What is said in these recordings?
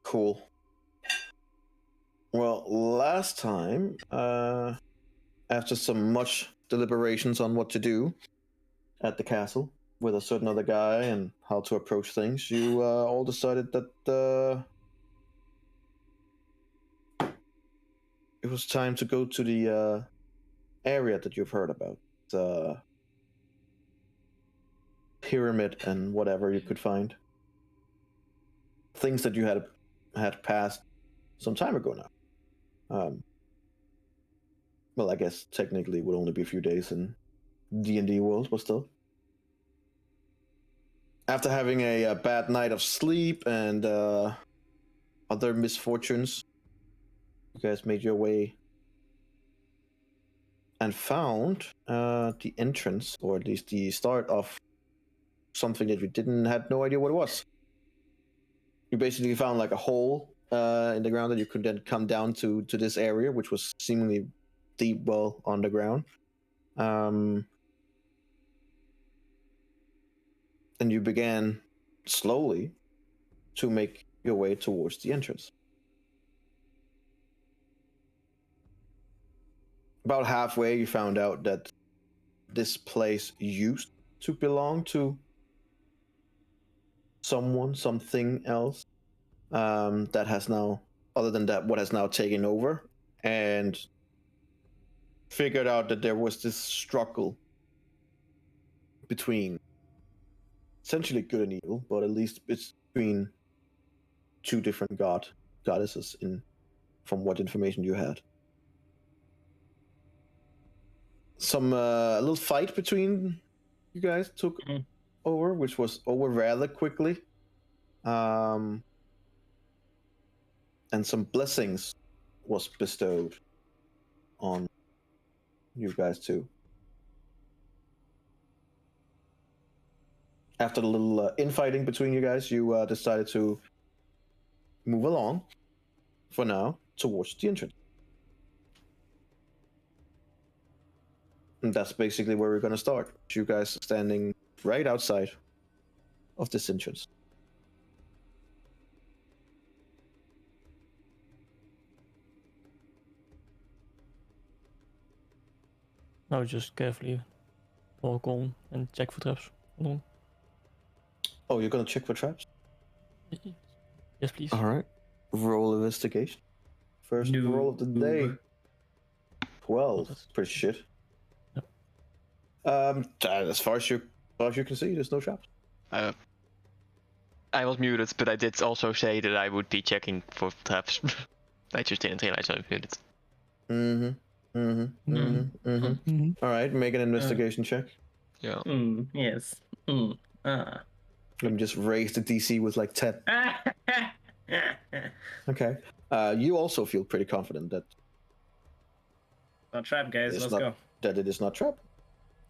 Cool. Well, last time, after some much deliberations on what to do at the castle with a certain other guy and how to approach things, you all decided that it was time to go to the area that you've heard about. The pyramid and whatever you could find. Things that you had passed some time ago now. Well, I guess technically it would only be a few days in D&D world, but still. After having a bad night of sleep and other misfortunes, you guys made your way and found the entrance, or at least the start of something that you had no idea what it was. You basically found like a hole in the ground that you could then come down to this area, which was seemingly deep well underground. And you began slowly to make your way towards the entrance. About halfway, you found out that this place used to belong to someone, something else, that has now, other than that, what has now taken over, and figured out that there was this struggle between essentially good and evil, but at least it's between two different goddesses from what information you had. Some a little fight between you guys took over, which was over rather quickly. And some blessings was bestowed on you guys too. After the little infighting between you guys, you decided to move along for now towards the entrance. And that's basically where we're going to start. You guys standing right outside of this entrance. Now just carefully walk on and check for traps. Oh, you're going to check for traps? Yes, please. All right. Roll investigation. First roll of the day. 12. That's pretty shit. Yep. As far as you can see, there's no traps. I was muted, but I did also say that I would be checking for traps. I just didn't realize I was muted. All right, make an investigation check. Yeah. Yes. Let me just raise the DC with like 10. Okay. You also feel pretty confident that not trap, guys. Let's go. That it is not trap.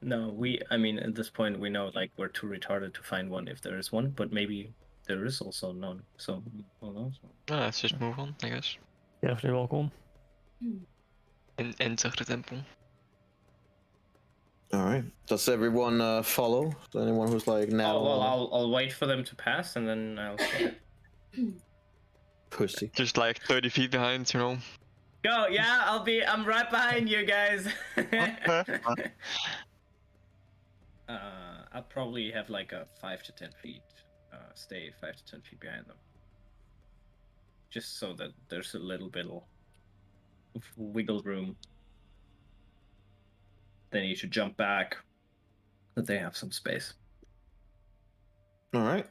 No, I mean, at this point, we know like we're too retarded to find one if there is one, but maybe there is also none. So, who knows? Let's just move on, I guess. Carefully walk on. And enter the temple. All right. Does everyone follow? So anyone who's like now? Oh, well, I'll wait for them to pass and then I'll. Pussy. Just like 30 feet behind, you know. Go, yeah, I'm right behind you guys. I'll probably have like a 5 to 10 feet, stay 5 to 10 feet behind them. Just so that there's a little bit of wiggle room. They need to jump back, that they have some space. All right.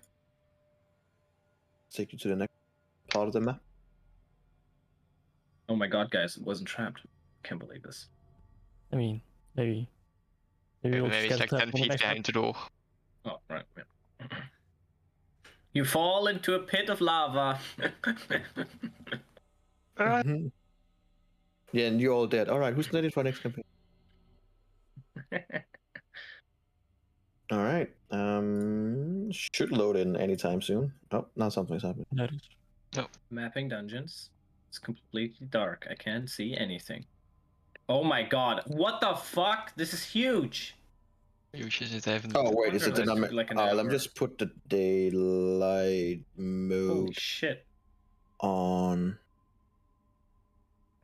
Take you to the next part of the map. Oh my god, guys, it wasn't trapped. Can't believe this. I mean, maybe it's like 10 feet behind the door. Oh, right. Yeah. You fall into a pit of lava. Mm-hmm. Yeah, and you're all dead. All right, who's ready for next campaign? All right. Should load in anytime soon. Oh, now something's happening. No. Mapping dungeons. It's completely dark. I can't see anything. Oh my god. What the fuck? This is huge. Oh wait, is it the number? Let me just put the daylight mode. Holy shit. on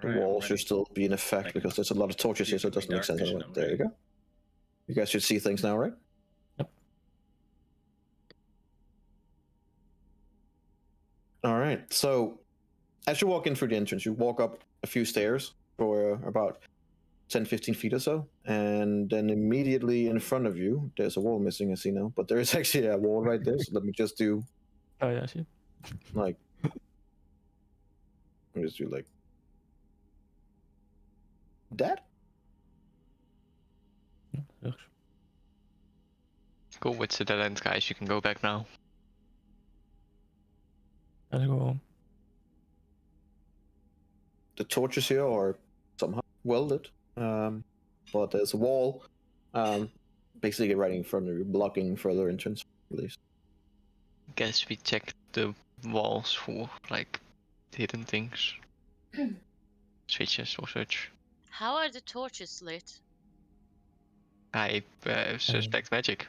the Right, wall I'm should ready. still be in effect Like, because there's a lot of torches here, so it doesn't make sense anyway. I'm There you ready. go. You guys should see things now, right? Yep. All right. So, as you walk in through the entrance, you walk up a few stairs for about 10, 15 feet or so, and then immediately in front of you, there's a wall missing, I see now, but there is actually a wall right there. So let me just do Oh yeah, I see. like, let me just do like that. Terug. Cool, it's a dead end, guys. You can go back now. Let's go home. The torches here are somehow welded, but there's a wall, basically right in front of you, blocking further entrance, at least. Guess we check the walls for like hidden things. Switches or such. How are the torches lit? I suspect magic.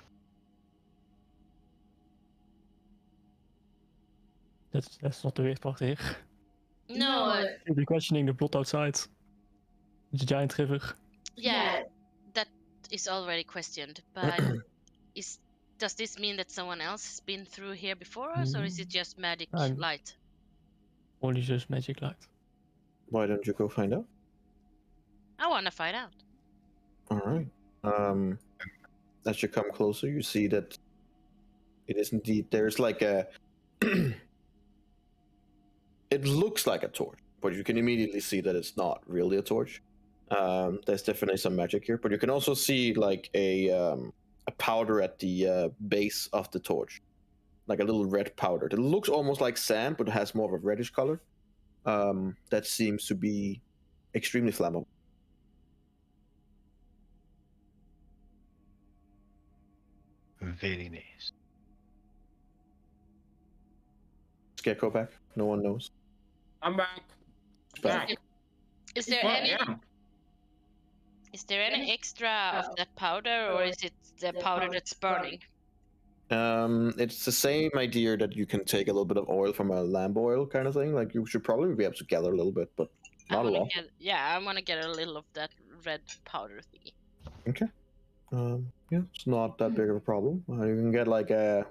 That's not the weird part here. No, You'll be questioning the plot outside. It's a giant river. yeah, that is already questioned. But does this mean that someone else has been through here before us, or is it just magic light? Only just magic light. Why don't you go find out? I want to find out. All right. As you come closer, you see that it is indeed, there's like a it looks like a torch, but you can immediately see that it's not really a torch. There's definitely some magic here, but you can also see like a powder at the base of the torch, like a little red powder. It looks almost like sand, but it has more of a reddish color. That seems to be extremely flammable. Very nice. Scarecrow back? No one knows. I'm back. Back. Is there Well, any? yeah. Is there any extra of that powder, or is it the powder that's burning? It's the same idea that you can take a little bit of oil from a lamp oil kind of thing. Like you should probably be able to gather a little bit, but not a lot. I want to get a little of that red powder thingy. Okay. Yeah, it's not that big of a problem. You can get like a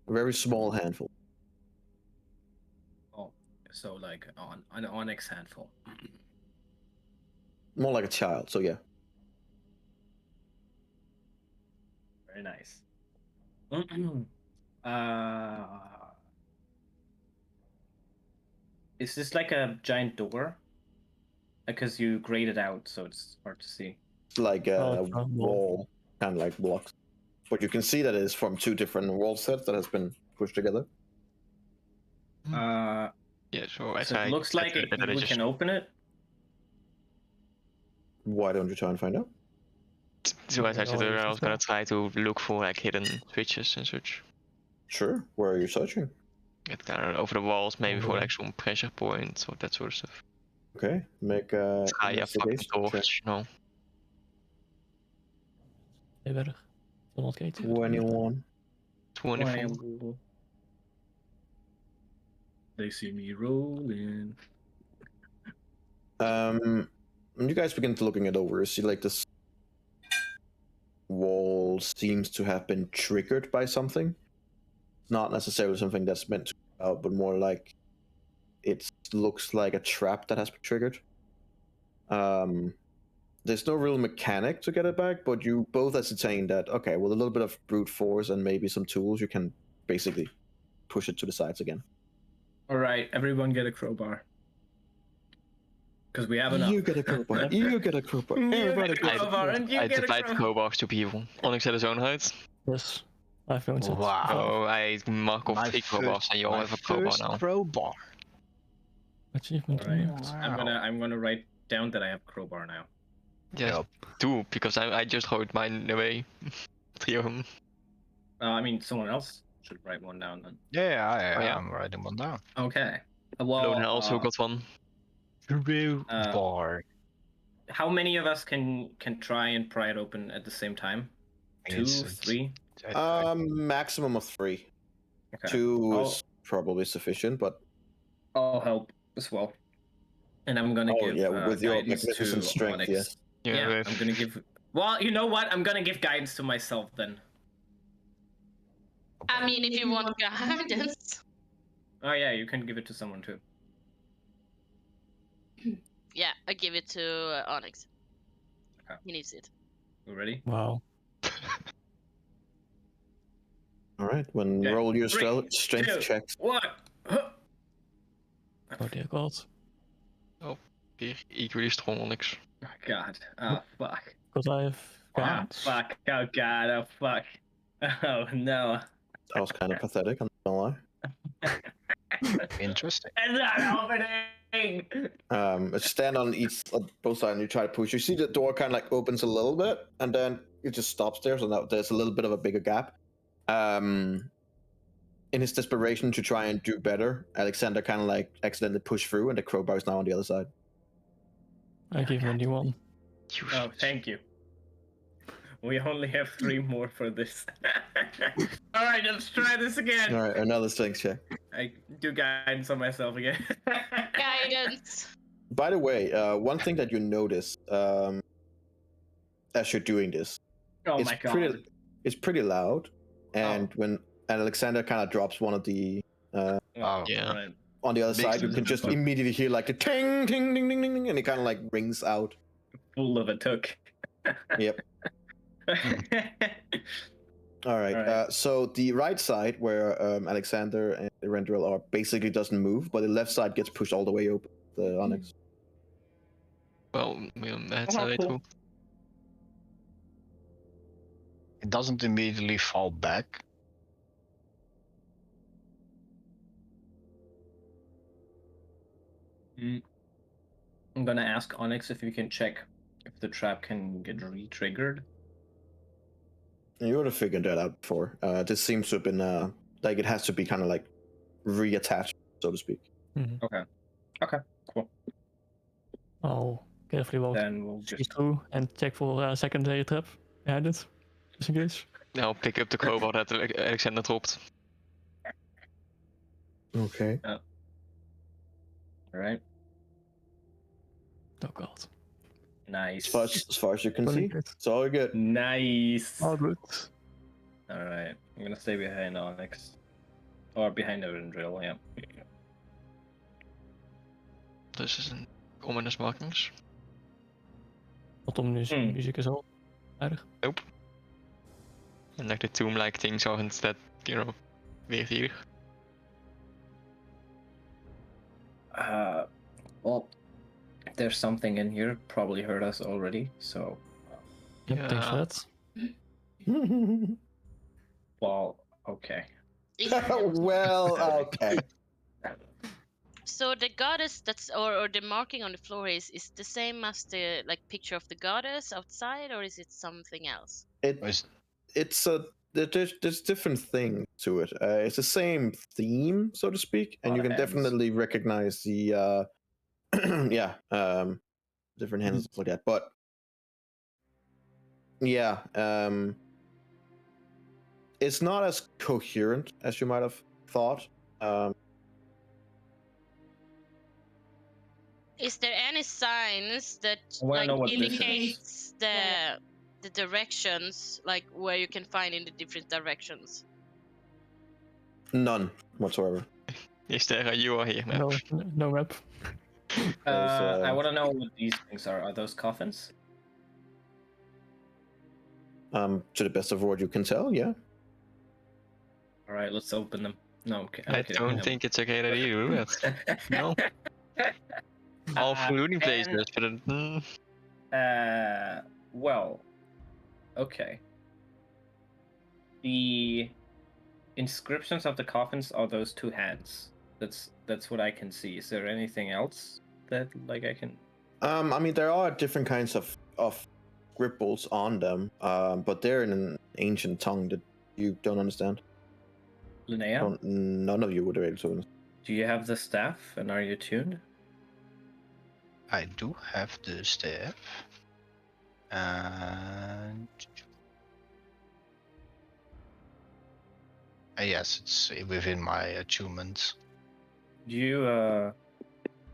very small handful. Oh, so like an onyx handful. More like a child, so yeah. Very nice. Is this like a giant door? Because you grayed it out, so it's hard to see. It's like a it's a wall, kind of like blocks. But you can see that it is from two different wall sets that has been pushed together. Yeah, so as It looks like we can open it. Why don't you try and find out? So as I said, Yeah, I was gonna try to look for like hidden switches and such. Sure. Where are you searching? Get kind of over the walls, maybe for like some pressure points or that sort of stuff. Okay. Make a Try a fucking investigation check. torch, no. Verder. 100 21. 24. They see me rolling. When you guys begin to looking it over, you see like this wall seems to have been triggered by something. Not necessarily something that's meant to be out, but more like it looks like a trap that has been triggered. There's no real mechanic to get it back, but you both ascertain that, okay, with a little bit of brute force and maybe some tools, you can basically push it to the sides again. All right, everyone get a crowbar. Because we have enough. You get a crowbar. You get a crowbar. Everybody gets a crowbar. I divide crowbars to people. Onyx had his own height. Yes. I found it. Wow. Oh, I mark off 3 crowbars and you all have a crowbar now. Crowbar. Achievement All right. unlocked. I'm gonna write down that I have a crowbar now. Yes, Yep. 2, because I just wrote mine away. 3 of them. I mean, someone else should write one down then. Yeah, Oh, yeah. I'm writing one down. Okay. Well, Lona also got one. Crowbar. how many of us can try and pry it open at the same time? 2, It's- 3. Maximum of 3. Okay. 2 is probably sufficient, but I'll help as well. And I'm gonna give with your guidance magnificent to strength, Onyx. yes. Yeah, I'm gonna give. Well, you know what? I'm gonna give guidance to myself then. I mean, if you want guidance. Oh yeah, you can give it to someone too. Yeah, I give it to Onyx. Okay. He needs it. You ready? Wow. All right. When Okay. roll your 3, strength 2, checks. 1. Oh dear God. Weer equally strong Onyx. Oh god. Oh fuck. Because I have Oh guidance. fuck. Oh god. Oh fuck. Oh no. That was kind of pathetic, I'm not gonna lie. Interesting. It's not opening. Stand on both sides and you try to push. You see the door kind of like opens a little bit and then it just stops there. So now there's a little bit of a bigger gap. In his desperation to try and do better, Alexander kind of like accidentally pushed through and the crowbar is now on the other side. I give him a new one. Oh, thank you. We only have 3 more for this. All right, let's try this again. All right, another strength check. I do guidance on myself again. Guidance. By the way, one thing that you notice as you're doing this, Oh it's my god. pretty loud, and when Alexander kind of drops one of the Oh, yeah. Right. on the other Makes side, you sense. can just immediately hear like the ting, ting, ding, ding, ding, ding, and it kind of like rings out. Full of a took. Yep. All right. Alright. So the right side, where Alexander and Rendril are, basically doesn't move, but the left side gets pushed all the way open. The Onyx. Wel, het weet cool. hoe. It doesn't immediately fall back. I'm gonna ask Onyx if you can check if the trap can get re-triggered. You would have figured that out before. This seems to have been like it has to be kind of like reattached, so to speak. Mm-hmm. Okay, cool. I'll carefully walk Then we'll just through and check for a secondary trap behind it, just in case. I'll pick up the crowbar that Alexander dropped. Okay. all right. Oh God. Nice. As far as you can Really see, good. it's all good. Nice. All good. All right. I'm gonna stay behind Onyx, or behind Erendril. Yeah. Dus is een ominous markings. Wat om muziek is al aardig. Nope. And like the tomb-like things are instead, weer hier. Well, if there's something in here, probably heard us already. So, Yep, thanks for Yeah. that. well, okay. Well, okay. So the goddess or the marking on the floor is the same as the picture of the goddess outside, or is it something else? There's different things to it. It's the same theme, so to speak, and you can definitely recognize the different hands and stuff like that. But yeah, it's not as coherent as you might have thought. Is there any signs that I wanna know what this is. indicates the directions, like where you can find in the different directions? None whatsoever. Is there a you are here map? No map. I want to know what these things are. Are those coffins? To the best of what you can tell, yeah. All right, let's open them. No, I'm kidding. I don't think it's okay that you do that. No. All looting places, but well, okay. The inscriptions of the coffins are those 2 hands. That's what I can see. Is there anything else that I can? I mean, there are different kinds of scribbles on them, but they're in an ancient tongue that you don't understand. Linnea? None of you would be able to understand. Do you have the staff, and are you tuned? I do have the staff. And yes, it's within my attunements. Do you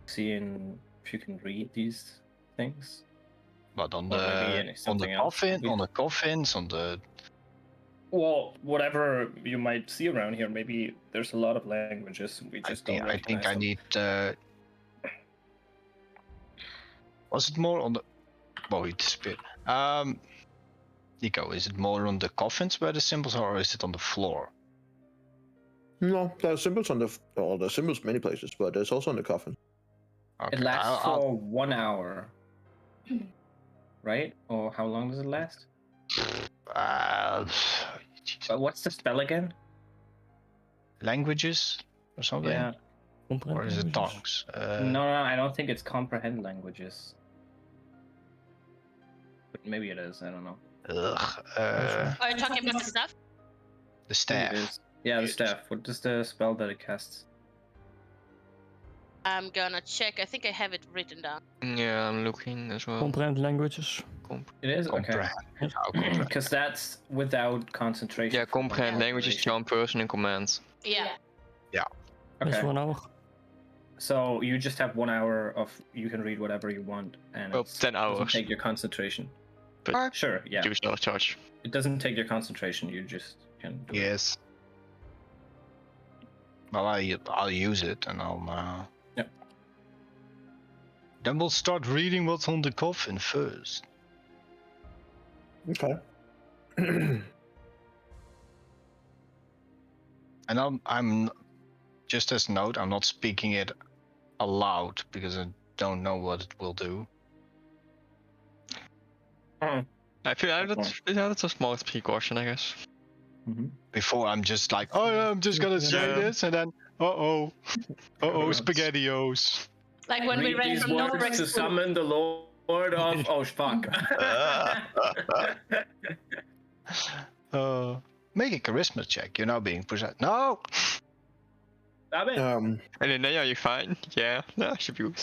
see if you can read these things? But on Or maybe the something else. coffin, on the coffins, on the Well, whatever you might see around here, maybe there's a lot of languages we just don't I think recognize I them. need. Was it more on the? Well, it's a bit. Nico, is it more on the coffins where the symbols are, or is it on the floor? No, there are symbols on the symbols many places, but there's also on the coffin. Okay. It lasts for 1 hour. Right? Or how long does it last? But what's the spell again? Languages or something? Yeah. Or is it tongues? No, I don't think it's comprehend languages. But maybe it is, I don't know. Are you talking about the stuff? The Maybe staff. it is. Yeah, the staff. What does the spell that it casts? I'm gonna check. I think I have it written down. Yeah, I'm looking as well. Comprehend languages. It is? Okay. Comprehend. Yes. How comprehend? Because that's without concentration. Yeah, comprehend Yeah. languages, charm person, and commands. Yeah. That's Okay. 1 hour. So you just have 1 hour of you can read whatever you want, and Well, it 10 doesn't hours. take your concentration. But Sure, yeah. do no charge. It doesn't take your concentration. You just can do it. Yes. Well, I'll use it and I'll. Yep. Then we'll start reading what's on the coffin first. Okay. And I'm just as a note, I'm not speaking it aloud because I don't know what it will do. I feel that's a small precaution, I guess. Before I'm just like, oh yeah, I'm just gonna say Yeah. this, and then spaghettios. Like when we Read read these from words Norbrecht's to book. summon the Lord of. Oh fuck. Make a charisma check. You're now being possessed. No. Stop it. Um, And then are you fine? Yeah, no, should be good.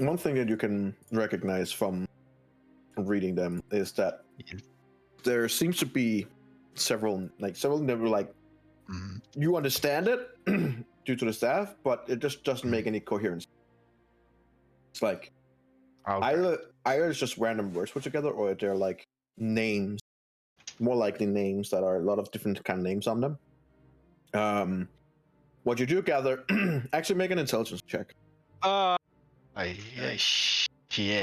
one thing that you can recognize from reading them is that there seems to be several of them were like, you understand it due to the staff, but it just doesn't make any coherence. It's like either it's just random words put together, or they're like names, more likely names that are a lot of different kind of names on them. What you do gather, actually make an intelligence check. Yeah. I'll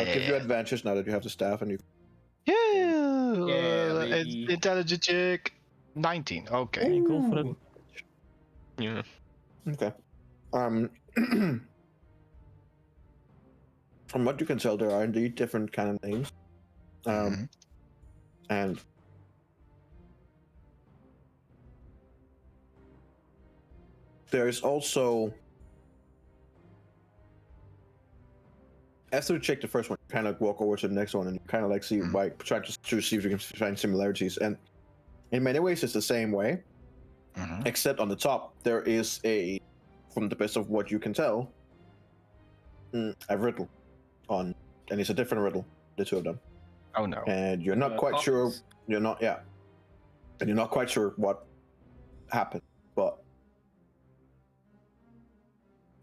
give you advantage now that you have the staff and you. baby. Intelligence check. 19. Okay. Okay, go for that. Yeah. Okay. From what you can tell, there are indeed different kind of names. And there is also, after you check the first one, you kind of walk over to the next one and you kind of like see why, try to see if you can find similarities. And in many ways, it's the same way, except on the top there is a, from the best of what you can tell, a riddle on, and it's a different riddle, the two of them. Oh no. And you're not quite sure. You're not, yeah. And you're not quite sure what happened, but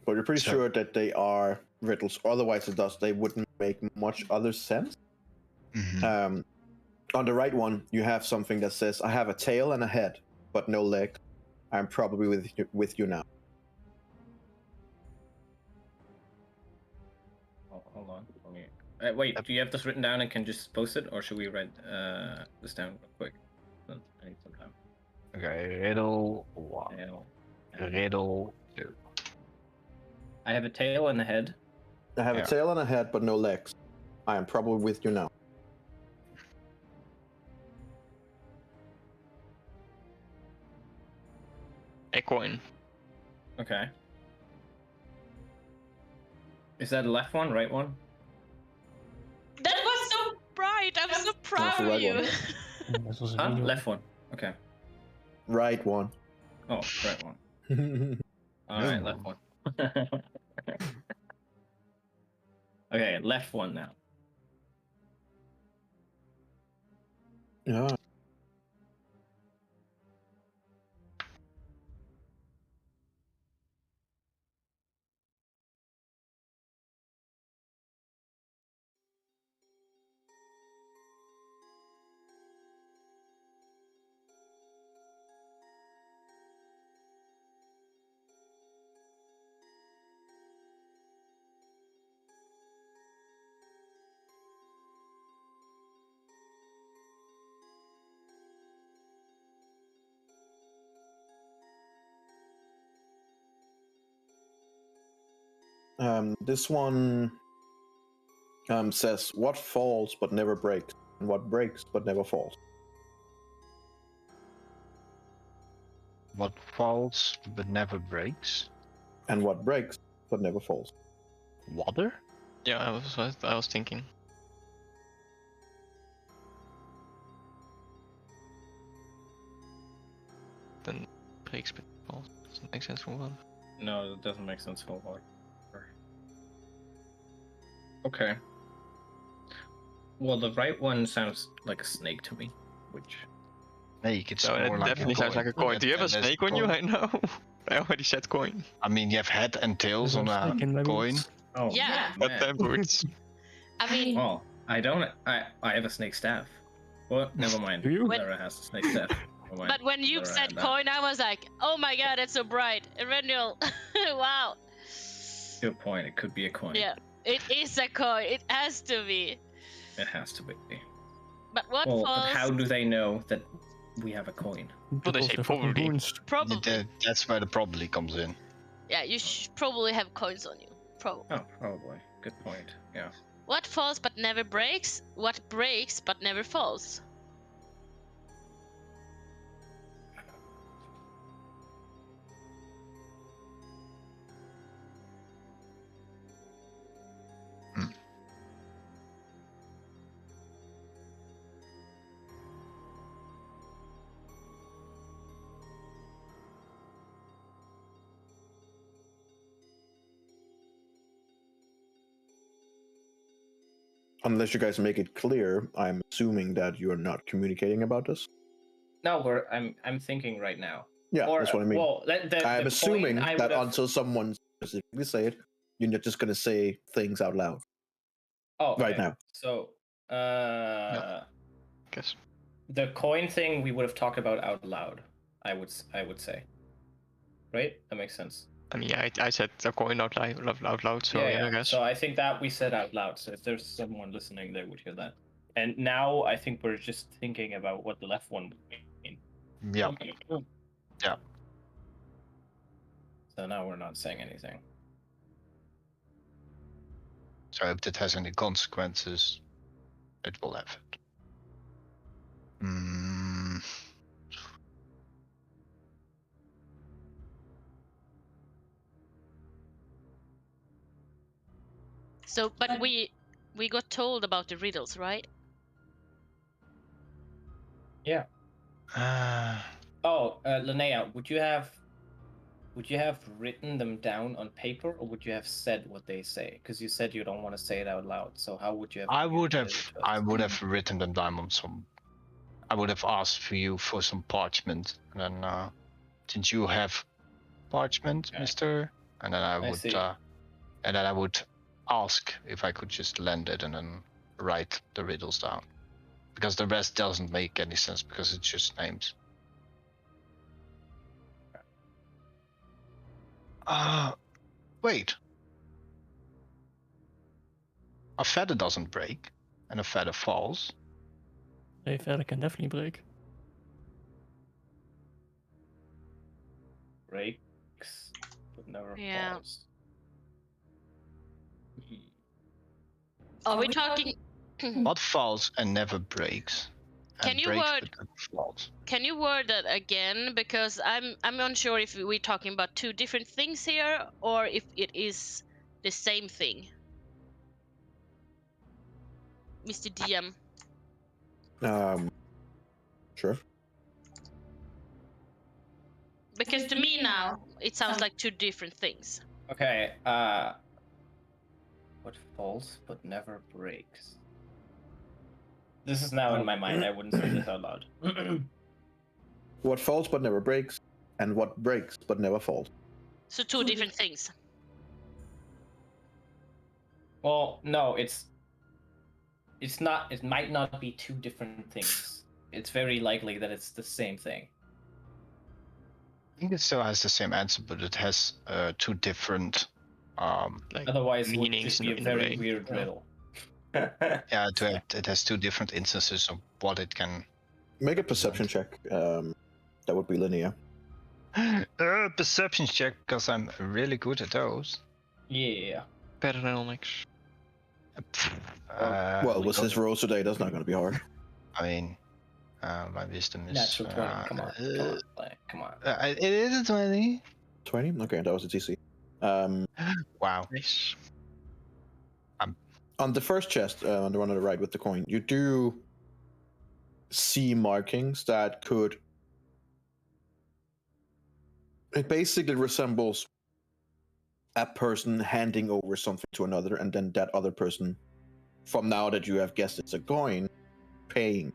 you're pretty sure that they are riddles. Otherwise, they wouldn't make much other sense. On the right one, you have something that says, "I have a tail and a head, but no legs. I'm probably with you now." Oh, hold on. Wait, do you have this written down and can just post it, or should we write this down real quick? I need some time. Okay, riddle 1. Riddle 2. I have a tail and a head. I have a tail and a head, but no legs. I am probably with you now. A coin. Okay. Is that the left one, right one? That was so bright. I'm so proud the of right you. one. This was a Huh? video. Left one. Okay. Right one. Oh, right one. All right, left one. Okay, left one now. Yeah. This one says what falls but never breaks, and what breaks but never falls. What falls but never breaks? And what breaks but never falls. Water? Yeah, I was thinking. Then breaks but falls. Doesn't make sense for one. No, it doesn't make sense for water. Okay. Well, the right one sounds like a snake to me, which... Snake, it's No, more it like definitely a sounds coin. like a coin. Do you have a And there's snake on you? coin. I know. I already said coin. I mean, you have head and tails There's on a snake in my a coin. boots. Oh, Yeah. Got man. them boots. I mean, Oh, I don't... I have a snake staff. Well, never mind. Do you? Lara has a snake staff. Never mind. but when you Lara said had that. coin, I was like, oh my god, it's so bright. Erennial. Wow. Good point. It could be a coin. Yeah, it is a coin. It has to be. It has to be. But what Well, falls? but how do they know that we have a coin? Well, they Because say they're fucking probably. goons. Probably. That's where the probably comes in. Yeah, you probably have coins on you. Probably. Oh, probably. Good point. Yeah. What falls but never breaks? What breaks but never falls? Unless you guys make it clear, I'm assuming that you're not communicating about this. No, I'm thinking right now. Yeah, Or, that's what I mean. Well, I'm the assuming point I that would've- until someone specifically say it, you're not just gonna say things out loud Oh, right okay. now. So, Guess. the coin thing we would have talked about out loud. I would say. Right? That makes sense. I mean, yeah, I said a coin out loud, so yeah, I guess. So I think that we said out loud. So if there's someone listening, they would hear that. And now I think we're just thinking about what the left one would mean. Yeah. Yeah. So now we're not saying anything. So if that has any consequences, it will have it. So, but we got told about the riddles, right? Yeah. Oh, Linnea, would you have written them down on paper, or would you have said what they say? Because you said you don't want to say it out loud. So how would you have? I would communicated have it to us? I would have written them down on some. I would have asked for you for some parchment, and then since you have parchment, Okay. Mister, and then I would see. and then I would ask if I could just lend it and then write the riddles down, because the rest doesn't make any sense because it's just names. Wait. A feather doesn't break, and a feather falls. A feather can definitely break. Breaks, but never Yeah. falls. Are we talking? What falls and never breaks? Can And you breaks word- but never falls. Can you word that again? Because I'm unsure if we're talking about two different things here or if it is the same thing. Mr. DM. Sure. Because to me now it sounds like two different things. Okay. What falls but never breaks? This is now in my mind. I wouldn't say this out loud. What falls but never breaks, and what breaks but never falls. So two different things. Well, no, it's not. It might not be two different things. It's very likely that it's the same thing. I think it still has the same answer, but it has two different. Like, Otherwise, it would meanings just be a in a very way. weird Yeah. riddle. Yeah, it has two different instances of what it can. Make a perception check. That would be linear. Perception check, because I'm really good at those. Yeah. Better than Onyx. Well, we with got- his rolls today, that's not going to be hard. I mean, my wisdom is Natural 20. Come on. Come on. It is a 20. 20? Okay, that was a TC. Wow. Nice. On the first chest, on the one on the right with the coin, you do see markings that could. It basically resembles a person handing over something to another, and then that other person, from now that you have guessed it's a coin, paying.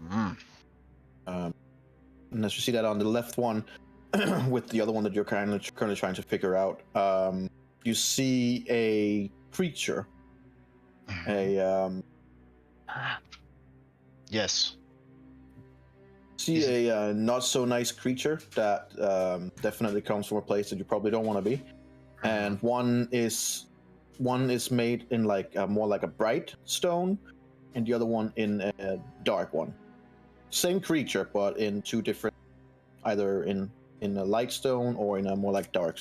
Mm. And as you see that on the left one, with the other one that you're currently trying to figure out, you see a creature. Yes. See a not so nice creature that definitely comes from a place that you probably don't want to be, and one is made in like more like a bright stone, and the other one in a dark one. Same creature, but in two different, either in a light stone or in a more like dark.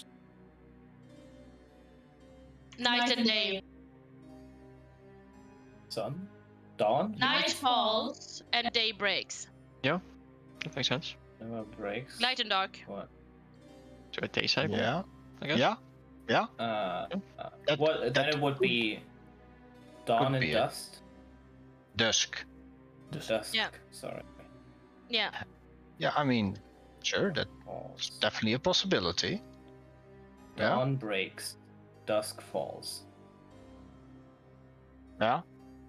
Night and day. Sun? Dawn? Night falls and day breaks. That makes sense. Never breaks. Light and dark. What? So a day cycle. Yeah. I guess. Yeah. Then it would be dawn could and be it. dust. Dusk. Dusk. Yeah. Sorry. Yeah. Yeah, I mean, sure, that's Falls. definitely a possibility. Yeah. Dawn breaks. Dusk falls. Yeah.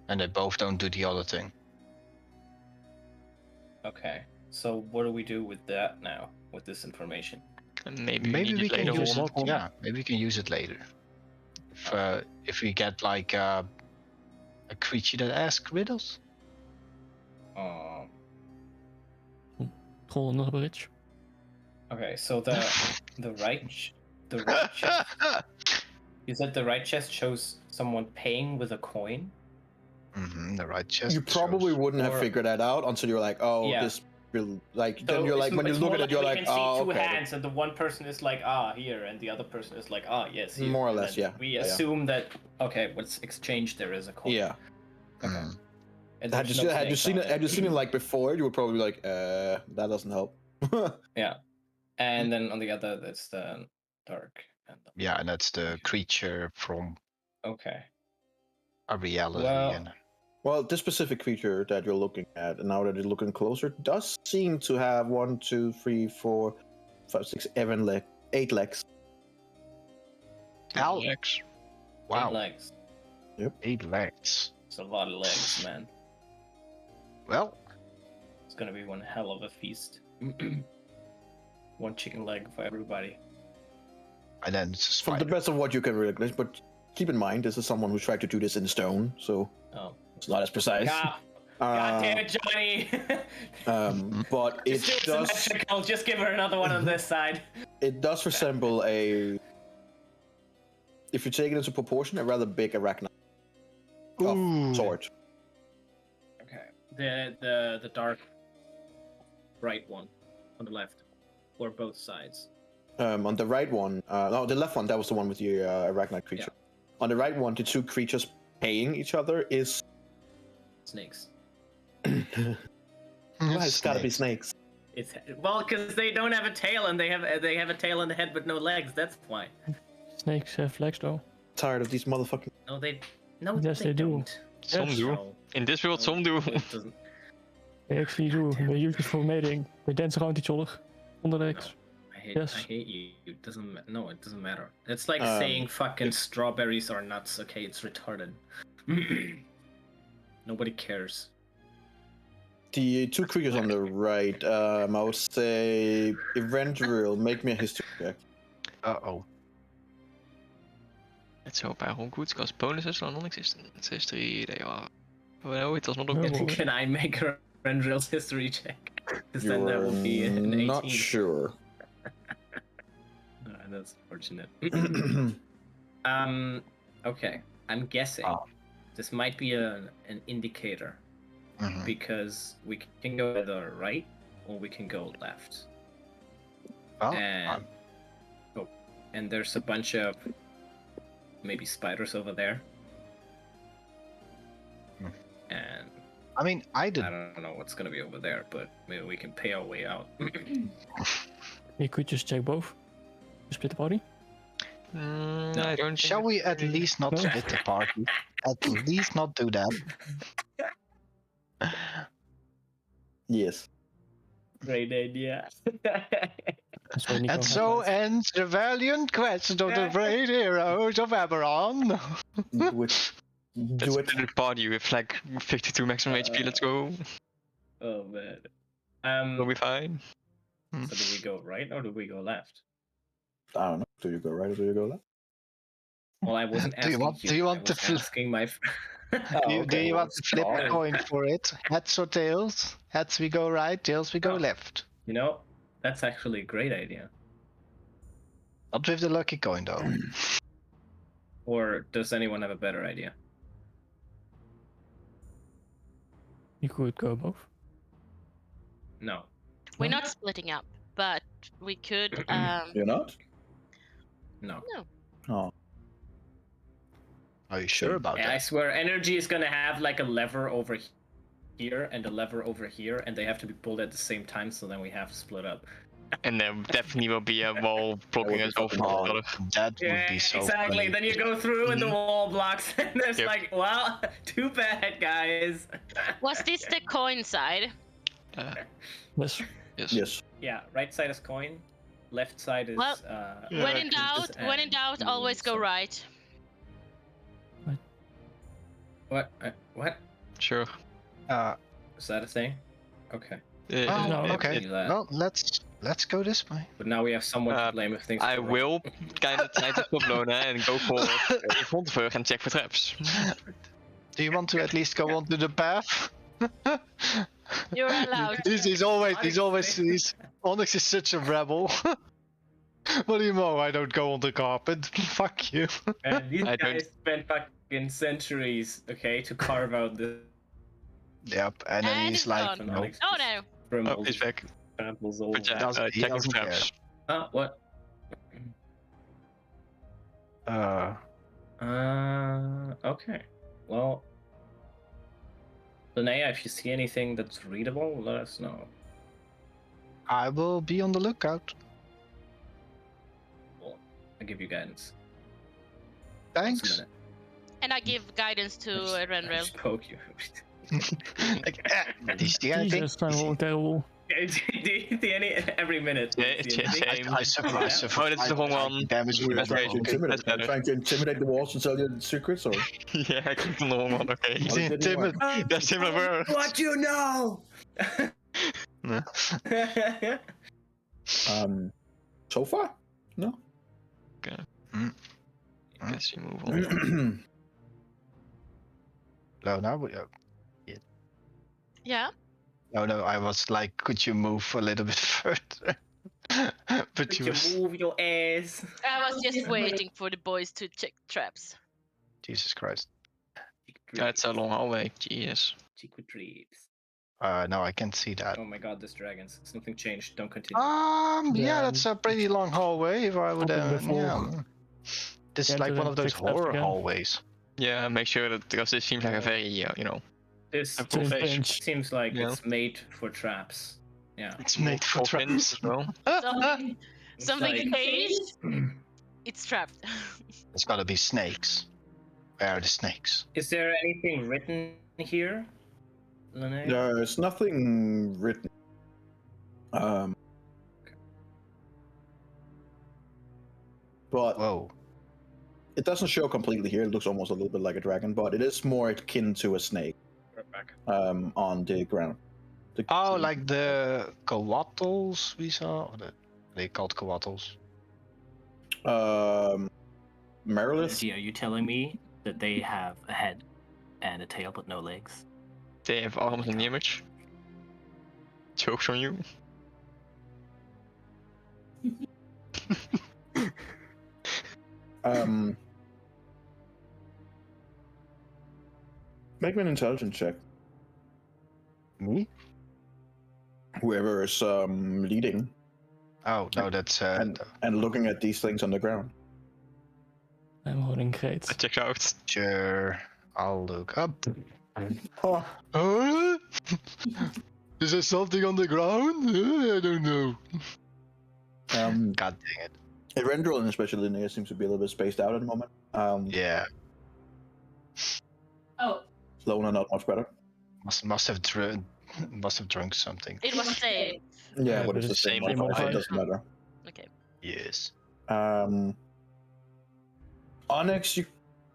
And they both don't do the other thing. Okay. So what do we do with that now? With this information? And maybe Maybe need we it can later use on. it. Yeah, maybe we can use it later. If we get like a creature that asks riddles. Troll under the bridge. Okay. So the right chest. You said the right chest shows someone paying with a coin. The right chest. You probably shows- wouldn't have Or- figured that out until you're like, oh, Yeah. this will like. So Then you're like, when you it's look more at it, you're we like, can oh, see two okay. hands, and the one person is like, here, and the other person is like, yes, here. More or And less, then yeah. We Yeah, yeah. assume that what's exchanged there is a coin. Yeah. Okay. Mm. And Had there's you, no had you snakes seen on it? Had you seen it like before? You would probably be like, that doesn't help. Yeah. And then on the other, that's the dark. Yeah, and that's the creature from Okay. a reality. Well- and Well, this specific creature that you're looking at, and now that you're looking closer, does seem to have 1, 2, 3, 4, 5, 6, 8 legs. Alex. wow, 8 legs. 8 legs. It's a lot of legs, man. Well, It's gonna be one hell of a feast. One chicken leg for everybody. and then it's a From the spider. best of what you can recognize, but keep in mind, this is someone who tried to do this in stone, so Oh. it's not as precise. God damn it, Johnny! But it It's still does. symmetrical. Just give her another one on this side. It does resemble a. If you take it into proportion, a rather big arachnid of sort. Okay. The dark, bright one on the left, or both sides. On the right one, no, the left one, that was the one with the arachnid creature. On the right one, the two creatures paying each other is. Snakes. Well, it's gotta be snakes. It's because they don't have a tail and they have a tail and a head but no legs. That's why. Snakes have legs though. Tired of these motherfucking. No, they Yes, they do. don't. Some do. No, In this world, some do. it doesn't. They actually do. They use it for mating. They dance around each other. On the legs. I Yes. hate you. It doesn't. No, it doesn't matter. It's like Um, saying fucking strawberries are nuts. Okay, it's retarded. Nobody cares. The two creatures on the right, I would say, Eberron, make me a history check. Uh-oh. Let's hope I roll good, because bonuses are non-existent. History, they are. Oh no, it does not look No. good. Can I make a Rendrill's history check? Because then that will be an 18. Not sure. That's unfortunate. Okay. I'm guessing this might be an indicator Mhm. because we can go either right or we can go left. Well, And and there's a bunch of maybe spiders over there. And I mean, I did. I don't know what's gonna be over there, but maybe we can pay our way out. You could just check both. Split the party. I don't. Shall we at least not split the party? At least not do that. Yes. Great idea. That's why Nico And has so lights. ends the valiant quest of the brave heroes of Eberron. Do it. Let's Do it. split the party with like 52 maximum HP. Let's go. Oh man. We'll be fine. So do we go right or do we go left? I don't know. Do you go right or do you go left? Well, I wasn't Do you asking want- do you want I to was flip- asking my. Do you want to flip a fine. coin for it? Heads or tails? Heads we go right, tails we go Oh. left. You know, that's actually a great idea. Not with the lucky coin though. Or does anyone have a better idea? You could go both. No. We're not splitting up, but we could. You're not? No. Oh. Are you sure about I that? swear, energy is gonna have like a lever over here and a lever over here, and they have to be pulled at the same time. So then we have to split up. And there definitely will be a wall blocking us off from each other. That would be so exactly. funny. Then you go through and the wall blocks, and there's Yep. like, well, too bad, guys. Was this the coin side? Yes. Yes. Yes. Yeah, right side is coin, left side is. Well, Yeah, when in Quintus doubt, and always go Moon, so- right. What? What? Sure. Is that a thing? Okay. Oh, No, okay. do that. Well, let's go this way. But now we have someone Uh, to blame if things. I go wrong. will kind of try to stop Lona and go for in front of her and check for traps. Do you want to at least go onto the path? You're allowed. He's Onyx is such a rebel. What do you know? I don't go on the carpet. Fuck you. And these I guys don't- spent fucking centuries, okay, to carve out the Yep, and then And he's it's like, gone. no. Oh no! from Oh, all he's the back. samples all. But yeah, Doesn't- he checking doesn't traps. What? Okay. Well, Linnea, if you see anything that's readable, let us know. I will be on the lookout. Well, I'll give you guidance. Just a Thanks. minute. And I give guidance to I Renril. just poke you. Like, do you see anything? Jesus, I'm all terrible. Do you see any every minute? Do you see Yeah, anything? same. I suffer. I suffer. Oh, that's the wrong one. Damage We're That's trying to right. intimidate. That's better. Trying to intimidate the walls and tell you the secrets, or Yeah, I clicked on the wrong one. Okay. Well, it didn't work. That's similar words. What you know? so far, no. Guess you move on. No, Yeah. no. I was like, could you move a little bit further? But Could you you was move your ass? I was just waiting for the boys to check traps. Jesus Christ. That's a long hallway. Jesus. Secret dreams. No, I can't see that. Oh my god, this dragons. Something changed. Don't continue. Yeah, Yeah, that's a pretty long hallway. If I would, Open before. yeah. This is Get like to one the of those six steps horror again. hallways. Yeah, make sure that because this seems like a very, This Full Same fish. bench. seems like Yeah. it's made for traps. Yeah. It's made for Open traps. as well. Something, It's something like- caged. It's trapped. It's gotta be snakes. Where are the snakes? Is there anything written here, Linnea? There's nothing written. But Whoa. it doesn't show completely here. It looks almost a little bit like a dragon, but it is more akin to a snake. Right back. On the ground. Oh, like the coatls we saw? Or they called coatls. Merilith. Are you telling me that they have a head and a tail but no legs? They have arms in the image. Jokes on you. Make me an intelligence check. Me? Whoever is leading. Oh no, that's and looking at these things on the ground. I'm holding great. I check out. sure. I'll look up. Oh, Is there something on the ground? I don't know. God dang it. Rendrel and especially Linnea seems to be a little bit spaced out at the moment. Yeah. Oh, Lona not much better. Must have drunk something. it was safe. Yeah, Yeah, but but it's the it's same same modifier, so it modifier. doesn't matter. Okay. Yes. Onyx,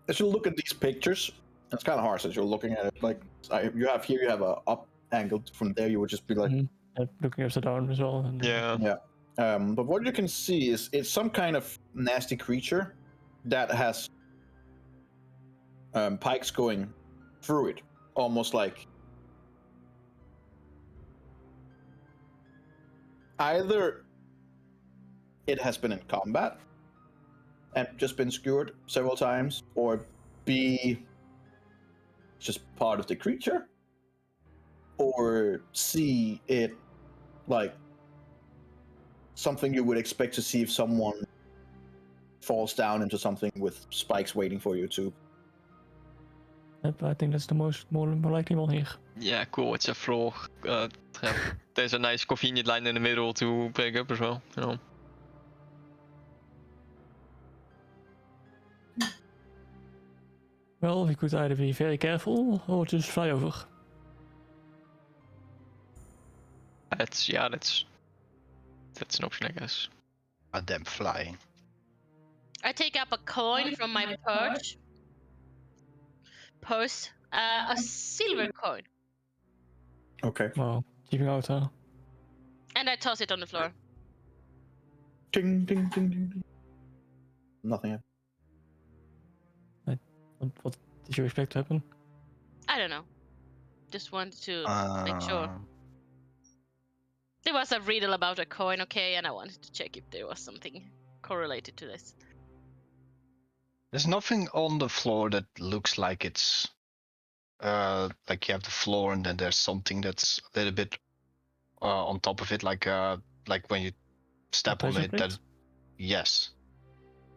as you look at these pictures, it's kind of hard since you're looking at it. Like you have a up angle from there. You would just be like, Looking upside down as well. And, Yeah. But what you can see is it's some kind of nasty creature that has pikes going through it, almost like either it has been in combat and just been skewered several times, or B, it's just part of the creature, or C, it like something you would expect to see if someone falls down into something with spikes waiting for you to. Yep, I think that's the more likely one here. Yeah, cool. It's a floor trap. There's a nice convenient line in the middle to break up as well. You know. Well, we could either be very careful or just fly over. That's an option, I guess. Them flying. I take up a coin from my purse, a silver coin, Okay. Wow, keeping out, huh? and I toss it on the floor. Ding, ding, ding, ding, ding. Nothing. What did you expect to happen? I don't know. Just wanted to make sure. Um, There was a riddle about a coin, okay, and I wanted to check if there was something correlated to this. There's nothing on the floor that looks like it's like you have the floor and then there's something that's a little bit on top of it, like when you step on pressure it. plate? That yes,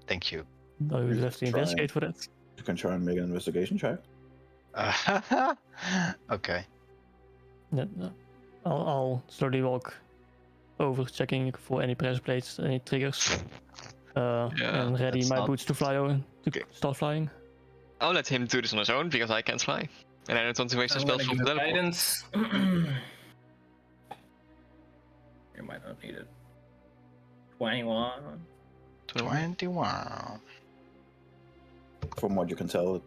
thank you. No, you You have to try. investigate for that. You can try and make an investigation check. Okay. Yeah, no. I'll slowly walk over, checking for any pressure plates, any triggers, and ready that's my not- boots to fly over, to Okay. start flying. I'll let him do this on his own because I can't fly, and I don't want to waste a I'm spell gonna from give teleport. guidance. You might not need it. 21. 21. From what you can tell,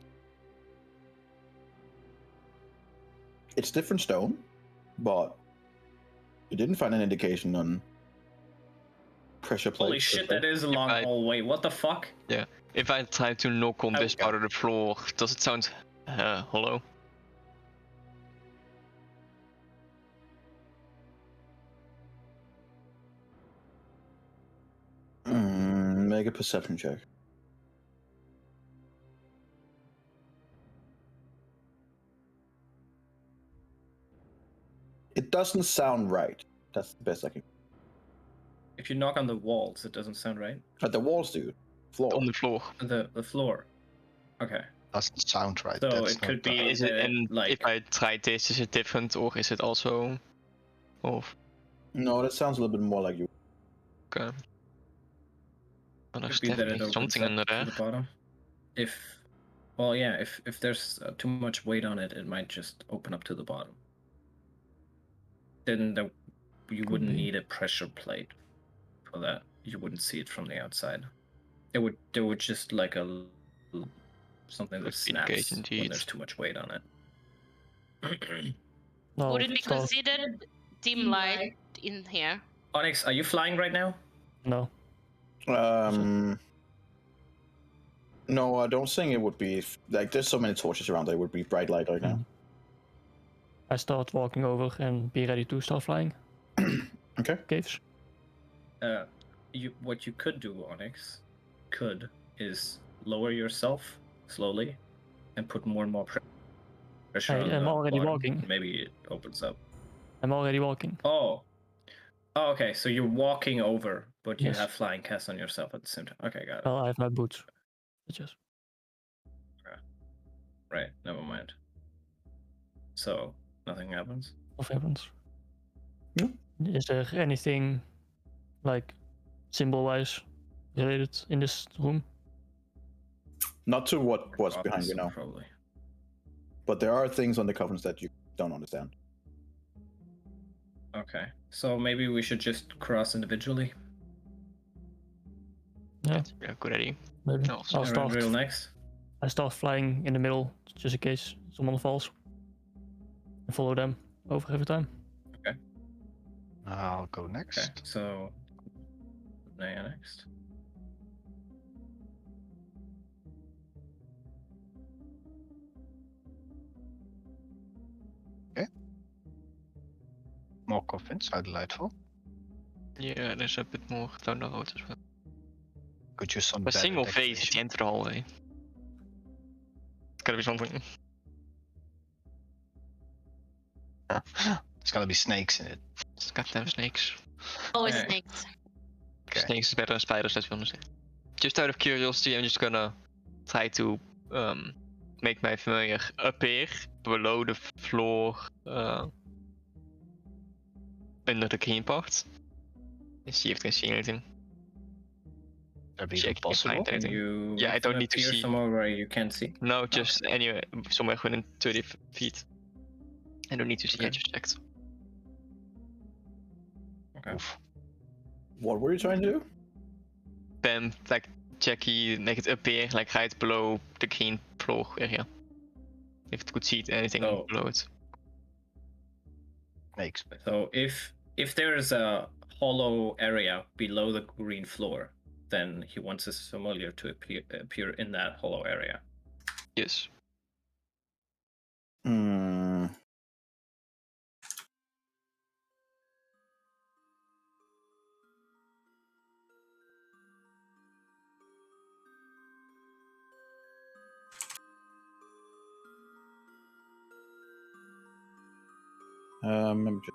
it's different stone, but you didn't find an indication on pressure plates. Holy shit, that is a long I- hallway. What the fuck? If I try to knock on this Okay. part of the floor, does it sound hollow? Make a perception check. It doesn't sound right. That's the best I can. If you knock on the walls, it doesn't sound right. At the walls, dude. Floor. On the floor. The floor. Okay. Doesn't sound right. So That's it could not, be Is it, and like if I try this, is it different or is it also off? No, that sounds a little bit more like you. Okay. Well, there's could be that it definitely opens something up under to there. the bottom. If there's too much weight on it, it might just open up to the bottom. Then you wouldn't be. need a pressure plate for that. You wouldn't see it from the outside. There would just like something that Could be the case snaps when indeed. there's too much weight on it. No, Would it be start- considered dim light in here? Onyx, are you flying right now? No. No, I don't think it would be like there's so many torches around. There would be bright light right now. I start walking over and be ready to start flying. Okay. Caves. What you could do, Onyx, is lower yourself slowly and put more and more pressure on I'm the already bottom. walking. Maybe it opens up. I'm already walking. Oh, Oh, okay, so you're walking over, but you Yes. have flying cast on yourself at the same time. Okay, got it. Well, I have my boots. Just Right, never mind. So, nothing happens? of happens. Yeah. Is there anything like symbol-wise related in this room? Not to what was behind you now, Probably. but there are things on the coffins that you don't understand. Okay, so maybe we should just cross individually. Yeah, Yeah, good idea. maybe. No, I'll Aaron, start. real next. I start flying in the middle just in case someone falls. And follow them over every time. I'll go next. Okay, so Naya next. More coffins are delightful. Yeah, there's a bit more down the road as well. Could use some A better single face at the decoration. end of the hallway. It's gotta be something. There's gotta be snakes in it. It's goddamn snakes. Always Okay. snakes. Okay. Snakes is better than spiders, let's be honest. Just out of curiosity, I'm just gonna try to make my familiar appear below the floor under the green part. And see if I can see anything. That'd be Check if I possible. find anything. You Yeah, I want don't to need to appear see. somewhere where you can see. No, just anywhere, somewhere within 30 feet. I don't need to see, I Okay. just checked. Okay. Oof. What were you trying to do? Then, like, Jackie, make it appear like right below the green floor area. If it could see anything Oh. below it. Makes So if there is a hollow area below the green floor, then he wants his familiar to appear in that hollow area. Yes. Hmm. Let me just-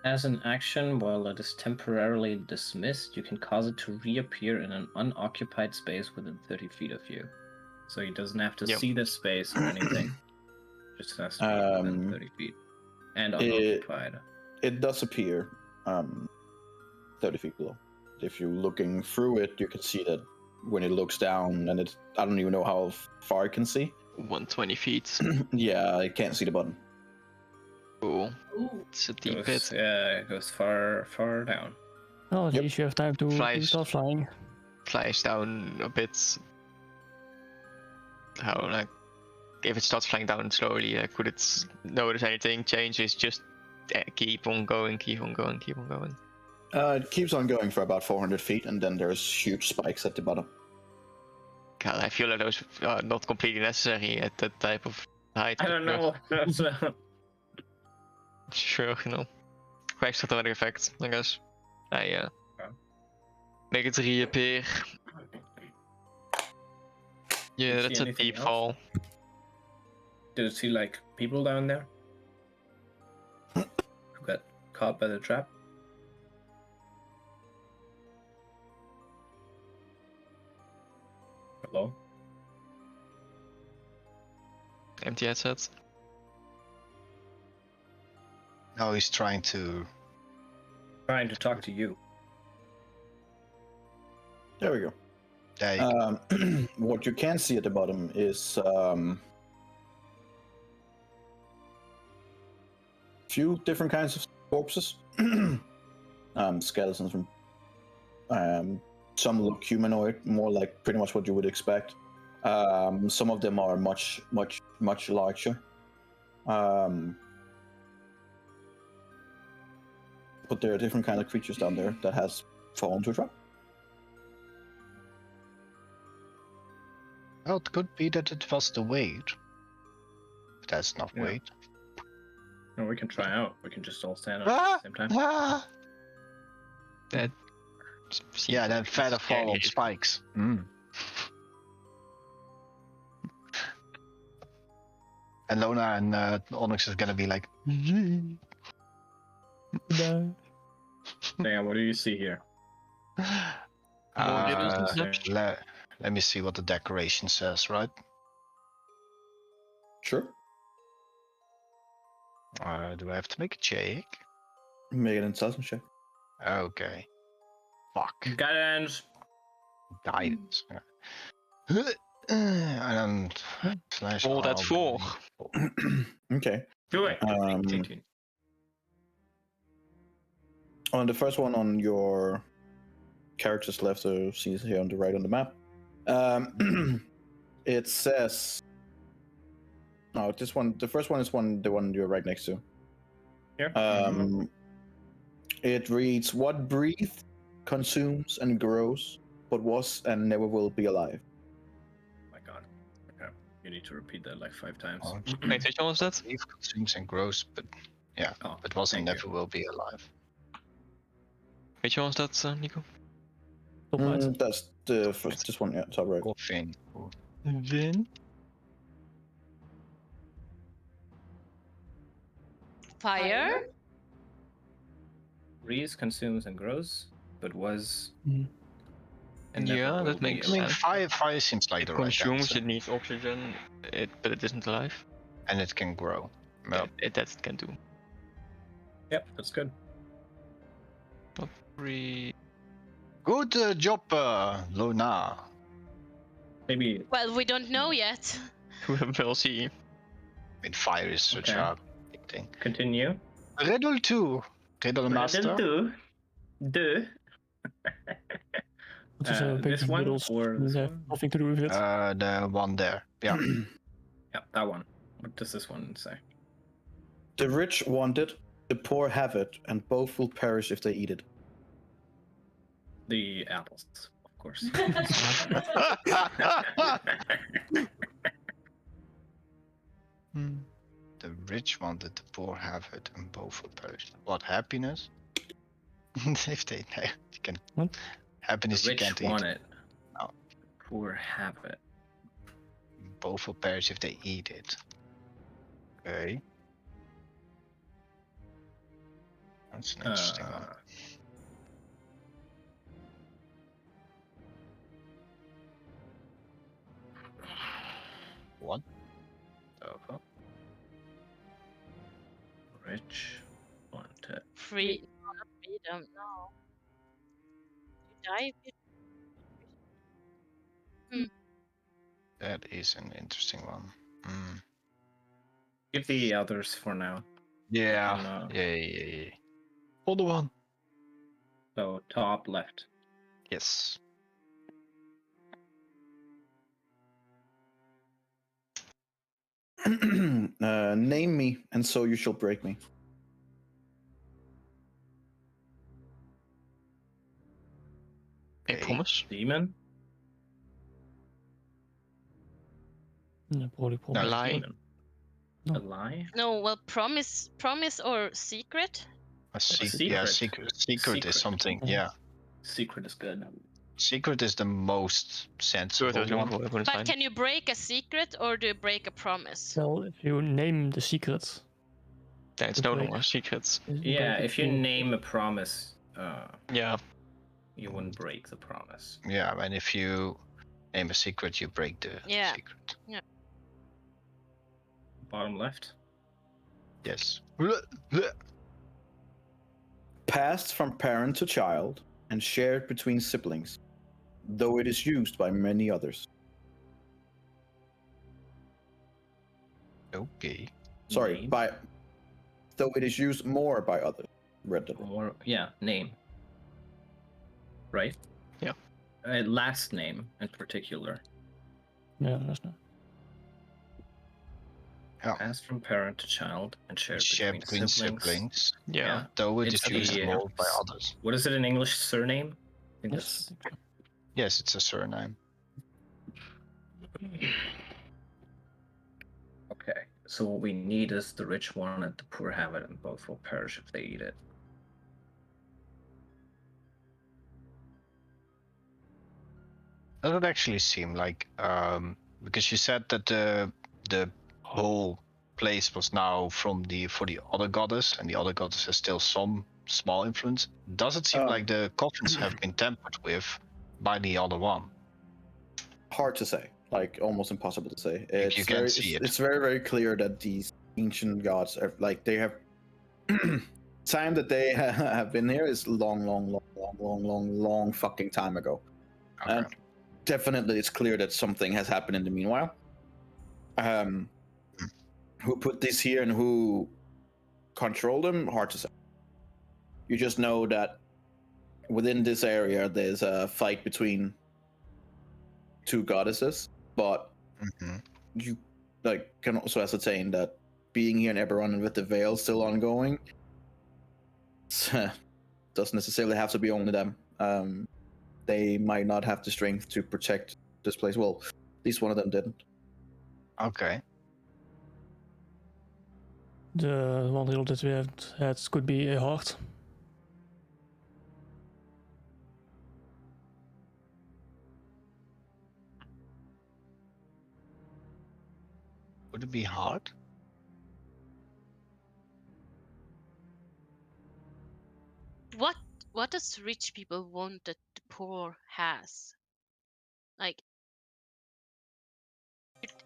As an action, while it is temporarily dismissed, you can cause it to reappear in an unoccupied space within 30 feet of you. So he doesn't have to Yep. see the space or anything. Just has to be within 30 feet. And unoccupied. It does appear 30 feet below. If you're looking through it, you can see that when it looks down, and it, I don't even know how far it can see. 120 feet. Yeah, I can't see the bottom. Cool. It's a deep pit. Yeah, it goes far down. Oh, at Yep. least you have time to Flies. start flying. Flies down a bit. How, like, if it starts flying down slowly, could it notice anything? Changes, just keep on going, keep on going, keep on going. It keeps on going for about 400 feet, and then there's huge spikes at the bottom. God, I feel like those are not completely necessary at that type of height. I don't know. Sure, you know. For extra dramatic effect, I guess. I make it reappear. Yeah, you that's see a anything deep else? fall. Do you see like people down there who got caught by the trap? Hello? Empty headsets. Now he's trying to. Trying to talk to you. There we go. There you go. What you can see at the bottom is few different kinds of corpses. Skeletons from some look humanoid, more like pretty much what you would expect. Some of them are much larger. But there are different kind of creatures down there that has fallen to a trap. Well, it could be that it was the weight. But that's not Yeah. weight. No, we can try out. We can just all stand up Ah! at the same time. Ah! That Yeah, then feather fall on scary. spikes. Mm. And Lona and Onyx is gonna be like, No. Damn, what do you see here? More needles uh, and such. let me see what the decoration says, right? Sure. Do I have to make a check? Make an intelligence check. Okay. Fuck. Guidance. Guidance. And slash Oh, that's 4. Okay. Do it. 18. On the first one on your character's left, so see here on the right on the map, it says. No, this one. The first one is the one you're right next to. Here. It reads, "What breathes, consumes, and grows, but was and never will be alive." My God. Okay. You need to repeat that like 5 times. Wait, which one was that? Leaf consumes and grows, but yeah, Oh, but was and thank you. never will be alive. Which one was that, Nico? Top right. That's the first. This one, yeah, top right. Coffin. Then? Fire? Breathes, consumes, and grows, but was. Mm. And never Yeah, will that makes be I mean, sense. fire seems like It the right consumes, answer, it needs oxygen, but it isn't alive. and it can grow. Well, That it can do. Yep, that's good. good job, Lona. Maybe. Well, we don't know yet. We'll see. I mean, fire is such Okay. a big thing. Continue. Riddle 2. Riddle Master. Do. It's also a big This one riddles. or this Yeah, one? nothing to do with it. The one there. Yeah. Yeah, that one. What does this one say? The rich want it, the poor have it, and both will perish if they eat it. The apples, of course. The rich want it, the poor have it, and both will perish. What, happiness? If they you can What? happiness The you can't rich want eat. it. No. Poor have it. Both will perish if they eat it. Okay. That's an interesting one. What? Uh-huh. Rich want it. Free. Not freedom, no. You die if you... That is an interesting one. Give the others for now. Yeah. Yeah. Other one. So top left. Yes. Name me, and so you shall break me. A promise? Demon? Yeah, probably. A lie. Demon. No. A lie? No, well, promise or secret? A secret. Yeah, secret is something. Yeah. Secret is good. Secret is the most sensible one. But can you break a secret or do you break a promise? Well, if you name the secret, then it's no longer secrets. Yeah, if you name a promise, Yeah. you wouldn't break the promise. Yeah, and if you name a secret, you break the Yeah. secret. Yeah. Bottom left. Yes. Passed from parent to child and shared between siblings, though it is used by many others. Okay. Sorry, Name. though it is used more by others. Read that. Or name. Right? Yeah. Last name in particular. Yeah, that's not. Yeah. Passed from parent to child and shared Shared between siblings. Yeah. Though it It's is used the, more by others. What is it in English? Surname? I think Yes. Yes, it's a surname. Okay. So what we need is the rich want it, the poor have it, and both will perish if they eat it. Does it actually seem like because you said that the whole place was now for the other goddess, and the other goddess has still some small influence. Does it seem like the coffins have been tampered with by the other one? Hard to say, like almost impossible to say. You can't see it. It's very, very clear that these ancient gods are like they have time that they have been here is long fucking time ago. Okay. And definitely it's clear that something has happened in the meanwhile. Who put this here and who controlled them, hard to say. You just know that within this area there's a fight between two goddesses, but you like can also ascertain that being here in Eberron and with the veil still ongoing doesn't necessarily have to be only them. They might not have the strength to protect this place. Well, at least one of them didn't. Okay. The one riddle that we have had could be a heart. Would it be hard? What does rich people want that the poor has? Like,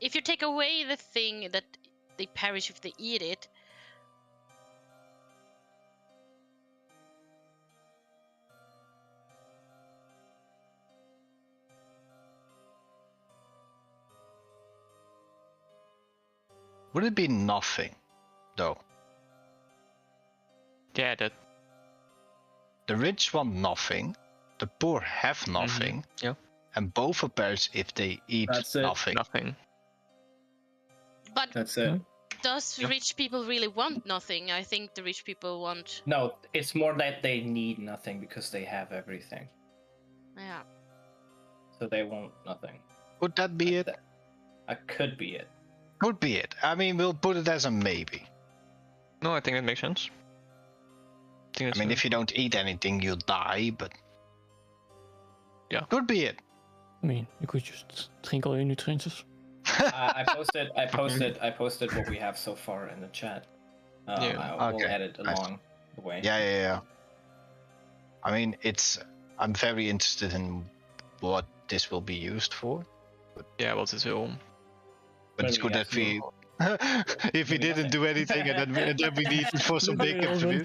if you take away the thing that they perish if they eat it, Would it be nothing, though? Yeah, that. The rich want nothing, the poor have nothing, Yeah. and both will perish if they eat That's it. nothing. Nothing. but That's it. does Yeah. rich people really want nothing? I think the rich people want. No, it's more that they need nothing because they have everything. Yeah. So they want nothing. Would that be it? That could be it. Could be it. I mean, we'll put it as a maybe. No, I think that makes sense. I mean, if you don't eat anything, you'll die, but... Yeah. Could be it. I mean, you could just drink all your nutrients. I posted what we have so far in the chat. Yeah. I will Okay. add it along the way. Yeah. I mean, I'm very interested in what this will be used for. Yeah, wat is heel. But it's good that we... if we didn't do anything and then we need it for some big interview.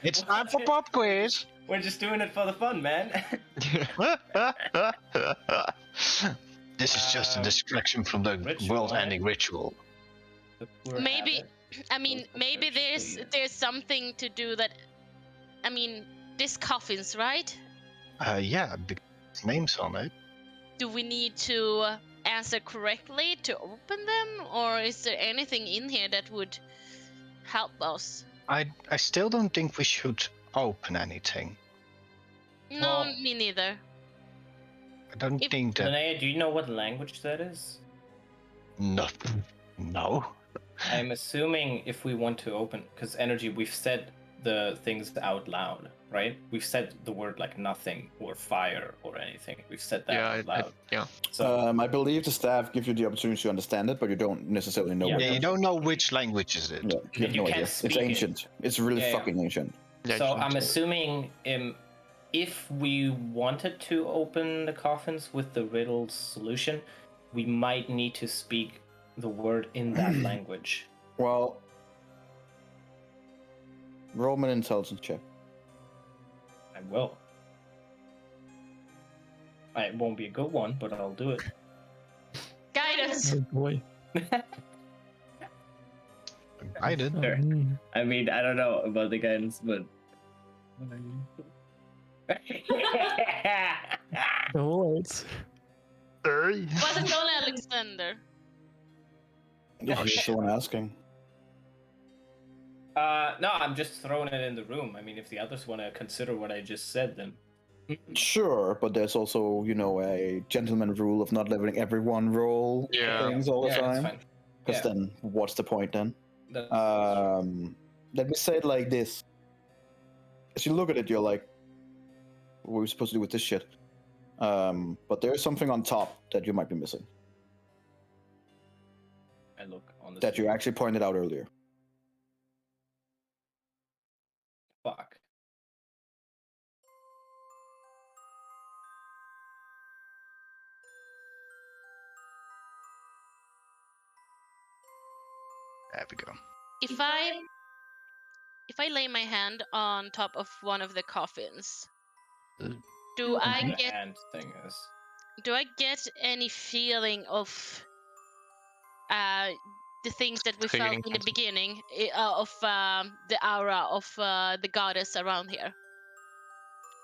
It's time for pop quiz! We're just doing it for the fun, man. This is just a distraction from the world-ending ritual. Maybe, I mean, maybe there's something to do that. I mean, this coffins, right? Yeah, big names on it. Do we need to answer correctly to open them, or is there anything in here that would help us? I still don't think we should open anything. No, Well- me neither. I don't think that... Linnea, do you know what language that is? No. I'm assuming if we want to open, because energy, we've said the things out loud, right? We've said the word like nothing or fire or anything. We've said that Yeah, out loud. yeah. So I believe the staff gives you the opportunity to understand it, but you don't necessarily know. Yeah. what Yeah, it you is. don't know which language is it. Yeah, you have You no can't idea. It's speak it. ancient. It's really Yeah, yeah. fucking ancient. Yeah, so you I'm can- assuming if we wanted to open the coffins with the riddle solution, we might need to speak the word in that language. Well, roll me an intelligence check. I will. It won't be a good one, but I'll do it. Guidance. Oh boy. I did. Sure. I mean, I don't know about the guidance, but. Alright. Was it only Alexander? Yeah, you're the one asking. No, I'm just throwing it in the room. I mean, if the others want to consider what I just said, then. Sure, but there's also, a gentleman rule of not letting everyone roll Yeah. things all the Yeah, that's time. fine. Because Yeah. then, what's the point then? That's- Let me say it like this. As you look at it, you're like, what are we supposed to do with this shit? But there's something on top that you might be missing. look on the that you screen. actually pointed out earlier. Fuck. There we go. If I lay my hand on top of one of the coffins, do I The get hand thing is. any feeling of the things that we felt Feeling in the something. beginning of the aura of the goddess around here?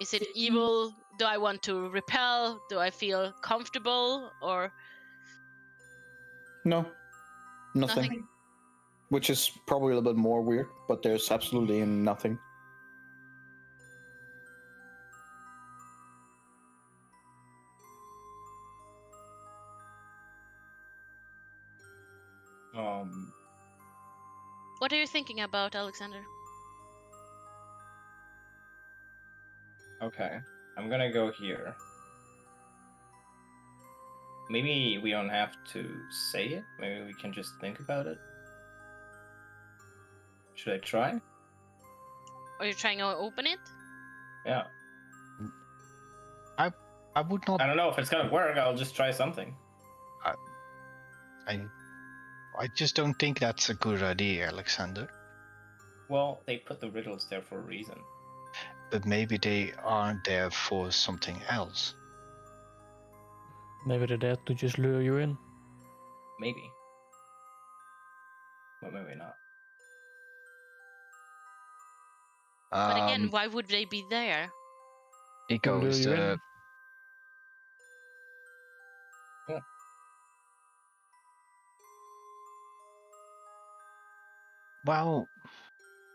Is it evil? Do I want to repel? Do I feel comfortable or No, nothing. nothing? Which is probably a little bit more weird, but there's absolutely nothing. What are you thinking about, Alexander? Okay, I'm gonna go here. Maybe we don't have to say it. Maybe we can just think about it. Should I try? Are you trying to open it? Yeah. I would not. I don't know if it's gonna work. I'll just try something. I just don't think that's a good idea, Alexander. Well, they put the riddles there for a reason. But maybe they aren't there for something else. Maybe they're there to just lure you in. Maybe. But maybe not. But again, why would they be there? Nico lure is you the. in. Yeah. Well,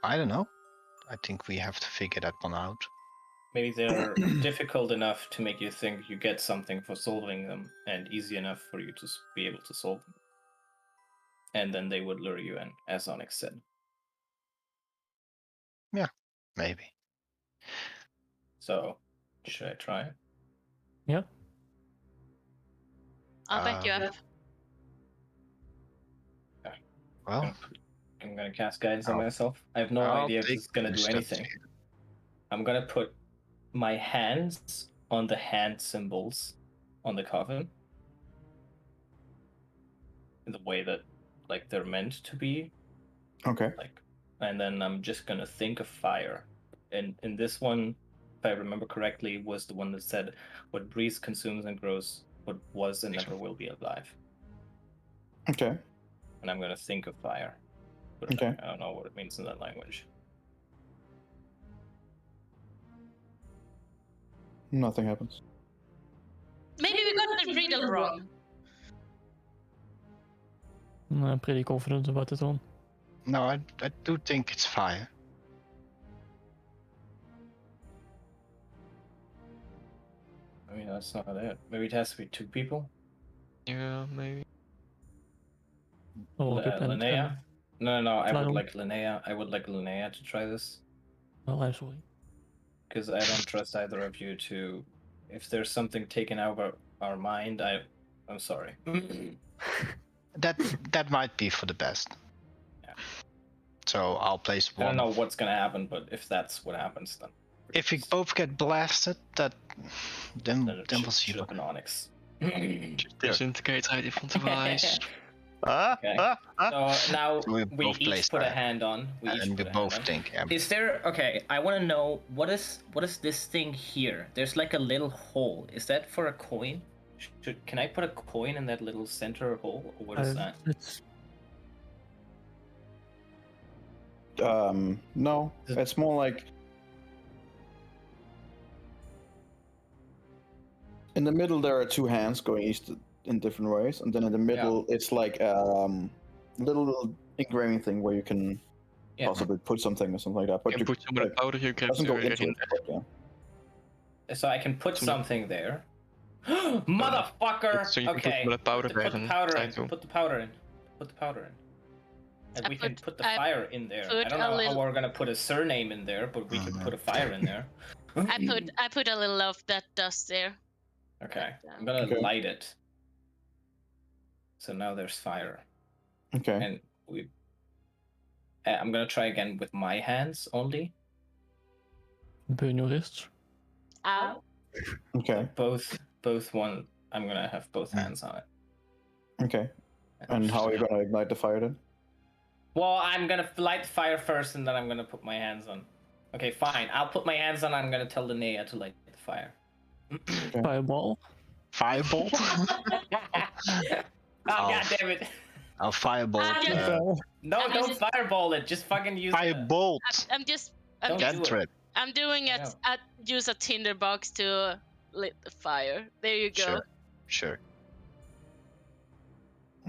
I don't know. I think we have to figure that one out. Maybe they're difficult enough to make you think you get something for solving them, and easy enough for you to be able to solve them. And then they would lure you in, as Onyx said. Yeah, maybe. So, should I try? Yeah. I'll back you up. Well, I'm gonna cast guidance on myself. I have no idea if it's gonna do anything. I'm gonna put my hands on the hand symbols on the coffin in the way that like they're meant to be. Okay. And then I'm just gonna think of fire. And in this one, if I remember correctly, was the one that said, "What breathes, consumes, and grows, what was and never will be alive." Okay. And I'm gonna think of fire. But Okay. I don't know what it means in that language. Nothing happens. Maybe we got the riddle wrong. I'm pretty confident about this one. No, I do think it's fire. I mean, that's not it. Maybe it has to be two people. Yeah, maybe. Oh, good plan. Linnea? No. I Fladdle. would like Linnea to try this. Oh, I'm sorry. Because I don't trust either of you to. If there's something taken out of our mind, I'm sorry. That might be for the best. Yeah. So I'll place one. I don't know what's gonna happen, but if that's what happens, then. If we both get blasted, then we'll see. Should have been Onyx. Disintegrate right in front of our eyes. Okay. So now We we both each place put a that. hand on. And we both think. Is there I want to know what is this thing here? There's like a little hole. Is that for a coin? Can I put a coin in that little center hole, or what is that? It's No. It's more like in the middle there are two hands going each in different ways, and then in the middle it's like little engraving thing where you can possibly put something or something like that. But You can put some of the powder you can doesn't go into in it. there. Yeah. So I can put something there. Motherfucker! So you can put Okay. some of the powder Put the in. powder Try in. to- Put the powder in. Put the powder in. And we can put the I fire in there. put I don't a know how little- we're gonna put a surname in there, but we can put a fire in there. I put a little of that dust there. Okay. I'm gonna light it. So now there's fire. Okay. And I'm gonna try again with my hands only. Burn your wrists. Ow. Okay. Both one. I'm gonna have both Hmm. hands on it. Okay. And how are you gonna ignite the fire then? Well, I'm gonna light the fire first, and then I'm gonna put my hands on. Okay, fine. I'll put my hands on. I'm gonna tell Linnea to light the fire. Fireball. Fireball? Oh, god damn it! I'll fireball. I'm just- No, I'm don't just- fireball it. Just fucking use Firebolt. I'm just Don't do it. Cantrip. I'm doing it. No. Use a tinderbox to lit the fire. There you go. Sure.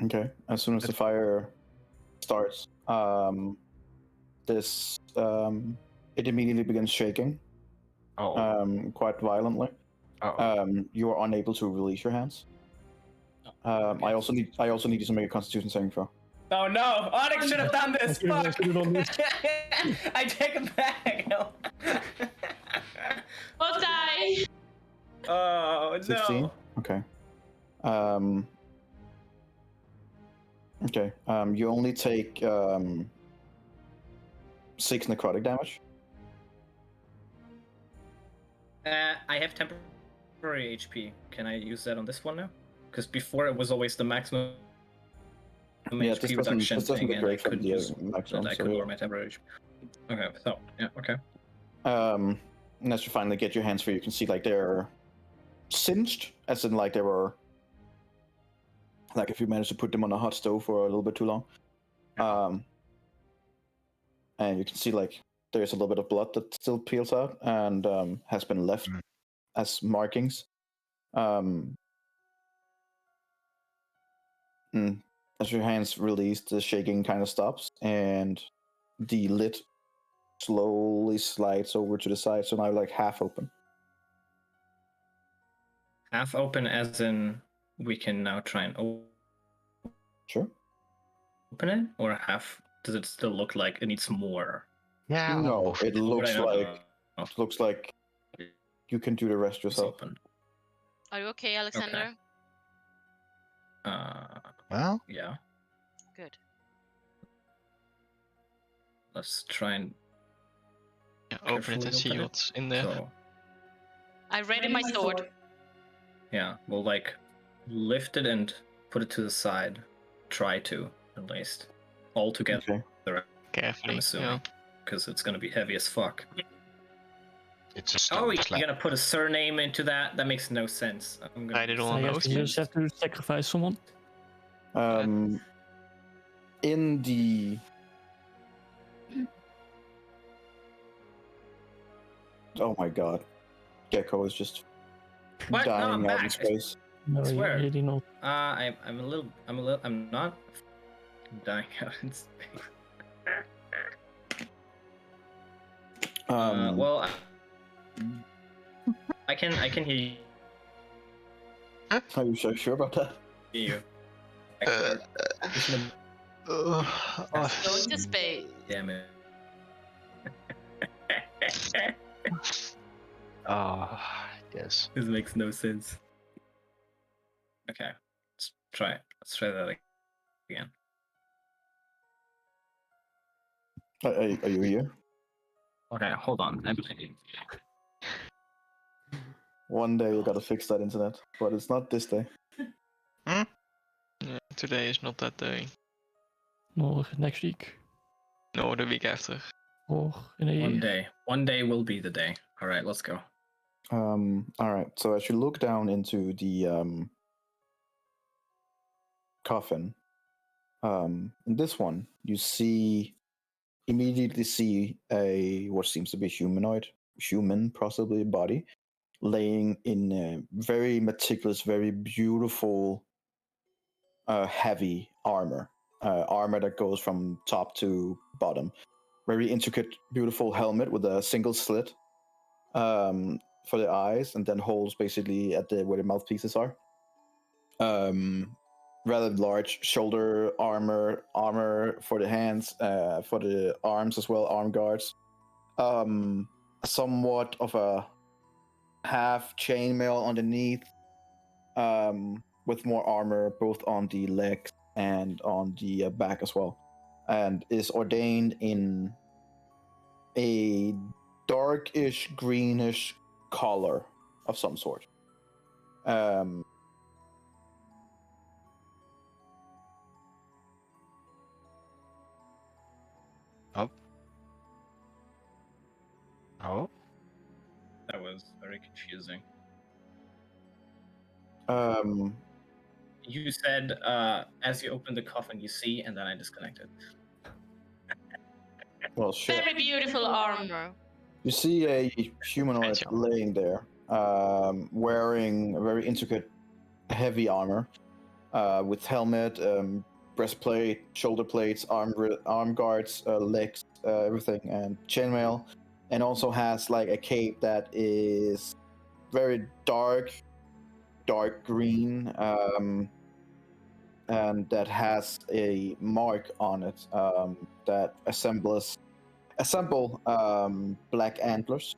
Okay. As soon as the fire starts, this it immediately begins shaking, Oh. quite violently. You are unable to release your hands. Okay. I also need you to make a Constitution saving throw. Oh no! Onyx should have done this. I Fuck! should've done this. I take it back. No. Both die. Oh 16. no! Okay. Okay. You only take 6 necrotic damage. I have temporary HP. Can I use that on this one now? Because before it was always the maximum Yeah, this HP doesn't reduction look thing, and I great for could the use maximum. that. I so could yeah. lower my temporary HP. Okay, so yeah, okay. And as you finally get your hands free, you can see like they're singed, as in like they were like if you managed to put them on a hot stove for a little bit too long. And you can see like there's a little bit of blood that still peels out and has been left as markings. As your hands release, the shaking kind of stops, and the lid slowly slides over to the side, so now like half open. Half open, as in we can now try and Sure. open it, or half? Does it still look like it needs more? Yeah. No, it looks Right, like you can do the rest it's yourself. open. Are you okay, Alexander? Well, Yeah. Good. Let's try and Open it and see open it. what's in there. so. I ready my sword. Yeah, we'll like lift it and put it to the side. Try to, at least. All together, Okay. Carefully. I'm assuming. Because it's gonna be heavy as fuck. it's a Oh, stone you're slab. gonna put a surname into that? That makes no sense. I'm gonna I did use all I on guess oath. you just have to sacrifice someone. In the oh my god, Gecko is just What? No, I'm dying out in back. space. No, you swear. really not. I'm not dying out in space. Well, I can hear you. Are you sure about that? You. Go into space. Damn it. Yes. This makes no sense. Okay, let's try it. Let's try that again. Are you here? Okay, hold on. One day you gotta fix that internet, but it's not this day. Yeah, today is not that day. Nor next week. No, the week after. Or in a year. One day will be the day. All right, let's go. All right. So as you look down into the coffin, in this one you immediately see a what seems to be human possibly body, laying in a very meticulous, very beautiful, heavy armor that goes from top to bottom. Very intricate, beautiful helmet with a single slit for the eyes, and then holes basically at where the mouthpieces are. Rather large shoulder armor for the hands, for the arms as well, arm guards. Somewhat of a half chainmail underneath, with more armor both on the legs and on the back as well, and is ordained in a darkish greenish color of some sort. Oh, That was very confusing. You said, as you open the coffin, you see, and then I disconnected. Well, shit. Very beautiful armor. You see a humanoid Gotcha. laying there, wearing a very intricate, heavy armor, with helmet, breastplate, shoulder plates, arm guards, legs, everything, and chainmail, and also has like a cape that is very dark green, and that has a mark on it that assemble black antlers.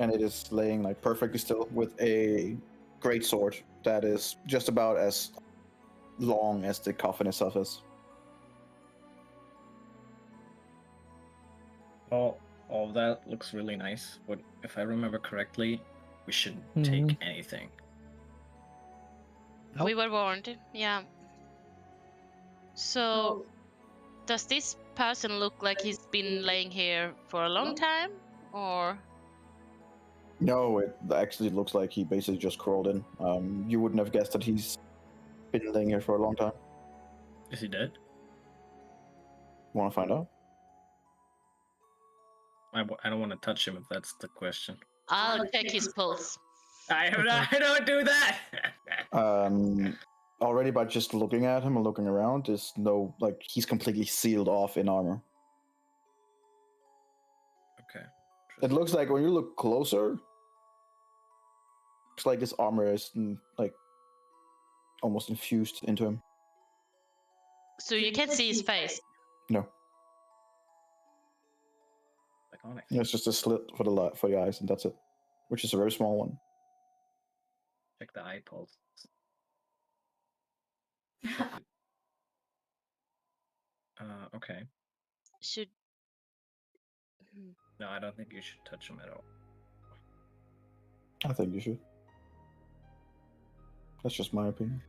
And it is laying like perfectly still with a great sword that is just about as long as the coffin itself is. Well, all of that looks really nice, but if I remember correctly, we shouldn't take Mhm. anything. Nope. We were warned. Yeah. So, does this person look like he's been laying here for a long time, or? No, it actually looks like he basically just crawled in. You wouldn't have guessed that he's been laying here for a long time. Is he dead? Want to find out? I don't want to touch him if that's the question. I'll check his pulse. I don't do that. Already by just looking at him and looking around, there's no, like, he's completely sealed off in armor. Okay. It looks like when you look closer, it's like his armor is like almost infused into him. So you can see his face. No, Iconic. it's just a slit for the eyes, and that's it, which is a very small one. Check the eye pulse. Okay. Should. No, I don't think you should touch him at all. I think you should. That's just my opinion.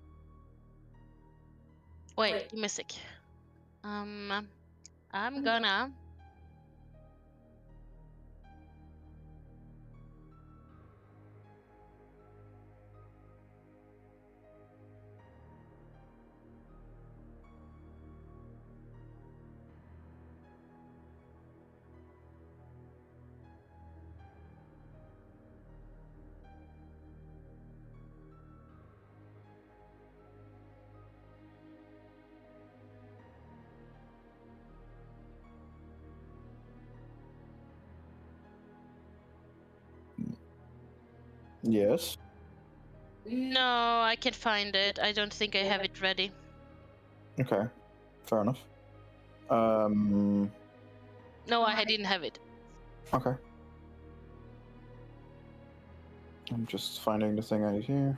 Wait, give me a sec. I'm gonna. Yes. No, I can't find it. I don't think I have it ready. Okay. Fair enough. No, I didn't have it. Okay. I'm just finding the thing I need here.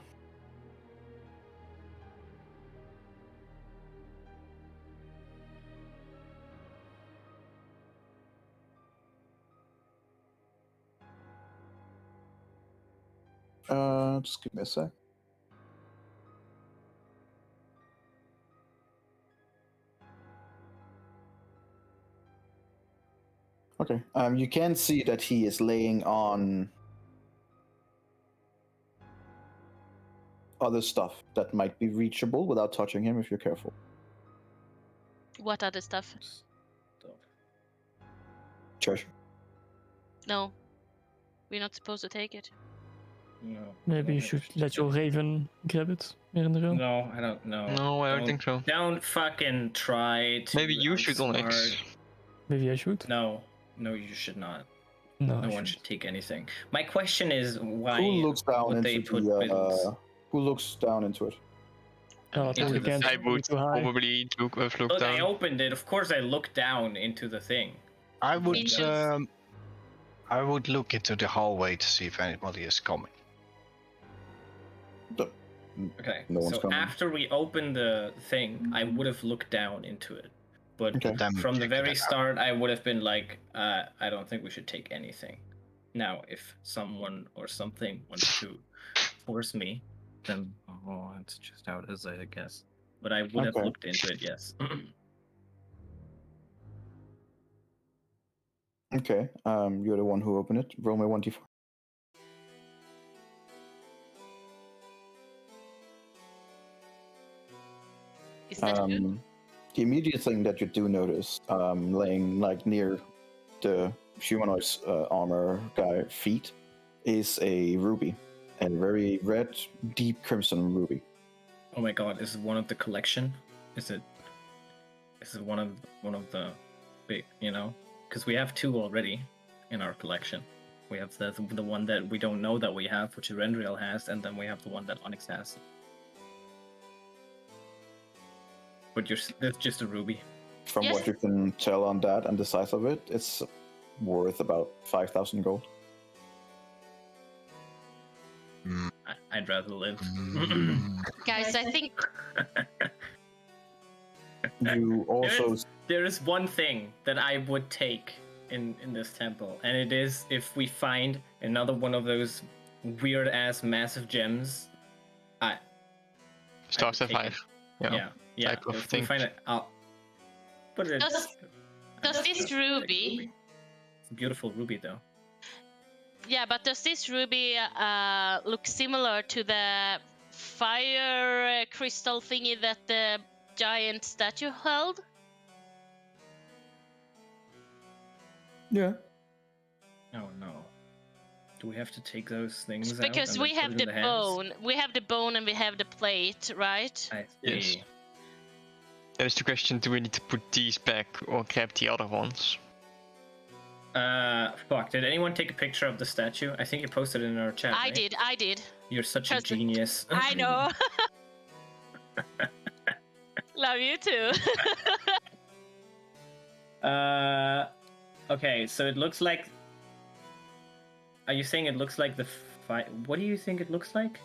Just give me a sec. Okay. You can see that he is laying on other stuff that might be reachable without touching him if you're careful. What other stuff? Church. No, we're not supposed to take it. No. Maybe you should let your raven grab it here in the room. No, I don't know. No, I don't think so. Don't fucking try to. Maybe you should, Onyx. outsmart- Maybe I should. No, you should not. No, No I one shouldn't. should take anything. My question is why Who looks down would they into put the? riddles? Who looks down into it? Into Probably the can't I be would too high. probably look Look, I down. opened it. Of course, I looked down into the thing. I would Features. I would look into the hallway to see if anybody is coming. Okay. No one's So coming. after we open the thing, I would have looked down into it. But Okay. Then we from the check very that out. start, I would have been like, I don't think we should take anything. Now, if someone or something wants to force me, then it's just how it is, I guess. But I would have Okay. looked into it, yes. Okay. You're the one who opened it. Roll me 1d4. Is that good? The immediate thing that you do notice, laying like near the humanoid's armor guy feet, is a ruby, a very red, deep crimson ruby. Oh my god, is it one of the collection? Is it one of the big, because we have 2 already in our collection. We have the one that we don't know that we have, which Rendriel has, and then we have the one that Onyx has. But that's just a ruby. From Yes. what you can tell on that and the size of it, it's worth about 5,000 gold. I'd rather live. Guys, I think You also There is one thing that I would take in this temple, and it is if we find another one of those weird ass massive gems. Star take it. Sapphire. Yeah. Yeah. type of If thing. we find it, I'll put it. does this ruby, It's a beautiful ruby, though. yeah, but does this ruby look similar to the fire crystal thingy that the giant statue held? yeah. Oh no. Do we have to take those things out? Because and we then put have it the in hands? bone, we have the bone, and we have the plate, right? I Yes. see. That is the question, do we need to put these back or grab the other ones? Fuck. Did anyone take a picture of the statue? I think you posted it in our chat. I right? did. You're such a Posted- genius. I know. Love you too. Okay, so it looks like. Are you saying it looks like the What do you think it looks like?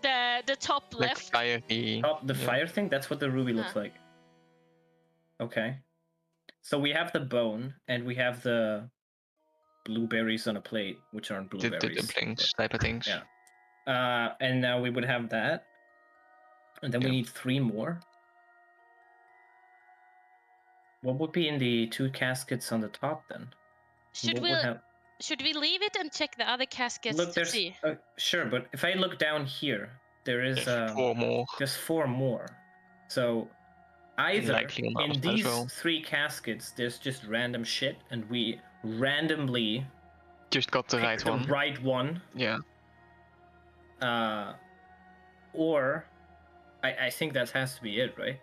the top Like left. fiery. The yeah. fire thing? That's what the ruby looks Huh. like. Okay. So we have the bone, and we have the blueberries on a plate, which aren't The blueberries. dumplings type of things. Yeah. And now we would have that. And then we Yeah. need 3 more. What would be in the 2 caskets on the top then? Should What we would have... should we leave it and check the other caskets Look, to there's see? sure, but if I look down here, there is There's 4 more. there's 4 more. So either Likely on the in other side as these well. 3 caskets, there's just random shit, and we randomly Just got the pick right the one. right one. Yeah. Or I think that has to be it, right?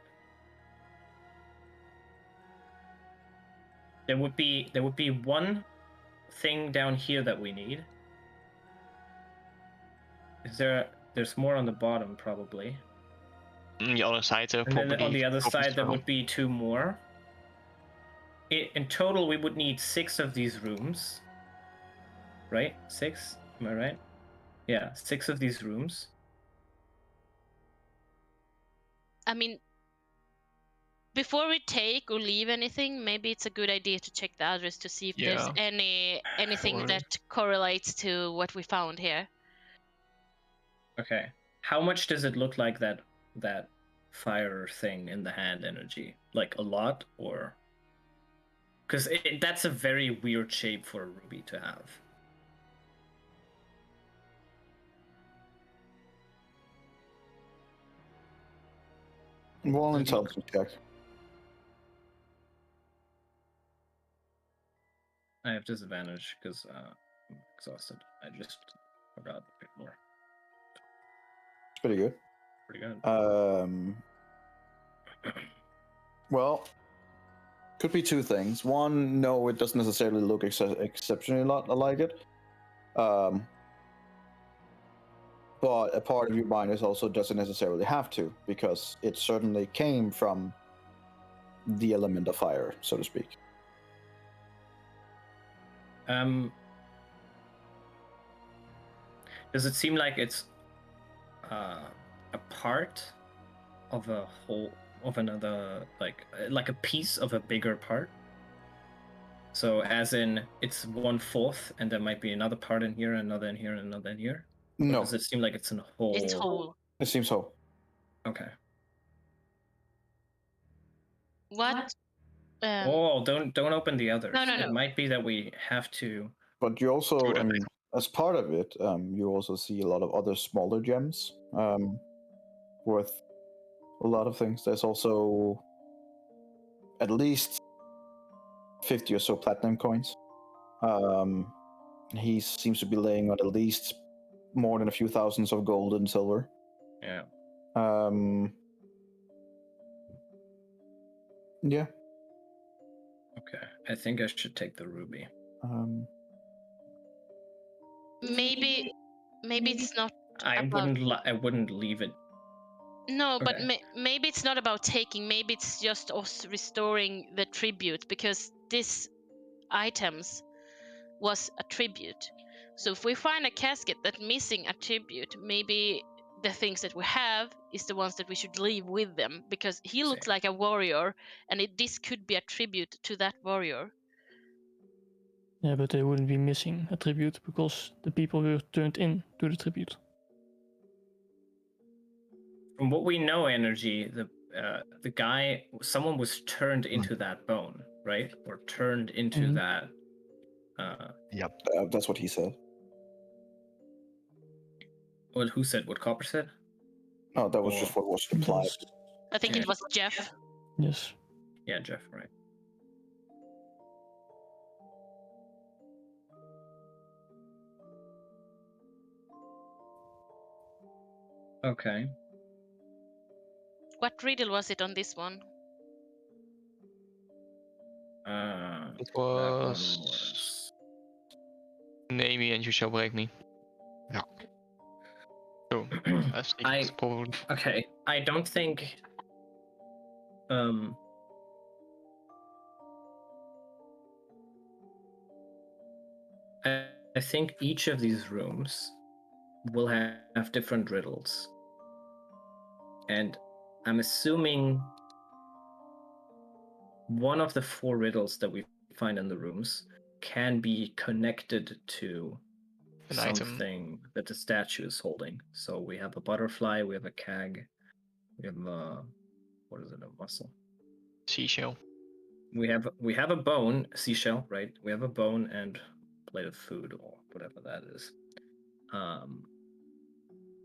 There would be one thing down here that we need. There's more on the bottom probably. On the other side, And probably. then on the other copies side there as well. would be 2 more. In total we would need 6 of these rooms. Right? 6? Am I right? Yeah, 6 of these rooms. I mean, before we take or leave anything, maybe it's a good idea to check the address to see if there's Yeah. anything Totally. that correlates to what we found here. Okay. How much does it look like that fire thing in the hand energy? Like a lot, or? Because that's a very weird shape for a ruby to have. Roll an intelligence check. I have disadvantage because I'm exhausted. I just forgot a bit more. It's pretty good. Pretty good. Well, could be 2 things. One, no, it doesn't necessarily look exceptionally lot like it. But a part of your mind is also doesn't necessarily have to, because it certainly came from the element of fire, so to speak. Does it seem like it's... a part of a whole of another, like a piece of a bigger part. So as in it's 1/4, and there might be another part in here, another in here, and another in here. Or No, does it seem like it's in a whole? It's whole. it seems so. Okay. What? Oh, don't open the others. No. It might be that we have to. But you also, True that. I mean, as part of it, you also see a lot of other smaller gems worth a lot of things. There's also at least 50 or so platinum coins. He seems to be laying on at least more than a few thousands of gold and silver. Yeah. Yeah. Okay. I think I should take the ruby. Maybe it's not I about... wouldn't leave it. No, but Okay. maybe it's not about taking. Maybe it's just us restoring the tribute, because this items was a tribute. So if we find a casket that's missing a tribute, maybe the things that we have is the ones that we should leave with them, because he looks like a warrior, and this could be a tribute to that warrior. Yeah, but they wouldn't be missing a tribute because the people were turned in to the tribute. From what we know, energy, the guy, someone was turned into that bone, right? Or turned into that. Yep. That's what he said. Well, who said what Copper said? Oh, that was just what was implied. I think it was Jeff. Yes. Yeah, Jeff, right. Okay. What riddle was it on this one? It That one was name me and you shall break me. Yeah. So I think it's probably Okay. I don't think. I think each of these rooms will have different riddles, and I'm assuming one of the 4 riddles that we find in the rooms can be connected to an something item. that the statue is holding. So we have a butterfly, we have a cag, we have a, what is it, a mussel? Seashell. We have a bone, seashell, right? We have a bone and plate of food, or whatever that is.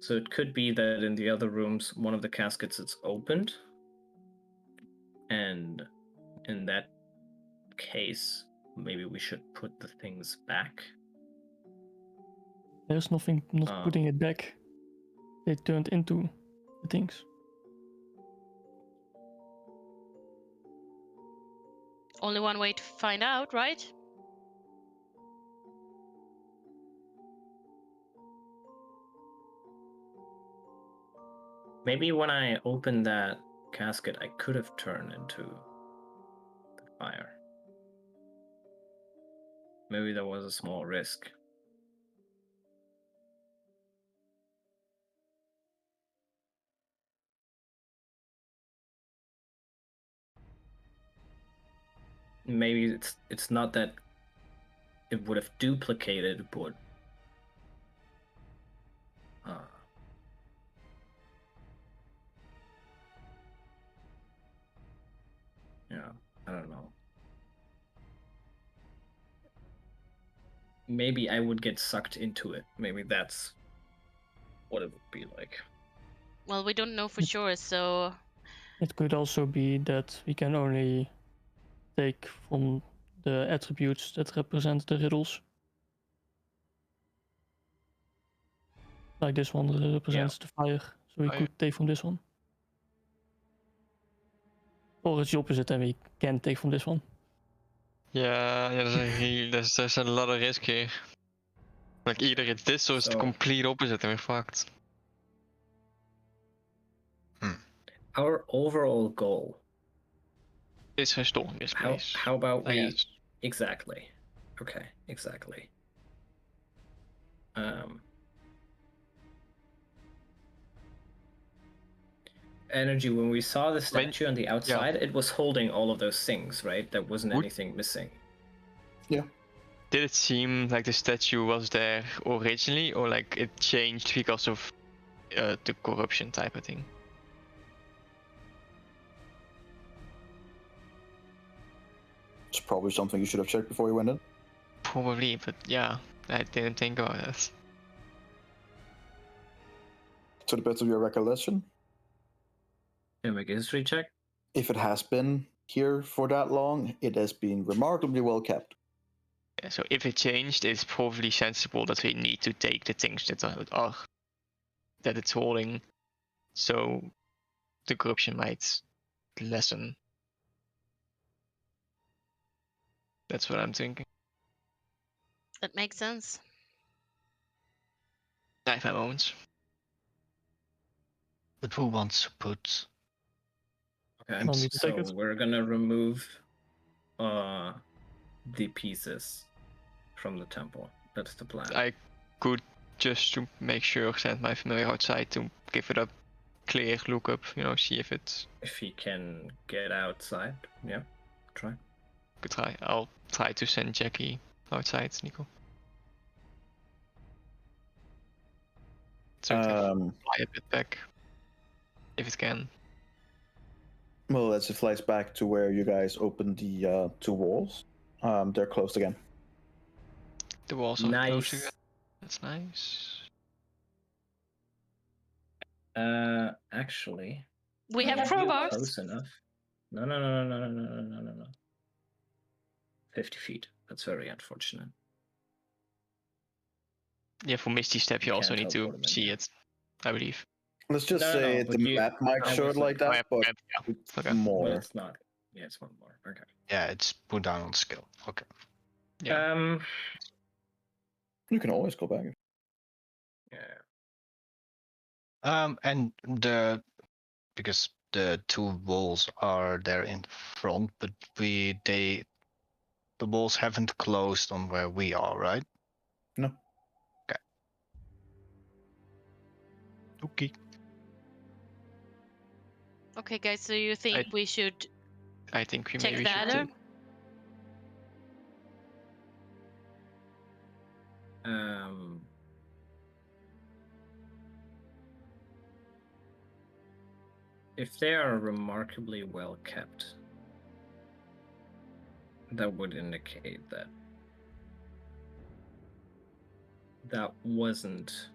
So it could be that in the other rooms, one of the caskets is opened, and in that case, maybe we should put the things back. There's nothing not putting it back. They turned into the things. Only one way to find out, right? Maybe when I opened that casket, I could have turned into the fire. Maybe there was a small risk. Maybe it's not that it would have duplicated, but yeah, I don't know. Maybe I would get sucked into it. Maybe that's what it would be like. Well, we don't know for sure, so... It could also be that we can only take from the attributes that represent the riddles. Like this one represents the fire, so we could take from this one. Or it's the opposite, and we can take from this one. Yeah, there's a lot of risk here. Like either it's this or it's the complete opposite and we're fucked. Our overall goal is restoring this place. How about we... Exactly. Okay, exactly. energy, when we saw the statue on the outside, it was holding all of those things, right? There wasn't anything missing. Did it seem like the statue was there originally, or like it changed because of the corruption type of thing? It's probably something you should have checked before you went in. Probably, but yeah, I didn't think about that. To the best of your recollection, Can I make a history check? if it has been here for that long, it has been remarkably well kept. Yeah, so if it changed, it's probably sensible that we need to take the things that that it's holding, so the corruption might lessen. That's what I'm thinking. That makes sense. I have my moments. But who wants to put? Okay, Want me to take so it? we're gonna remove the pieces from the temple. That's the plan. I could, just to make sure, send my familiar outside to give it a clear look up, see if it's... If he can get outside, yeah, try. Could try. I'll try to send Jackie outside, Nico. So it can fly a bit back, if it can. Well, as it flies back to where you guys opened the two walls, they're closed again. The walls are Nice. closed again. That's nice. Actually, We have you're crowbars. close enough. No. 50 feet. That's very unfortunate. Yeah, for Misty Step, you You also can't need to teleport him in see there. it, I believe. Let's just No, say but the map might I show it was like that, but yeah. it's Okay. Well, more. it's not. Yeah, it's one more. Okay. Yeah, it's put down on skill. Okay. Yeah. You can always go back. Yeah. And because the two walls are there in front, but the walls haven't closed on where we are, right? No. Okay. Okay, guys. So you think we should I think we check maybe the should other? too. If they are remarkably well kept, that would indicate that that wasn't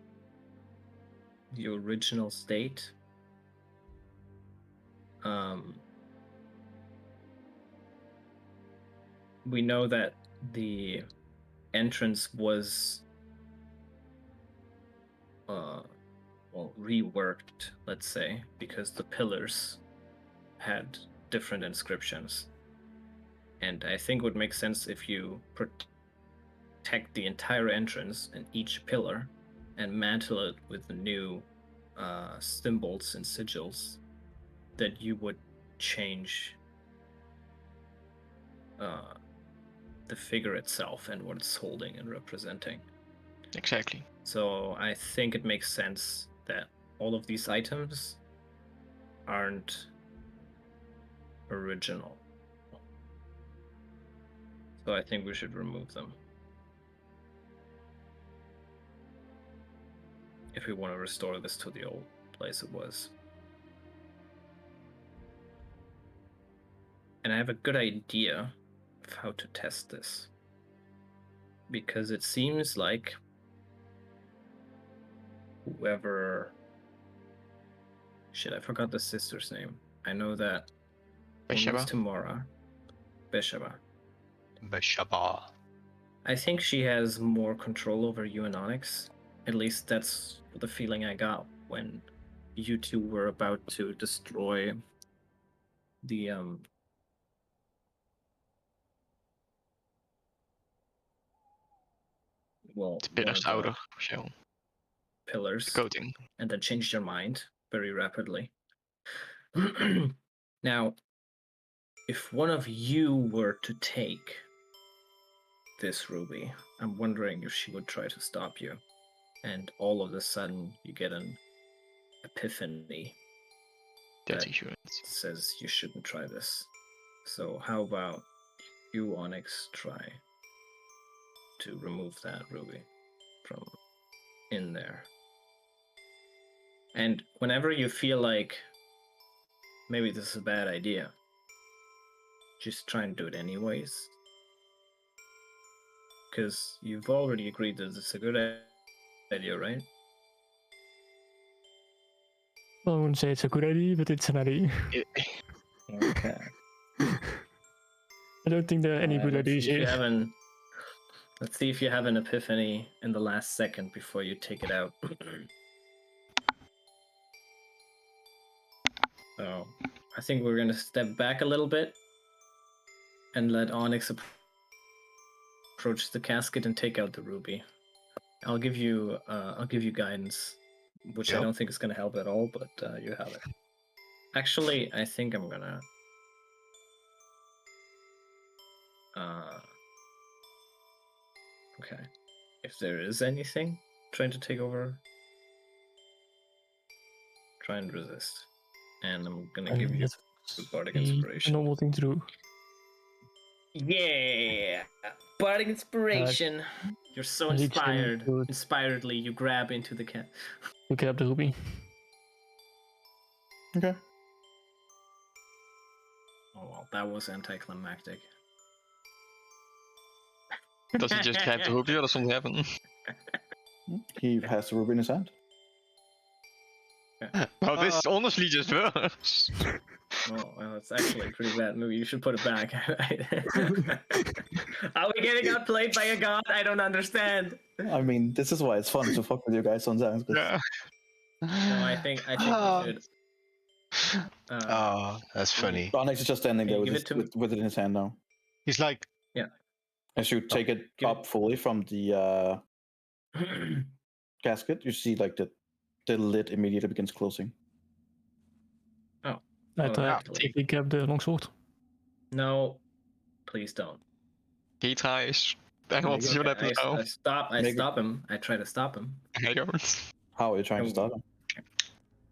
the original state. We know that the entrance was reworked, let's say, because the pillars had different inscriptions. And I think it would make sense if you protect the entire entrance and each pillar and mantle it with the new symbols and sigils, that you would change the figure itself and what it's holding and representing. Exactly. So I think it makes sense that all of these items aren't original. So I think we should remove them. If we want to restore this to the old place it was. And I have a good idea of how to test this. Because it seems like whoever... Shit, I forgot the sister's name. I know that Beshaba? Tamara. Beshaba. Beshaba. I think she has more control over you and Onyx. At least that's the feeling I got when you two were about to destroy the The pillars outer shell. pillars, The coating. and then changed your mind very rapidly. Now, if one of you were to take this ruby, I'm wondering if she would try to stop you, and all of a sudden you get an epiphany. That's that insurance. says you shouldn't try this. So how about you, Onyx, try to remove that ruby from in there. And whenever you feel like maybe this is a bad idea, just try and do it anyways. Because you've already agreed that it's a good idea, right? Well, I wouldn't say it's a good idea, but it's an idea. Okay. I don't think there are any good ideas here. Let's see if you have an epiphany in the last second before you take it out. So, I think we're gonna step back a little bit and let Onyx approach the casket and take out the ruby. I'll give you guidance, which I don't think is gonna help at all, but you have it. Actually, I think I'm gonna. Okay. If there is anything trying to take over, try and resist. And I'm gonna give you Bardic Inspiration. A normal thing to do. Yeah! Bardic Inspiration! You're so inspired. Inspiredly, you grab into the cat. You grab the ruby. Okay. Oh well, that was anticlimactic. Does he just grab the ruby or does something happen? He has the ruby in his hand. Well, this honestly just works. Oh, well, it's actually a pretty bad movie. You should put it back. Are we getting outplayed by a god? I don't understand. I mean, this is why it's fun to fuck with you guys sometimes. Yeah. No, I think we should. That's funny. Onyx is just standing there Give it to me. with it in his hand now. He's like, As you take it up fully from the casket, you see like the lid immediately begins closing. I take a grab the longsword. No, please don't. He tries. I want to see what happens now. I stop him. I try to stop him. I don't. How are you trying to stop him?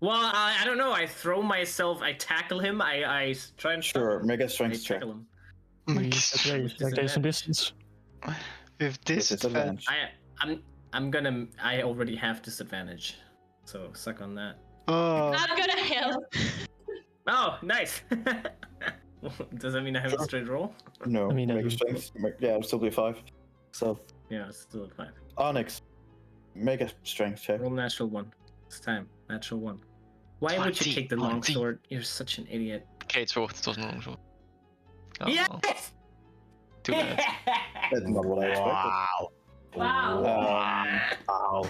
Well, I don't know. I throw myself. I tackle him. I try and stop him. Make a strength check. tackle him. There's some distance. with disadvantage. I already have disadvantage, so suck on that. I'm gonna help. Oh, nice. Does that mean I have a straight roll? No, I mean, make a strength. Yeah, it'll still be 5. So, Yeah, it's still a 5. Onyx, make a strength check. Roll natural 1. It's time. Natural 1. Why would you take the longsword? You're such an idiot. Okay, it's worth. It wasn't long sword. Oh, Yes! too bad. That's not what I expected. Wow. Wow.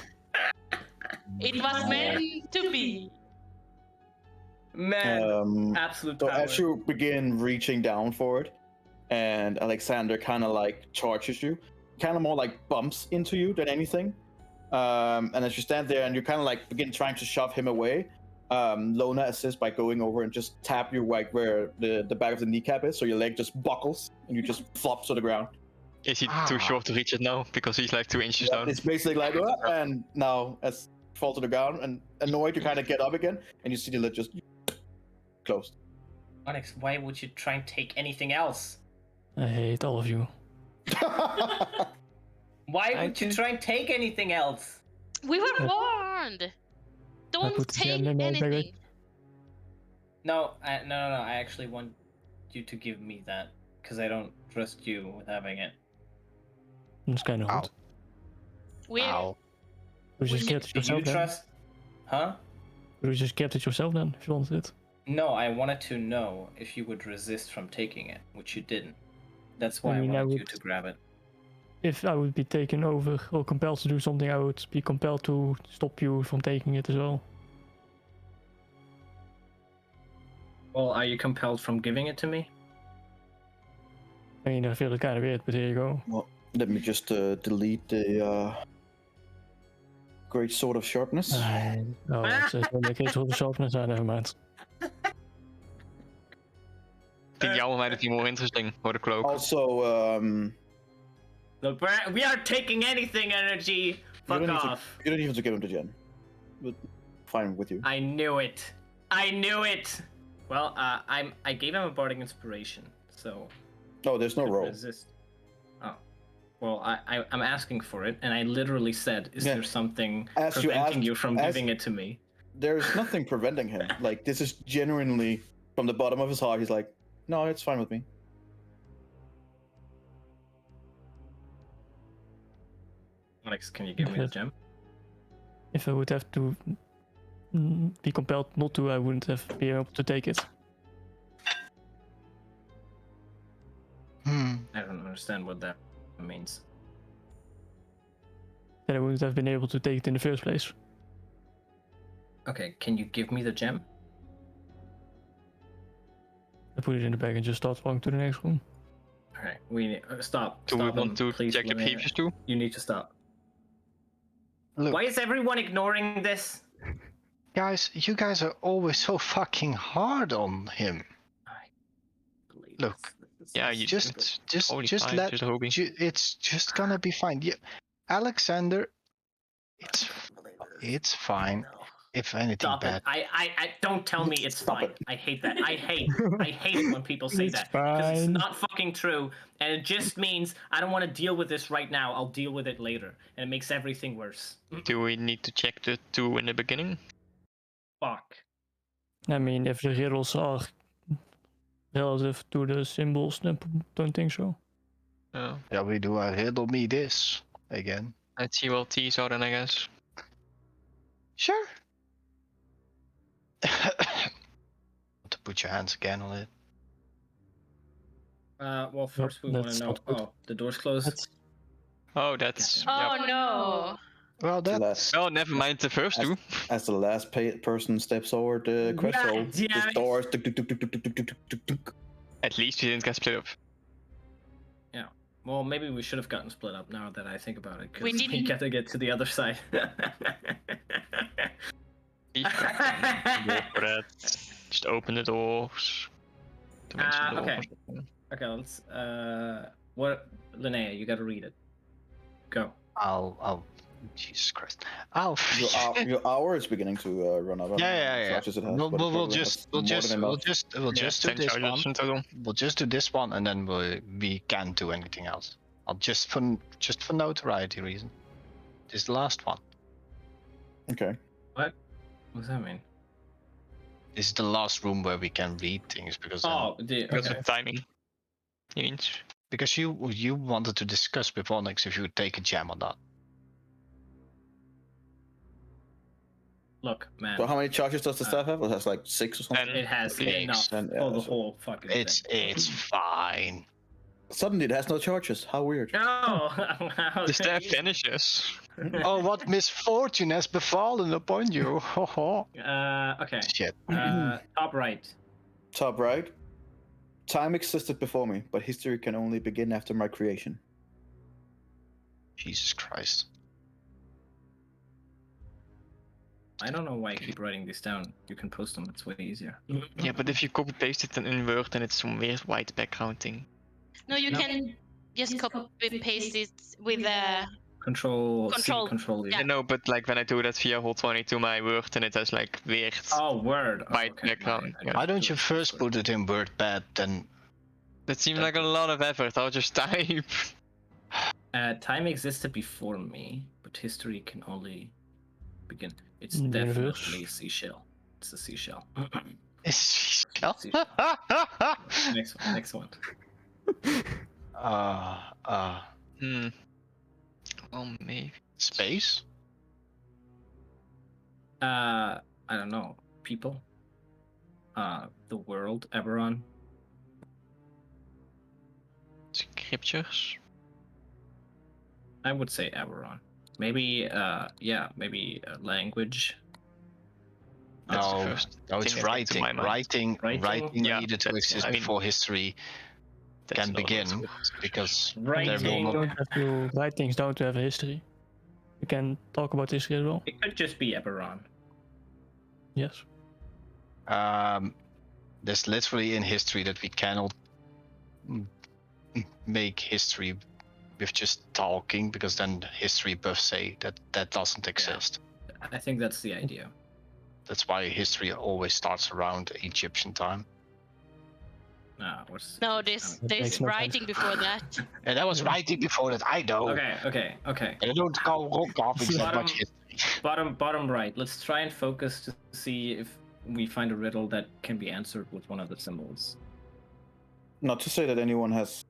It was meant to be. Man, absolute So power. as you begin reaching down for it, and Alexander kind of like charges you, kind of more like bumps into you than anything. And as you stand there and you kind of like begin trying to shove him away, Lona assists by going over and just tap you like where the back of the kneecap is, so your leg just buckles and you just flop to the ground. Is he too short to reach it now? Because he's like 2 inches down. It's basically like, and now as you fall to the ground and annoyed, you kind of get up again and you see the lid just closed. Onyx, why would you try and take anything else? I hate all of you. Why would you try and take anything else? We were warned. Don't put the take gem in my bag. anything. No. I actually want you to give me that because I don't trust you with having it. It's kind of hard. We Ow. You just kept it Did you yourself then. trust? Huh? You just kept it yourself then, if you wanted it. No, I wanted to know if you would resist from taking it, which you didn't. That's why I mean, I I wanted you would- to grab it. If I would be taken over or compelled to do something, I would be compelled to stop you from taking it as well. Well, are you compelled from giving it to me? I mean, I feel it kind of weird, but here you go. Let me just delete the great sword of sharpness. Oh, it's only a case of the sharpness. Never mind. I think the owl might be more interesting for the cloak. Also, Look, we are taking anything energy. Fuck off. You don't even have to give him to Jen. But fine with you. I knew it. I knew it. Well, I gave him a bardic inspiration, so. Oh, there's no could roll. Resist. Oh. Well, I'm asking for it, and I literally said, "Is Yeah. there something As you preventing asked- you from as- giving it to me?" There's nothing preventing him. Like, this is genuinely from the bottom of his heart. He's like, no, it's fine with me. Alex, can you give me the gem? If I would have to be compelled not to, I wouldn't have been able to take it. I don't understand what that means. Then I wouldn't have been able to take it in the first place. Okay, can you give me the gem? I put it in the bag and just start walking to the next room. All right, we stop. Do we Stop want him, to please, check the Linnea. previous two? You need to stop. Look, Why is everyone ignoring this? guys, you guys are always so fucking hard on him. I believe Look, this Yeah, is- you Just totally fine, let. just hoping. It's just gonna be fine. Yeah, Alexander, it's fine. No. If anything Stop bad, it! I don't tell me it's Stop fine. it. I hate that. I hate it when people say It's that because it's fine. not fucking true, and it just means I don't want to deal with this right now. I'll deal with it later, and it makes everything worse. Do we need to check the two in the beginning? Fuck. I mean, if the riddles are relative to the symbols, then don't think so. shall we do a riddle me this again? Let's see what these are then, I guess. Sure. To put your hands again on it. Well, first we want that's to know. not good. Oh, the door's closed. That's Oh, that's... Oh yeah. no! Well, The that last, Oh, never mind the first two. as the last person steps over the God threshold, damn the it. doors. Tuk, tuk, tuk, tuk, tuk, tuk, tuk, tuk, tuk. At least we didn't get split up. Well, maybe we should have gotten split up now that I think about it. 'Cause We didn't. gotta get to the other side. Go for that. Just open the doors. Dimension door. okay. Okay, let's. What, Linnea? You gotta read it. Go. I'll. Jesus Christ. I'll. Your hour is beginning to run out. Yeah. Charges it has, We'll, but it we'll probably just has we'll more just than we'll enough. just we'll Yeah, just do 10 this charges one. in total. We'll just do this one, and then we can't do anything else. I'll just for notoriety reason. This is the last one. Okay. What does that mean? This is the last room where we can read things because Oh, Because okay. of timing. Means. because you wanted to discuss with Onyx if you would take a gem or not. Look, man. So how many charges does the staff have? It has like 6 or something. It has Six. enough And, for the so- whole fucking It's thing. fine. Suddenly it has no charges. How weird. No! The staff vanishes. Oh, what misfortune has befallen upon you! Okay. Shit. Top right. Top right. Time existed before me, but history can only begin after my creation. Jesus Christ. I don't know why I keep writing these down. You can post them. It's way easier. Yeah, but if you copy paste it in Word, then it's some weird white background thing. No, you No. can just copy paste it with a. Control. Control. C, control. E. Yeah. I know, but like when I do that via Hot20 to my Word, then it has like weird Oh, word. Oh, white okay. background. I Yeah. Why don't do you it first this way. put it in WordPad, then That seems like a lot of effort. I'll just type. Time existed before me, but history can only begin. It's In the definitely universe. a seashell. It's a seashell. is next one. Hmm. Well, maybe. Space? I don't know. People. The world. Eberron. Scriptures. I would say Eberron. Maybe. Maybe language. That's the No, first no, it's thing that came to my writing. mind. Writing? Yeah, needed to that's- exist I mean, before history That's can not begin, what it's- because Writing. there You will don't not. have to write things down to have a history. You can talk about history as well. It could just be Eberron. Yes. There's literally in history that we cannot make history with just talking, because then history buffs say that doesn't exist. I think that's the idea. That's why history always starts around Egyptian time. Nah, what's No, That there's makes no writing before that. And that was writing before that, I know. Okay. And I don't call rock carvings that much history. Bottom right. Let's try and focus to see if we find a riddle that can be answered with one of the symbols. Not to say that anyone has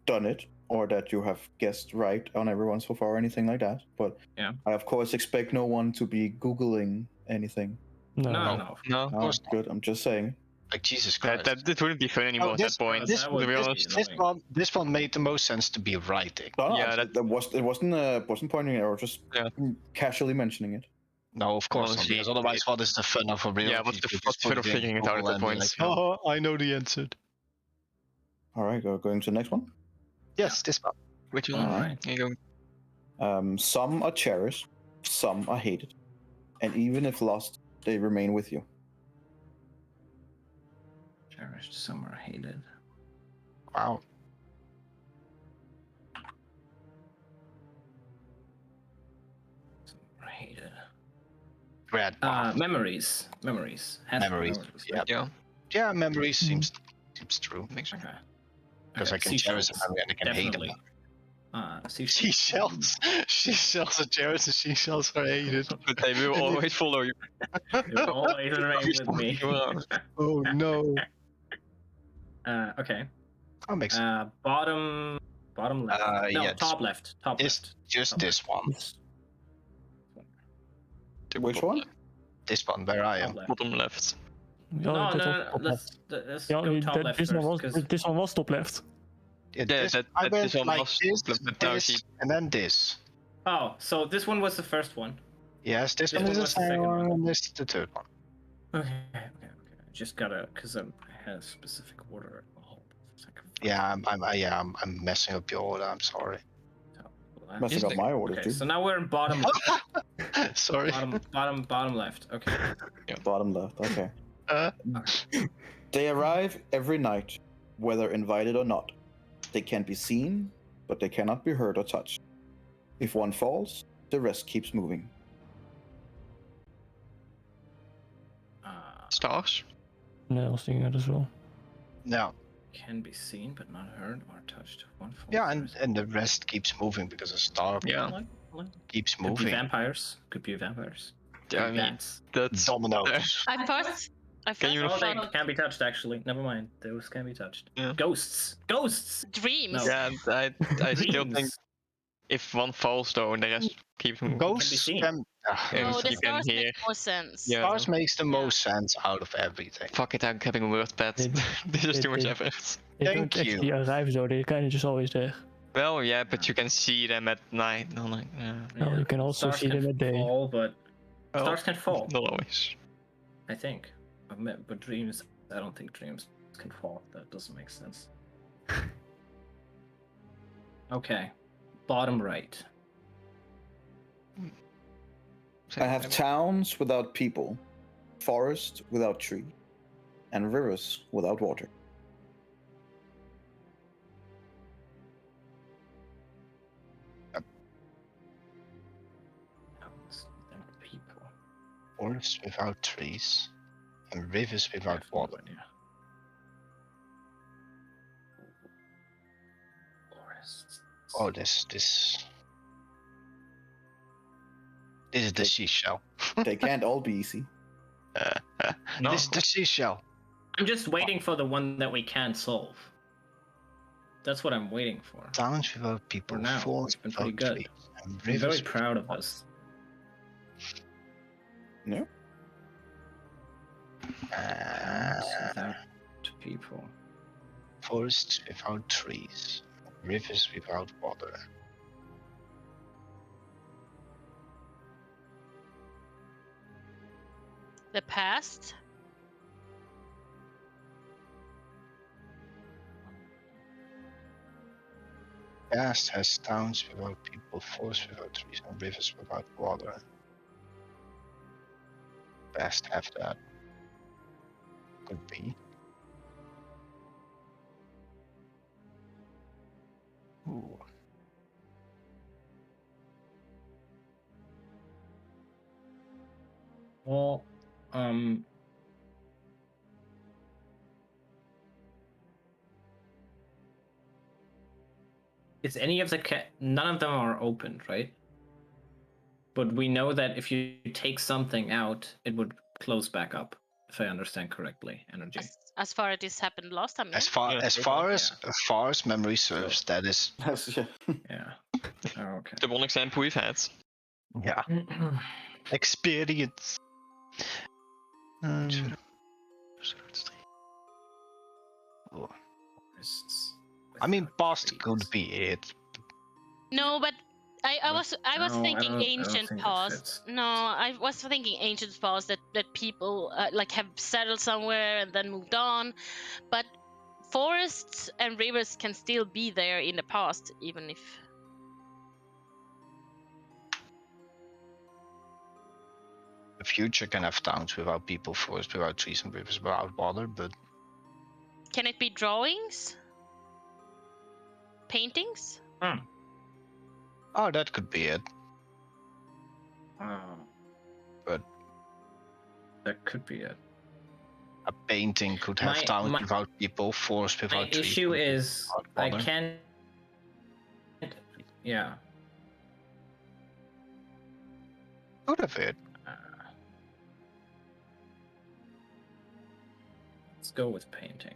done it or that you have guessed right on everyone so far or anything like that, but Yeah. I of course expect no one to be Googling anything. No. No. No. Of Oh, course not. good. I'm just saying. Like Jesus That, Christ. that wouldn't be fun anymore Oh, at that point. this that would to be be honest. annoying. this one made the most sense to be writing. No, Yeah, it wasn't pointing it or just Yeah. casually mentioning it. No, of course not. Honestly, Because otherwise, what is the fun of a real? Yeah, what's the fun of figuring it out at that point? Oh, I know the answer. All right, going to the next one. Yes, this one. Which one? Alright. Here you go. Some are cherished, some are hated, and even if lost, they remain with you. Cherished, some are hated. Wow. Some are hated. Red. Memories. Has Memories. right? Yeah. Yeah, memories seems true. Makes sense. Okay. Because I can cherish a memory and I can hate them. Definitely. Seashells. Seashells are cherished and seashells are hated. But they will always follow you. They will always remain with me. Oh no. Okay. That makes sense. Bottom left. No, yeah, top left. Top This, left. just Top this one. Which one? This one, where I am. Top left. Bottom left. Yeah, No, that was no. top left. Let's Yeah, go top left this first. this one was top left. Yeah, Yeah, this, that- I that went this one like was this, top left, but now this, see- and then this. Oh, so this one was the first one. Yes, this This one one is the was the second second one, one. and this is the third one. Okay. Just gotta, cause I had a specific order. Yeah, I'm messing up your order. I'm sorry. Messing up my orders Okay, too. so now we're in bottom, Sorry. bottom left. Okay. Bottom left. Okay. Uh, They arrive every night, whether invited or not. They can be seen, but they cannot be heard or touched. If one falls, the rest keeps moving. Stars? Nee, I was thinking that as well. no. Can be seen but not heard or touched. One falls. Yeah, and the rest keeps moving because a star Yeah. keeps Could be moving. vampires. Could be vampires. Yeah, I Could be mean, bats. that's Dominoes. I first Can you Oh, they thought can't be touched. Actually, never mind. Those can be touched. Yeah. Ghosts. dreams. No. Yeah, I still think Dreams. if one falls though, the rest keeps moving. Ghosts seen. can. Yeah, No, so the you can stars hear. make more sense. Yeah. Stars makes the most sense out of everything. Fuck it, I'm having a word pad. They- This is they- too much they- effort. They Thank don't actually you. arrive though, they're kind of just always there. Well, yeah, but you can see them at night. No, like, No, you can also Stars see them at day. Fall, but well, stars can fall. Not always. I think. But dreams, I don't think dreams can fall. That doesn't make sense. Okay. Bottom right. I have towns without people, forests without tree, and rivers without water. People. Forests without trees, and rivers without water. Forests. Oh, this is the seashell. They can't all be easy. No. This is the seashell. I'm just waiting for the one that we can't solve. That's what I'm waiting for. Towns without people, For now, forests it's been pretty without good. trees, and I'm very rivers proud of us. No? Towns without people. forests without trees, rivers without water. The past. Past has towns without people, forests without trees, and rivers without water. Past have that. Could be. Ooh. Well, is any of the none of them are opened, right? But we know that if you take something out, it would close back up, if I understand correctly. Energy. As far as this happened last time, yeah? As far Yeah. as far as memory serves, that is Yes, yeah. Yeah. Oh, okay. The one example we've had. yeah experience. Oh, I mean, past could be it. No, but I was No, thinking I don't ancient think it past. fits. No, I was thinking ancient past that people like have settled somewhere and then moved on, but forests and rivers can still be there in the past, even if. The future can have towns without people, forests without trees, and rivers without water, but Can it be drawings? Paintings? oh, that could be it. But That could be it. a painting could have My- towns my- without people, forests without My trees. issue and rivers is without I water. can't. Yeah. Could have it. Let's go with painting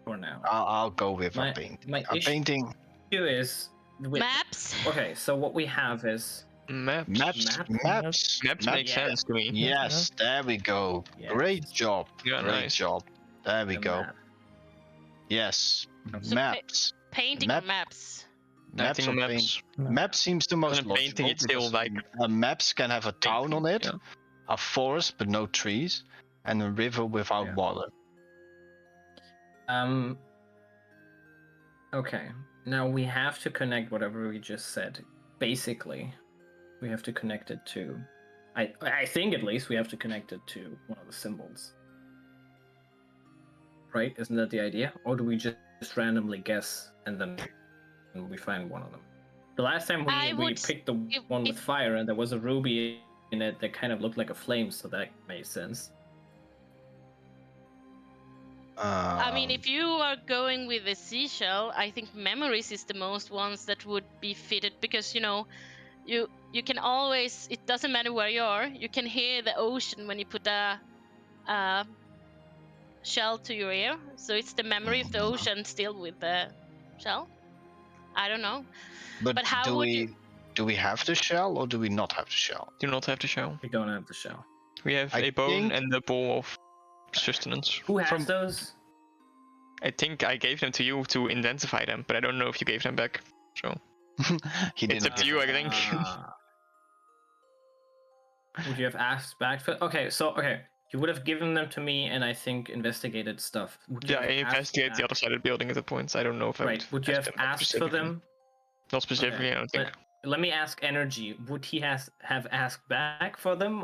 for now. I'll go with My- a painting. my A issue- painting. Issue is with, Maps? okay. So what we have is Maps. Maps. Map? Maps. Maps make Yeah. sense to me. Yes, there we go. Yes. Great job. Yeah, Great nice. job. There we the go. map. Yes. So Maps. Painting Map- or maps? I Maps think or maps. paint. Map seems the most in painting, logical it's still because like maps can have a town on it, yeah. a forest but no trees, and a river without Yeah. water. Okay. Now we have to connect whatever we just said. Basically, we have to connect it to. I think at least we have to connect it to one of the symbols. Right? Isn't that the idea? Or do we just randomly guess and then we find one of them? The last time I we would picked the one with fire and there was a ruby in it that kind of looked like a flame, so that made sense. I mean, if you are going with a seashell, I think memories is the most ones that would be fitted because you can always. It doesn't matter where you are. You can hear the ocean when you put a shell to your ear. So it's the memory of the ocean still with the shell. I don't know. But how do would we you- do we have the shell or do we not have the shell? Do not have the shell. We don't have the shell. We have I a bone think- and a bowl of sustenance. Who has From- those? I think I gave them to you to identify them, but I don't know if you gave them back. So He It's didn't. up to you, I think. Would you have asked back for? Okay, you would have given them to me, and I think investigated stuff. Would you yeah, I have asked investigate the back- other side of the building at that point. I don't know if I Right. Would you have them asked for specifically. them? Not specifically, I don't think. Let me ask Energy. Would he have asked back for them,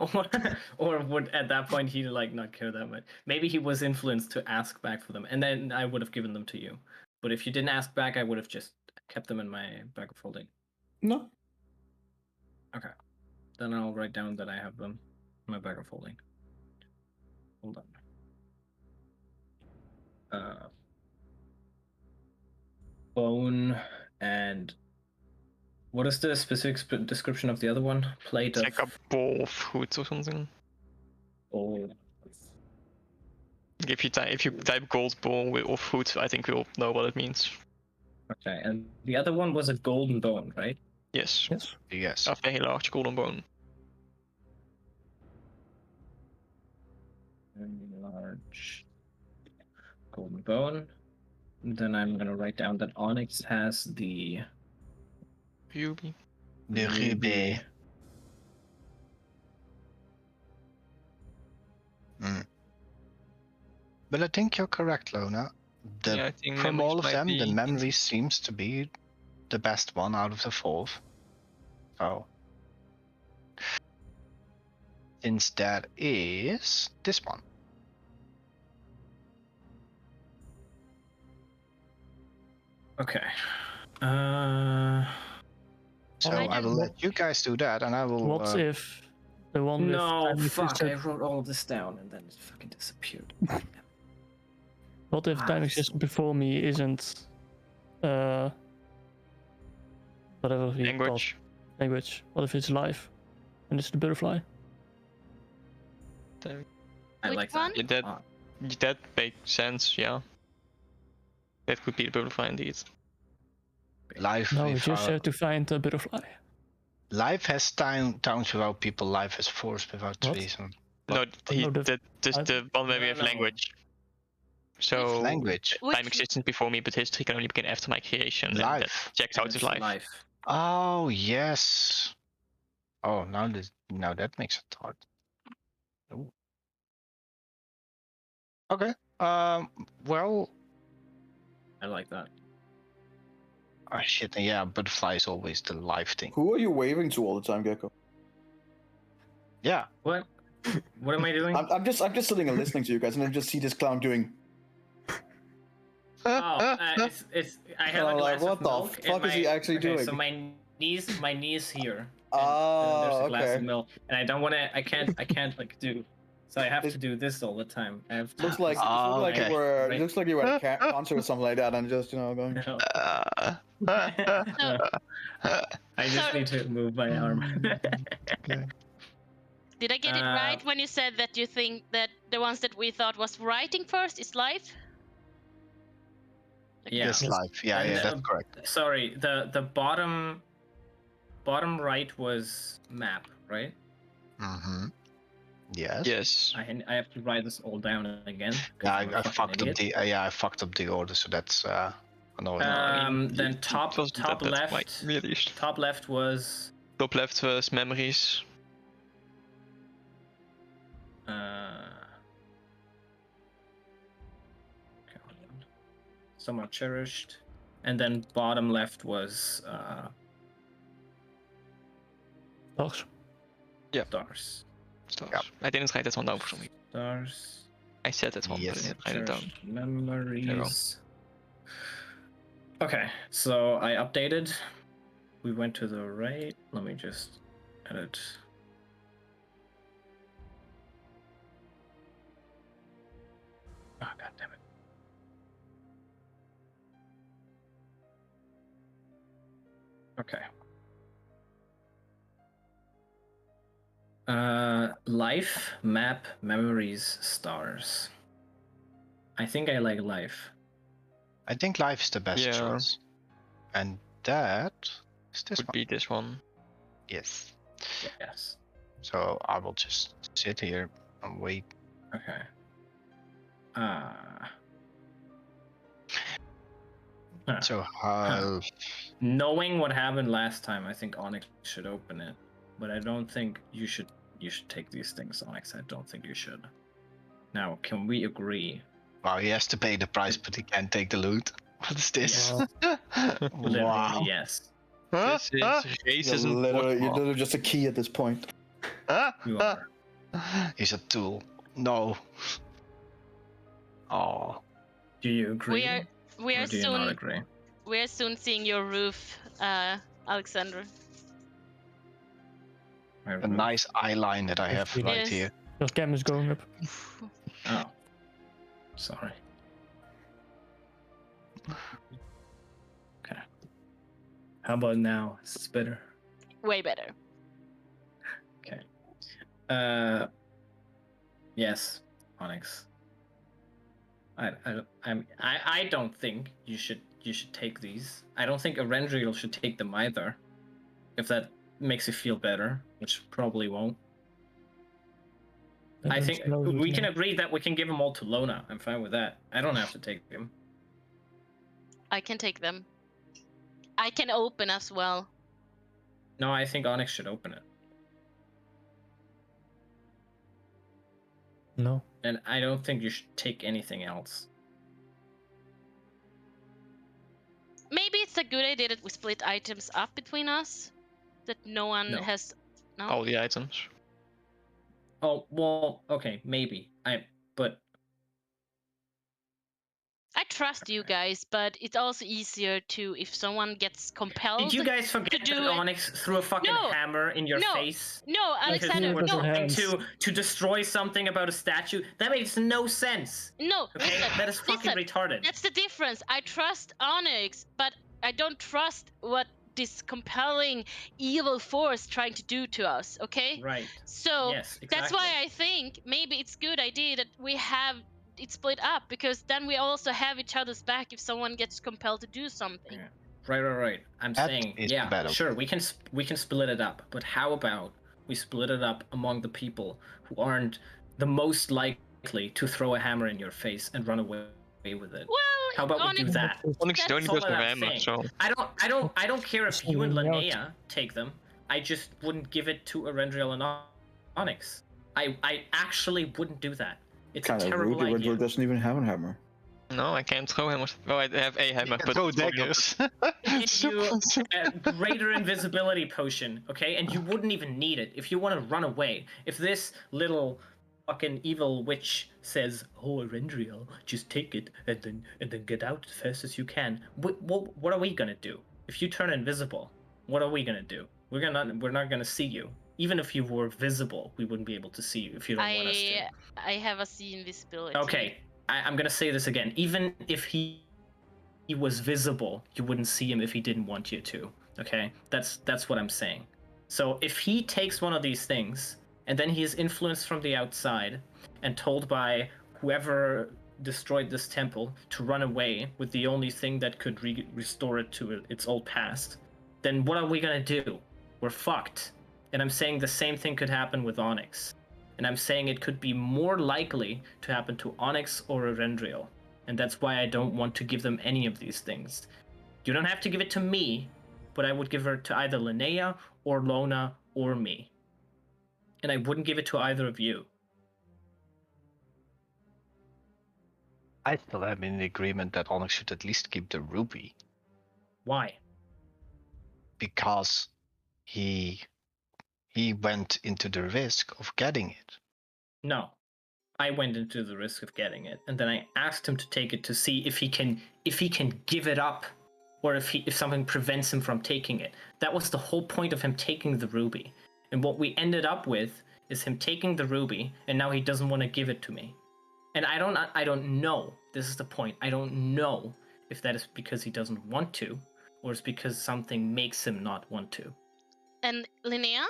or would at that point he like not care that much? Maybe he was influenced to ask back for them, and then I would have given them to you. But if you didn't ask back, I would have just kept them in my bag of holding. No. Okay. Then I'll write down that I have them in my bag of holding. Hold on. Bone and what is the specific description of the other one? Plate It's of like a bowl of food or something. gold. If you type gold bowl of food, I think we'll know what it means. Okay, and the other one was a golden bone, right? Yes. Yes. Yes. A very large golden bone. Very large golden bone. And then I'm gonna write down that Onyx has the Ruby. The ruby. But I think you're correct, Lona. Yeah, I think From memories all of might them, the be- memory seems to be the best one out of the 4. So, since that is this one. Okay. So Oh, I will let you guys do that, and I will. What if The one with No, time fuck! I existed. wrote all of this down and then it fucking disappeared. What if time this- existed before me isn't whatever we call Language. language? What if it's live and it's the butterfly? I Which like one? that. That makes sense, yeah. That could be the butterfly indeed. Life. No, we just have to find the butterfly. Life has towns without people. Life has forests without What? trees. And No, just I- the one where we have No. language. So language. Which time existed before me, but history can only begin after my creation. And that Life. checks out as life. Oh yes. Oh, now that makes it hard. Ooh. Okay. Well. I like that. Oh shit. Yeah, butterfly is always the live thing. Who are you waving to all the time, Gecko? Yeah. What? What am I doing? I'm just sitting and listening to you guys, and I just see this clown doing. It's. I have I'm a like, glass what of the milk. and fuck is he actually okay, doing? So my knee's here. and Oh, there's a glass okay. of milk, and I don't want to. I can't like do. So I have It- to do this all the time. I have to. Looks like Okay. it looks like you were at a concert or something like that, and just going. No, So- I just So- need to move my arm. Did I get it right when you said that you think that the ones that we thought was writing first is live? Yeah. Yes, life. Yeah, And, that's correct. Sorry, the bottom right was map, right? Mm-hmm. Yes. Yes. I have to write this all down again. 'cause Yeah, I'm a I fucking fucked idiot. up the I fucked up the order, so that's annoying. Then top left. Really. Top left was Top left was memories. okay, hold on. Somewhat cherished, and then bottom left was Stars. stars. Stars. Yeah. I didn't write that one down for some reason. Stars. I said that one, but I Yes. didn't write it down. Cherished memories. Okay, so I updated. We went to the right. Let me just edit. Oh, god damn it. Okay. Life, map, memories, stars. I think I like life. I think life is the best Yeah. choice. And that is this Would one. be this one. Yes. Yes. So I will just sit here and wait. Okay. So Knowing what happened last time, I think Onyx should open it, but I don't think you should. You should take these things, Onyx. I don't think you should. Now, can we agree? well, he has to pay the price, but he can't take the loot. What is this? Literally, Wow. yes. This is You're racism. literally just a key at this point. You are. He's a tool. No. Oh. Do you agree? We or are do you not soon agree? seeing your roof, Alexander. My A roof? nice eye line that I have Yes. right here. Your cam is going up. Oh, sorry. Okay. How about now? It's better. Way better. Okay. Yes, Onyx. I don't think you should take these. I don't think Erendriel should take them either. If that makes you feel better, which probably won't. I think we can agree that we can give them all to Lona. I'm fine with that. I don't have to take them. I can take them. I can open as well. No, I think Onyx should open it. No. And I don't think you should take anything else. Maybe it's a good idea that we split items up between us. That no one No. has. No. All the items. Oh well, okay, maybe. But I trust you guys, but it's also easier to if someone gets compelled. Did you guys forget do that it. Onyx threw a fucking No, hammer in your no, face? No, Because Alexander, you were no. trying Hands. to destroy something about a statue? That makes no sense. No, Okay, listen, that is fucking listen. retarded. That's the difference. I trust Onyx, but I don't trust what this compelling evil force trying to do to us. Okay. Right. So Yes, exactly. that's why I think maybe it's good idea that we have it split up, because then we also have each other's back if someone gets compelled to do something. Yeah. Right. I'm That saying, is yeah, better. sure, we can split it up, but how about we split it up among the people who aren't the most likely to throw a hammer in your face and run away with it? Well, How about we do Onyx, that? Onyx That's only all goes that with I'm hammer, saying. so I don't care if you and Something else. Linnea take them. I just wouldn't give it to Erendriel and Onyx. I actually wouldn't do that. It's Kind a of terrible rude. idea. Eberron doesn't even have a hammer. no, I can't throw hammers. Well, I have a hammer, but Throw it's probably not daggers. Give you a greater invisibility potion, okay? And you wouldn't even need it if you want to run away. If this little fucking evil witch says, "Oh, Erendriel, just take it and then get out as fast as you can," what are we gonna do? If you turn invisible, what are we gonna do? We're not gonna see you. Even if you were visible, we wouldn't be able to see you if you don't want us to. I have a see invisibility. Okay, I'm gonna say this again. Even if he was visible, you wouldn't see him if he didn't want you to. Okay, that's what I'm saying. So if he takes one of these things and then he is influenced from the outside and told by whoever destroyed this temple to run away with the only thing that could restore it to its old past, then what are we gonna do? We're fucked. And I'm saying the same thing could happen with Onyx. And I'm saying it could be more likely to happen to Onyx or Erendriel. And that's why I don't want to give them any of these things. You don't have to give it to me, but I would give her to either Linnea or Lona or me. And I wouldn't give it to either of you. I still am in agreement that Onyx should at least keep the ruby Why? because he went into the risk of getting it. No. I went into the risk of getting it, and then I asked him to take it to see if he can give it up, or if something prevents him from taking it. That was the whole point of him taking the ruby. And what we ended up with is him taking the ruby, and now he doesn't want to give it to me. And I don't know. This is the point. I don't know if that is because he doesn't want to, or it's because something makes him not want to. And Linnea,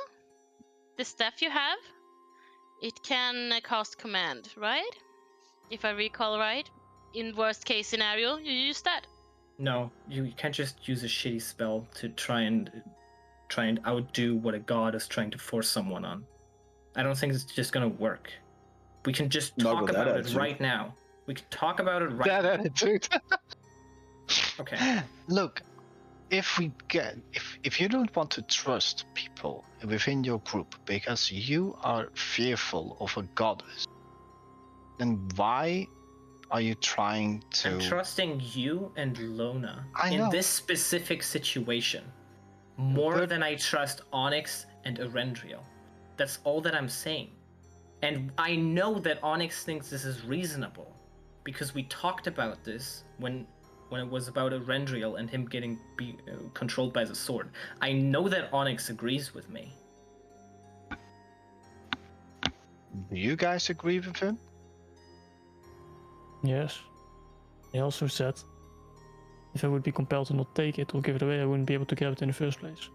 the staff you have, it can cast command, right? If I recall right. In worst case scenario, you use that. No, you can't just use a shitty spell to try and outdo what a god is trying to force someone on. I don't think it's just gonna work. We can just Not talk with that about it attitude. right now. We can talk about it right That now. attitude. Okay. Look, if you don't want to trust people within your group because you are fearful of a goddess, then why are you trying to? I'm trusting you and Lona I in know. this specific situation more But- than I trust Onyx and Erendriel. That's all that I'm saying. And I know that Onyx thinks this is reasonable because we talked about this when it was about Erendriel and him getting controlled by the sword. I know that Onyx agrees with me. Do you guys agree with him? Yes. He also said, if I would be compelled to not take it or give it away, I wouldn't be able to grab it in the first place.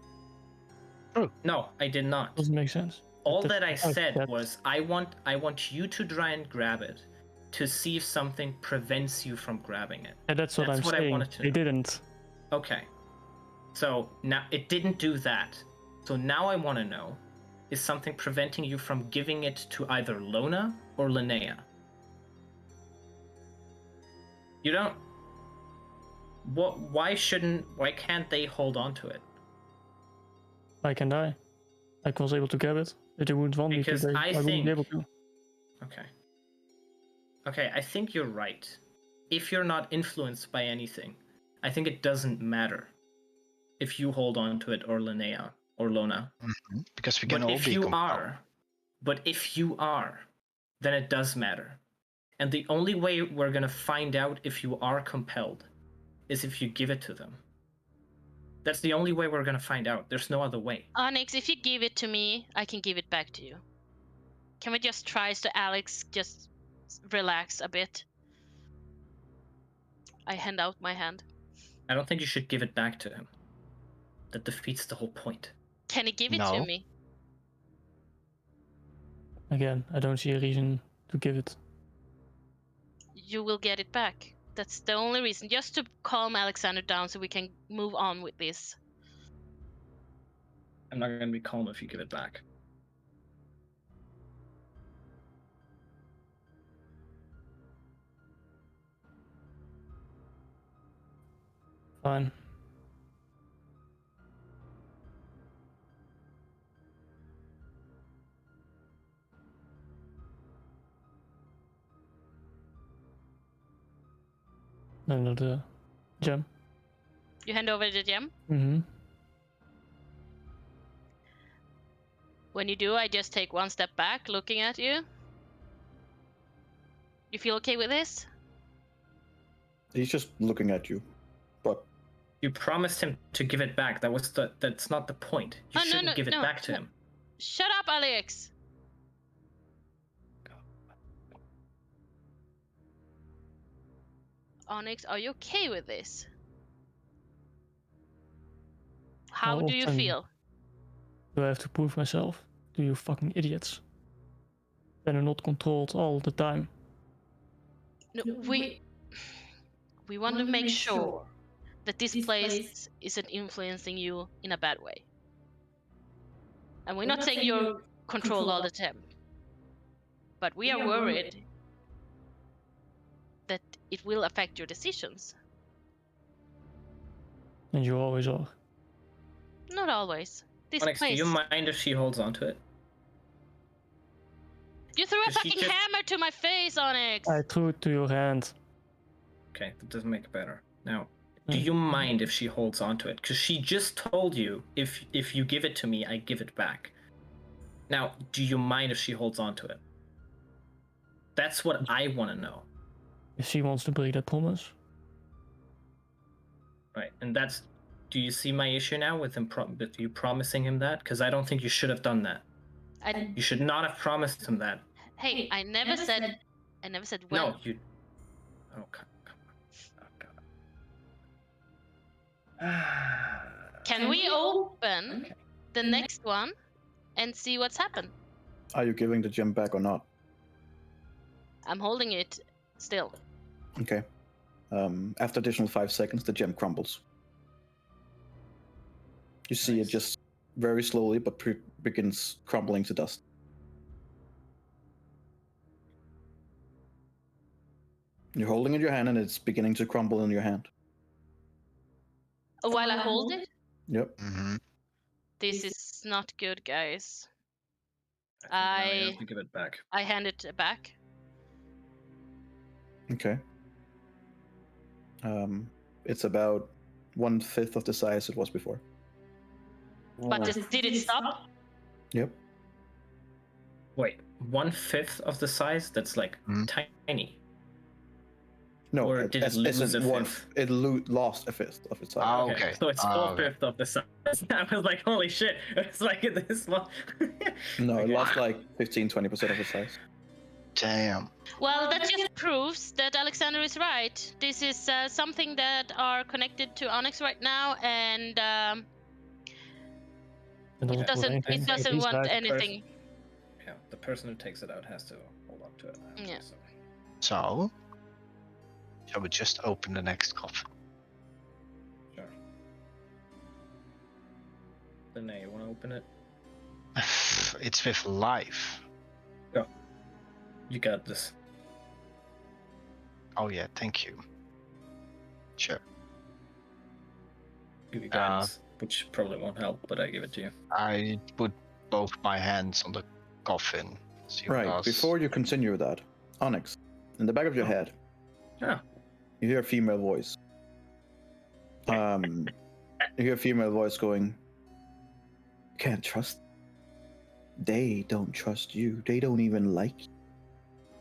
No, I did not. Doesn't make sense. All But that I that's- said that- was I want you to try and grab it to see if something prevents you from grabbing it. And that's what That's I'm what I saying. wanted to They know. didn't. Okay. So now it didn't do that. So now I want to know, is something preventing you from giving it to either Lona or Linnea? You don't. Why can't they hold on to it? Like and I was able to grab it. If they wouldn't want me to, Because I wouldn't think- be able to. Okay, I think you're right. If you're not influenced by anything, I think it doesn't matter if you hold on to it or Linnea or Lona. Because we can But all if be you compelled. are, then it does matter. And the only way we're gonna find out if you are compelled is if you give it to them. That's the only way we're gonna find out. There's no other way. Onyx, if you give it to me, I can give it back to you. Can we just try so Alex just relax a bit? I hand out my hand. I don't think you should give it back to him. That defeats the whole point. Can he give it No. to me? Again, I don't see a reason to give it. You will get it back. That's the only reason. Just to calm Alexander down so we can move on with this. I'm not gonna be calm if you give it back. Fine. Another gem. You hand over the gem. Mm-hmm. When you do, I just take one step back, looking at you. You feel okay with this? He's just looking at you. But You promised him to give it back. That's not the point. You Oh, no, shouldn't no, give it no, back to no. him. Shut up, Alex. Onyx, are you okay with this? How do you often feel? do I have to prove myself to you fucking idiots? That are not controlled all the time. No, we want to make sure that this place isn't influencing you in a bad way. And we're not saying you're controlled all the time. But we are worried that it will affect your decisions. And you always are. Not always. This Onyx, place. do you mind if she holds on to it? You threw a Does she fucking just- hammer to my face, Onyx! I threw it to your hand. Okay, that doesn't make it better. Now, do Mm. you mind if she holds on to it? Because she just told you, if you give it to me, I give it back. Now, do you mind if she holds on to it? That's what I want to know. If she wants to break that promise. Right, and that's... Do you see my issue now with him with you promising him that? Because I don't think you should have done that. You should not have promised him that. Hey, I never said when. No, you... Oh, come on. Oh, God. Can we open the next one and see what's happened? are you giving the gem back or not? I'm holding it still. Okay. After additional 5 seconds, the gem crumbles. You see it just very slowly, but begins crumbling to dust. You're holding it in your hand, and it's beginning to crumble in your hand. While I hold it? Yep. Mm-hmm. This is not good, guys. I think now you have to give it back. I hand it back. Okay. It's about 1/5 of the size it was before. But did it stop? Yep. Wait, 1/5 of the size? That's like tiny. No, Or did it lose isn't a one. fifth? It lost a fifth of its size. Oh, okay. So it's 4/5 of the size. I was like, holy shit, it's like this small. No, it Okay. lost like 15-20% of its size. Damn. Well, that just proves that Alexander is right. This is something that are connected to Onyx right now, and it doesn't want anything. Yeah, the person who takes it out has to hold on to it. Yeah. So, shall we just open the next coffin? Sure. Then you want to open it? It's with life. Go. You got this. Oh yeah, thank you. Sure. Give you guidance, which probably won't help, but I give it to you. I put both my hands on the coffin. See what Right. does. Before you continue with that, Onyx, in the back of your head, Yeah. you hear a female voice. You hear a female voice going, "Can't trust. They don't trust you. They don't even like you.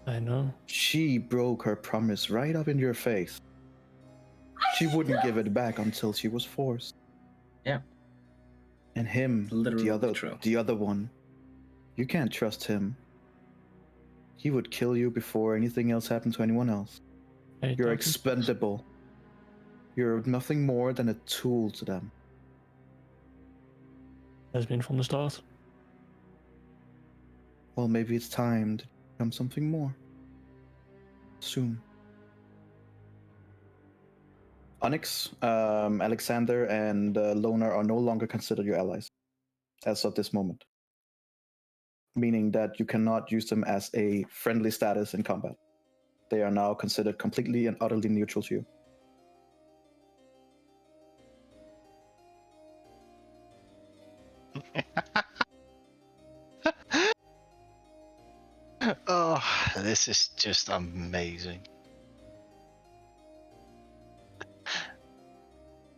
I know. She broke her promise right up in your face. She wouldn't give it back until she was forced. Yeah. And him, Literally true. the other one, you can't trust him. He would kill you before anything else happened to anyone else. I You're don't- expendable. You're nothing more than a tool to them. Has been from the start. Well, maybe it's time to become something more. Soon. Onyx, Alexander, and Loner are no longer considered your allies as of this moment. Meaning that you cannot use them as a friendly status in combat. They are now considered completely and utterly neutral to you. Oh, this is just amazing.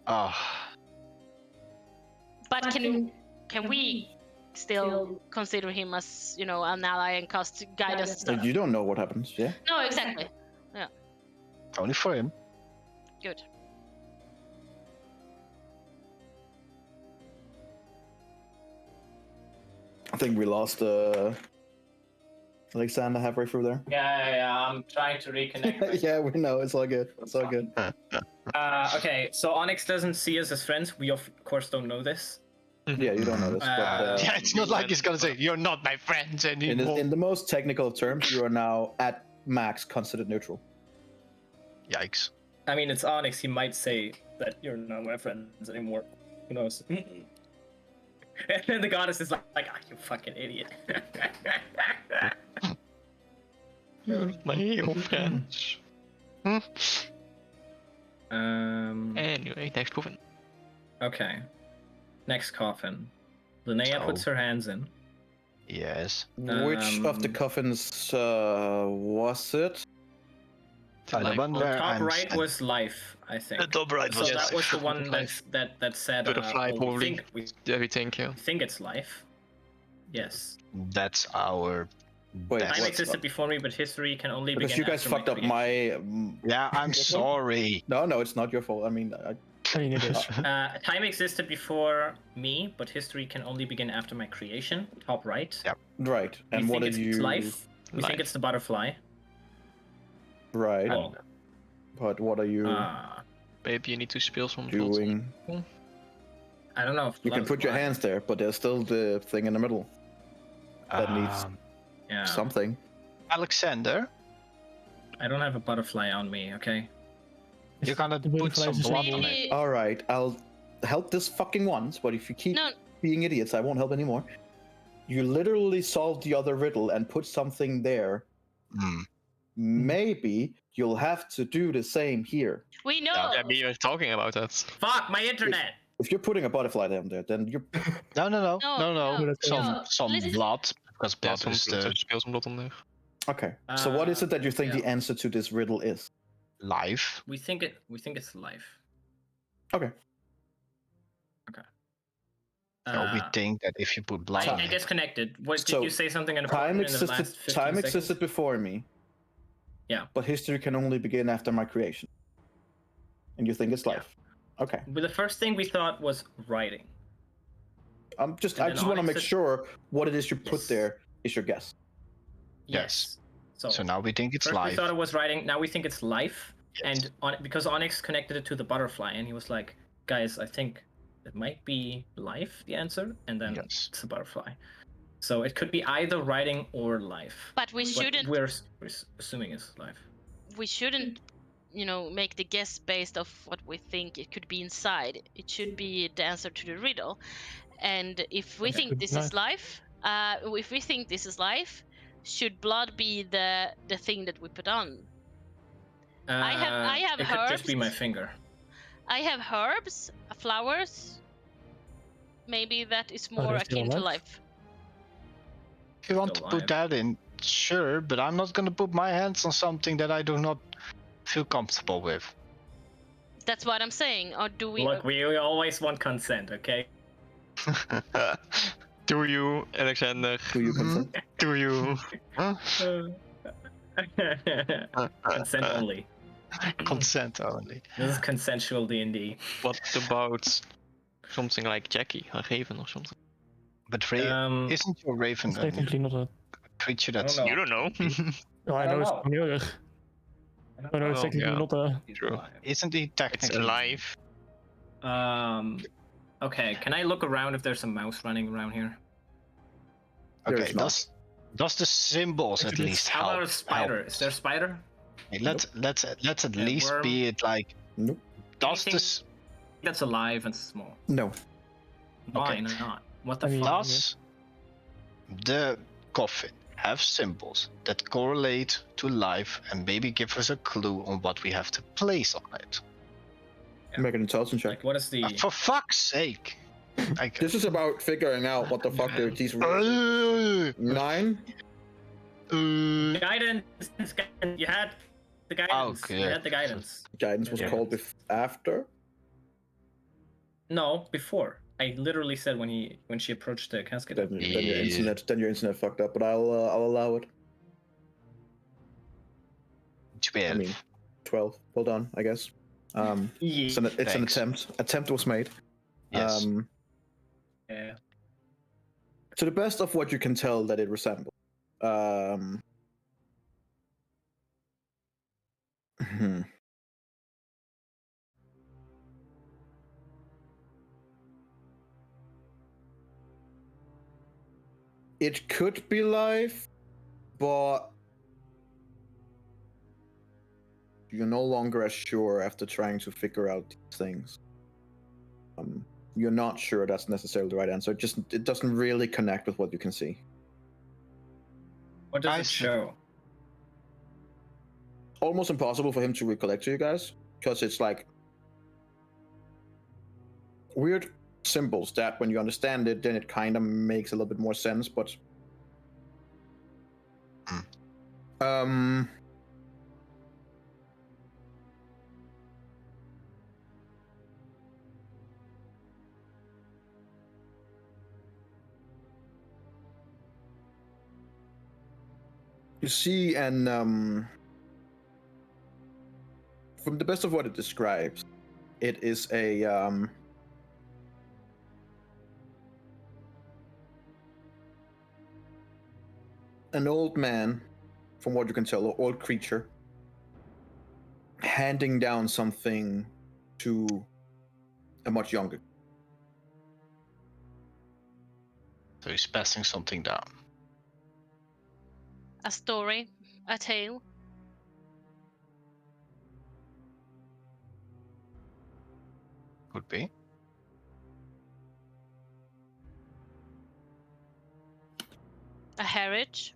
Oh, But can we still consider him as, you know, an ally and cast guidance and stuff? You don't know what happens, yeah? No, exactly. only for him. Good. I think we lost Alexander halfway through there. Yeah. I'm trying to reconnect. Yeah, we know. It's all good. It's all good. Okay, so Onyx doesn't see us as friends. We of course don't know this. Yeah, you don't know this. But, Yeah, it's not like he's gonna say, "You're not my friends anymore." in the most technical terms, you are now at max considered neutral. Yikes. I mean, it's Onyx. He might say that you're not my friends anymore. Who knows? And then the goddess is like, "Ah, you fucking idiot." You're my real friends. Anyway, next coffin. Okay. Next coffin. Linnea puts her hands in. Yes. Which of the coffins was it? The one The where top I'm right standing. was life, I think. The top right So was that was the one Life. that said. Butterfly, well, probably. we Yeah, we think, yeah. think it's life. Yes. That's our. Wait, best. Time what? existed before me, but history can only Because begin you guys after fucked up creation. my. Yeah, I'm sorry. No, it's not your fault. I mean, I mean, it is. Time existed before me, but history can only begin after my creation. Top right. Yep. right. We And what think did it's you? life. We think Life. it's the butterfly. Right. Well, But what are you Maybe you need to spill some blood. doing? I don't know if You can put your hands there, but there's still the thing in the middle that needs Yeah. something. Alexander, I don't have a butterfly on me. Okay. you're gonna The put butterfly some is a blood symbol. on it. Maybe All right, I'll help this fucking once, but if you keep no. being idiots, I won't help anymore. You literally solved the other riddle and put something there. Hmm. Maybe you'll have to do the same here. We know. Yeah, we were talking about that. Fuck my internet. If you're putting a butterfly down there, then you're No. No. Some Listen. blood, because Yeah, blood is the spill some blood on there. okay. So what is it that you think yeah. the answer to this riddle is? life. We think it's life. Okay. We think that if you put blood on I it, disconnected. What did So, you say something in Time in the last existed. 15 Time seconds? existed before me. Yeah. But history can only begin after my creation. And you think it's Yeah. life? Okay. But the first thing we thought was writing. I And just then want to Onyx make said- sure what it is you put Yes. there is your guess. Yes. So, so now we think it's first we life. thought it was writing. Now we think it's life. Yes. And because Onyx connected it to the butterfly, and he was like, "Guys, I think it might be life, the answer," and then Yes. it's a butterfly. So it could be either writing or life. But we But shouldn't. we're assuming it's life. We shouldn't, you know, make the guess based off what we think it could be inside. It should be the answer to the riddle. And if we That think could be this is life, if we think this is life, should blood be the thing that we put on? I have It could just be my herbs. finger. I have herbs, flowers. Maybe that is Are more they still akin to alive? life. If you want to Still put that in, sure, but I'm not gonna put my hands on something that I do not feel comfortable with. That's what I'm saying. Or do we? Look, we always want consent, okay? Do you, Alexander? Do you Mhm. consent? Do you? Consent only. Consent only. This is consensual D&D. What about something like Jackie, a raven or something? But isn't your raven It's a technically not a. creature I don't that's know. You don't know. Oh, I I know don't it's know. familiar. I know it's Well, technically yeah. not a. True. Isn't he It's technically alive. Okay, can I look around if there's a mouse running around here? There Okay, is not. does the symbols at least How help? about a spider? help? Is there a spider? Hey, let's at A least worm? be it like Nope. does Anything this that's alive and small. No. Why Okay. not? What the I mean, fuck? does the coffin have symbols that correlate to life and maybe give us a clue on what we have to place on it? Yeah. Make an intelligence check. Like, what is the? For fuck's sake! Like, This is about figuring out what the fuck these. uh, 9. Guidance. You had the guidance. Okay. You had the guidance. Guidance was Yeah. called after. No, before. I literally said when she approached the casket. Then your Yeah. internet fucked up, but I'll allow it. 12. I mean, 12. Well done, I guess. It's an Thanks. attempt. Attempt was made. Yes. Yeah. To the best of what you can tell that it resembles. It could be life, but you're no longer as sure after trying to figure out these things. You're not sure that's necessarily the right answer. It doesn't really connect with what you can see. What does I it see. show? Almost impossible for him to recollect to you guys, because it's like weird symbols that when you understand it, then it kind of makes a little bit more sense, but you see, and from the best of what it describes, it is a an old man, from what you can tell, an old creature, handing down something to a much younger. So he's passing something down. A story, a tale. Could be. A heritage.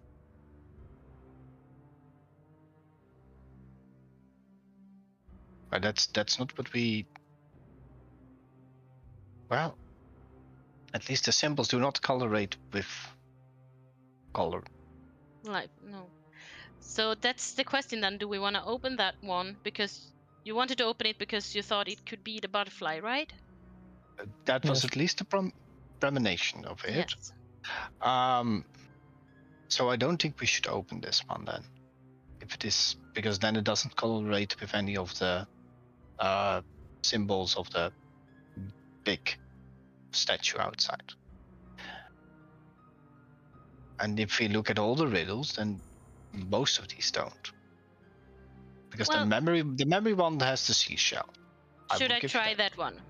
But that's not what we. Well, at least the symbols do not colorate with color. Like, no. So that's the question then. Do we want to open that one? Because you wanted to open it because you thought it could be the butterfly, right? That was Yes. at least a premonition of it. Yes. So I don't think we should open this one then. If it is, because then it doesn't correlate with any of the symbols of the big statue outside. And if we look at all the riddles, then most of these don't. Because Well- the memory one has the seashell. Should will I give try that one?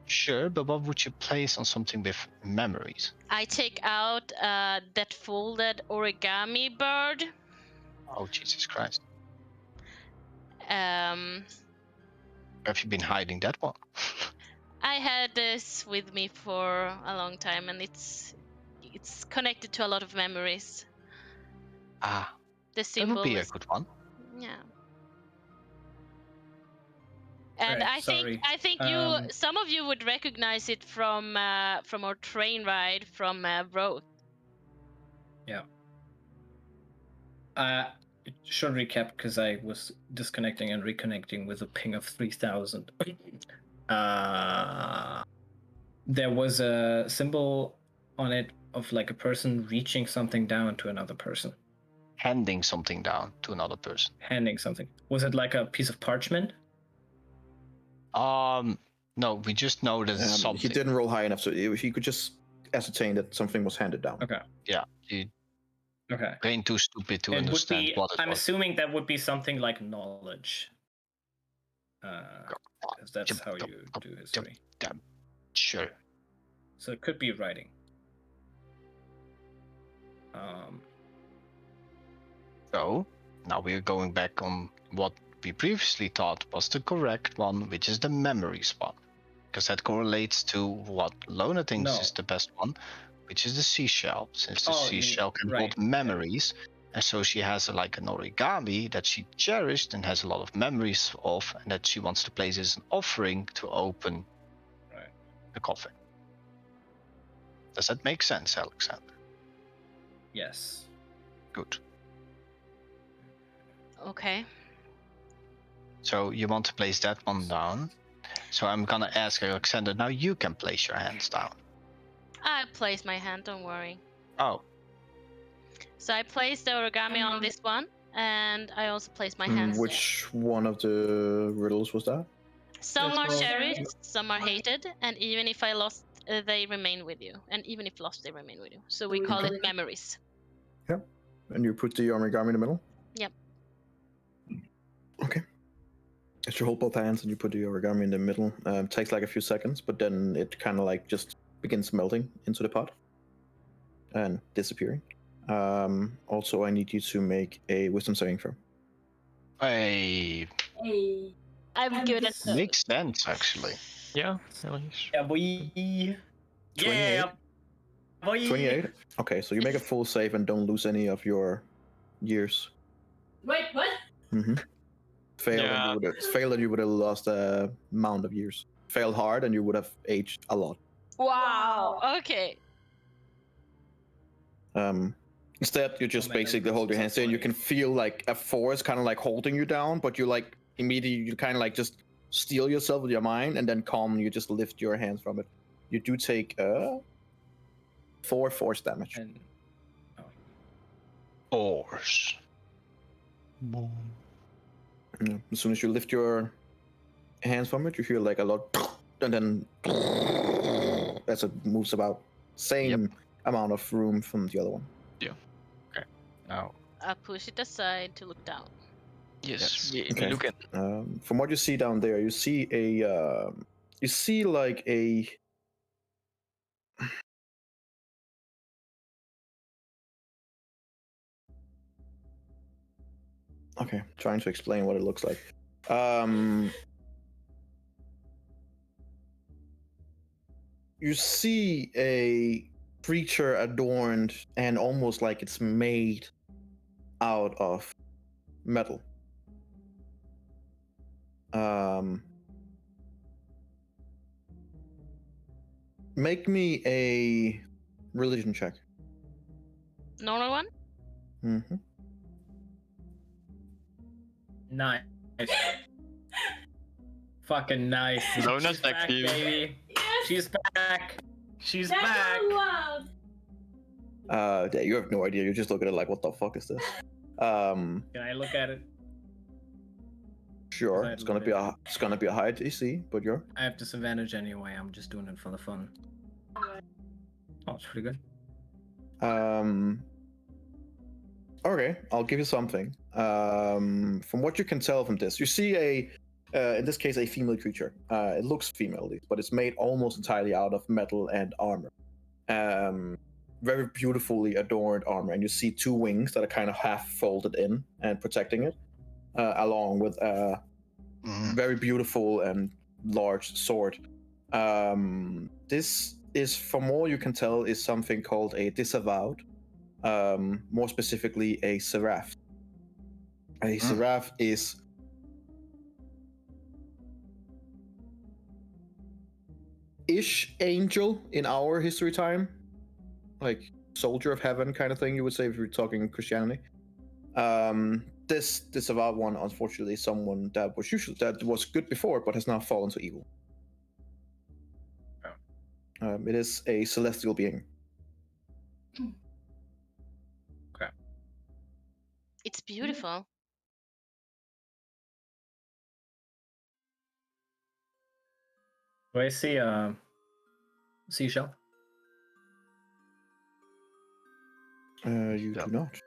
Sure, but what would you place on something with memories? I take out that folded origami bird. Oh, Jesus Christ. Um, Have you been hiding that one? I had this with me for a long time, and it's connected to a lot of memories. Ah, The that symbol would be a is, good one. yeah. And Right, I think you, some of you would recognize it from our train ride from Roth. Should recap because I was disconnecting and reconnecting with a ping of 3000. There was a symbol on it of like a person reaching something down to another person. handing something down to another person. Handing something. Was it like a piece of parchment? No, we just know that it's something. He didn't roll high enough, so he could just ascertain that something was handed down. Okay. Yeah, he Okay. brain too stupid to It would understand be. what it I'm was. assuming that would be something like knowledge. Because that's how you do history. Sure. So it could be writing. So now we are going back on what we previously thought was the correct one, which is the memories one, because that correlates to what Lona thinks No. is the best one, which is the seashell, since the Oh, seashell can right, hold memories, and so she has like an origami that she cherished and has a lot of memories of, and that she wants to place as an offering to open Right. the coffin. Does that make sense, Alexander? Yes. Good. Okay. So you want to place that one down. So I'm gonna ask Alexander, now you can place your hands down. I place my hand, don't worry. Oh, So I place the origami on this one, and I also place my hands there. Which one of the riddles was that? Some are Well- cherished, some are hated, and even if I lost, they remain with you. And even if lost, they remain with you. So we call it memories. And you put the origami in the middle? Yep. Okay. As you hold both hands and you put the origami in the middle, takes like a few seconds, but then it kind of like just begins melting into the pot and disappearing. Also, I need you to make a wisdom saving throw. hey, I'm good at those. makes sense actually. Yeah, at least. Yeah, boy. 28. Yeah, boy. 28? Okay, so you make a full save and don't lose any of your years. Wait, what? Mm-hmm. Failed, Yeah. and you would have lost a amount of years. Failed hard, and you would have aged a lot. Wow. Okay. Instead, you just Oh, man, basically that's hold your so hands there, and you funny. can feel like a force kind of like holding you down, but you like immediately you kind of like just steel yourself with your mind, and then calm. You just lift your hands from it. You do take 4 force damage. And Force. Yeah. As soon as you lift your hands from it, you hear like a lot, and then as it moves about, same amount of room from the other one. Now, I push it aside to look down. Yes, Yes. we Okay. look at. From what you see down there, you see like a. Okay, trying to explain what it looks like. You see a creature adorned and almost like it's made out of metal. Make me a religion check. Normal one? Mm-hmm. nice. Fucking nice. Lona's She's back back, to you. baby. Yes! She's back. She's That's back. allowed! Yeah, you have no idea. You just look at it like, what the fuck is this? Can I look at it? Sure, I it's gonna look be at a high DC, but you're I have disadvantage anyway. I'm just doing it for the fun. Oh, it's pretty good. Okay, I'll give you something. From what you can tell from this, you see in this case, a female creature. It looks female, but it's made almost entirely out of metal and armor. Very beautifully adorned armor, and you see 2 wings that are kind of half folded in and protecting it, along with a very beautiful and large sword. This is, from all you can tell, is something called a disavowed. More specifically, a seraph. A seraph is ish angel in our history time, like soldier of heaven kind of thing. You would say if you're talking Christianity. This disavowed one, unfortunately, is someone that was good before, but has now fallen to evil. It is a celestial being. Okay. It's beautiful. Do I see a seashell? You Yeah. do not.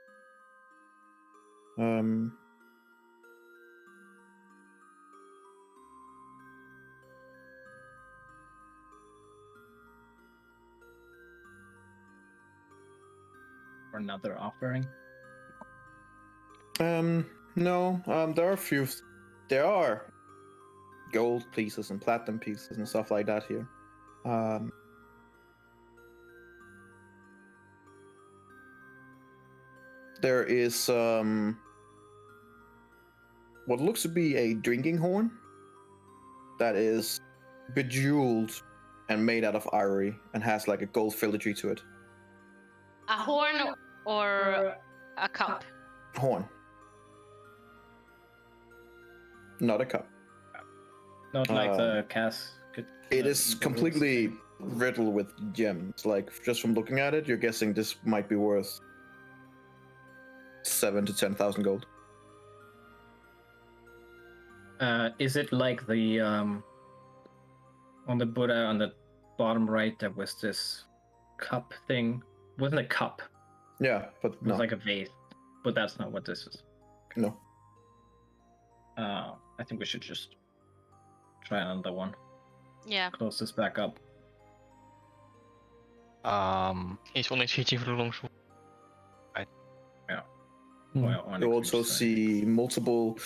Or another offering? No. There are a few. There are gold pieces and platinum pieces and stuff like that here. There is what looks to be a drinking horn that is bejeweled and made out of ivory and has like a gold filigree to it. A horn or a cup? Horn. Not a cup. Not like the casket. It is completely riddled with gems. Like, just from looking at it, you're guessing this might be worth 7,000 to 10,000 gold. Is it like the on the Buddha on the bottom right? There was this cup thing. Wasn't a cup. Yeah, but It was like a vase. But that's not what this is. No. I think we should just try another one. Yeah. Close this back up. Is one HG for the longsword. Well, You also see multiple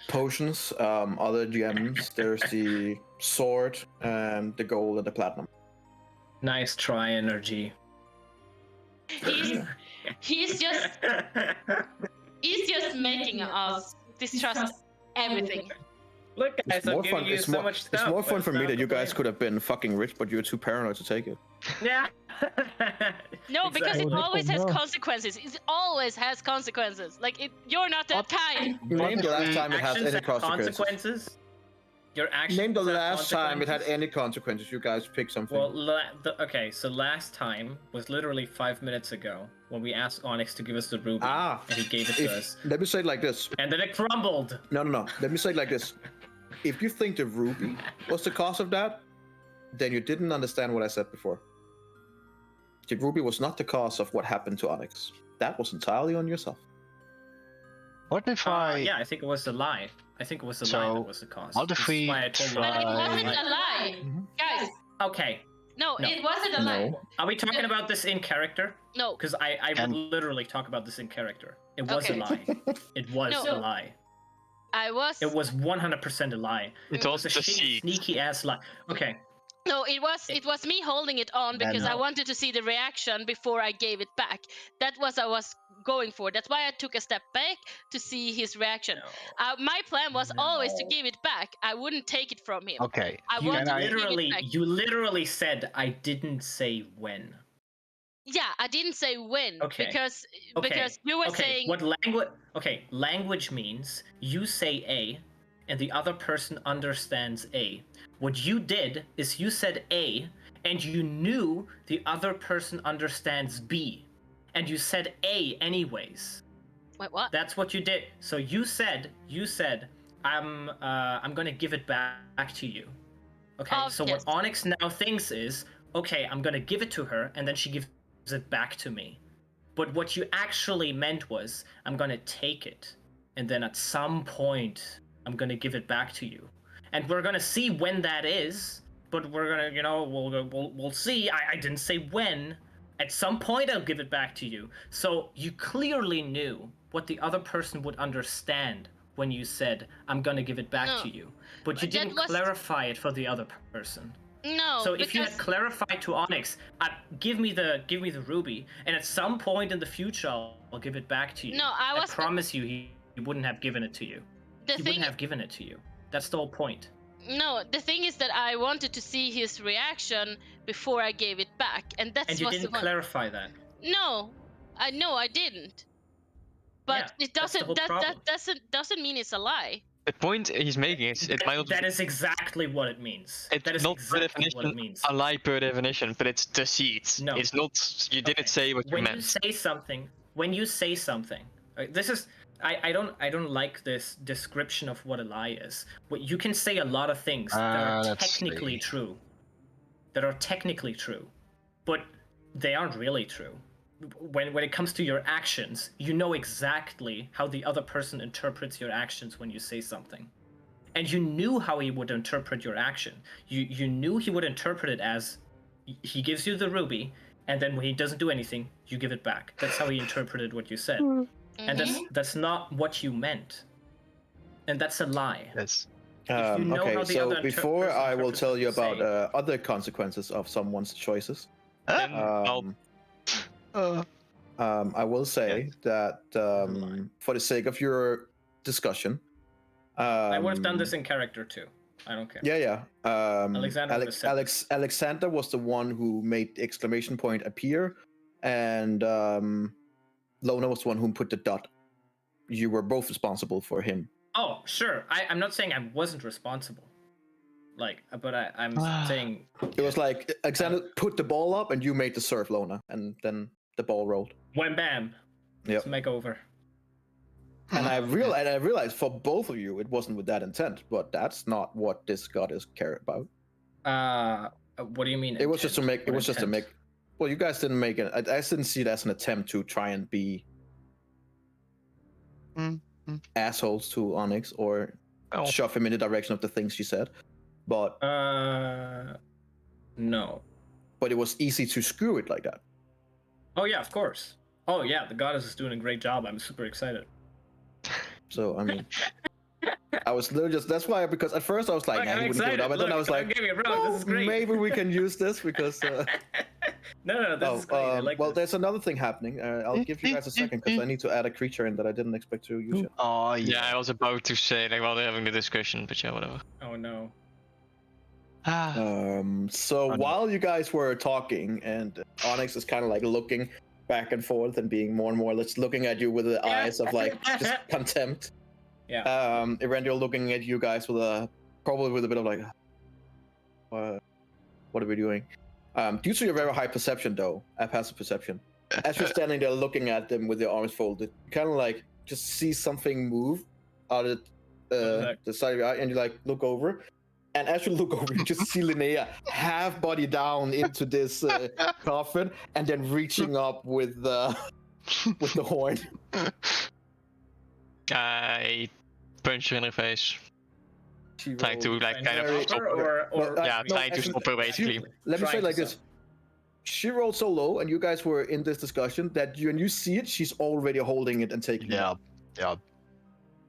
potions, other gems. There's the sword, and the gold and the platinum. Nice try, energy. He's just making us distrust everything. Look, guys, I'm giving you so much stuff. It's more fun but for me stop that you guys complaining. could have been fucking rich, but you're too paranoid to take it. Yeah. No, because it Exactly. always has No. consequences. It always has consequences. Like, you're not that kind. Name the last time it has Actions any have consequences. Your actions. Name the have last time it had consequences? any consequences. You guys pick something. Well, okay, so last time was literally 5 minutes ago when we asked Onyx to give us the ruby, and he gave it to us, Let me say it like this. and then it crumbled. No. Let me say it like this. If you think the ruby was the cause of that, then you didn't understand what I said before. The ruby was not the cause of what happened to Onyx. That was entirely on yourself. What if I? Yeah, I think it was the lie. I think it was the lie So, that was the cause. what if This is we why I told you. But it wasn't Right. a lie. Guys, Okay, no, No. it wasn't a lie. No. are we talking about this in character? No. Because I would And- literally talk about this in character. It was Okay. a lie. It was No. a lie. I was. It was 100% a lie. It It was was a shitty, deceit. sneaky ass lie. Okay. No, it was me holding it on because I No. wanted to see the reaction before I gave it back. That was I was going for. That's why I took a step back to see his reaction. My plan was always to No. give it back. I wouldn't take it from him. Okay. I You wanted to give literally, it back. you literally said I didn't say when. Yeah, I didn't say when Okay. because Okay. you were Okay. saying What language? Okay, language means you say A, and the other person understands A. What you did is you said A, and you knew the other person understands B, and you said A anyways. wait, what? That's what you did. So you said, I'm gonna give it back to you. Okay. Oh, so yes. what Onyx now thinks is, okay, I'm gonna give it to her, and then she gives it back to me. But what you actually meant was, I'm gonna take it, and then at some point, I'm gonna give it back to you, and we're gonna see when that is. But we're gonna, we'll see. I didn't say when. At some point, I'll give it back to you. So you clearly knew what the other person would understand when you said, I'm gonna give it back No. to you. But you That didn't was- clarify it for the other person. No, So if you because had clarified to Onyx, give me the ruby, and at some point in the future, I'll give it back to you. No, I was- promise you, he wouldn't have given it to you. the He thing wouldn't have given it to you. That's the whole point. No, the thing is that I wanted to see his reaction before I gave it back, and that's And you was didn't the one. clarify that. No, I didn't. But Yeah, it that's the doesn't whole problem. doesn't mean it's a lie. The point he's making is it might not That is exactly what it means. it's That is not per exactly what it definition means. a lie per definition, but it's deceit. No. It's not. You didn't Okay. say what you When meant. you say something, This is I don't like this description of what a lie is. What you can say a lot of things that are let's technically see. true. That are technically true, but they aren't really true. When it comes to your actions, you know exactly how the other person interprets your actions when you say something. And you knew how he would interpret your action. You knew he would interpret it as he gives you the ruby, and then when he doesn't do anything, you give it back. That's how he interpreted what you said. And that's not what you meant. And that's a lie. Yes. If you know Okay, how the so other before person I will interprets tell what you you about say- other consequences of someone's choices, Then I'll I will say that lie. for the sake of your discussion, I would have done this in character too. I don't care. Yeah. Alexander would have said Alexander was the one who made the exclamation point appear, and Lona was the one who put the dot. You were both responsible for him. Oh, sure. I'm not saying I wasn't responsible. But I'm saying It was like Alexander put the ball up, and you made the serve, Lona, and then the ball rolled. wham bam. Yep. Let's make over. And I realized for both of you, it wasn't with that intent, but that's not what this god is care about. What do you mean? It was just to make. What It was just to intent? make. Well, you guys didn't make it. I didn't see it as an attempt to try and be assholes to Onyx or shove him in the direction of the things she said, but no. But it was easy to screw it like that. Oh yeah, of course. Oh yeah, the goddess is doing a great job. I'm super excited. So I mean, I was literally just that's why because at first I was like, Look, nah, I'm he wouldn't give it excited. up, and then I was Look, like, don't get me wrong, oh, this is great. maybe we can use this because. No, this is great. I like well, this. there's another thing happening. I'll give you guys a second because I need to add a creature in that I didn't expect to use yet. Oh yeah, I was about to say like while they're having the discussion, but yeah, whatever. Oh no. So while you guys were talking, and Onyx is kind of like looking back and forth and being more and more looking at you with the eyes of like just contempt. Yeah. Erendil looking at you guys with probably with a bit of like, what are we doing? Due to your very high perception, though, passive perception, as you're standing there looking at them with your arms folded, you kind of like just see something move out of the side of your eye, and you like look over. And as you look over, you just see Linnea half body down into this coffin, and then reaching up with the horn. I punch her in her face. Trying to like kind very- of stop her. Yeah, no, trying to actually, stop her basically. Let me say Trying it like to this: she rolled so low, and you guys were in this discussion that when you see it, she's already holding it and taking it. Up. Yeah.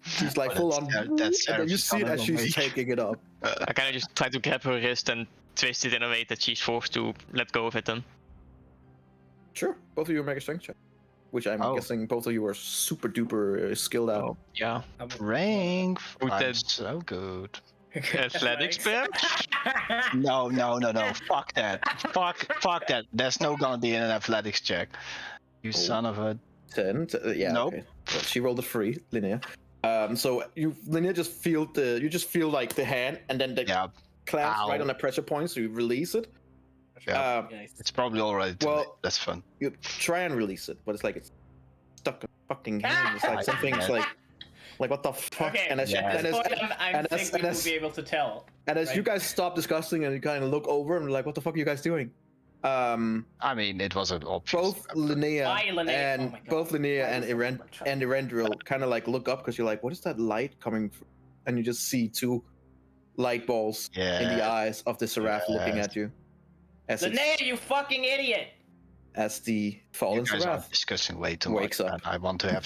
She's like full on, and then you see it as she's taking it up. I kind of just try to grab her wrist and twist it in a way that she's forced to let go of it then. Sure, both of you make a strength check, which I'm guessing both of you are super duper skilled at. Oh, yeah. Rank. Would I'm that- so good. Athletics perhaps? No. Fuck that. Fuck that. There's no gonna be an athletics check. You son of a. 10. Yeah. Nope. Okay. Well, she rolled a 3, Linnea. So Linnea just feel like the hand, and then the clamps Ow. right on the pressure point, so you release it. Yeah. It's probably already too late. Well, That's fun. you try and release it, but it's like it's stuck in the fucking hand. It's like something's like what the fuck? Okay, And as at this point, I and think as- we and will as- be able to tell. and as you right? guys stop discussing and you kind of look over and like, what the fuck are you guys doing? I mean, it was an option. Both Linnea Why Linnea? and Oh my God. both Linnea Why and is it so much? Erendril kind of like look up because you're like, what is that light coming from? And you just see 2 light balls in the eyes of the Seraph looking at you. As Linnea, you fucking idiot! as the fallen You guys are Seraph discussing way too wakes much. up. And I want to have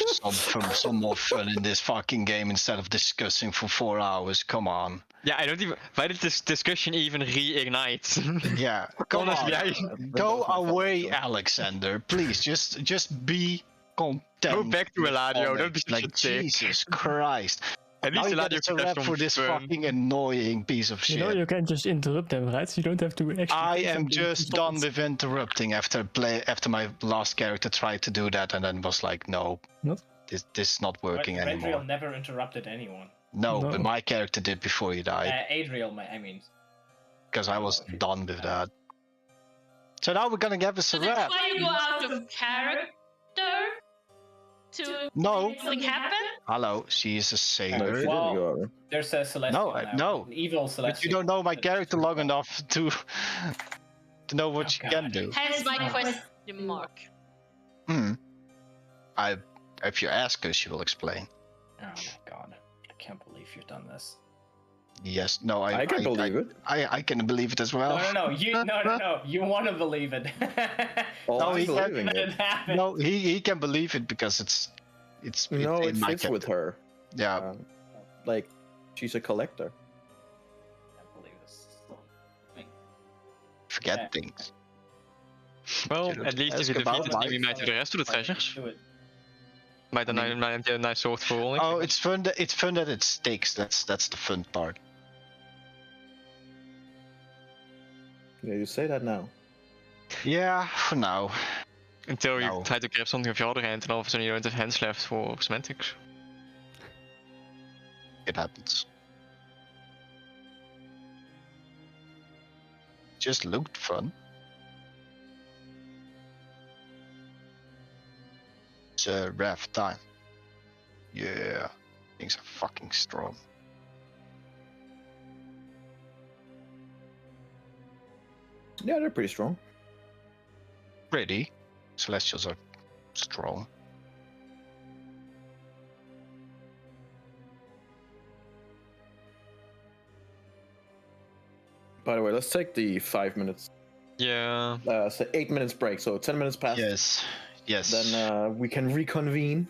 some more fun in this fucking game instead of discussing for 4 hours. Come on. Yeah, I don't even. Why did this discussion even reignite? Yeah. Come Honestly, on. Go away, Alexander. Please, just be content. Go back to Eladio. Don't be such like a dick. Jesus Christ. At Now least you get Eladio a can have rap some for this fun. fucking annoying piece of You shit. know, you can just interrupt them, right? You don't have to actually. I do am something to just stop done it. with interrupting after my last character tried to do that and then was like, no, What? this is not working anymore. Adriel never interrupted anyone. No, No. but my character did before he died Adriel, I mean. because I was okay. done with that. So now we're gonna give us a So that's rap. why you go out of character to No. make something happen? Hello, she is a No, sailor. she Well, didn't go over. There's a celestial No, now, no. an evil celestial. But you don't know my that character just long respawns. enough to know what Oh, she God. can do. Hence my question mark. If you ask her, she will explain. Oh my god. I can't believe you've done this. Yes, no, I can believe it. I can believe it as well. No. No. You want to believe it. Oh, No, I'm he believing Let it. it happen. No, he can believe it because it's No, in it my fits with character. her. Yeah, Like, she's a collector. I can't believe this. forget Yeah. things. Well, Should at least if ask you defeat about it, then life. we might do the rest of the treasures. Do it. Might then get a nice sword for rolling. Oh, it's fun. It's fun that it sticks. That's the fun part. Yeah, you say that now. Yeah, for now. Until you No. try to grab something with your other hand, and all of a sudden you don't have hands left for semantics. It happens. Just looked fun. It's a rough time. Yeah, things are fucking strong. Yeah, they're pretty strong. Pretty. Celestials are strong. By the way, let's take the 5 minutes. Yeah. So 8 minutes break. So 10 minutes past. Yes. Yes. Then we can reconvene.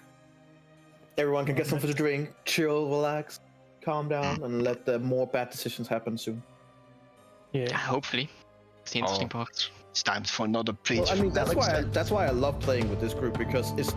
Everyone can get something to drink, chill, relax, calm down, and let the more bad decisions happen soon. Yeah, Yeah. hopefully. It's the interesting Oh. part. It's time for another preach. Well, I mean, from that's Alex why then. that's why I love playing with this group, because it's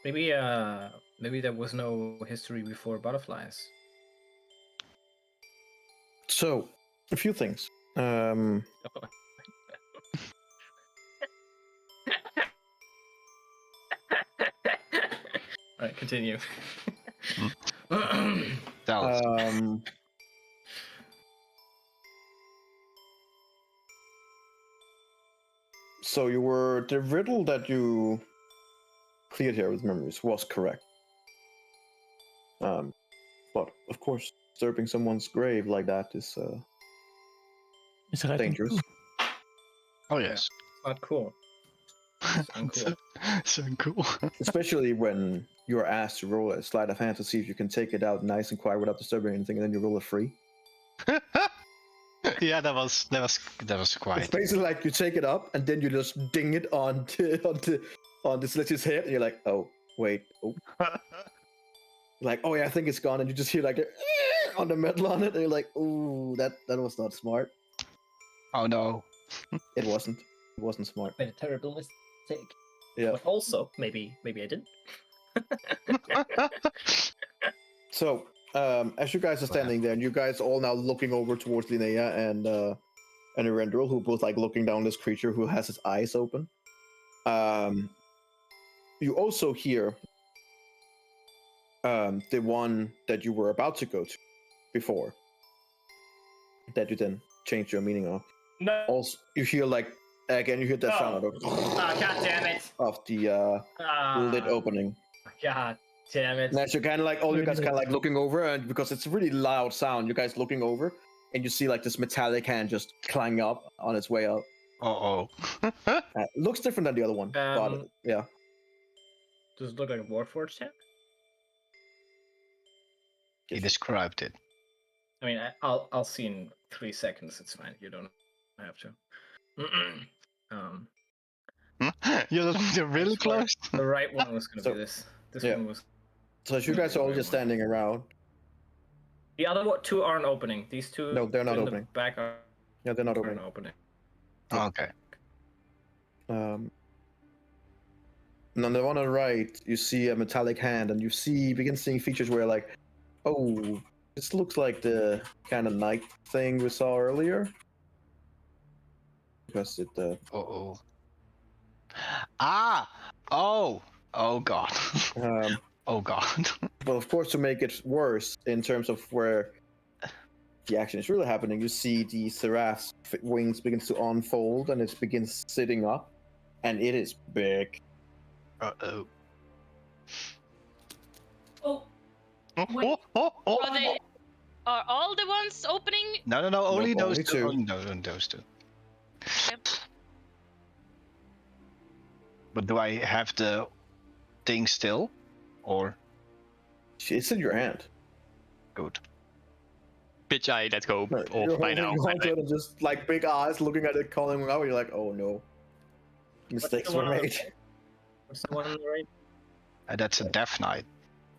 Maybe maybe there was no history before butterflies. So, a few things. Alright, continue. Tell us. So the riddle that you cleared here with memories was correct. But of course, disturbing someone's grave like that is Is right dangerous. Oh yes. Not cool. It's uncool. So cool. Especially when you're asked to roll a sleight of hand to see if you can take it out nice and quiet without disturbing anything, and then you roll a 3. Yeah, that was It's quite. basically like you take it up and then you just ding it on this legion's head, and you're like, oh wait, oh, like oh yeah, I think it's gone, and you just hear like on the metal on it, and you're like, oh, that was not smart. Oh no. It wasn't. It wasn't smart. Made a terrible mistake. Yeah. But also, maybe I didn't. So, as you guys are standing there, and you guys all now looking over towards Linnea and Erendril, who both like looking down this creature who has his eyes open. You also hear the one that you were about to go to before, that you then changed your meaning of. No. Also, you hear like again, you hear that sound of God damn it. the lid opening. God damn it. And as you're kind of like, all you guys kind of like looking over, and because it's a really loud sound, you guys looking over, and you see like this metallic hand just clang up on its way up. Uh-oh. Looks different than the other one, but yeah. Does it look like a Warforged hand? He described it. I mean, I'll see in 3 seconds. It's fine. You don't have to. You're really close. The right one was going to be this. This yeah. one was. So as you guys are all just standing around. The other two aren't opening. These two. No, they're not in opening. The back are. Yeah, they're not aren't opening. Okay. And on the one on the right, you see a metallic hand, and begin seeing features where like, oh, this looks like the kind of knight thing we saw earlier. Because it. Uh-oh. Ah! Oh! Oh god. Oh god. But of course, to make it worse in terms of where the action is really happening, you see the seraph's wings begins to unfold, and it begins sitting up, and it is big. Uh-oh. Oh, Oh, oh, oh. are all the ones opening? No, only Nope, those only two. two. Only those two. Yep. But do I have the thing still? Or? It's in your hand. Good. Bitch, I let go No, you're off by now. holding onto it and just like big eyes looking at it, calling out. You're like, oh no, mistakes were made. What's the one on the right? That's a Death Knight,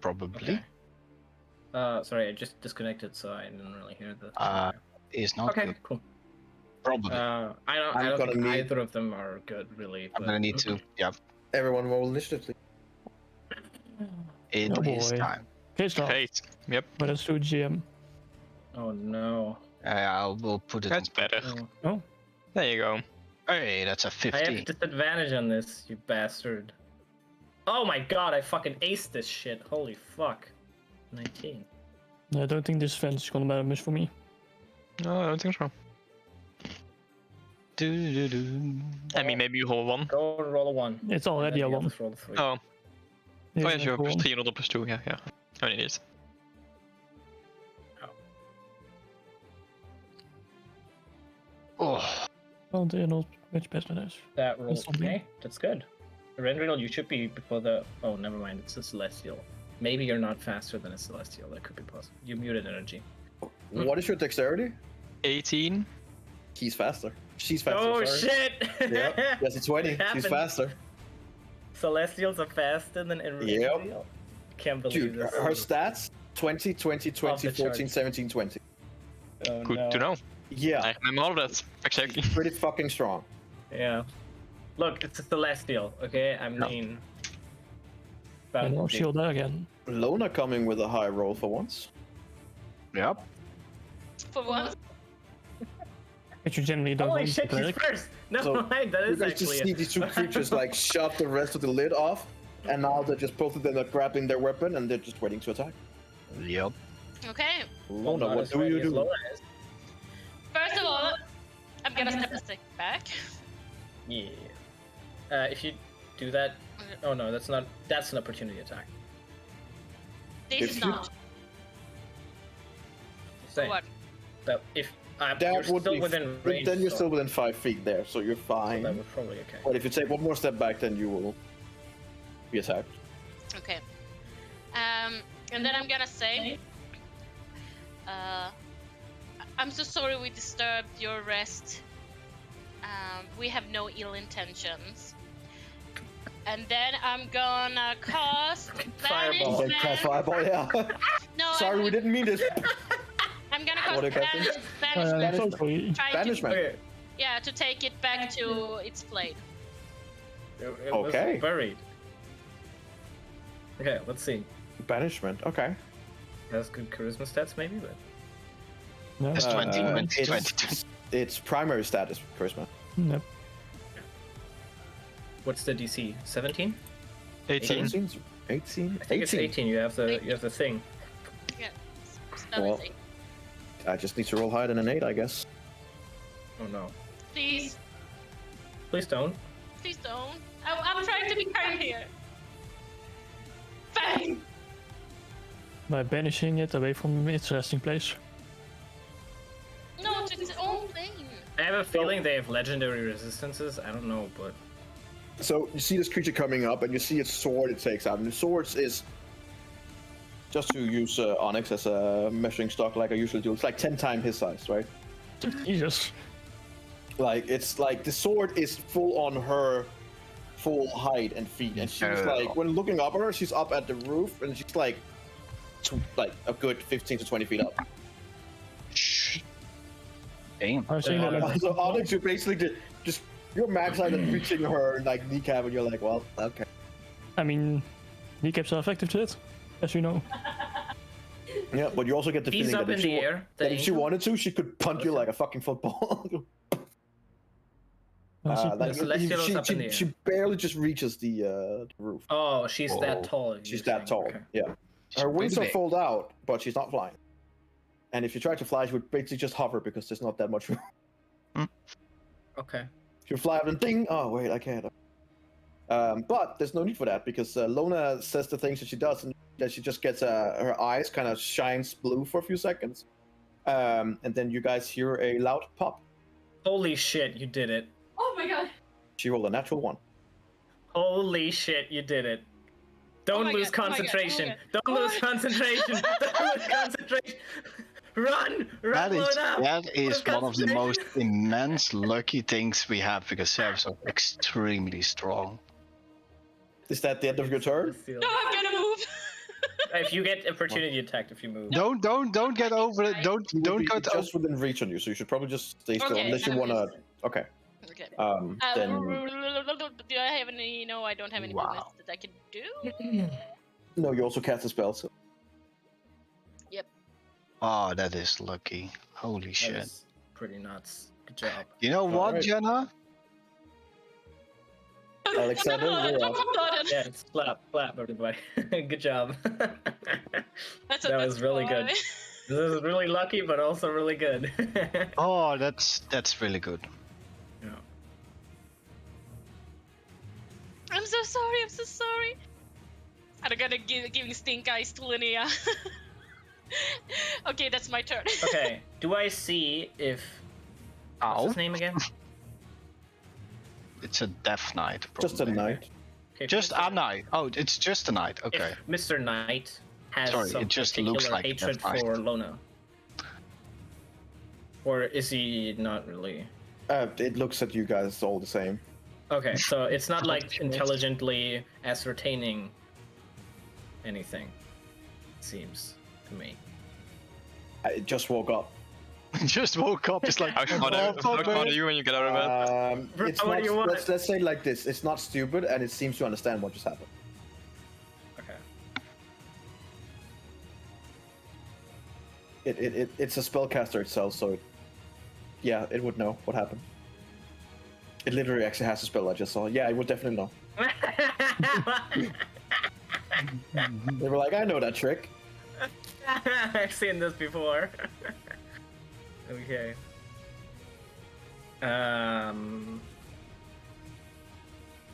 probably. Okay. Sorry, I just disconnected, so I didn't really hear the. Is not okay, good. cool. Probably. I don't think either of them are good, really. I'm gonna need to. Yeah. Everyone roll initiative, please. It is time. Okay, stop. Great. Yep. But let's do GM. Oh no. We'll put it. That's better. Oh. There you go. Hey, that's a I 50. have disadvantage on this, you bastard. Oh my god, I fucking aced this shit. Holy fuck. 19. I don't think this fence is gonna matter much for me. No, I don't think so. I mean, maybe you roll 1. Go and roll a 1. It's already a And then 1. the others roll a 3. Oh, Here's yeah, my sure. Plus one. 3 another plus 2. Yeah. I need it. Oh. Well, they're not much better than this. That rolls That's something. okay. That's good. Rendrill, you should be before the. Oh, never mind. It's a celestial. Maybe you're not faster than a celestial. That could be possible. You muted energy. What is your dexterity? 18. He's faster. She's faster. Oh sorry. shit! Yeah. Yes, it's 20. It She's happened. faster. Celestials are faster than Rendrill. Yep. Can't believe Dude, this. her stats 20, 20, 20, the 14, charts. 17, 20. Oh, Good no. to know. Yeah. I remember all that. Exactly. Pretty fucking strong. Yeah. Look, it's a celestial. Okay, I mean. And no the- shield there again. Lona coming with a high roll for once. Yep. For once. Which you generally don't Holy want shit, to he's cleric. first! No, So, that You is guys just actually see these two creatures like shove the rest of the lid off, and now they're just both of them are grabbing their weapon and they're just waiting to attack. Yep. Okay. Lona, Not what as do ready you as do? Lona is. First of all, I'm gonna step a step back. Yeah. If you do that, oh no, that's an opportunity attack. This If is you- not. Saying What? that if you're That would still be. within But range, then you're so still within 5 feet there, so you're fine. that would probably okay. But if you take one more step back, then you will be attacked. Okay. And then I'm gonna say, I'm so sorry we disturbed your rest. We have no ill intentions. And then I'm gonna cast Fireball. Then cast fireball, yeah. No, Sorry, we didn't mean this. I'm gonna What cast are you casting? banishment. So sorry. Trying Banishment. Okay. Yeah, to take it back to its blade. It Okay. was buried. Okay, let's see. Banishment. Okay. Has good charisma stats, maybe, but No. It's 20, 20, 20. Its primary stat is charisma. Nope. what's the DC? 17? 18. 18? 18? I think it's 18. You have the thing. Yeah. Spell Well. is eight. I just need to roll higher than an 8, I guess. Oh no! Please, Please don't. please don't. I'm trying to be kind here. Fine. By banishing it away from its resting place. No, to its own plane. I have a feeling they have legendary resistances. I don't know, but So you see this creature coming up, and you see its sword it takes out. And the sword is, just to use Onyx as a measuring stock like I usually do, it's like 10 times his size, right? Jesus. Like, it's like the sword is full on her full height and feet. And she's like, when looking up at her, she's up at the roof, and she's like, like a good 15 to 20 feet up. Damn. I was saying that like, So Onyx, you basically just your max height and reaching her like kneecap, and you're like, well, okay. I mean, kneecaps are effective to it, as you know. Yeah, but you also get the he's feeling up that in if she, the air. that if she wanted to, she could punt you like a fucking football. Like, Celestial is up in the air. she barely just reaches the roof. Oh, she's that Whoa. tall. She's you're that saying. tall. Okay. Yeah. Her wings are fold out, but she's not flying. And if you try to fly, she would basically just hover because there's not that much room. Okay. If you fly up and ding, oh wait, I can't. But there's no need for that because Lona says the things that she does, and that she just gets her eyes kind of shines blue for a few seconds, and then you guys hear a loud pop. Holy shit, you did it. Oh my god. She rolled a natural 1. Holy shit, you did it. Don't my lose God, oh my God, concentration. oh my Don't lose concentration. Don't lose concentration. Run! That is, Lona! that is Lose one of the concentration. most immense lucky things we have because Servs are extremely strong. Is that the end of your turn? No, I'm gonna move. If you get opportunity attacked if you move. Don't get over it. Don't She would go be to just within reach on you, so you should probably just stay still Okay, unless you I'm wanna. just- Okay. Okay. Then Do I have any? No, I don't have any Wow. bonus that I can do. no, you also cast a spell. So Oh, that is lucky. Holy That shit. is pretty nuts. Good job. You know what, Alright. Jenna? Alexander, you're up. Yeah, it's clap, everybody. Good job. That's That was really good. This is really lucky, but also really good. Oh, that's really good. Yeah. I'm so sorry. I'm so sorry. I'm gonna giving stink eyes to Linnea. Okay, that's my turn. Okay, do I see if... What's Ow. his name again? It's a death knight. Just a probably. knight. Okay, Just Mr. a knight. Oh, it's just a knight. Okay. If Mr. Knight has Sorry, some it just particular looks like hatred Death Knight. for Lona. Or is he not really? It looks at you guys all the same. Okay, so it's not like intelligently ascertaining anything, it seems to me. I just woke up. Just woke up. It's like How smart are you when you get out of bed? It's What not, do you want? let's say it like this. It's not stupid, and it seems to understand what just happened. It's a spellcaster itself, so yeah, it would know what happened. It literally actually has a spell I just saw. Yeah, it would definitely know. They were like, I know that trick. I've seen this before. Okay. I'm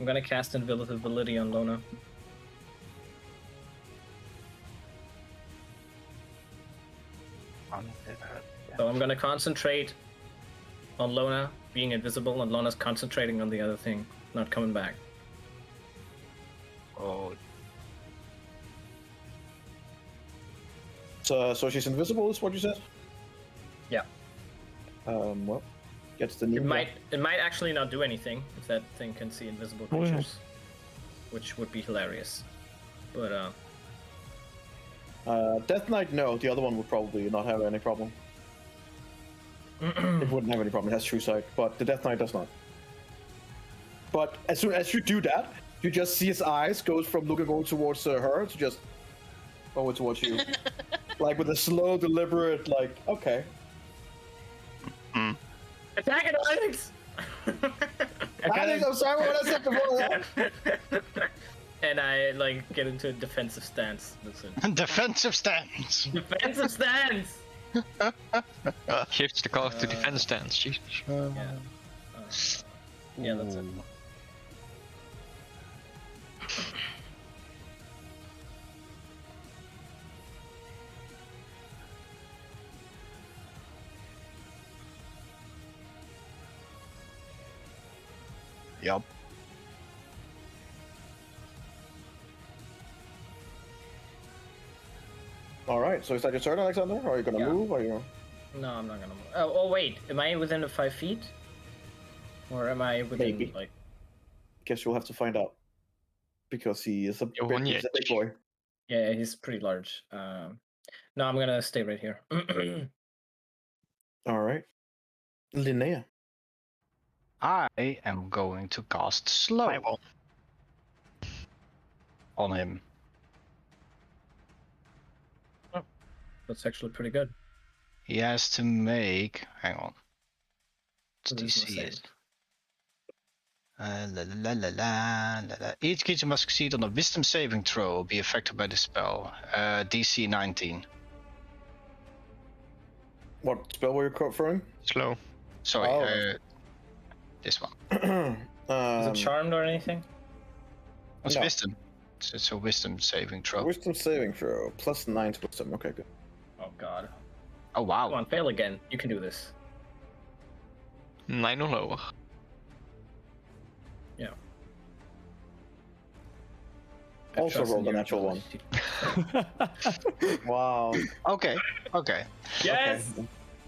gonna cast Invisibility on Lona. So I'm gonna concentrate on Lona being invisible, and Lona's concentrating on the other thing, not coming back. Oh, So she's invisible, is what you said? Yeah. Well, gets the new. It might actually not do anything if that thing can see invisible Oh, yeah. creatures, which would be hilarious. But Death Knight, no. The other one would probably not have any problem. It wouldn't have any problem. It has true sight, but the Death Knight does not. But as soon as you do that, you just see his eyes goes from looking over towards her to just over towards you, like with a slow, deliberate, like, okay. attack it, Alex! Alex, I'm sorry what I said before that. And I like get into a defensive stance. That's it. defensive stance. Defensive stance. Shifts the card to defense stance. Jesus. Yeah, that's it. Yup. All right. So is that your turn, Alexander? Or are you gonna Yeah. move? Or you? No, I'm not gonna move. Oh, wait. Am I within the 5 feet? Or am I within, Maybe. like... Guess you'll have to find out. Because he is a, You're on the he's a big edge. boy. Yeah, he's pretty large. No, I'm gonna stay right here. All right. Linnea. I am going to cast slow Fireball. on him. That's actually pretty good. He has to make. Hang on. What's What is it DC say? is? Each creature must succeed on a Wisdom saving throw or be affected by the spell. DC 19. What spell were you referring? Slow. Sorry, Oh. this one. Is it charmed or anything? What's No. Wisdom? It's a Wisdom saving throw. Wisdom saving throw. +9 to wisdom. Okay, good. Oh god. Oh wow. Come on, fail again. You can do this. 9 or lower. Yeah. Also Trust in rolled a your natural one. ability. Wow. Okay. Yes! Okay.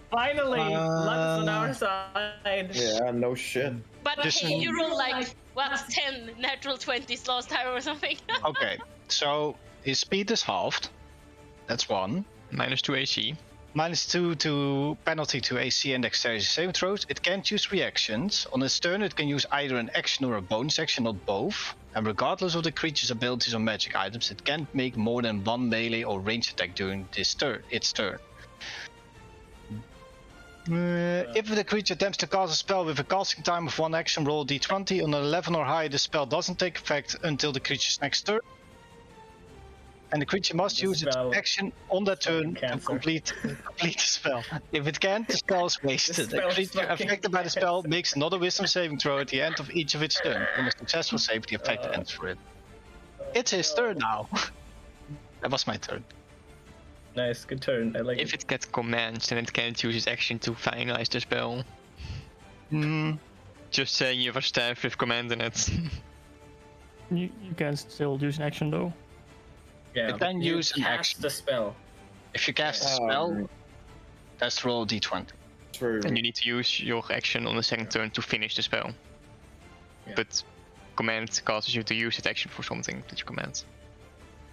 Finally! Luck is on our side! Yeah, no shit. But Just- you rolled like, what, 10 natural 20s last time or something? Okay. So his speed is halved. That's one. -2 AC. -2 to penalty to AC and dexterity saving throws. It can't use reactions. On its turn, it can use either an action or a bonus action, not both. And regardless of the creature's abilities or magic items, it can't make more than one melee or range attack during its turn. If the creature attempts to cast a spell with a casting time of 1 action, roll a d20. On an 11 or higher, the spell doesn't take effect until the creature's next turn. And the creature must The use its spell action on that turn to cancer. complete the spell. If it can't, the spell is wasted. The spell is creature fucking affected by the spell makes another wisdom saving throw at the end of each of its turn. On a successful save, the effect ends for it. It's his turn now. That was my turn. Nice, good turn. I like If it. it gets commands, then it can't use its action to finalize the spell. Just saying you have a staff with command in it. You can still use an action though. Yeah, It can but you use an cast action. the spell. If you cast a spell, let's roll a d20. It's very And you need to use your action on the second turn to finish the spell. Yeah. But command causes you to use that action for something that you command.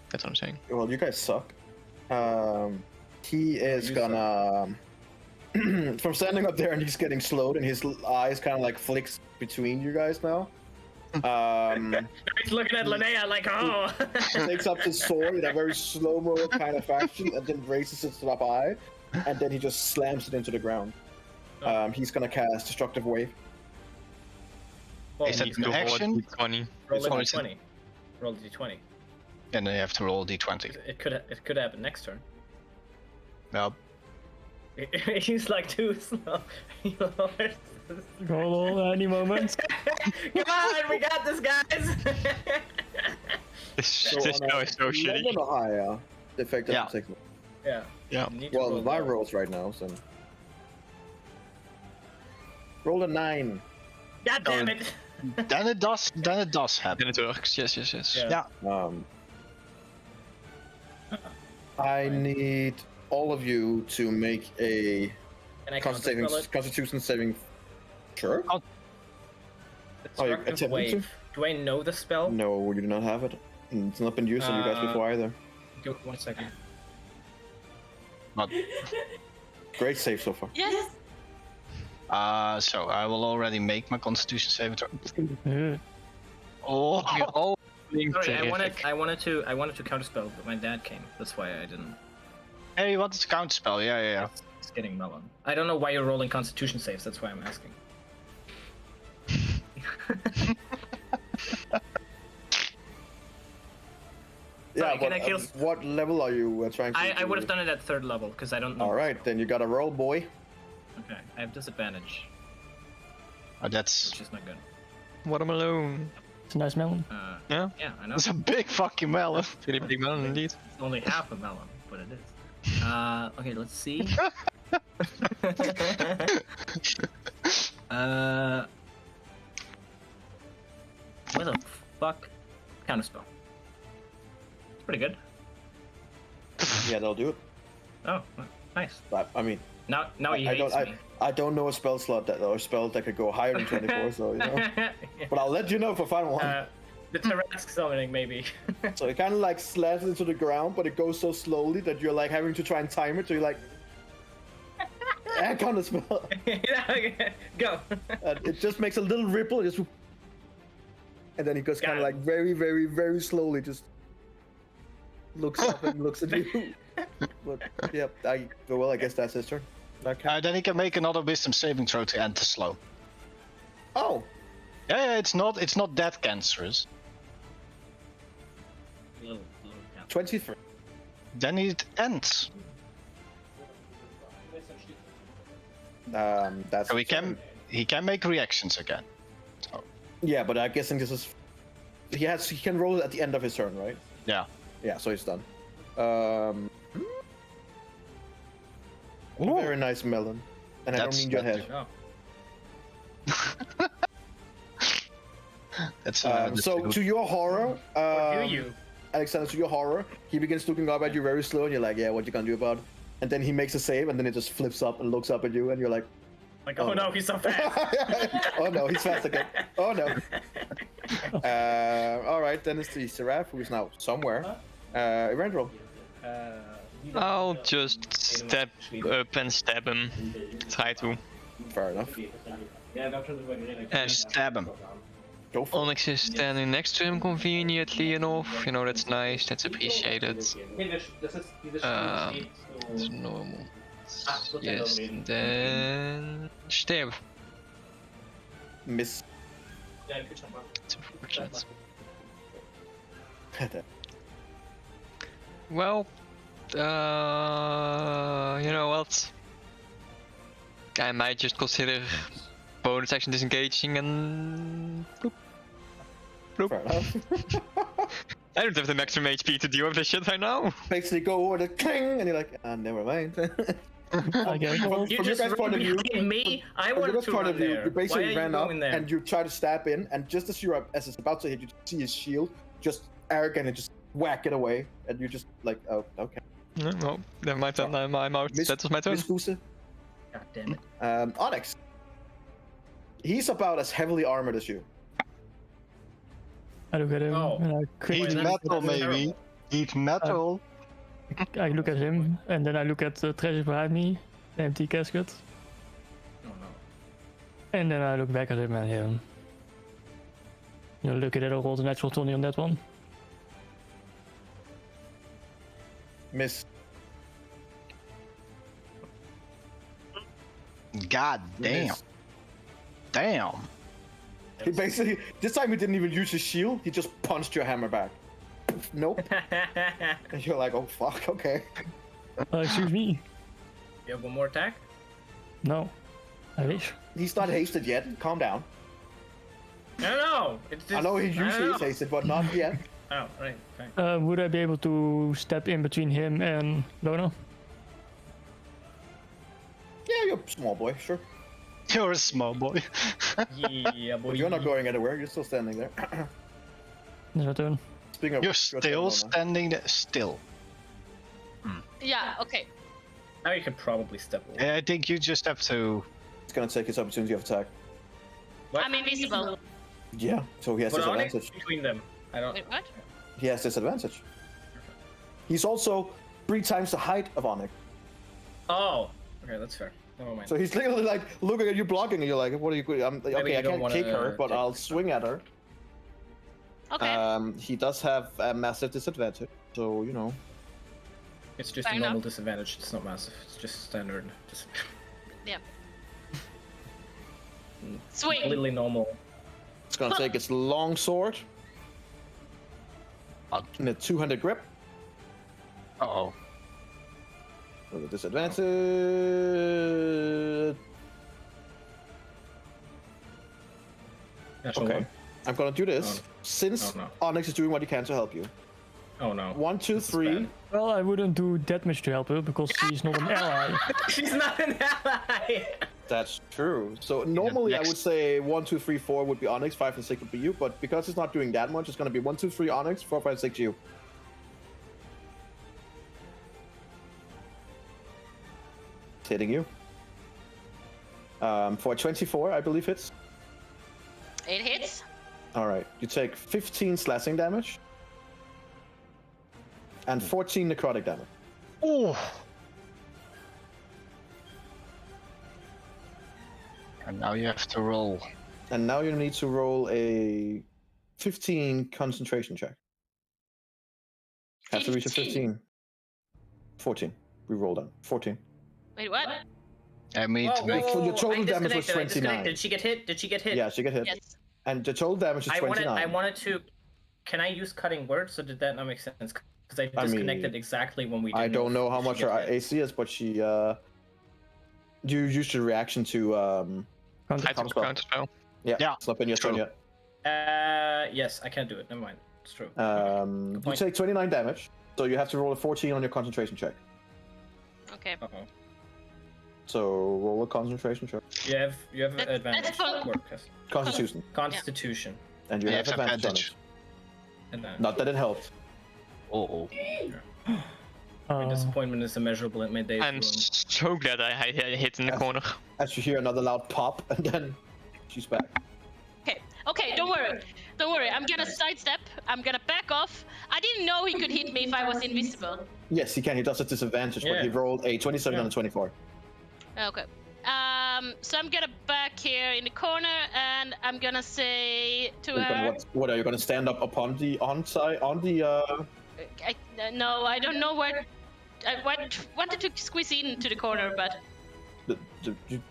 That's what I'm saying. well, you guys suck. He is You gonna from standing up there and he's getting slowed and his eyes kind of like flicks between you guys now. He's looking at Linnea like, oh! Takes up his sword in a very slow-mo kind of fashion and then raises it up high and then he just slams it into the ground. He's gonna cast Destructive Wave. Well, Is that Need an to roll a action? d20. roll a Or is d20. Roll a d20. And then you have to roll d20. It could happen next turn. Well, He's like too slow. Roll any moment. Come on, we got this, guys. This show is so 11 shitty. or higher, the effect Yeah. doesn't take. Yeah. Yeah. You need to Well, roll my low. rolls right now, so. Roll a 9. God damn it. then it does happen. Then it works. Yes, yes, yes. Yeah. Yeah. I need all of you to make a Can I counterspell it? Constitution saving. Sure. Oh. attempt Destructive to? Wave. Do I know the spell? No, you do not have it. And it's not been used on you guys before either. Give 1 second. But Great save so far. Yes. so I will already make my Constitution saving throw. Yeah. Oh, Sorry, I wanted to counterspell, but my dad came. That's why I didn't. hey, you wanted to counterspell? Yeah. It's getting melon. I don't know why you're rolling Constitution saves. That's why I'm asking. Sorry, can I kill? What level are you trying to? I would have done it at 3rd level because I don't know. All right, then you got to roll, boy. Okay, I have disadvantage, That's which is not good. Watermelon. It's a nice melon. Yeah. Yeah, I know. that's a big fucking melon. Pretty big melon indeed. It's only half a melon, but it is. Okay, let's see. What the fuck? Counterspell. It's pretty good. Yeah, that'll do it. Oh, nice. But, I mean, Now he I hates don't. me. I don't know a spell slot that or spell that could go higher than 24. So you know. But I'll let you know if I find one. The Tarrasque summoning, maybe. So it kind of like slams into the ground, but it goes so slowly that you're like having to try and time it. So you're like, I can't spell. Go. It just makes a little ripple, just, and then he goes kind Got of it. like very, very, very slowly, just looks up and looks at you. But yeah, I guess that's his turn. Okay. Then he can make another Wisdom saving throw to end the slow. Oh, Yeah, it's not that cancerous. 23. Then it ends. That's. So he can make reactions again. So Yeah, but I'm guessing this is. He can roll it at the end of his turn, right? yeah. Yeah, so he's done. Ooh. Very nice melon, and I don't That's- mean your head. Oh. That's So to your horror, Or do you? Alexander, to your horror, he begins looking up at you very slow, and you're like, "Yeah, what you gonna do about it?" And then he makes a save, and then it just flips up and looks up at you, and you're like, Like, oh no, he's so fast. "Oh no, he's fast again! Oh no!" All right, then it's the Seraph, who is now somewhere. Eberron. I'll just step up and stab him. Try to. Fair enough. And stab him. Go for it. Onyx is standing next to him conveniently enough. You know, that's nice. That's appreciated. It's normal. Yes, and then stab. Miss. It's unfortunate. Well, you know what? I might just consider bonus action disengaging and bloop. Bloop. Fair enough. I don't have the maximum HP to deal with this shit right now. Basically, go over the cling, and you're like, never mind. I guess. From You your just guys' point of view, behind me. I from your wanted guys' to point run of view, there. you basically Why are ran you up going there? and you try to stab in, and just as it's about to hit, you see his shield just arrogant and just whack it away, and you're just like, oh, okay. No, well, never mind then. I'm out. Miss- That was my turn. Miss Goose. God damn it. Onyx. He's about as heavily armored as you. I look at him Oh. and I Eat quickly that's- metal, that's maybe. terrible. Eat metal. I look at him and then I look at the treasure behind me, the empty casket, Oh no. and then I look back at him and him. You know, look at it, I rolled a natural 20 on that one. Miss. God damn. Nice. Damn. He basically, this time he didn't even use his shield, he just punched your hammer back. Nope. And you're like, oh fuck, okay. Excuse me. You have one more attack? No. I wish. He's not hasted yet, calm down. No. It's just, I know he usually is hasted, but not yet. Oh, right. Okay. Would I be able to step in between him and Lona? Yeah, you're a small boy, sure. You're a small boy. Yeah, boy. But you're not going anywhere, you're still standing there. It's my turn. Speaking of, You're your turn, still Lona. standing there. Still. Yeah, okay. Now you can probably step away. I think you just have to. It's gonna take his opportunity of attack. What? I'm invisible. Yeah, so he has Put Onyx disadvantage. between them. I don't. Wait, what? He has disadvantage. He's also 3 times the height of Onyx. Oh. Okay, that's fair. Never mind. So he's literally like looking at you blocking, and you're like, "What are you? Okay, you I don't can't wanna kick her, but take I'll it. swing at her." Okay. He does have a massive disadvantage, so you know. It's just Fair a normal enough. disadvantage. It's not massive. It's just standard. Just Yeah. Swing. completely normal. It's gonna take its long sword Uh and a 200 grip oh. with a disadvantage. Natural Okay, one. I'm gonna do this Oh. since Oh, no. Onyx is doing what he can to help you. Oh no. 1, 2, This is 3. bad. Well, I wouldn't do that much to help her because she's not an ally. She's not an ally. That's true. So normally I next- would say 1, 2, 3, 4 would be Onyx, 5 and 6 would be you, but because it's not doing that much, it's gonna be 1, 2, 3 Onyx, 4, 5, 6 you. It's hitting you. For 24, I believe hits. It hits. All right, you take 15 slashing damage and 14 necrotic damage. Oh. And now you have to roll. And now you need to roll a 15 concentration check. Have to reach a 15. 14. We rolled on 14. Wait, what? I mean, to make. Your total I damage was disconnected, I 29. disconnected. Did she get hit? Did she get hit? Yeah, she get hit. Yes. And the total damage is I 29. wanted to. Can I use cutting words? So did that not make sense? Because I I disconnected mean, exactly when we. I didn't don't know if how she much get her hit. AC is, but she you used your reaction to Counter- I took a Counterspell. counter spell. Yeah, it's not been your turn true. yet. Yes, I can't do it. Never mind. It's true. You point. take 29 damage, so you have to roll a 14 on your concentration check. Okay. Uh-oh. So roll a concentration check. You have That's advantage. fun. Work, yes. Constitution. Constitution. And you You have have advantage on advantage. it. And then. Not that it helped. Oh. My disappointment is immeasurable at midday. I'm so glad I hit in the Yeah. corner. As you hear another loud pop, and then she's back. Okay. Okay. Don't worry. Don't worry. I'm gonna sidestep. I'm gonna back off. I didn't know he could hit me if I was invisible. Yes, he can. He does at disadvantage, but he Yeah. rolled a 27 Yeah. and a 24. Okay. So I'm gonna back here in the corner, and I'm gonna say to her. What are you gonna stand up upon the onside on the? No, I don't know where. I wanted to squeeze into the corner, but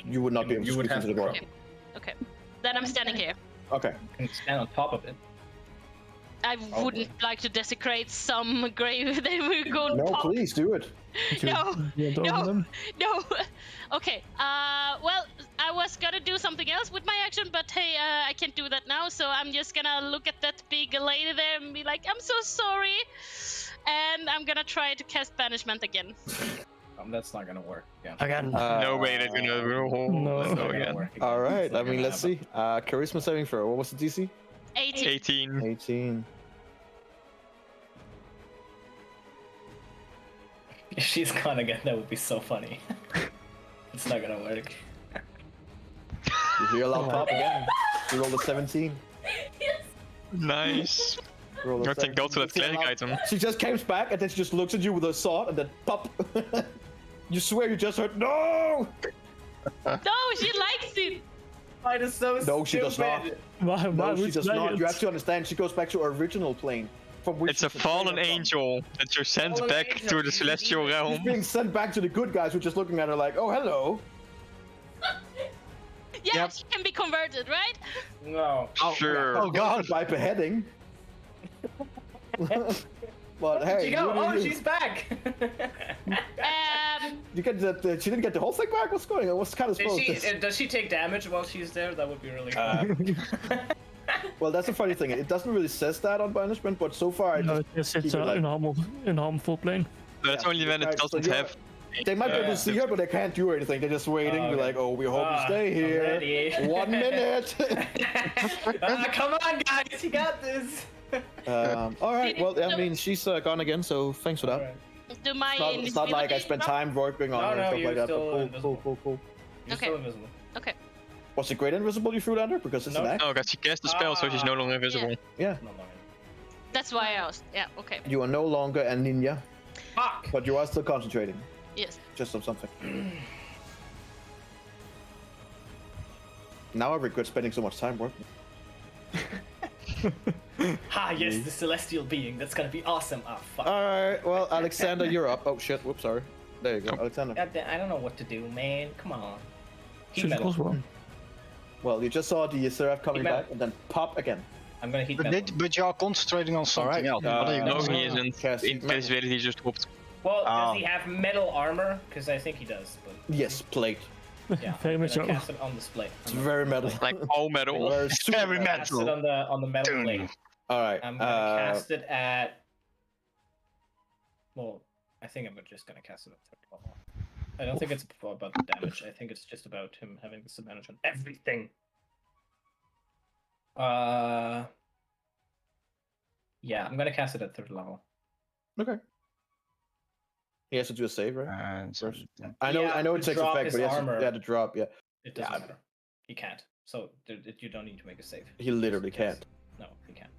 You would not be able to You would squeeze have into the to door. okay. Then I'm standing here. Okay. You can stand on top of it. I wouldn't like to desecrate some grave. Then we go No, pop. please do it. No, You want to open them? no. Okay. Well, I was gonna do something else with my action, but hey, I can't do that now. So I'm just gonna look at that big lady there and be like, "I'm so sorry," and I'm gonna try to cast banishment again. That's not gonna work. Yeah. Again. No way they're gonna roll. No. Let's It's go not gonna again. work. All right. It's not I mean, gonna let's see. Charisma saving throw. What was the DC? 18. 18. 18. If she's gone again, that would be so funny. It's not gonna work. You hear a loud pop again. You rolled a 17. Nice. You rolled a I thank God for that 17. cleric item. She just comes back and then she just looks at you with a sword and then pop. You swear you just heard no. No, she likes it. Mine is so No, she does not. Why No, she would does play not. it? You have to understand. She goes back to her original plane. From which It's a she's fallen trainer from. angel that you're sent Fallen back angel. to the celestial She's realm. being sent back to the good guys who are just looking at her like, oh, hello. Yeah, Yep. she can be converted, right? No. Sure. Oh god. By beheading. But Where did hey, she go? Oh, you she's back. you get the, she didn't get the whole thing back. What's going on? What's kind of supposed to? Does she take damage while she's there? That would be really cool. Well, that's the funny thing. It doesn't really says that on banishment, but so far I No, just it sits keep it like- in harmful plane. But it's Yeah, only when it right, so doesn't you're- have. They might be able Yeah. to see her, but they can't do anything. They're just waiting. Oh, Be okay. like, oh, we hope you Ah, stay I'm here. ready. 1 minute. Come on, guys, you got this. All right. Well, I mean, she's gone again, so thanks for that. Alright. Do my It's not like I spent time working on No, her and no, stuff you're like that. still But cool, invisible. cool. You're Okay. still invisible. Was it great invisible you threw down there? Because it's an No. act. Oh, because she cast the spell, so she's no longer invisible. Yeah. No longer. That's why I asked. Yeah, okay. You are no longer a ninja, Fuck. but you are still concentrating. Yes. Just on something. Now I regret spending so much time working. Ha, yes, the celestial being. That's gonna be awesome. Ah, fuck. Alright, well, Alexander, you're up. Oh shit, whoops, sorry. There you go, Alexander. God damn, I don't know what to do, man. Come on. Heat Should metal. crossbow. Well, you just saw the Seraph coming metal. back and then pop again. I'm gonna heat But, metal. but you are concentrating on something Alright, else. What are you No, doing? he isn't. Cast Invisibility just dropped. Well, Oh. does he have metal armor? Because I think he does. But Yes, plate. yeah, Very I'm much gonna so. cast it on display. It's very metal. Like all metal. Very super Very metal. Cast it metal. on the metal Dun. plate. Alright, I'm gonna cast it at. Well, I think I'm just gonna cast it at third level. I don't think it's about the damage. I think it's just about him having disadvantage on everything. Yeah, I'm gonna cast it at third level. okay. He has to do a save, right? And First. I know to it takes drop effect, his but he has armor. to drop, yeah. It doesn't Yeah. matter. He can't. So you don't need to make a save. He literally Yes. can't. No, he can't.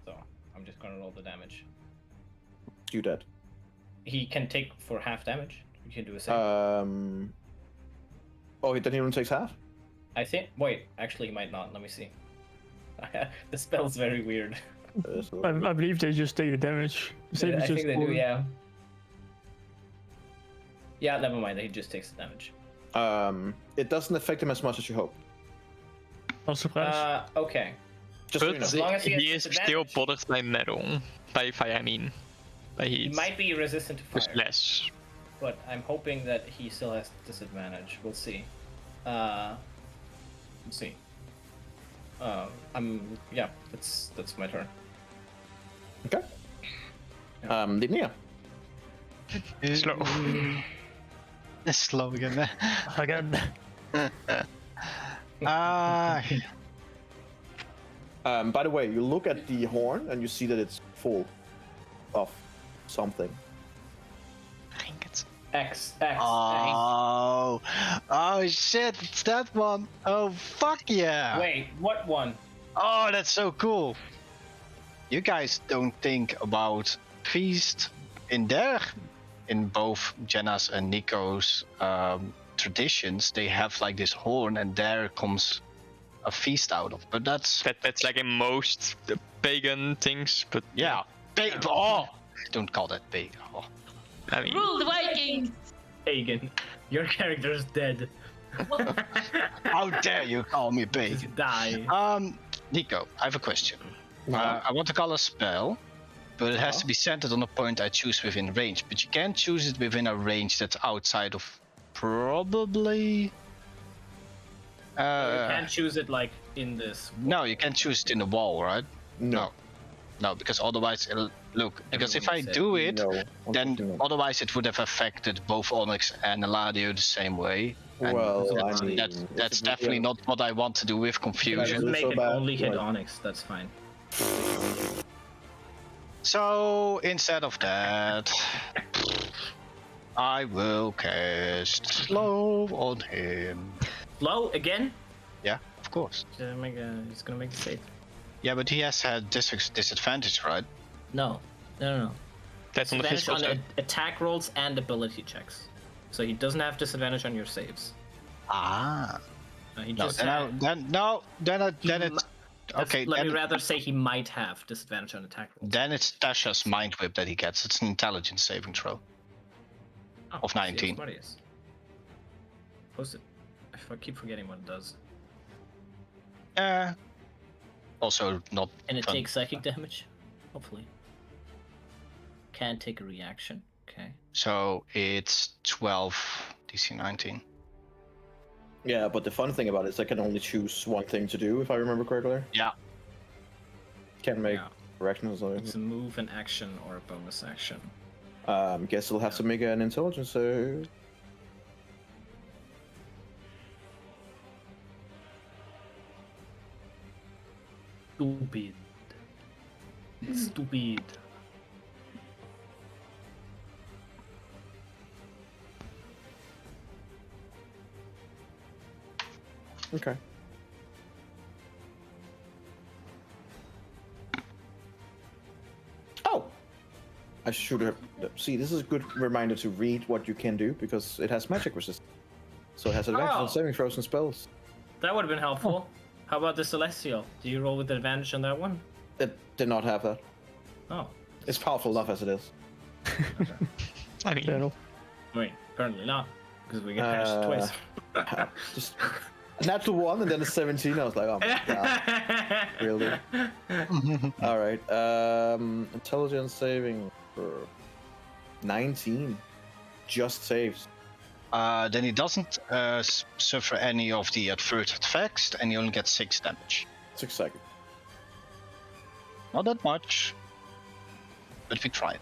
So I'm just gonna roll the damage. Do that. He can take for half damage. You can do a save. Oh, then he only takes half? I think. Wait, actually, he might not. Let me see. The spell's very weird. I believe they just take the damage. Save I is think just they do. for- Yeah. Yeah, never mind. He just takes the damage. It doesn't affect him as much as you hope. Not surprised. Okay. Just so you But know. As long as he he has is still disadvantage. bothered by metal. By fire, I mean. By He heat. might be resistant to Just fire, less. but I'm hoping that he still has disadvantage. We'll see. We'll see. Yeah. That's my turn. Okay. Linnea. Slow. It's slow again. Again. Ah, By the way, you look at the horn and you see that it's full of something. X. oh shit! It's that one. Oh fuck yeah! Wait, what one? Oh, that's so cool. You guys don't think about feast in both Jenna's and Nico's traditions. They have like this horn, and there comes a feast out of. But that's That's like in most pagan things, but yeah. Oh, don't call that pagan. Oh. I mean, Rule the Vikings! Pagan. Your character is dead. How dare you call me Just pagan? die. Nico, I have a question. I want to call a spell, but it has to be centered on a point I choose within range. But you can't choose it within a range that's outside of probably. You can't choose it like in this. No, you can't choose it in the wall, right? No. No, because otherwise it'll look. Because if I Everyone said do it, No. then unfortunately. otherwise it would have affected both Onyx and Eladio the same way. And Well, that's, I mean, that's yeah. definitely not what I want to do with Just confusion. make so it bad, only hit like- Onyx. That's fine. So instead of that, I will cast slow on him. Slow again. Yeah, of course. He's gonna make a save. Yeah, but he has had disadvantage, right? No. that's on the Disadvantage physical on side. attack rolls and ability checks. So he doesn't have disadvantage on your saves. Ah. He No, just then had- it's okay. Let me Then, rather say he might have disadvantage on attack rolls. then it's Tasha's mind whip that he gets. It's an intelligence saving throw. Oh, of see how 19. smart he is. Post it. I keep forgetting what it does. Also not. And it fun. takes psychic damage, hopefully. Can't take a reaction. Okay. So it's 12 DC 19. Yeah, but the fun thing about it is I can only choose one thing to do, if I remember correctly. Yeah. Can't make Yeah. corrections or It's a move, an action, or a bonus action. guess we'll have to make an intelligence save. Stupid. Stupid. Okay. Oh! I should have... See, this is a good reminder to read what you can do, because it has magic resistance. So it has advantage on saving throws and spells. That would have been helpful. How about the Celestial? Do you roll with advantage on that one? It did not have that. Oh. It's powerful enough as it is. I mean, Fair enough. Wait, apparently not. Because we get patched twice. Just a natural 1 and then a 17. I was like, oh my god. Really? Alright. Intelligence saving for 19. Just saves. Then he doesn't suffer any of the adverse effects, and he only gets 6 damage. 6 seconds. Not that much, but we tried.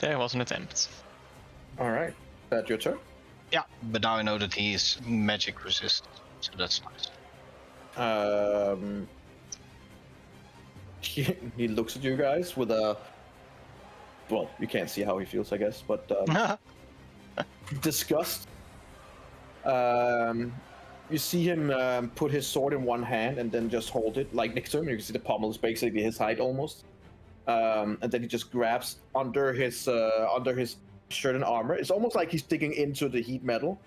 there was an attempt. Alright. That your turn? Yeah, but now I know that he is magic resistant, so that's nice. He looks at you guys with a... Well, you can't see how he feels, I guess, but disgust. You see him put his sword in one hand and then just hold it like next to him. You can see the pommel is basically his height almost, and then he just grabs under his shirt and armor. It's almost like he's digging into the heat metal,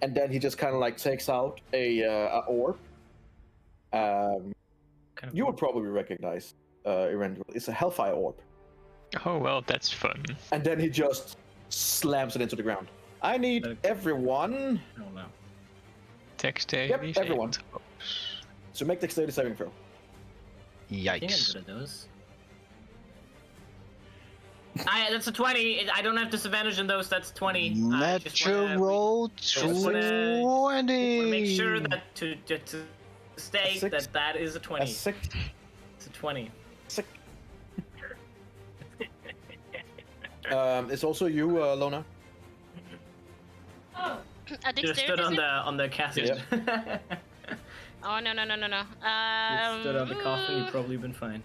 and then he just kind of like takes out a orb. You would probably recognize Erendil. It's a Hellfire orb. Oh well, that's fun. And then he just slams it into the ground. I need everyone Oh no. Dexterity. Yep, everyone. to make dexterity saving throw. I think I'm Yikes. good at those. That's a 20. I don't have disadvantage in those. That's 20. Natural wanna 20. make sure that to state six. that is a 20. A 6. It's a 20. 6. It's also you, Lona. A Should have dexterity stood on save? the casket. Oh no. Stood on the coffin. You'd probably been fine.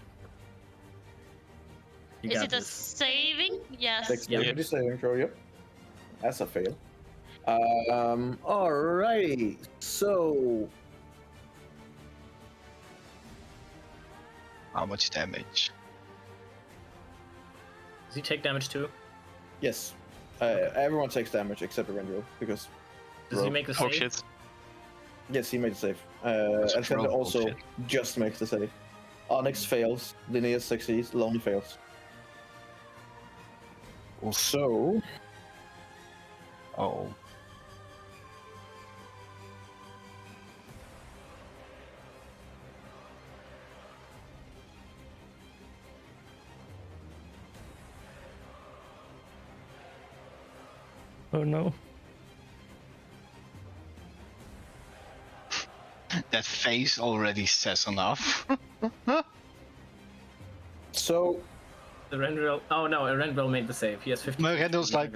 You Is got it a this. saving? Yes. Dexterity saving throw, yep. That's a fail. Alrighty. So, How much damage? Does he take damage too? yes. Everyone takes damage except Erendil, because... Does he make the Oh save? shit. Yes, he made the save. That's Alexander rogue also bullshit. just makes the save. Onyx fails. Linnaeus succeeds. Lone fails. So... Oh. Oh no. That face already says enough. So, Erendil. Oh no, Erendil made the save. He has 50. No, Erendil's like-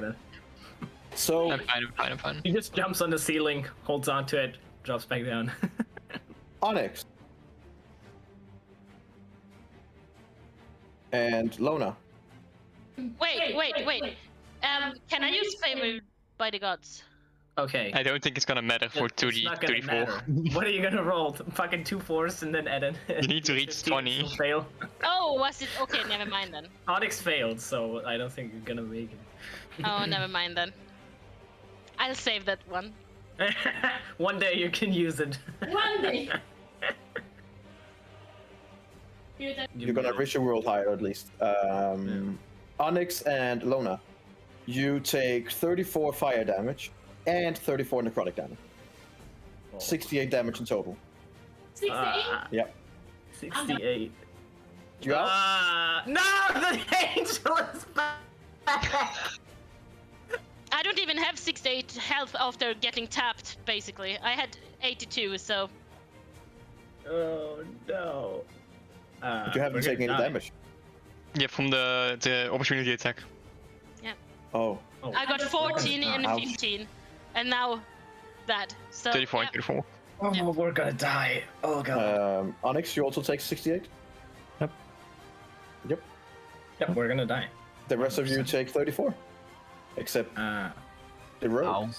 so I'm fine. He just jumps on the ceiling, holds onto it, drops back down. Onyx. And Lona. Wait. Can I use favor by the gods? Okay. I don't think it's gonna matter for It's not gonna 2d34. matter. What are you gonna roll? Fucking 2 4s and then add in. You need to reach 15, 20. so fail. Oh, was it? Okay, never mind then. Onyx failed, so I don't think you're gonna make Oh, never mind then. I'll save that one. it. One day you can use it. One day. You're gonna reach your world higher at least. Onyx and Lona, you take 34 fire damage and 34 necrotic damage. Well, 68 damage in total. 68? Yep. 68. You out? No, the angel is back. I don't even have 68 health after getting tapped, basically. I had 82, so... Oh no. But you haven't we're taken gonna any die. damage. Yeah, from the opportunity attack. Oh. Oh, I got 14 and Ouch. 15. And now that. So 34 yeah. and 34. oh, we're gonna die. Oh god. Onyx, you also take 68. Yep, we're gonna die. The rest of you take 34. Except the rogue. Ow.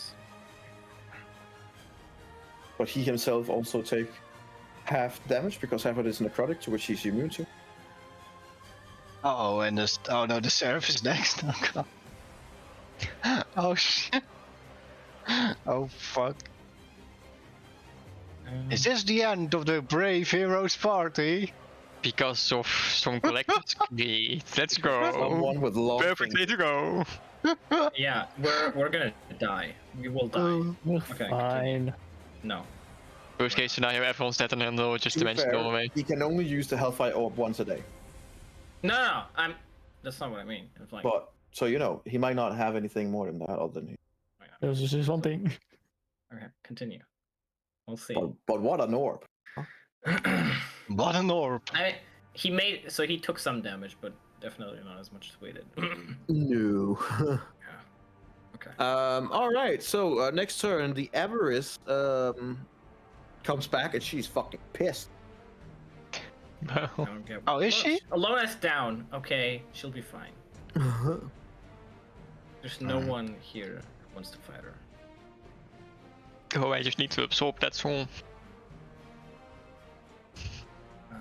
But he himself also take half damage because half of it is necrotic, to which he's immune to. Oh, and oh no, the Seraph is next. Oh god. Oh shit. Oh fuck. Is this the end of the Brave Heroes party? Because of some collective greed. Let's go. Someone with long Perfect way to go. Yeah, we're gonna die. We will die. We're Okay, fine. No. Worst case scenario, everyone's dead and then they'll just To be dimension fair, all the way. he can only use the Hellfire Orb once a day. No, I'm. That's not what I mean. It's like. But, so you know, he might not have anything more than that other than he. That was just one thing. Okay, continue. We'll see. But what an orb. What an orb. I mean, he took some damage, but definitely not as much as we did. No. Okay. Alright, so next turn, the Avarice comes back and she's fucking pissed. Okay. Oh, is she? Alona's down. Okay, she'll be fine. There's no one here who wants to fight her. Oh, I just need to absorb that soul. Uh,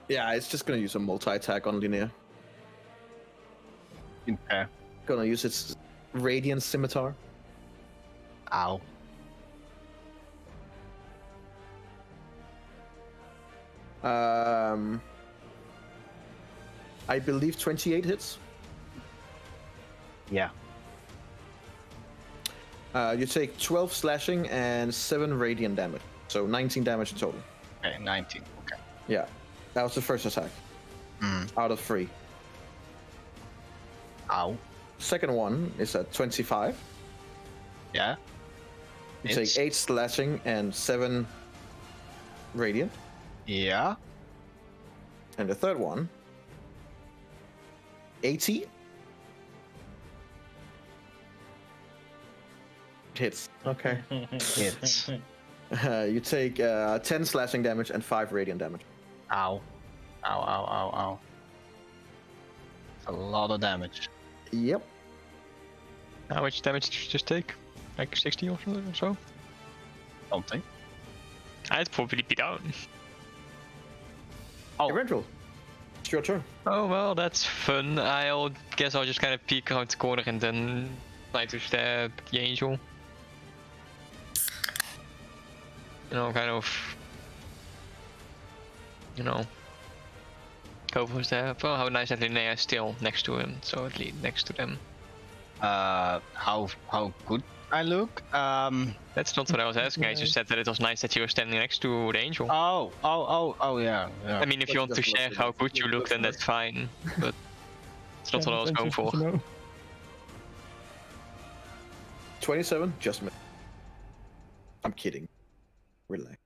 Yeah, it's just gonna use a multi-attack on Linnea. Okay. Gonna use its Radiant Scimitar. Ow. I believe 28 hits. Yeah. You take 12 slashing and 7 radiant damage. So 19 damage in total. Okay, 19. Okay. Yeah. That was the first attack. Out of 3. Ow. Second one is at 25. Yeah. You It's- take 8 slashing and 7 radiant. Yeah. And the third one, 80. Hits. Okay. Hits. You take 10 slashing damage and 5 radiant damage. Ow. Ow, ow, ow, ow. It's a lot of damage. Yep. How much damage did you just take? Like 60 or so? Something. I'd probably be down. Oh. Eventual. It's your turn. Oh well, that's fun. I'll just kind of peek around the corner and then try to stab the angel. You know, kind of. You know. Go for stab. Oh, how nice that Linnea is still next to him. So at least next to them. How good I look? That's not what I was asking. I just said that it was nice that you were standing next to the angel. Oh, yeah. I mean, if you want to share how good you look, then that's fine. But it's not what I was going for. 27, just miss. I'm kidding. Relax.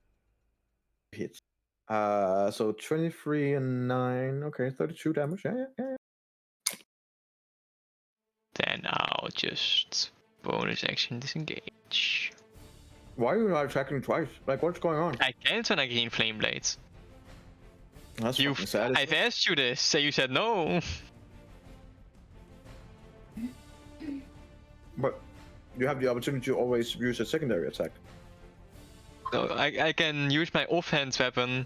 Hits. So 23 and 9. Okay, 32 damage. Yeah. Then I'll just bonus action disengage. Why are you not attacking twice? Like, what's going on? I can't when I gain flame blades. That's fucking sad. I've asked you this, so you said no. But you have the opportunity to always use a secondary attack. No, I can use my offhand weapon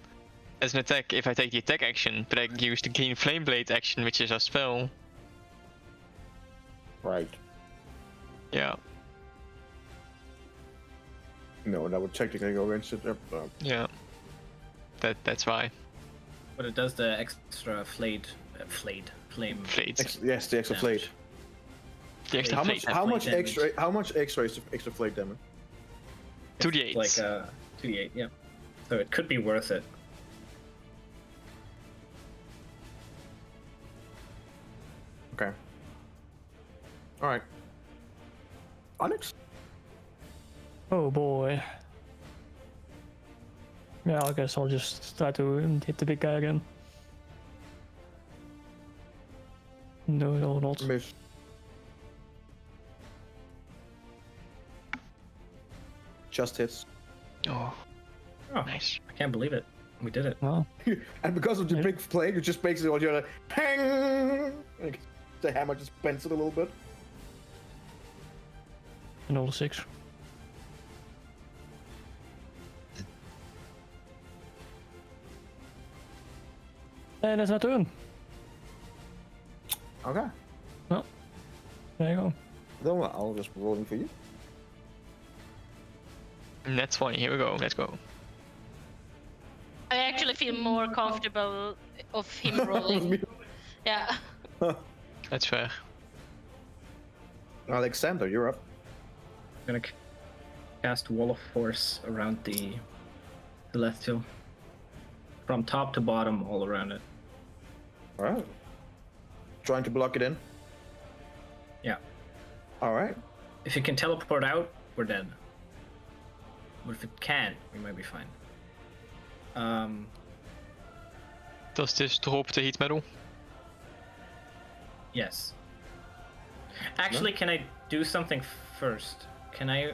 as an attack if I take the attack action, but I can use the gain flame blade action, which is a spell. Right. Yeah. No, that would technically go against it. Yeah. That's why. But it does the extra flame. Flayed. Yes, the extra Damage. flate. The extra How flate. much? How much damage. extra? How much extra is extra flate damage? 2d8. Like 2d8, yeah. So it could be worth it. Okay. All right. Onyx. Oh boy. Yeah, I guess I'll just try to hit the big guy again. No, not. Miss. Just hits. Oh, Oh, nice. I can't believe it. We did it. Well, And because of the Yeah. big flame, you just basically all you're like, pang! Like, the hammer just bends it a little bit. another 6. And that's my turn. Okay. There you go. Then I'll just rolling for you. And that's 20. Here we go. Let's go. I actually feel more comfortable of him rolling. Yeah. That's fair. Alexander, you're up. I'm gonna cast Wall of Force around the Celestial. From top to bottom, all around it. All right. Trying to block it in. Yeah. All right. If it can teleport out, we're dead. But if it can't, we might be fine. Does this drop the heat metal? Yes. Actually, can I do something first? Can I...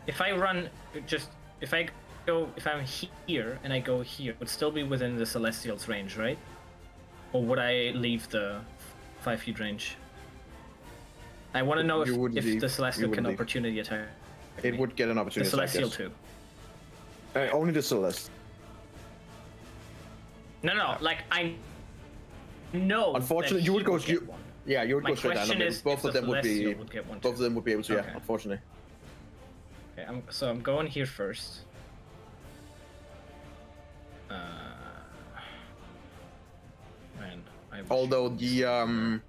If I run, if I'm here and I go here, it would still be within the Celestial's range, right? Or would I leave the 5 feet range? I want to know You wouldn't if leave. the You Celestial can wouldn't leave. opportunity attack. It me. would get an The opportunity. Celestial attack, too. yes. Only the Celeste. No, like I know. Unfortunately, that you would he go. will get one. Yeah, you would My go straight down. question on is, them. Both if of the them would be. Celestial would get one Both of too. them would be able to. Okay. Yeah, unfortunately. Okay, I'm going here first. Man, Although the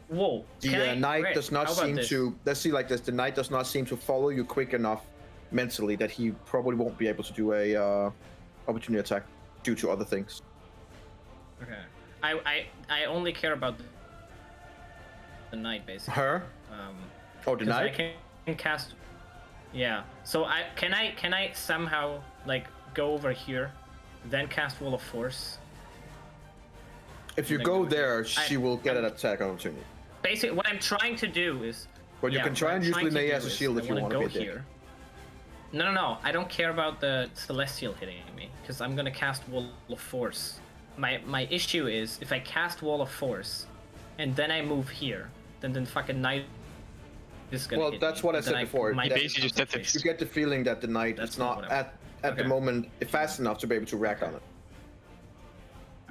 Whoa. knight Great, does not how about seem this? to. Let's see, like this. The knight does not seem to follow you quick enough mentally that he probably won't be able to do a opportunity attack due to other things. Okay. I only care about the knight basically. Her? Oh, the 'Cause I knight? can cast. Yeah. So can I somehow like go over here, then cast Wall of Force? If you then go go there, here. she will get an attack opportunity. Basically, what I'm trying to do is. But you yeah, can try what and I'm use trying to Linnea do as a is shield I if you wanna want to go be a dick. here. No. I don't care about the Celestial hitting me because I'm gonna cast Wall of Force. My issue is if I cast Wall of Force, and then I move here, then the fucking knight is gonna. Well, hit that's me, what I and said then before. might You be basically just have to- concentration. You get the feeling that the knight That's is not not what at the Okay. moment fast enough to be able to react on it.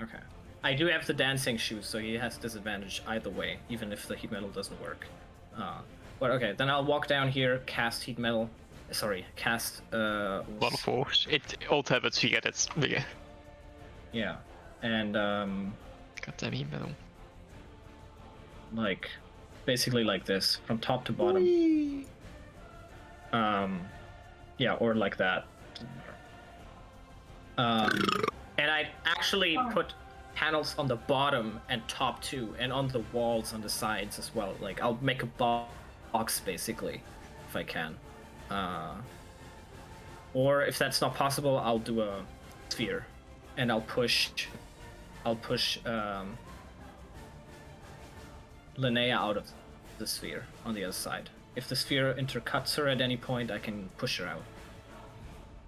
Okay. I do have the dancing shoes, so he has disadvantage either way, even if the heat metal doesn't work. But okay, then I'll walk down here, cast heat metal. Sorry, cast. Lot of force. It alt habits, we get it. Yeah. Yeah, and Goddamn heat metal. like basically like this from top to bottom. Yeah, or like that. And I actually put panels on the bottom and top too, and on the walls on the sides as well. Like I'll make a box basically, if I can. Or if that's not possible, I'll do a sphere, and I'll push Linnea out of the sphere on the other side. If the sphere intercuts her at any point, I can push her out.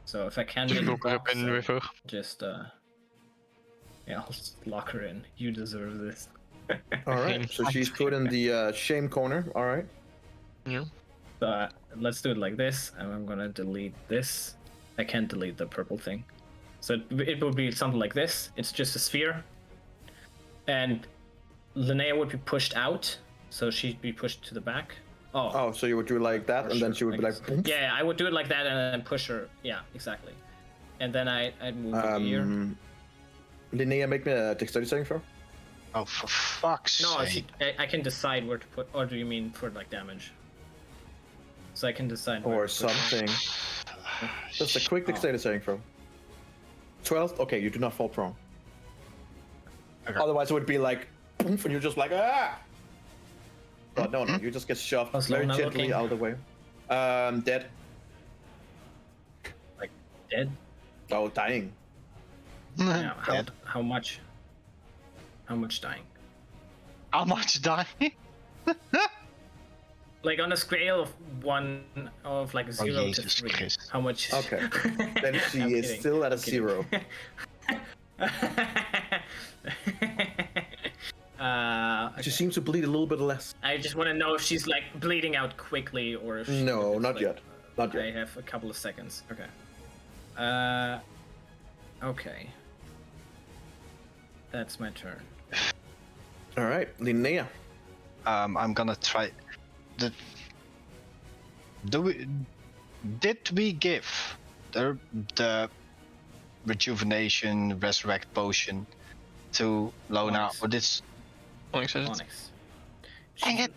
So if I can make a Look her up box, in I'll with her. just yeah, I'll just lock her in. You deserve this. All right. So she's put in the shame corner. All right. Yeah. Let's do it like this, and I'm gonna delete this. I can't delete the purple thing. So it would be something like this. It's just a sphere. And Linnea would be pushed out, so she'd be pushed to the back. Oh. Oh, so you would do it like that, For and then sure, she would be I like, guess. boom. Yeah, I would do it like that and then push her. Yeah, exactly. And then I'd move over here. Linnea, make me a dexterity saving throw. Oh, for fuck's No, sake. I can decide where to put. Or do you mean for like damage? So I can decide. where Or to put it. something. Just a quick dexterity saving throw. 12? Okay, you do not fall prone. Okay. Otherwise, it would be like, poof, and you're just like, ah! But no, you just get shoved How's very Lona gently looking? out of the way. Dead. Like dead. Oh, dying. Yeah. Dead. How much? How much dying? How much dying? Like on a scale of 1 of like 0 to Jesus 3. Christ. How much? Okay. Then she I'm is kidding. still at a I'm kidding. 0. She seems to bleed a little bit less. I just want to know if she's like bleeding out quickly or if she, No, if it's, not like, yet. Not I yet. have a couple of seconds. Okay. Okay. That's my turn. All right, Linnea. I'm gonna try. Did we give the rejuvenation resurrect potion to Lona, Onyx. or this? Onyx has it. Onyx. Dang it!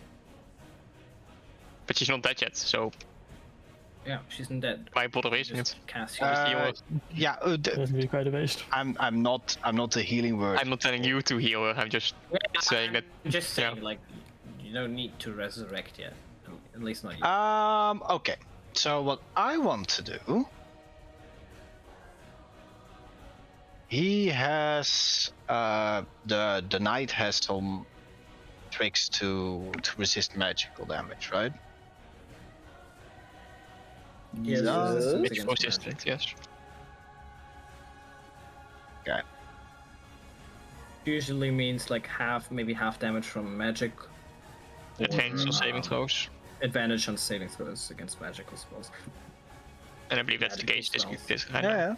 But she's not dead yet, so Yeah, she's not dead. why bother wasting Just it? cast Uh, healing. Yeah, That's be quite a waste. I'm not a healing word. I'm not telling you to heal her, I'm just saying that. I'm just saying, yeah. like, you don't need to resurrect yet. At least not yet. Okay. So what I want to do. He has the knight has some tricks to resist magical damage, right? Yes, Yeah. resistance It's against resistant, magic. yes. Okay. Usually means like maybe half damage from magic. Advantage on saving um, throws. Advantage on saving throws against magic, I suppose. And I believe that's the case this spells. this right now. Yeah.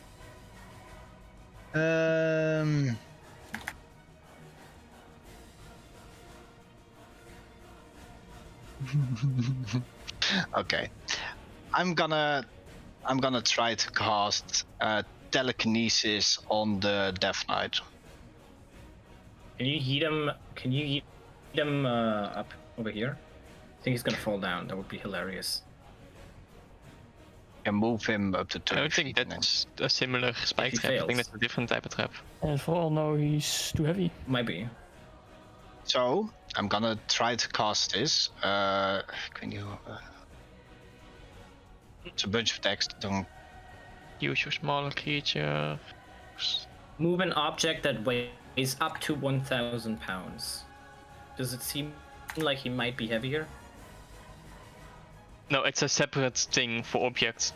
Okay. I'm gonna try to cast telekinesis on the Death Knight. Can you heat him? Can you heat him up over here? I think he's gonna fall down. That would be hilarious. And move him up to 30 I don't think feet and then- that's a similar spike he trap. I think fails. that's a different type of trap. And for all now, he's too heavy. Might be. So I'm gonna try to cast this. Can you? It's a bunch of text. Don't. Use your smaller creature. Move an object that weighs up to 1,000 pounds. Does it seem like he might be heavier? No, it's a separate thing for objects.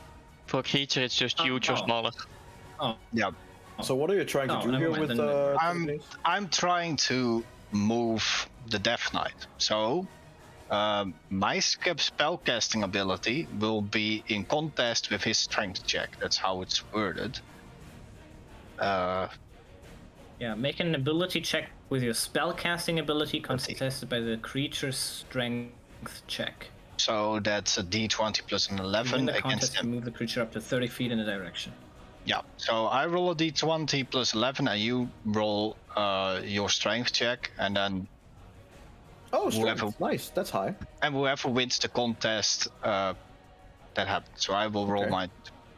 For a creature, it's just huge or oh. smaller. Oh, Yeah. So what are you trying to Oh, do never here mind, with then- I'm trying to move the Death Knight. So my spellcasting ability will be in contest with his strength check. That's how it's worded. yeah. Make an ability check with your spellcasting ability contested by the creature's strength check. So that's a D20 plus an Win 11 the against contest, him. move the creature up to 30 feet in a direction. Yeah. So I roll a D20 plus 11, and you roll your strength check, and then Oh, strength. Whoever- Nice. That's high. whoever wins the contest, that happens. So I will roll Okay. my.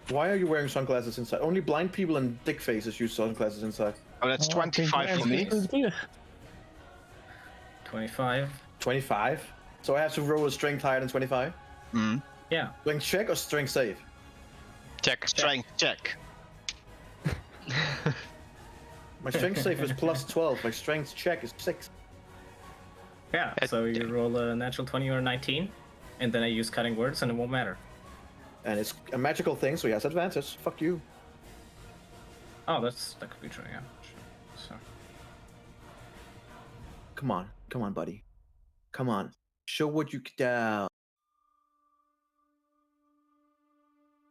Why are you wearing sunglasses inside? Only blind people and dick faces use sunglasses inside. Oh, that's 25 for me. 25. 25. So I have to roll a strength higher than 25. Mm. Yeah. Strength check or strength save? Check. Strength check. My strength save is plus 12. My strength check is 6. Yeah. So you roll a natural 20 or 19, and then I use cutting words, and it won't matter. And it's a magical thing, so he has advantage. Fuck you. Oh, that could be true. Yeah. Sure. So. Come on, buddy. Come on. Show what you can do.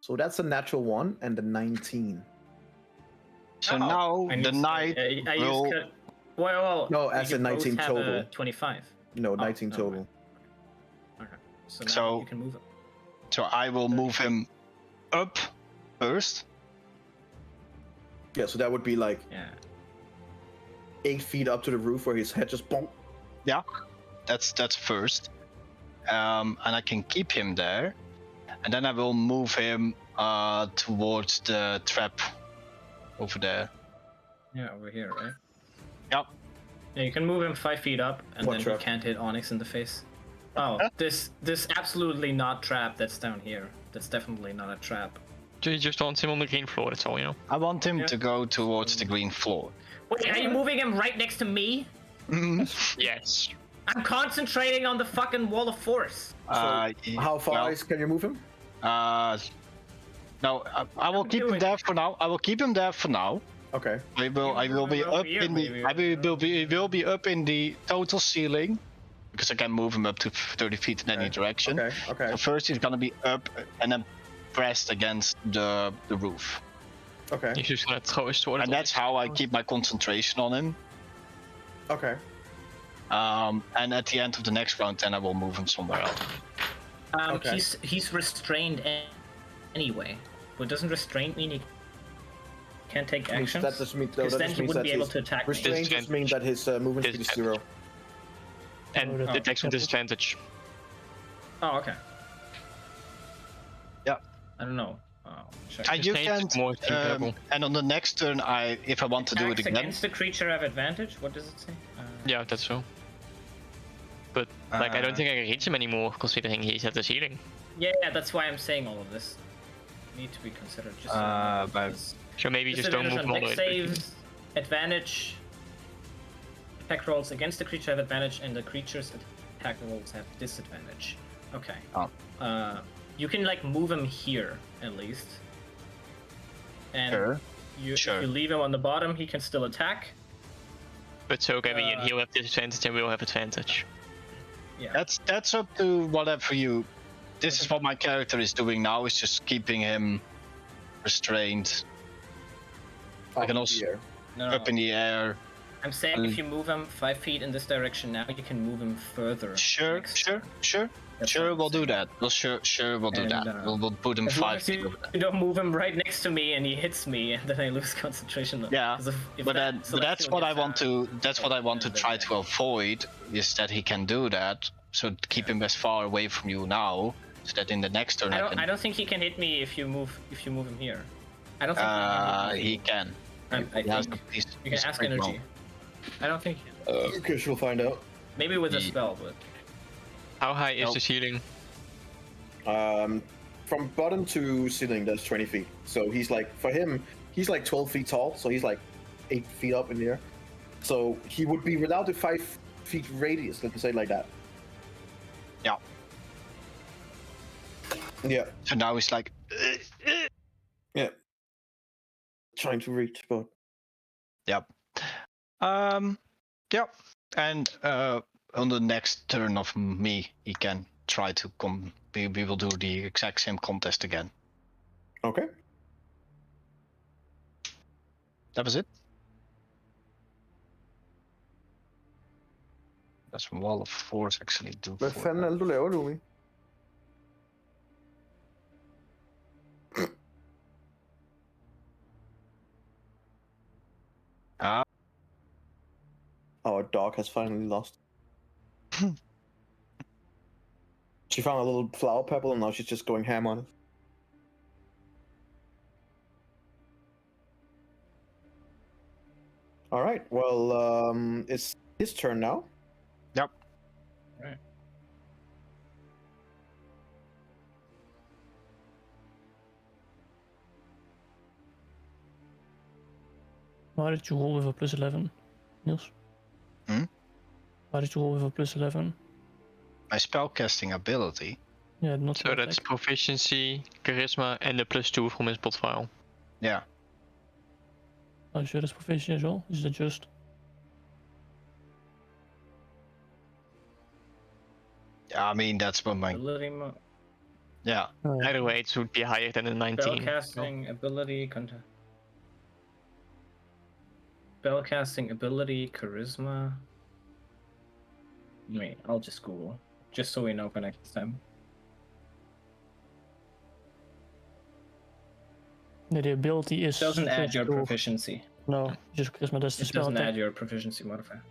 So that's a natural 1 and a 19. So Oh, now I the need- knight I will. use cut. Well, No, as you in 19 both have a total. 25. No, 19 never total. mind. Okay. So now So- you can move him. So I will move him up first. Yeah, so that would be like Yeah. 8 feet up to the roof where his head just bonk. That's first. And I can keep him there. And then I will move him towards the trap over there. Yeah, over here, right? Yep. Yeah, you can move him 5 feet up, and What then trap? he can't hit Onyx in the face. Oh, this absolutely not trap that's down here. That's definitely not a trap. Do you just want him on the green floor? That's all, you know. I want him Yeah. to go towards the green floor. Wait, are you moving him right next to me? Yes. I'm concentrating on the fucking wall of force. How far can you move him? No, I will keep him there for now. I will keep him there for now. Okay. I will be over up here, in the. maybe. He will be up in the total ceiling, because I can move him up to 30 feet in any direction. Okay. So first he's gonna be up and then pressed against the roof, Okay. He's just gonna throw his sword. and that's how I keep my concentration on him. Okay. And at the end of the next round, then I will move him somewhere else. Okay. He's restrained anyway. But doesn't restraint mean he can't take actions? That just means Because then he wouldn't be able his to attack me. restraint just means that his movement speed is 0. And Oh, the attacks with disadvantage. Oh, okay. Yeah. I don't know. Oh, check. And you Restraint is can. more comparable. And on the next turn, if I want to do it Attacks again. against the creature have advantage? What does it say? Yeah, that's so. But like, I don't think I can reach him anymore, considering he's at the ceiling. Yeah, that's why I'm saying all of this. Need to be considered. Just But- So maybe just don't move him all the way. saves, advantage. Attack rolls against the creature have advantage, and the creature's attack rolls have disadvantage. Okay. Oh. You can like move him here at least. And Sure. if you leave him on the bottom, he can still attack. But so can we, and he'll have disadvantage and we'll have advantage. Yeah. That's up to whatever you. This is what my character is doing now. Is just keeping him restrained I can also No, up in the air. I'm saying if you move him 5 feet in this direction now, you can move him further. Sure, next. sure. That's Sure, what we'll I'm do saying. that. We'll do And, that. We'll put him As long 5 as feet you, over there. you don't move him right next to me and he hits me, and then I lose concentration. Yeah, 'Cause if but that that's celestial what I gets want to. That's what I want to then try to avoid. Is that he can do that. So keep him as far away from you now, so that in the next turn I don't think he can hit me if you move him here. I don't think he can. I He has think the- he's- you he's can ask pretty energy. long. I don't think he can. Because we'll find out. Maybe with a He- spell, but How high is Nope. the ceiling? From bottom to ceiling, that's 20 feet. So he's like, for him, he's like 12 feet tall. So he's like 8 feet up in the air. So he would be without the 5 feet radius, let's say it like that. Yeah. Yeah. So now he's like. Yeah. Trying to reach, but Yep. Yep. And on the next turn of me, he can try to come. We will do the exact same contest again. okay. That was it. That's wall of force actually do. Hvad for fanden er det, du laver, Lumi? Ah. Our dog has finally lost. She found a little flower pebble and now she's just going ham on it. All right. Well, it's his turn now. Yep. Right. Why did you roll with a plus 11, Niels? Hmm? Why did you roll with a plus 11? My spellcasting ability. Yeah, not So the that's attack. proficiency, charisma, and the +2 from his bot file. Yeah. Oh, sure, that's proficiency as well. Is that just? I mean that's what my. ability Yeah. Either way, it would be higher than a 19. spellcasting ability contact. Spellcasting ability, charisma. Wait, I'll just Google, just so we know for next time. The ability is. It doesn't add just your to- proficiency. No, just charisma. That's the It spell doesn't attack. add your proficiency modifier.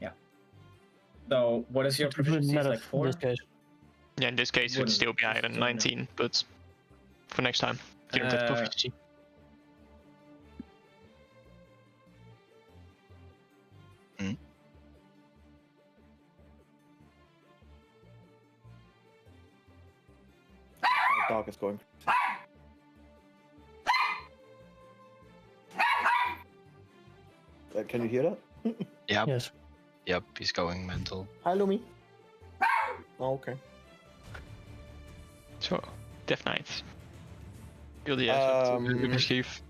Yeah. So what is your It wouldn't proficiency? It's matter like 4? in this case. Yeah, in this case, it would Wouldn't, still be higher just than so you know. 19, but for next time, you don't have proficiency. My dog is going. Can you hear that? Yep. Yes. Yep. He's going mental. Hi, Lumi. Oh, okay. So, Death Knight. Feel the edge of the mischief.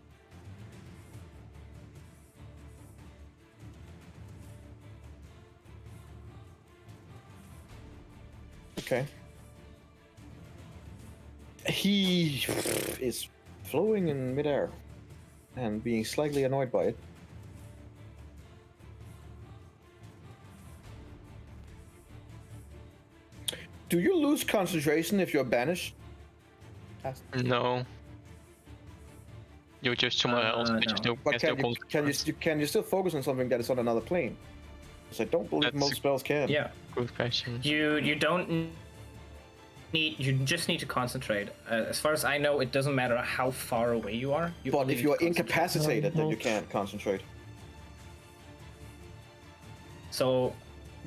Okay. He is flowing in midair and being slightly annoyed by it. Do you lose concentration if you're banished? No. You're just somewhere else. no. You just no, But there's no can you still focus on something that is on another plane? Because I don't believe That's most a- spells can. Yeah. good question. You don't need. You just need to concentrate. As far as I know, it doesn't matter how far away you are. You But only if need you are to concentrate. incapacitated, then No. you can't concentrate. So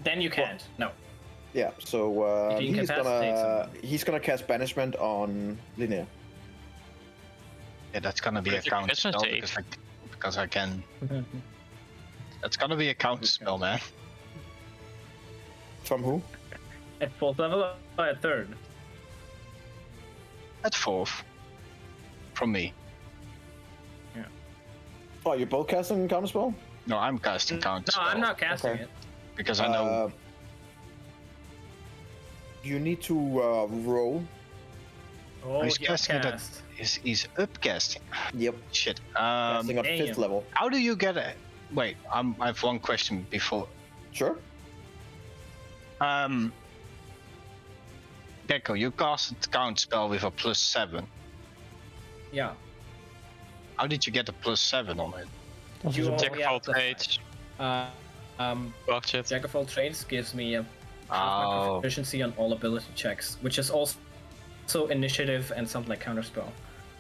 then you can't. No. Yeah, so If you he's incapacitate gonna someone. cast banishment on Linnea. Yeah, that's gonna be But a if you counter spell hesitate- because I can. That's gonna be a counter spell, man. From who? At 4th level or at 3rd? At 4th. From me. Oh, you're both casting counterspell? No, I'm casting counter No, spell. I'm not casting Okay. it. Because I know. You need to roll. Oh, He's he casting that. upcast. He's upcasting. Yep. Shit. Casting on damn. 5th level. How do you get it? Wait, I have one question before. Sure. Gecko, you casted counter spell with a +7. Yeah. How did you get a +7 on it? Also You the- all- Jack of yeah, all plus trades. Watch it. Jack of all trades gives me a Oh, proficiency on all ability checks, which is also initiative and something like counterspell,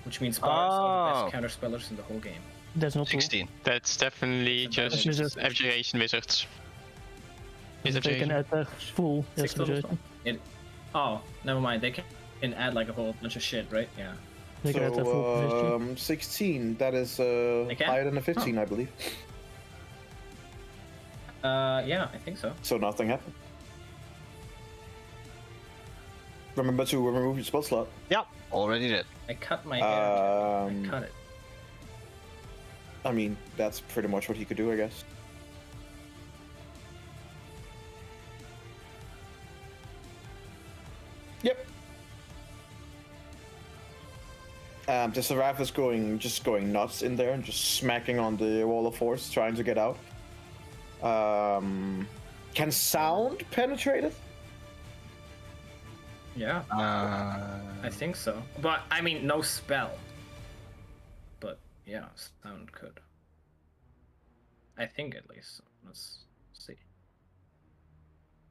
which means bards are the Oh. best counterspellers in the whole game. That's not true. 16. That's definitely It's a just wizard. abjuration wizards. Is They can abjuration. add their full. Yes, 6th level majority. spell. Oh, never mind. They can add like a whole bunch of shit, right? Yeah. They can add their full proficiency. 16. That is can? higher than a 15, I believe. Yeah, I think so. So nothing happened. Remember to remove your spell slot. Yep, already did. I cut my hair. I Um, cut it. I mean, that's pretty much what he could do, I guess. Yep. The Seraph is just going nuts in there and just smacking on the wall of force, trying to get out. Can sound penetrate it? Yeah, I think so. But I mean, no spell. But yeah, sound could. I think at least. Let's see.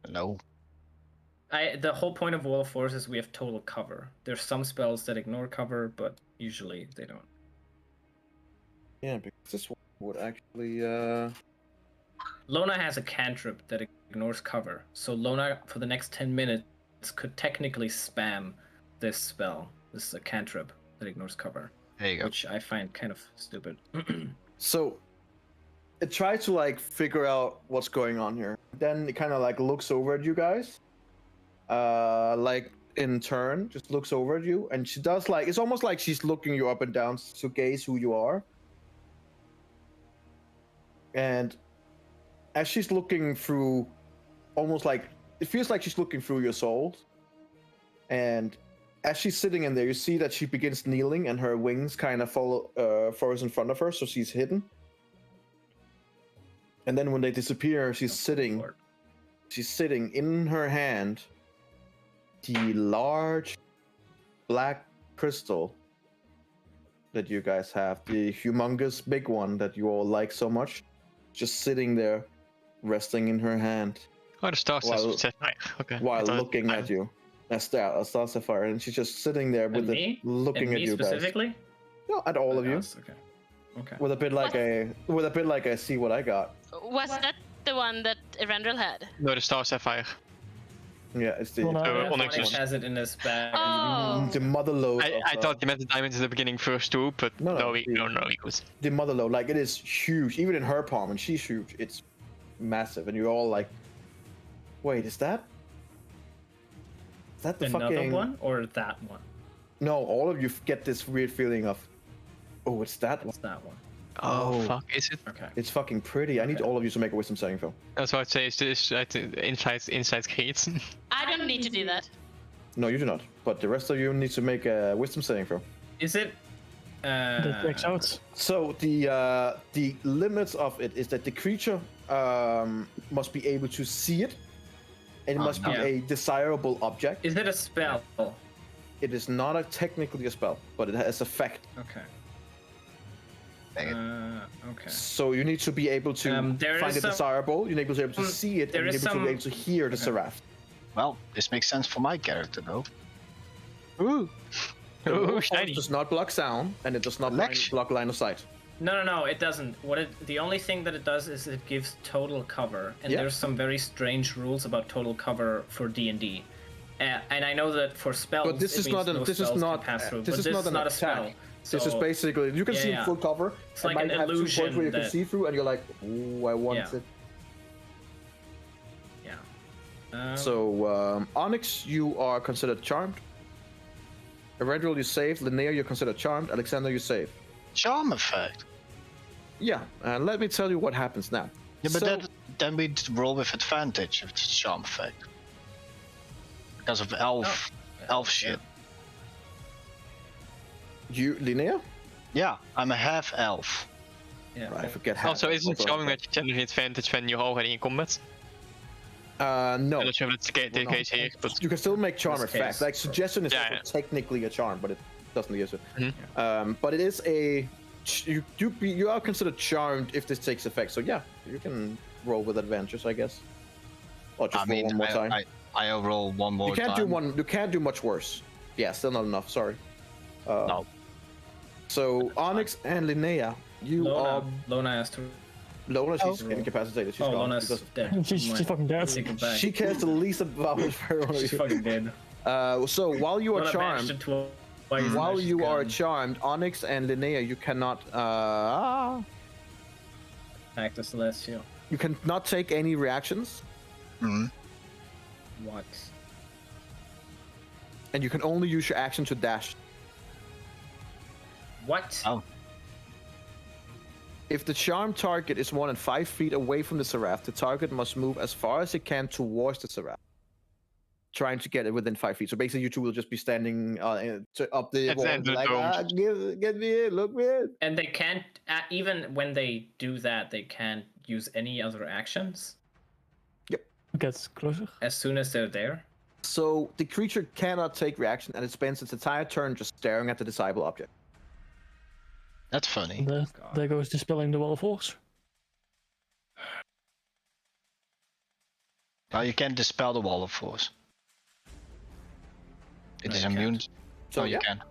No. The whole point of Wall of Force is we have total cover. There's some spells that ignore cover, but usually they don't. Yeah, because this one would actually. Lona has a cantrip that ignores cover, so Lona for the next 10 minutes could technically spam this spell. This is a cantrip that ignores cover, There you go. which I find kind of stupid. So it tries to like figure out what's going on here. Then it kind of like looks over at you guys, like in turn, just looks over at you, and she does like it's almost like she's looking you up and down to gaze who you are. And as she's looking through, almost like it feels like she's looking through your souls. And as she's sitting in there, you see that she begins kneeling, and her wings kind of falls in front of her, so she's hidden. And then when they disappear, she's sitting. Lord. She's sitting in her hand. The large black crystal that you guys have, the humongous big one that you all like so much, just sitting there, resting in her hand, Oh, the star While- sapphire. Okay. I while thought- looking at you. A star sapphire, and she's just sitting there with And it, me? looking And at me you guys. specifically? No, at all of you. Us, okay. Okay. With a bit like a see what I got. Was that the one that Erendril had? No, the star sapphire. Yeah, it's the Well, no, Onyx Onyx is- has it in his bag. Oh. the mother lode. I thought you meant the diamonds in the beginning first too, but No, no, we the- could. the mother lode, like it is huge, even in her palm, and she's huge. It's massive, and you're all like, "Wait, is that the Another fucking one or that one? No, all of you get this weird feeling of, oh, it's that one. What's that one? Oh, Oh. fuck, is it? Okay. It's fucking pretty. I need Okay. all of you to make a wisdom saving throw. That's what I'd say. Is this inside creates? I don't need to do that. No, you do not. But the rest of you need to make a wisdom saving throw. Is it? That checks out. So the limits of it is that the creature must be able to see it. It must be no. a desirable object. Is it a spell? It is not technically a spell, but it has effect. Okay. Dang it. Okay. So you need to be able to there find is it some- desirable. You need to be able to see it, there and you need is to be some- able to hear the Okay. seraph. Well, this makes sense for my character, though. Ooh. The Oh, wolf shiny. does not block sound, and it does not block line of sight. No, it doesn't. The only thing that it does is it gives total cover, and Yeah. there's some very strange rules about total cover for D&D. And I know that for spells, But this it is means not no this is spells can not pass through, this but is not an a attack. spell. This is So- basically you can see Yeah. in full cover. It's It like might an have 2 points illusion where you can that- see through, and you're like, "Ooh, I want Yeah. it." Yeah. So Onyx, you are considered charmed. Eredril, you saved. Linnea, you're considered charmed. Alexander, you saved. Charm effect. Yeah, and let me tell you what happens now. Yeah, but So- then we roll with advantage if it's a charm effect. Because of elf shit. You, Linnea? Yeah, I'm a half elf. Yeah. I forget how. Also, isn't charming that you generate advantage when you're already in combat? No. I'm not sure if that's the Well, no. case here, but You can still make charm This effect. case, Like suggestion is Yeah, also yeah. technically a charm, but it doesn't use it. Mhm. But it is a you are considered charmed if this takes effect. So yeah, you can roll with advantage, I guess. Or just I mean, roll one more time. I'll roll one more You can't time. do one. You can't do much worse. Yeah, still not enough. Sorry. No. So Onyx and Linnea, you are Lona has to. Lona. She's Oh. incapacitated. She's Oh, gone. Lona's because dead. She's fucking dead. Take it back. she cares the least about it for one of She's you. fucking dead. So while you are Lona charmed, bashed it twice, now while she's you are gone. charmed, Onyx and Linnea, you cannot Act as Celestial. you cannot take any reactions, Mhm. What? and you can only use your action to dash. What? Oh. If the charmed target is more than 5 feet away from the seraph, the target must move as far as it can towards the seraph, trying to get it within 5 feet. So basically, you two will just be standing up the At the wall, end of the like, dome. get me in, look me in. And they can't, even when they do that, they can't use any other actions Gets closer. as soon as they're there. So the creature cannot take reaction, and it spends its entire turn just staring at the disciple object. That's funny. And there goes dispelling the wall of force. Now you can dispel the wall of force. It No, is you immune. can't. So You yeah, can.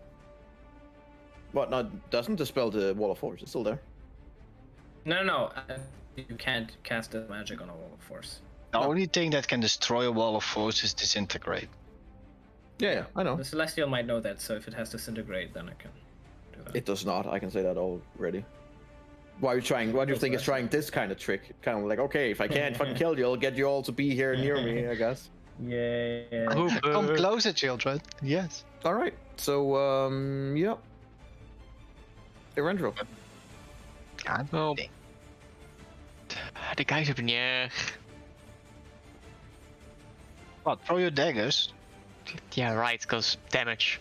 but no, doesn't dispel the wall of force. It's still there. No. You can't cast a magic on a wall of force. The only thing that can destroy a wall of force is disintegrate. Yeah, I know. The Celestial might know that, so if it has disintegrate, then I can do that. It does not. I can say that already. Why are you trying? Why do you think it's trying this kind of trick? Kind of like, okay, if I can't fucking kill you, I'll get you all to be here near me, I guess. Yeah. Come closer, children. Yes. All right. So, yep. Erendril. God. well, the guys up in the air. What? Throw your daggers. Yeah, right, because damage.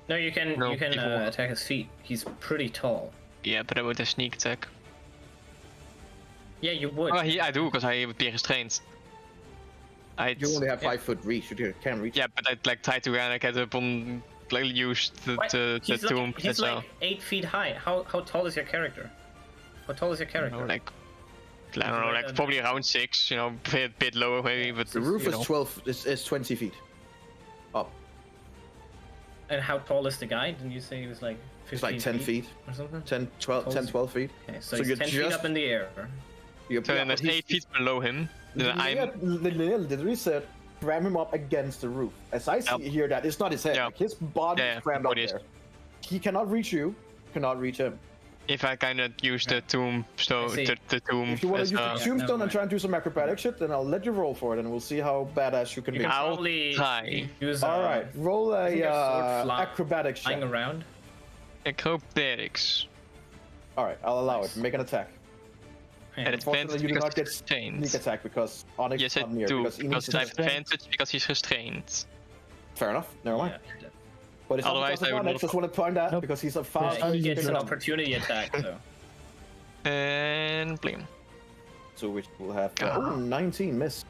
No, you can No, you can people won't. attack his feet. He's pretty tall. Yeah, but I would have sneak attack. Yeah, you would. Oh, I do, because I would be restrained. You only have 5 foot reach. You can't reach. Yeah, but I'd like try to get up on like use the tomb He's as well. like 8 feet high. How tall is your character? How tall is your I character? don't know, like probably around 6. You know, a bit lower maybe, but The roof you is know. 12. Is 20 feet up. And how tall is the guy? Didn't you say he was like 15 It's like 10 feet. or something? 10, 12 feet. Okay, so So he's you're 10 feet just- up in the air. You're, So then but there's he's- 8 feet below him. Then I'm the literally said, ram him up against the roof. As I see Yep. here, that it's not his head. Yeah. Like his body Yeah, is crammed up body is- there. He cannot reach you. Cannot reach him. if I kind of use the tomb, so I see. the tomb. If you want as to use the a- tombstone never and try and do some acrobatic shit, then I'll let you roll for it, and we'll see how badass you can You be. can I'll probably try. use All right, roll a isn't there sword acrobatic flying check. around. Acrobatics. All right, I'll allow Nice. it. Make an attack. And Unfortunately, advantage you do because not get he's sneak restrained. attack because Onyx Yes, is I not near. do. Because he needs Because to I have advantage because he's restrained. Fair enough. Never mind. Yeah. But it's not Otherwise, because I of would Onyx. not- Just want to point out Nope. because he's a Yeah, fast. he you gets an can- opportunity attack though. And blim. So which will have Ah. 19 miss.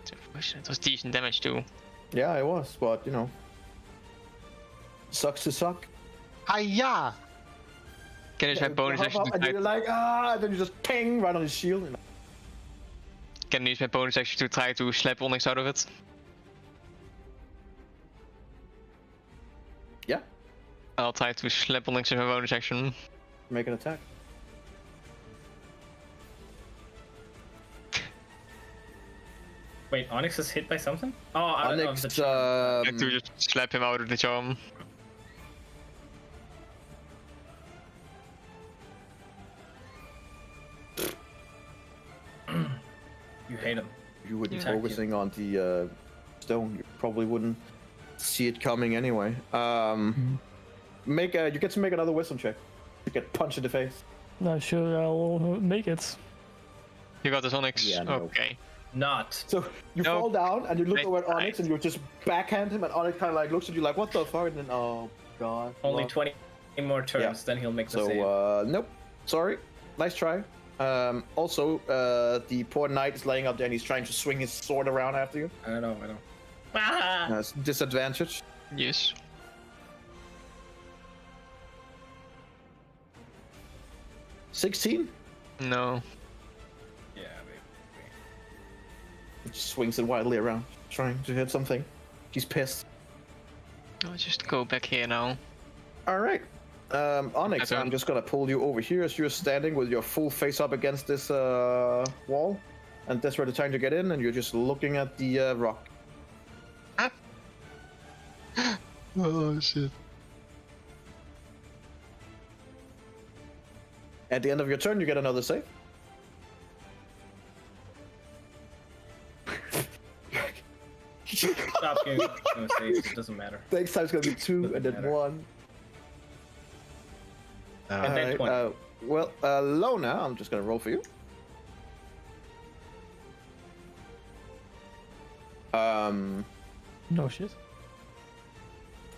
It was decent damage too. Yeah, it was, but you know, sucks to suck. Hiya! Can I use my bonus You action hop to up and try? you're like, and then you just ping right on his shield. And Can I use my bonus action to try to slap Onyx out of it? yeah, I'll try to slap Onyx with my bonus action. make an attack. Wait, Onyx is hit by something? Oh, out of Onyx, the charm. Like to just slap him out of the charm. You hate him. If you wouldn't be Attack you. focusing on the stone, you probably wouldn't see it coming anyway. You get to make another wisdom check. You get punched in the face. Not sure I'll make it. You got this Onyx? Yeah, no. Okay. Not. So you Nope. fall down and you look Right, over at Onyx right. and you just backhand him, and Onyx kind of like looks at you like, "What the fuck?" And then, oh god. Only lost. 20 more turns, then he'll make the save. So nope. Sorry. Nice try. Also, the poor knight is laying up there and he's trying to swing his sword around after you. I know. Ah! It's disadvantage. Yes. $16. No. Yeah, He just swings it wildly around, trying to hit something. He's pissed. I'll just go back here now. All right. Onyx, Okay. I'm just gonna pull you over here as you're standing with your full face up against this wall, and that's where the time to get in, and you're just looking at the rock. Oh shit. At the end of your turn, you get another save. Stop giving no saves, it doesn't matter. Next time's gonna be 2 and then Doesn't matter. 1. And then 20. Well, Lona, I'm just gonna roll for you. No shit.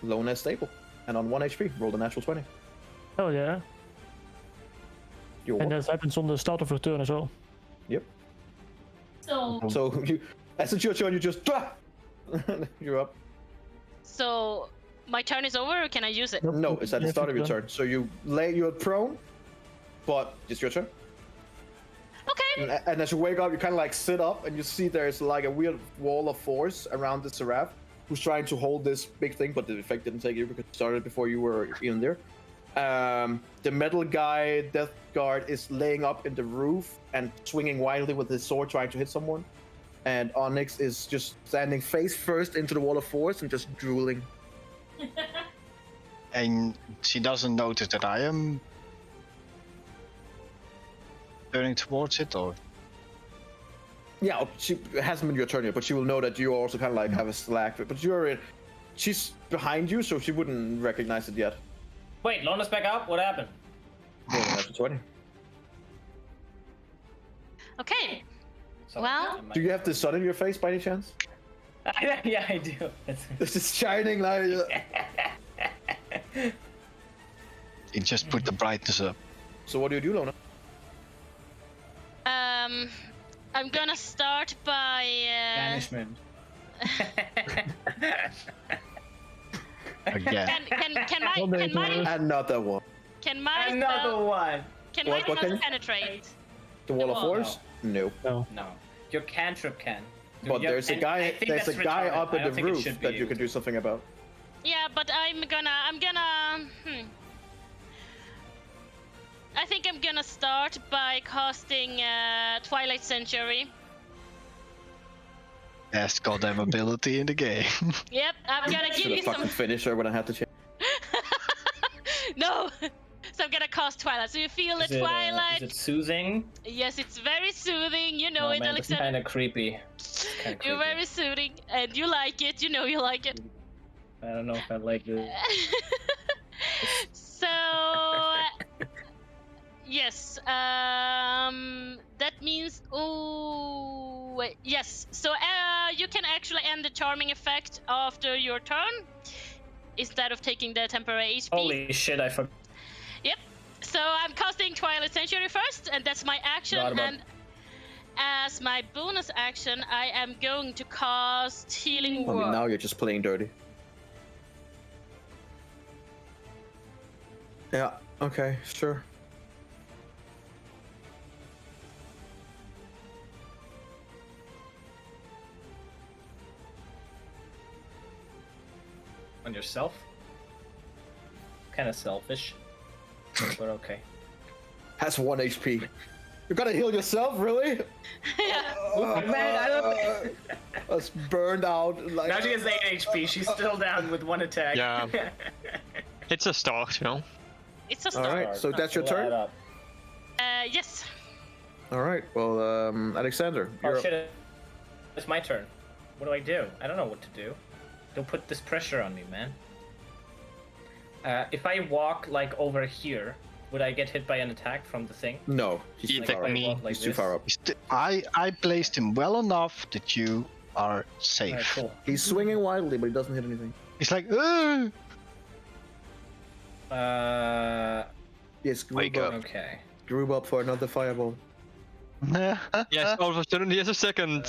Lona is stable, and on 1 HP, roll the natural 20. Hell yeah. You're And welcome. that happens on the start of your turn as well. Yep. So, So you, as it's your turn, you just you're up. so my turn is over, or can I use it? No, it's at the Yeah, start of your turn. turn. So you're prone, but it's your turn. Okay. And as you wake up, you kind of like sit up, and you see there's like a weird wall of force around the Seraph, who's trying to hold this big thing, but the effect didn't take you because it started before you were even there. The metal guy, Death Guard, is laying up in the roof and swinging wildly with his sword, trying to hit someone. And Onyx is just standing face first into the wall of force and just drooling. And she doesn't notice that I am turning towards it, or Yeah, it hasn't been your turn yet, but she will know that you also kind of like have a slack. But she's behind you, so she wouldn't recognize it yet. Wait, Lona's back up? What happened? Roll a natural 20. Okay. So, Well- Do you have the sun in your face by any chance? yeah, I do. It's just shining like. it just put the brightness up. So what do you do, Lona? I'm gonna start by Banishment. Again. Another one. Can my Another spell, one. can What my can spell you? penetrate? The wall of wall. force? No. No. No, your cantrip can. But there's a And guy. I think There's a that's guy retarded. up I at don't the think it roof should be that you able can to. do something about. Yeah, but I'm gonna. I think I'm gonna start by casting Twilight Century. Best goddamn ability in the game. Yep, I'm gonna give Should you have some. fucking finished her when I had to change. No. So I'm gonna cast Twilight. So you feel the Twilight. Is it soothing? Yes, it's very soothing. You know No, it, man, it's Alexander. kind of creepy. Kinda You're creepy. very soothing, and you like it. You know you like it. I don't know if I like it. So yes, that means yes. So you can actually end the charming effect after your turn instead of taking the temporary HP. Holy shit! I forgot. Yep. So I'm casting Twilight Century first, and that's my action. Forgot about- And as my bonus action, I am going to cast Healing I mean, Word. now you're just playing dirty. Yeah. Okay. Sure. On yourself? Kind of selfish, but okay. Has 1 HP. You gotta heal yourself, really? Yeah. Man, I don't. That's burned out. Like. Now she has 8 HP. She's still down with 1 attack. Yeah. It's a start, you know. It's a All start. right. So that's your We'll add turn. up. Yes. All right. Well, Alexander, Oh you're up. shit! It's my turn. What do I do? I don't know what to do. Don't put this pressure on me, man. If I walk like over here, would I get hit by an attack from the thing? No, he's He too attacked far up. me. Walk like He's too this? far up. I placed him well enough that you are safe. Alright, cool. He's swinging wildly, but he doesn't hit anything. He's like, "Ugh!" Yes, Wake up. Okay. Group up for another fireball. Yes, all of a sudden here's a second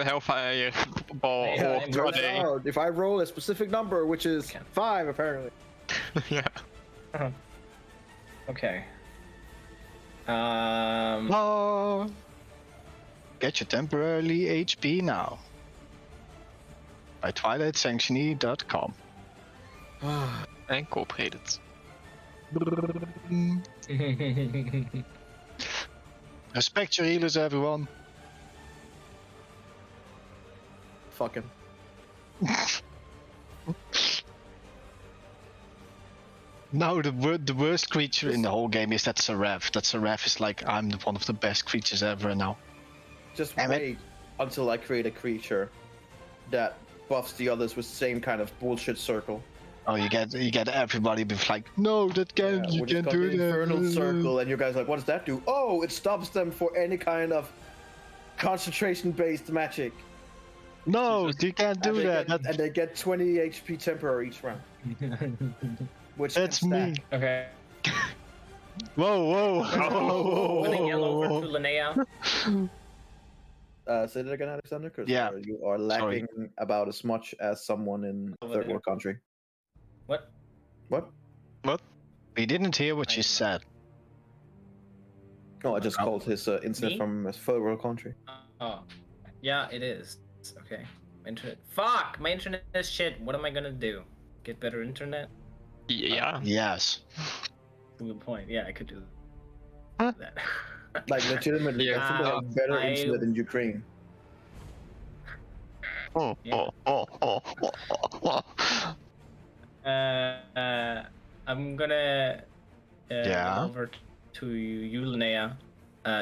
hellfire ball. Yeah, or I'm Turns a day. out, if I roll a specific number, which is Okay. 5 apparently. Yeah. Okay. Oh. Get your temporarily HP now. By TwilightSanctuary.com. Incorporated. Respect your healers, everyone. Fuck him. No, the worst creature in the whole game is that Seraph. That Seraph is like, I'm one of the best creatures ever now. Just Damn it. wait until I create a creature that buffs the others with the same kind of bullshit circle. Oh, you get everybody with like, no, that can't, Yeah, you we just can't got do the that. infernal circle, and you guys are like, what does that do? Oh, it stops them for any kind of concentration-based magic. No, you can't do that. And they get 20 HP temporary each round. Which That's can me. stack. Okay. Whoa, whoa. Moving yellow over to Linnea. Say that again, Alexander, because Yeah. you are lacking about as much as someone in Over third there. world country. What? What? We didn't hear what you said. No, I just Oh. called his internet Me? from a third world country. Oh. Yeah, it is. Okay. My internet. Fuck! My internet is shit. What am I gonna do? Get better internet? Yeah. Yes. Good point. Yeah, I could do Huh? that. Like, legitimately, I think they have better I- internet in Ukraine. Oh, Yeah. oh. I'm gonna Yeah. go over to you, Linnea.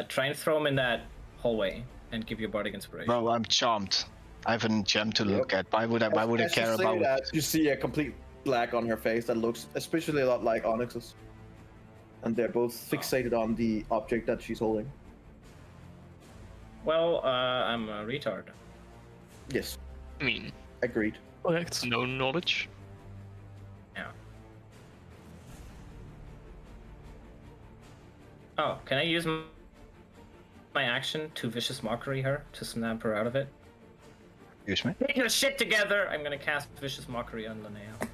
Try and throw him in that hallway and give you bardic inspiration. Bro, I'm charmed. I have a gem to look at. Why would I As care you say about that, you see a complete black on her face that looks especially a lot like Onyx's. And they're both fixated on the object that she's holding. Well, I'm a retard. Yes, I mean, agreed. Correct. no knowledge. Yeah. Oh, can I use my action to vicious mockery her to snap her out of it? Excuse me? Get your shit together! I'm gonna cast vicious mockery on Linnea.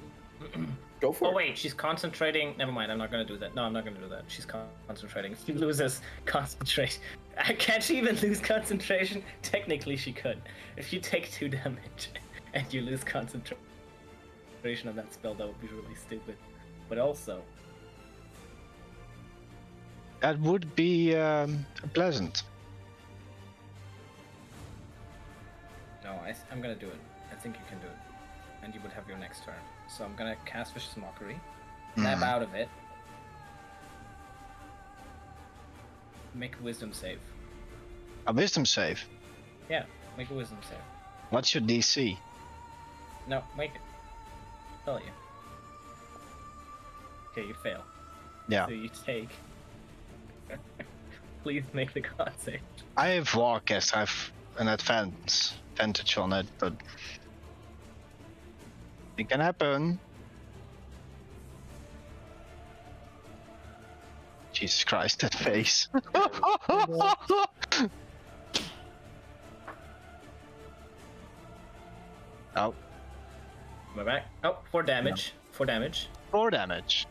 Go for Oh it. wait, she's concentrating. Never mind, I'm not gonna do that. No, I'm not gonna do that. She's concentrating. She loses concentration. Can't she even lose concentration? Technically, she could. If you take 2 damage and you lose concentration on that spell, that would be really stupid. But also, That would be pleasant. no, I'm gonna do it. I think you can do it. And you would have your next turn. So I'm gonna cast Vicious Mockery. Snap out of it. Make a Wisdom save. A wisdom save. Yeah, make a Wisdom save. What's your DC? No, make it. Tell you. Okay, you fail. Yeah. So you take. Please make the con save. I have Warcast, I have an advantage on it, but it can happen. Jesus Christ, that face. Oh, Am I back? Oh, 4 damage. 4 damage. 4 damage.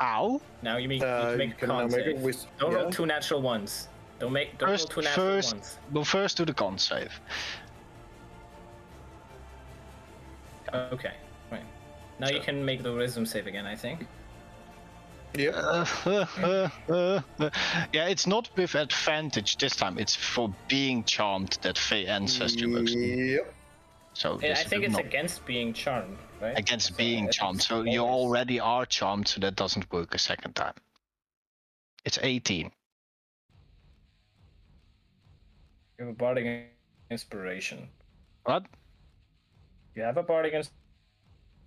Ow. Now you make You make a can con make it save. with. Don't roll yeah. 2 natural ones. Don't roll 2 natural First, ones. we'll first do the con save. Okay, right. Now you can make the Wisdom save again, I think. Yeah. Yeah, it's not with advantage this time. It's for being charmed that Fey ancestor works. Yep. So I this think is it's not against being charmed, right? against So being it's charmed. So you always- already are charmed, so that doesn't work a second time. It's 18. You have a bardic inspiration. What? You have a bardic inspiration.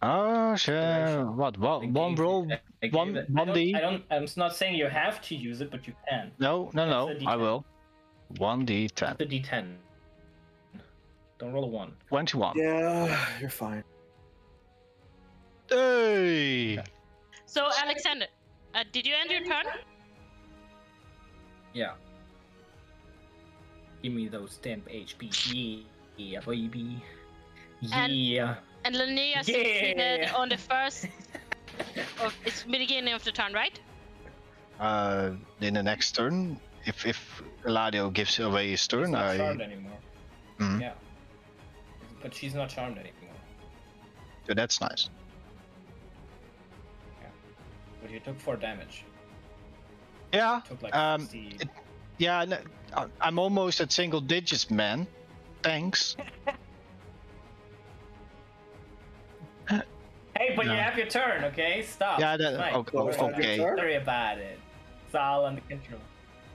Oh, sure. What? One roll? One D? I'm not saying you have to use it, but you can. No, It's a I D10. will. 1d10. The D10. Don't roll a 1. 21. Yeah, you're fine. Hey! So, Alexander, did you end your turn? Yeah. Give me those temp HP. Yeah, baby. And- Yeah. And Linnea succeeded on the first. It's beginning of the turn, right? In the next turn, if Eladio gives away his She's turn, not charmed anymore. Mhm. Yeah. But she's not charmed anymore. So that's nice. But you took 4 damage. Yeah. Took like Um, 60. Yeah, no, I'm almost at single digits, man. Thanks. Hey, but No. you have your turn, okay? Stop. Yeah, It's fine. okay, Don't worry okay. Don't worry about it. It's all under control.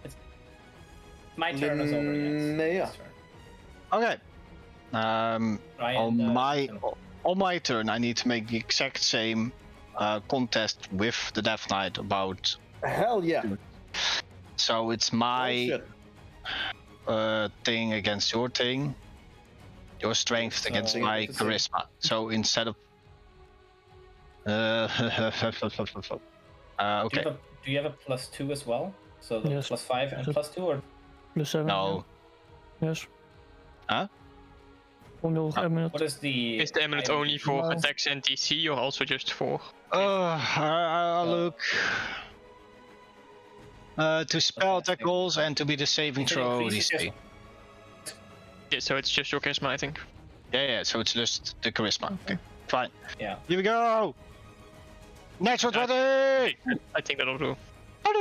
It's my turn is over. Linnea. Yes. Okay. Ryan, On my turn, I need to make the exact same contest with the Death Knight about. Hell yeah. So it's Oh, my shit. thing against your thing, your strength So- against Thing my against the thing. charisma. So instead of do, okay, do you have a +2 as well? So the Yes. +5 and +2, or The 7. no, Yes. Huh? From your amulet. what is the? Is the amulet item only DC? for No. attacks and DC or also just for? I'll look. To spell Okay. attack rolls and to be the saving It throw increases DC. your- Yeah, so it's just your charisma, I think. Yeah, so it's just the charisma. Okay, fine. Yeah. Here we go. Natural 20. I think that'll do. I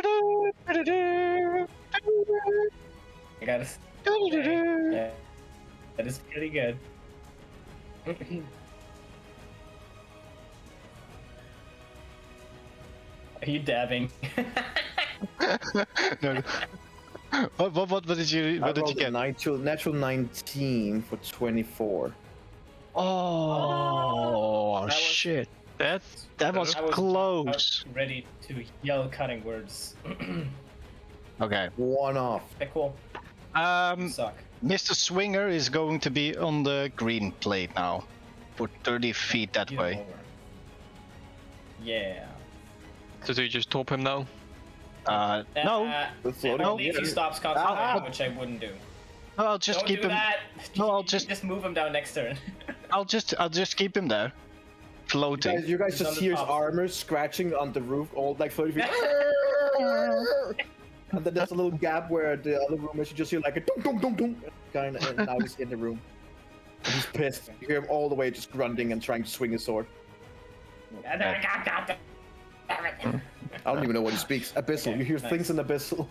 gotta. Yeah, that is pretty good. Are you dabbing? No. What did you I what did you rolled a get? natural 19 for 24. Oh That was- shit! That That was I was close. ready to yell cutting words. Okay. One off. Okay, cool. Um, Suck. Mr. Swinger is going to be on the green plate now, for 30 feet that Get way. over. Yeah. so do you just top him now? No, That's I loading. believe he stops concentrating, which I wouldn't do. I'll just Don't keep do him. that. No, I'll just- move him down next turn. I'll just keep him there. floating. You guys He's just on the hear his top. armor scratching on the roof, all like 30 feet. And then there's a little gap where the other room is. You just hear like a dunk, dunk, dunk, dunk, kind of, and now he's in the room. And he's pissed. You hear him all the way just grunting and trying to swing his sword. I don't even know what he speaks. Abyssal. Okay, You hear nice. things in Abyssal.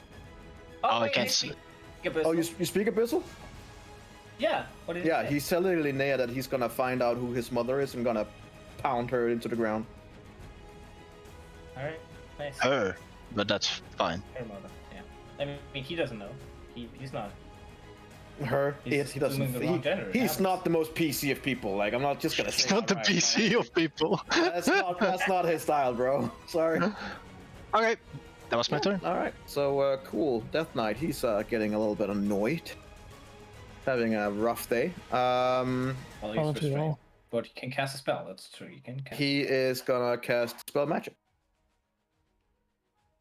I wait, can't I see. speak Abyssal. Oh, you speak Abyssal? Yeah. What did Yeah, he say? he's telling Linnea that he's gonna find out who his mother is and gonna pound her into the ground. All right. Nice. Her, but that's fine. Her mother. Yeah. I mean, he doesn't know. He's not. Her, He's he doesn't. assuming the wrong gender. It He's happens. not the most PC of people. Like, I'm not just gonna say. It's not the Alright, PC of people. That's not his style, bro. Sorry. Okay, that was my turn. All right. So cool. Death Knight. He's getting a little bit annoyed. Having a rough day. Well, Oh, he's too restrained. well. But you can cast a spell. That's true. You can cast. He is gonna cast spell magic,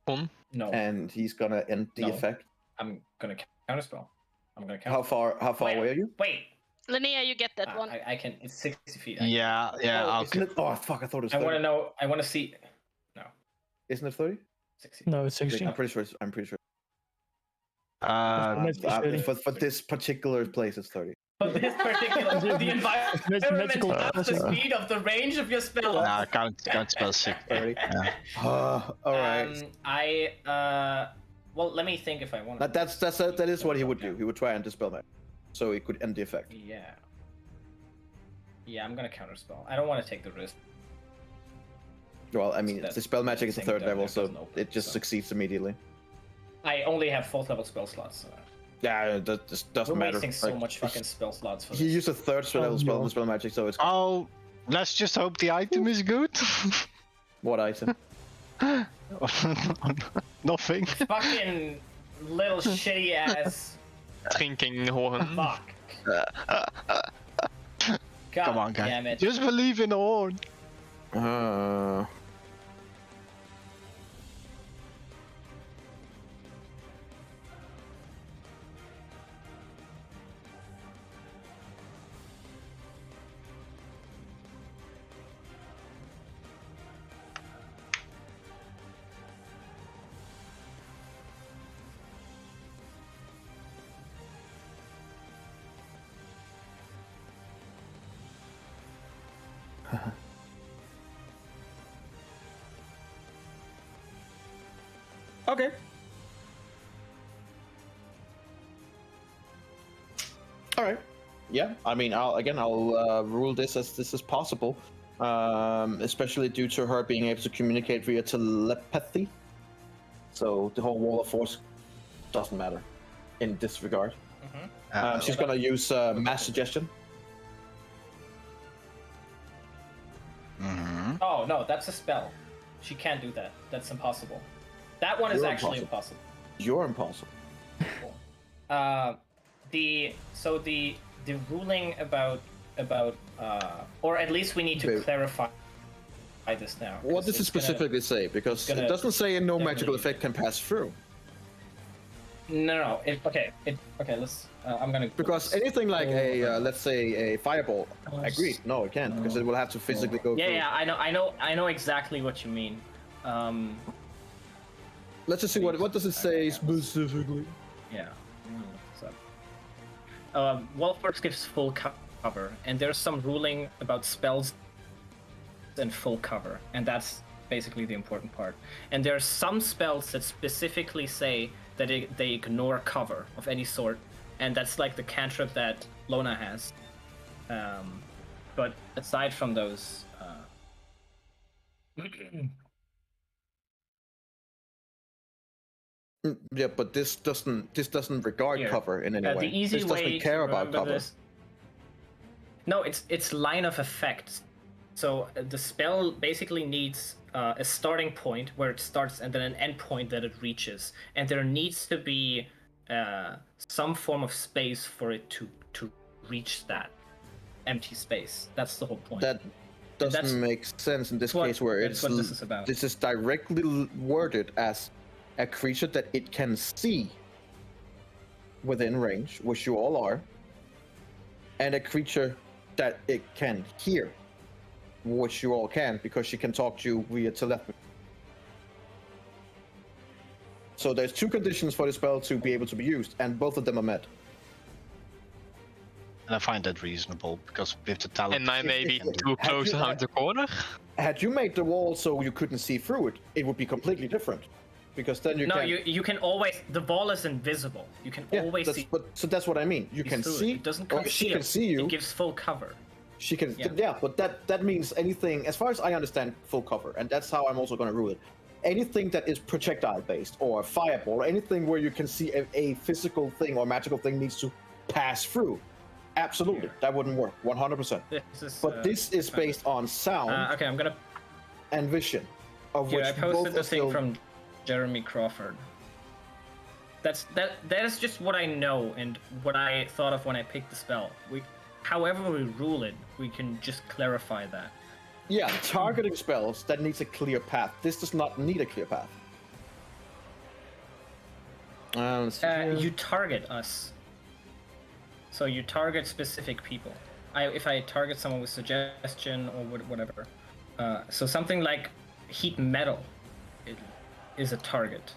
No. and he's gonna end the No. effect. I'm gonna counterspell. I'm gonna counter. How far away are you? Wait. Linnea, you get that one. I can. It's 60 feet. Yeah, Oh, I'll. isn't it? Oh fuck! I thought it was I 30. want to know. I want to see. No. Isn't it 30? 60. No, it's 60. I'm pretty sure. I'm pretty sure. It's 30. For this particular place, it's 30. But this particular, the environment magical half the spells, speed of the range of your spell. Nah, can't spell 6. 30. Yeah. All right. Well, let me think if I want. That is what he would do. He would try and dispel that, so he could end the effect. Yeah. Yeah, I'm gonna counterspell. I don't want to take the risk. Well, I mean, That's the spell magic is a thing third that level, doesn't so open, it just so. succeeds immediately. I only have 4th level spell slots. So. Yeah, that just doesn't We're matter. wasting so Like, much fucking spell slots for He this. used a third level spell in the spell magic, so it's Oh, let's just hope the item is good. what item? Nothing. Fucking little shitty ass Drinking horn. fuck. God Come on, damn guys. it. Just believe in the horn. Okay. All right. Yeah. I mean, I'll rule this as this is possible, especially due to her being able to communicate via telepathy. So the whole wall of force doesn't matter in this regard. She's gonna use mass suggestion. Oh no, that's a spell. She can't do that. That's impossible. That one is You're actually impossible. You're impossible. The ruling about or at least we need to Okay. clarify this now. What 'cause does it it's gonna- specifically say? Because gonna it doesn't say no definitely- magical effect can pass through. No. Okay. Let's. I'm gonna. Because anything like let's say a fireball, agreed. No, it can't because it will have to physically go through. Yeah. I know exactly what you mean. Let's just see what does it say specifically. Yeah. So, Wolfworks gives full cover, and there's some ruling about spells and full cover, and that's basically the important part. And there are some spells that specifically say that they ignore cover of any sort, and that's like the cantrip that Lona has. But aside from those, Yeah, but this doesn't regard Here. cover in any way. the easy this way doesn't to care about remember cover. this. No, it's line of effect. So the spell basically needs a starting point where it starts and then an end point that it reaches, and there needs to be some form of space for it to reach that empty space. That's the whole point. That doesn't that's- make sense in this what- case where that's it's what this is about. This is directly worded as a creature that it can see within range, which you all are, and a creature that it can hear. which you all can because she can talk to you via telepathy. So there's 2 conditions for the spell to be able to be used, and both of them are met. And I find that reasonable because with the talent. And I may be too Had close you- around the corner. Had you made the wall so you couldn't see through it, it would be completely different. Because then you No, can... you can always. The wall is invisible. You can always see. So that's what I mean. You can through it. see. It doesn't or conceal. she can see you. It gives full cover. She can. Yeah. Yeah, but that means anything. As far as I understand, full cover, and that's how I'm also going to rule it. Anything that is projectile based or fireball, or anything where you can see a physical thing or magical thing needs to pass through. Absolutely, that wouldn't work. 100%. But this is based on sound Okay, I'm gonna. and vision, of Here, which I posted both the are thing still... from Jeremy Crawford. That is just what I know and what I thought of when I picked the spell. However we rule it, we can just clarify that. Yeah, targeting spells that needs a clear path. This does not need a clear path. Let's see here. You target us. So you target specific people. If I target someone with suggestion or whatever, so something like heat metal, it is a target.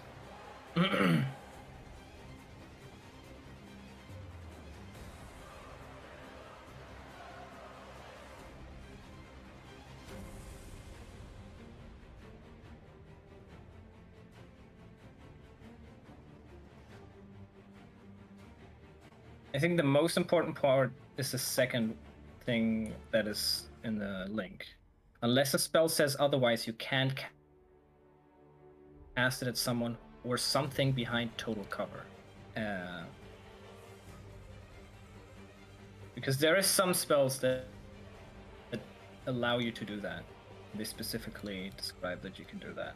I think the most important part is the second thing that is in the link. Unless a spell says otherwise, you can't cast it at someone or something behind total cover. Because there is some spells that allow you to do that. They specifically describe that you can do that.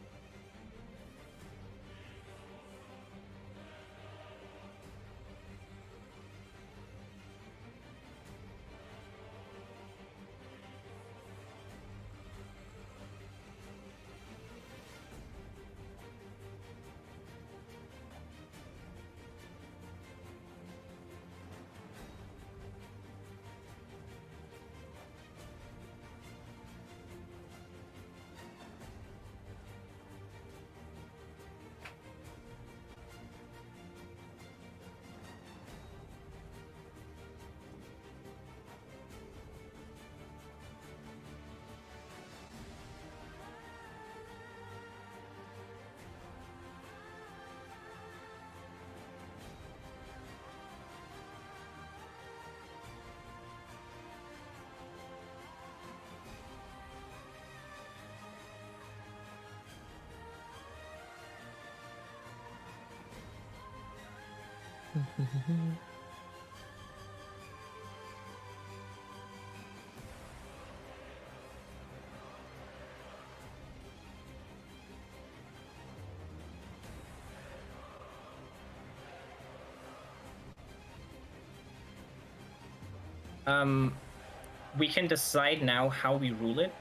We can decide now how we rule it,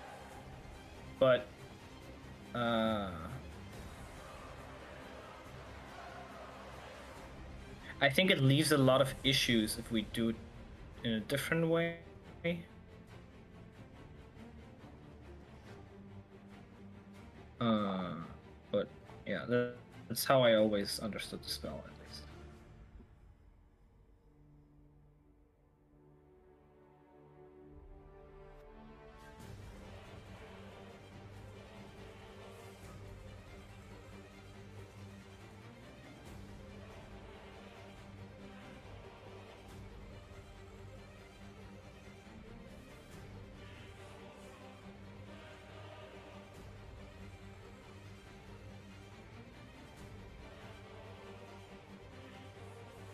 but I think it leaves a lot of issues if we do it in a different way. But yeah, that's how I always understood the spell, at least.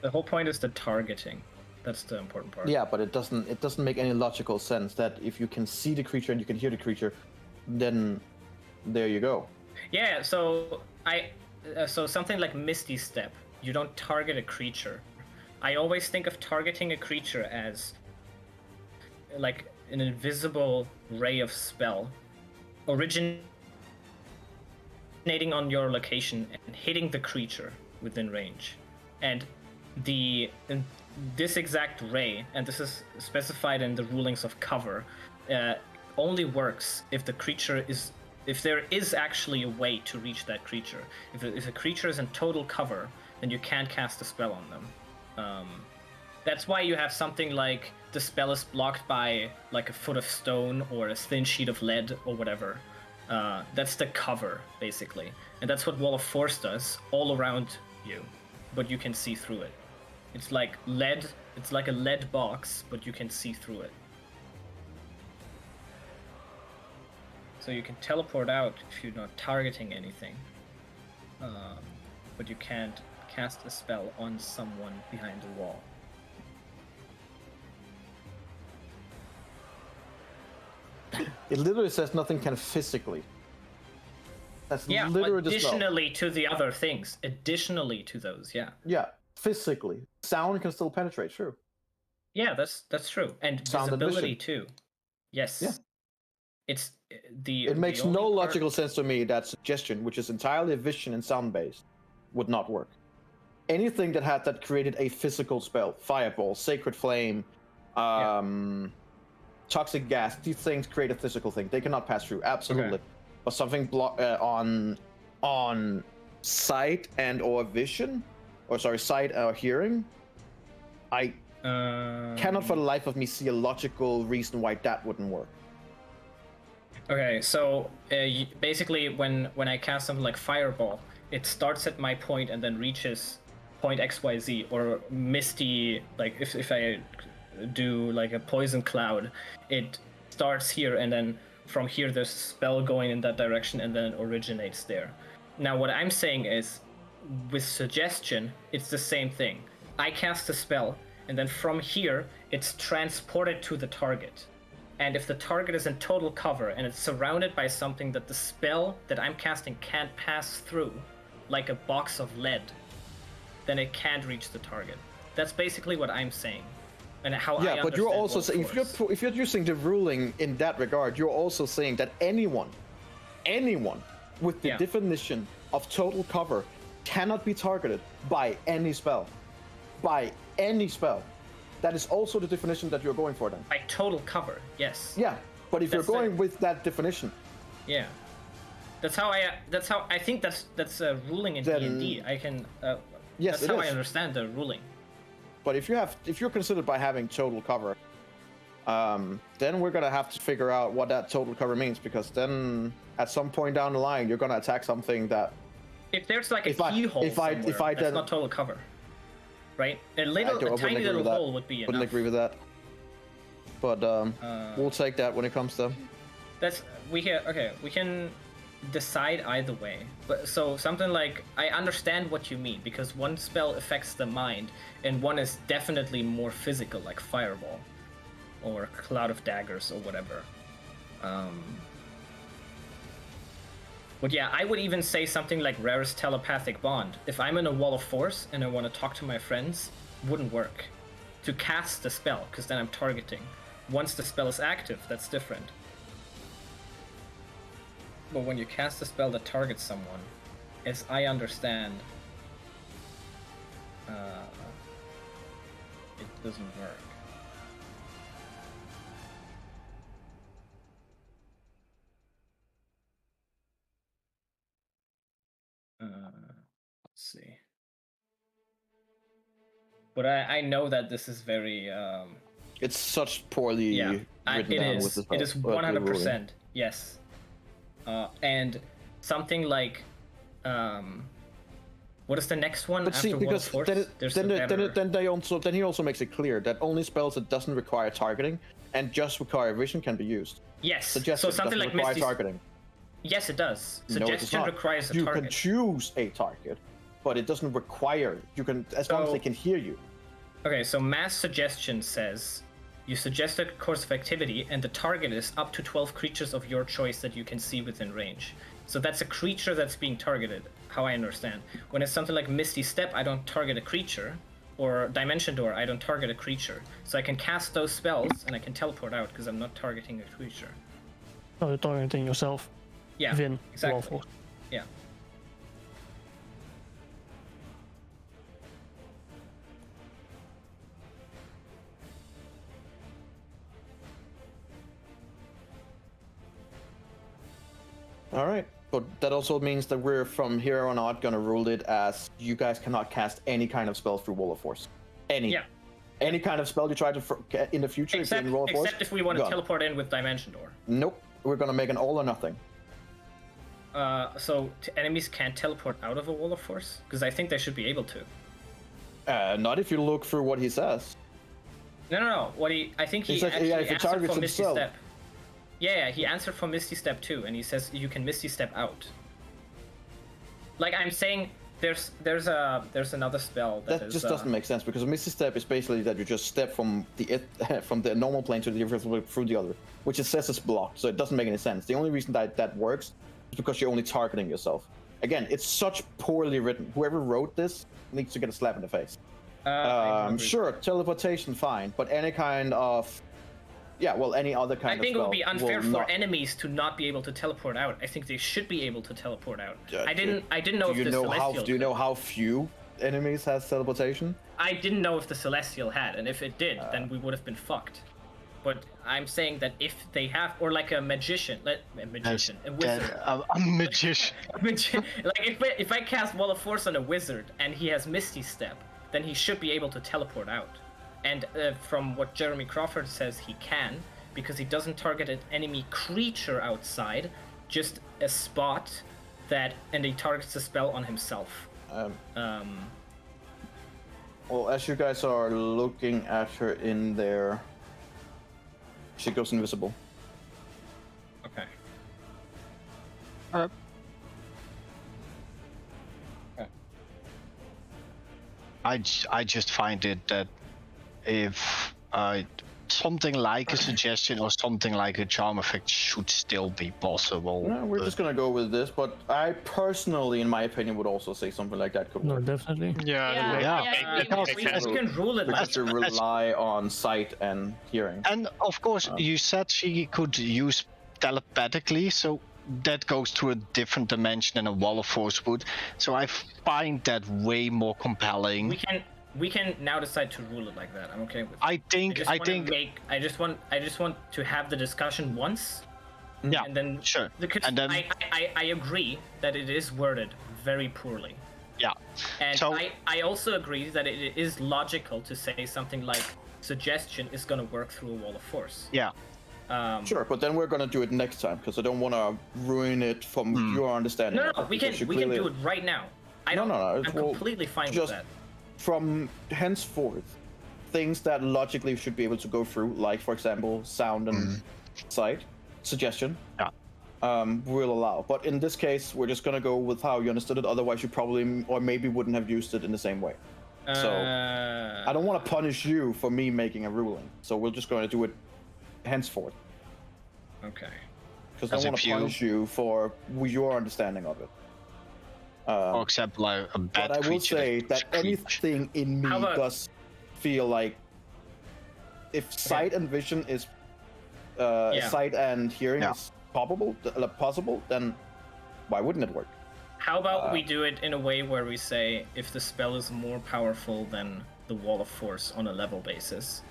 The whole point is the targeting. That's the important part. Yeah, but it doesn't make any logical sense that if you can see the creature and you can hear the creature, then there you go. Yeah, so so something like Misty Step, you don't target a creature. I always think of targeting a creature as like an invisible ray of spell originating on your location and hitting the creature within range. And this exact ray, and this is specified in the rulings of cover, only works if the creature is, if there is actually a way to reach that creature. If a creature is in total cover, then you can't cast a spell on them. That's why you have something like the spell is blocked by like a foot of stone or a thin sheet of lead or whatever. That's the cover, basically. And that's what Wall of Force does all around you, but you can see through it. It's like lead, it's like a lead box, but you can see through it. So you can teleport out if you're not targeting anything. But you can't cast a spell on someone behind the wall. It literally says nothing can physically. That's literally the spell. Additionally to the other things. Additionally to those, yeah. Yeah, physically. Sound can still penetrate, true. Yeah, that's true. And Sound and visibility vision. too. Yes. Yeah. It's the. It makes the no only part- logical sense to me that suggestion, which is entirely vision and sound based, would not work. Anything that created a physical spell, fireball, sacred flame, toxic gas, these things create a physical thing. They cannot pass through, absolutely. Okay. But something on sight and or vision, or sorry, sight or hearing, I cannot for the life of me see a logical reason why that wouldn't work. Okay, so basically when I cast something like Fireball, it starts at my point and then reaches point XYZ, or Misty, like if I do like a Poison Cloud, it starts here and then from here there's a spell going in that direction and then it originates there. Now what I'm saying is, with Suggestion, it's the same thing. I cast a spell and then from here it's transported to the target. And if the target is in total cover and it's surrounded by something that the spell that I'm casting can't pass through, like a box of lead, then it can't reach the target. That's basically what I'm saying. And how I but you're understand also saying, if you're using the ruling in that regard, you're also saying that anyone with the definition of total cover cannot be targeted by any spell. By any spell. That is also the definition that you're going for then. By total cover, yes. Yeah, but if you're going with that definition. Yeah. That's how I think that's a ruling in D&D. I can yes, that's how I understand the ruling. But if you're considered by having total cover, then we're gonna have to figure out what that total cover means, because then at some point down the line you're gonna attack something that, if there's like a keyhole somewhere, that's not total cover. Right? A tiny little hole would be enough. Wouldn't agree with that. But we'll take that when it comes to. We can decide either way. But so something like, I understand what you mean, because one spell affects the mind and one is definitely more physical, like Fireball or Cloud of Daggers or whatever. But yeah, I would even say something like Rarest Telepathic Bond. If I'm in a Wall of Force and I want to talk to my friends, wouldn't work to cast the spell, because then I'm targeting. Once the spell is active, that's different. But when you cast a spell that targets someone, as I understand, it doesn't work. Let's see. But I know that this is very it's such poorly written down with the spell. It is 100%, yes. And something like what is the next one? But after see, because then he also makes it clear that only spells that doesn't require targeting and just require vision can be used. Yes. Suggestion so something like require Misty's... targeting. Yes, it does. No, Suggestion requires a you target. You can choose a target, but it doesn't require. You can, as long as they can hear you. Okay, so Mass Suggestion says you suggest a course of activity, and the target is up to 12 creatures of your choice that you can see within range. So that's a creature that's being targeted, how I understand. When it's something like Misty Step, I don't target a creature, or Dimension Door, I don't target a creature. So I can cast those spells, and I can teleport out, because I'm not targeting a creature. Oh, you're targeting yourself. Yeah, within exactly. Yeah. All right, but that also means that we're from here on out gonna rule it as you guys cannot cast any kind of spell through Wall of Force. Any kind of spell you try to in the future, if you're in Wall of Force. Except if we want to gone. teleport in with Dimension Door. Nope, we're gonna make an all or nothing. So enemies can't teleport out of a Wall of Force? Because I think they should be able to. Not if you look through what he says. No. I think he says, actually if it answered targets for Misty himself. Step. Yeah, he answered for Misty Step too, and he says you can Misty Step out. Like I'm saying, there's another spell That just doesn't make sense, because a Misty Step is basically that you just step from the normal plane to the different through the other, which it says is blocked, so it doesn't make any sense. The only reason that works is because you're only targeting yourself. Again, it's such poorly written. Whoever wrote this needs to get a slap in the face. Sure, teleportation, fine, but any kind of any other kind of I think it would be spell unfair will for not... enemies to not be able to teleport out. I think they should be able to teleport out. I didn't know if Do the you know Celestial do you know how few enemies has teleportation? I didn't know if the Celestial had, and if it did, then we would have been fucked. But I'm saying that if they have, or like a magician, a wizard. A magician. Like if I cast Wall of Force on a wizard and he has Misty Step, then he should be able to teleport out. And from what Jeremy Crawford says, he can, because he doesn't target an enemy creature outside, just a spot and he targets a spell on himself. Well, as you guys are looking at her in there, she goes invisible. Okay. I just find it that if something like a suggestion or something like a charm effect should still be possible. No, we're just gonna go with this, but I personally, in my opinion, would also say something like that could No, work. definitely. We can rule it We like have to rely on sight and hearing. And of course, you said she could use telepathically, so that goes to a different dimension than a Wall of Force would. So I find that way more compelling. We can now decide to rule it like that. I'm okay with it. I just want to have the discussion once. Yeah, and then sure. Because and then, I agree that it is worded very poorly. Yeah. And so, I also agree that it is logical to say something like suggestion is going to work through a Wall of Force. Yeah. Sure, but then we're gonna do it next time, because I don't want to ruin it from your understanding. No, we can do it right now. I'm completely fine with that. From henceforth, things that logically should be able to go through, like for example, sound and sight, suggestion, will allow. But in this case, we're just gonna go with how you understood it. Otherwise, you probably or maybe wouldn't have used it in the same way. So I don't want to punish you for me making a ruling. So we're just going to do it henceforth. Okay. Because I don't want to punish you for your understanding of it. For example, like a bad but I will creature say that anything in me does feel like if sight and vision is sight and hearing is possible, then why wouldn't it work? How about we do it in a way where we say if the spell is more powerful than the Wall of Force on a level basis,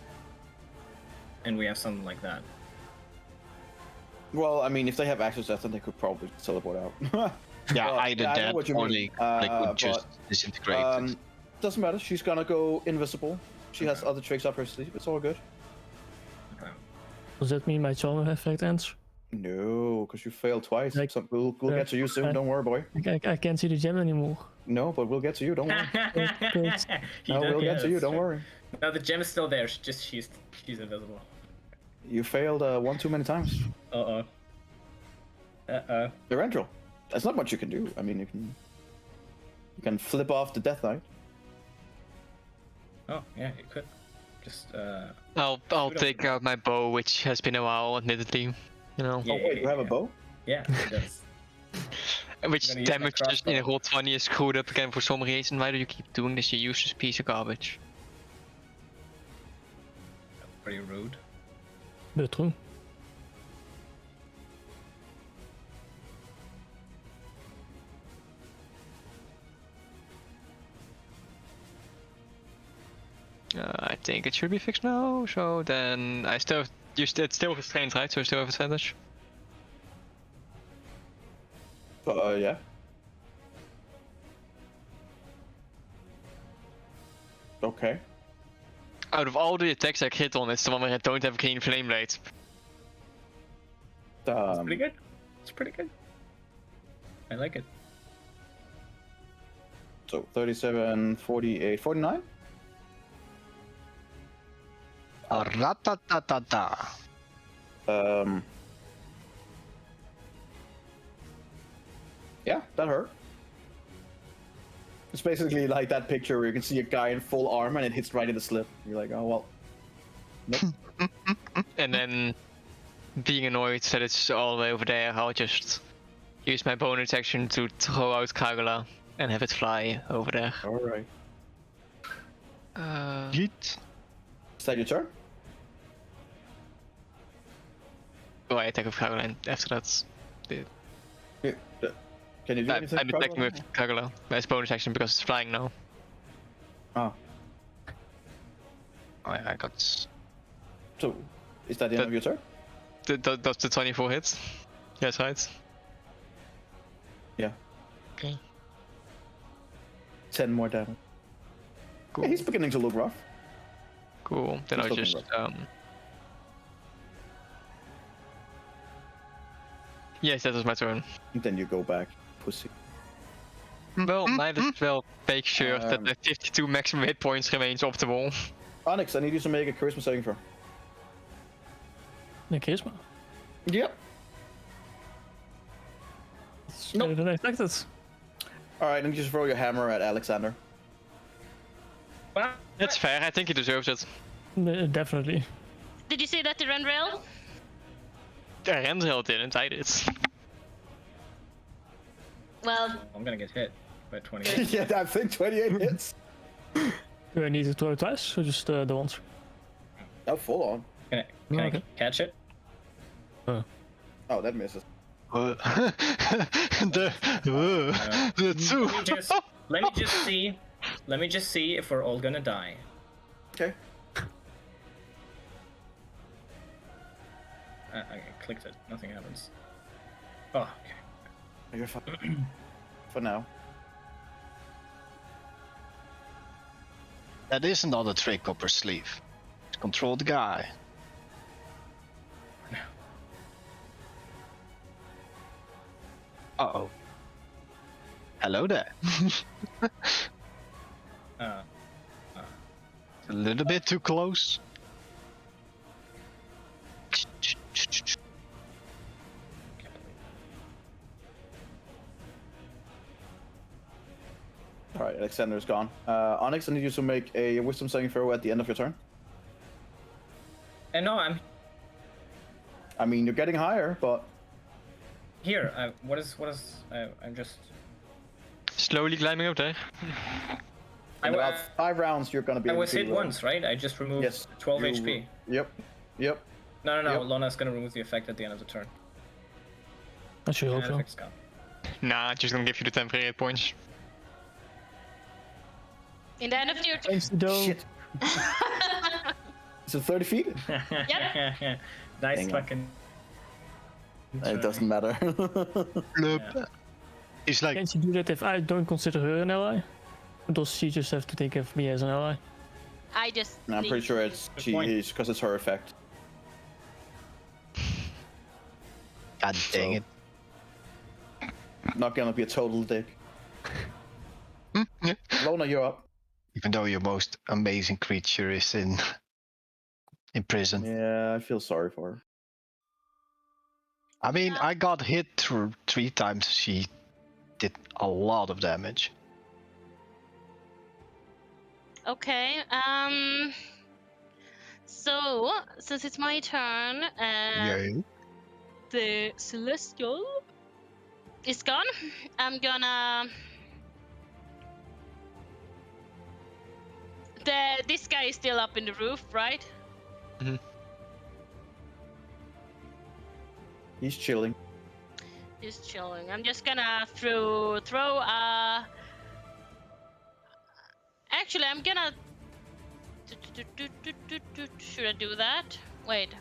and we have something like that. Well, I mean, if they have access to that, then they could probably teleport out. Yeah, either that or they could just disintegrate. Doesn't matter. She's gonna go invisible. She has other tricks up her sleeve. It's all good. Okay. Does that mean my charm effect ends? No, because you failed twice. Like, So we'll get to you soon. Don't worry, boy. I can't see the gem anymore. No, but we'll get to you. Don't worry. We'll get to you. Don't worry. No, the gem is still there. She's invisible. You failed one too many times. Erendril. There's not much you can do. I mean, you can flip off the Death Knight. Oh yeah, you could. Just I'll take out my bow, which has been a while, admittedly. You know. Yeah, wait, you have a bow? Yeah, it does. Which damages in a roll 20 is screwed up again for some reason. Why do you keep doing this, you useless piece of garbage? Pretty rude. But true. I think it should be fixed now, so then I still have, it's still restrained, right? So I still have advantage. Yeah. Okay. Out of all the attacks I hit on, it's the one where I don't have green flame blade. It's pretty good. It's pretty good. I like it. So 37, 48, 49? Ratatata. Yeah, that hurt. It's basically like that picture where you can see a guy in full armor and it hits right in the slip. You're like, oh well. Nope. And then, being annoyed that it's all the way over there, I'll just use my bonus action to throw out Kagula and have it fly over there. Alright. Yeet. Is that your turn? Oh, I attack with Kagula, and after that, Yeah. Can you do anything? I'm attacking with Kagula as bonus action because it's flying now. Oh. I got. So, is that the end of your turn? Does the 24 hits? Yes, right? Yeah. Okay. 10 more damage. Cool. Yeah, he's beginning to look rough. Cool. Then He's I'll looking just Yes, that was my turn. And then you go back, pussy. Well, might as well make sure that the 52 maximum hit points remains optimal. Onyx, I need you to make a charisma saving throw. The charisma. Yep. It's Nope. better than I expected. Alright, and you just throw your hammer at Alexander. Well, That's fair, I think he deserves it. Definitely. Did you see that the Renrail? Renzel didn't, I did. Well, I'm gonna get hit by 28. Yeah, I think 28 hits. Do I need to throw it twice or just the once? Oh, full on. Can I Okay. catch it? Oh, that misses. The two. Let me just see. Let me just see if we're all gonna die. Okay. I clicked it. Nothing happens. Oh, okay. You're fine. For now. That is another trick up her sleeve. Control the guy. Uh-oh. Hello there. A little bit too close. Alright, Alexander's gone. Onyx, I need you to make a wisdom saving throw at the end of your turn. And no, I'm I mean, you're getting higher, but here. I'm just. Slowly climbing up there. in about 5 rounds you're gonna be I able was to, hit once, right? I just removed Yes. 12 you- HP. Yep. Yep. No. Yep. Lona's gonna remove the effect at the end of the turn. I should hope And so. effect's gone. Nah, just gonna give you the temporary hit points. in the end of your turn. Thanks, Doe. Shit. Is it 30 feet? Yep. Nice Hang on. fucking. It doesn't matter. Bloop. It's like, Can't you do that if I don't consider her an ally? Or does she just have to think of me as an ally? I just. I'm need- pretty sure it's Good she point. is because it's her effect. god dang So- it. Not gonna be a total dick. Lona, you're up. Even though your most amazing creature is in prison. Yeah, I feel sorry for her. I mean, I got hit through 3 times. She did a lot of damage. Okay. So since it's my turn, Yay. the celestial is gone. I'm gonna. This guy is still up in the roof, right? He's chilling. He's chilling. I'm just gonna throw. Actually, I'm gonna. Should I do that? Wait.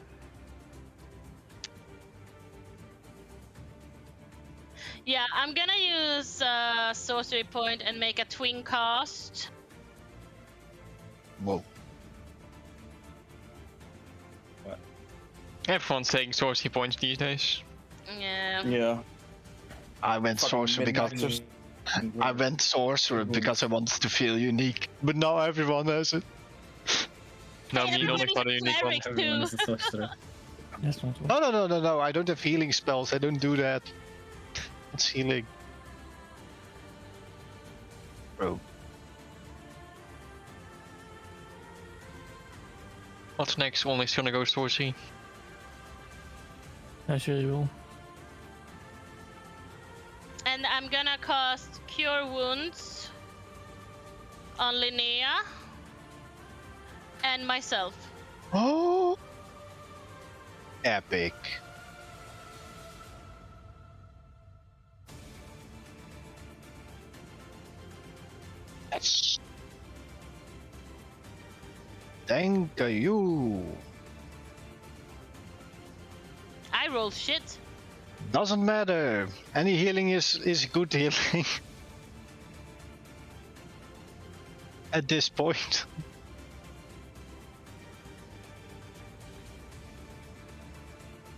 Yeah, I'm gonna use sorcery point and make a twin cast. Whoa. Everyone's taking sorcery points these days. Yeah. Yeah. I went Fucking sorcerer because min-maxers. I went sorcerer because I wanted to feel unique, but now everyone has it. No, Hey, me only everybody's got a unique one. cleric Everyone too. is a sorcerer. That's not one. No, no, no, no, no. I don't have healing spells. I don't do that. What's healing? Bro. What's next? Only's gonna go sorcery. As usual. And I'm gonna cast Cure Wounds on Linnea and myself. Oh. Epic. Yes. Thank you. I roll shit. Doesn't matter. Any healing is good healing. At this point.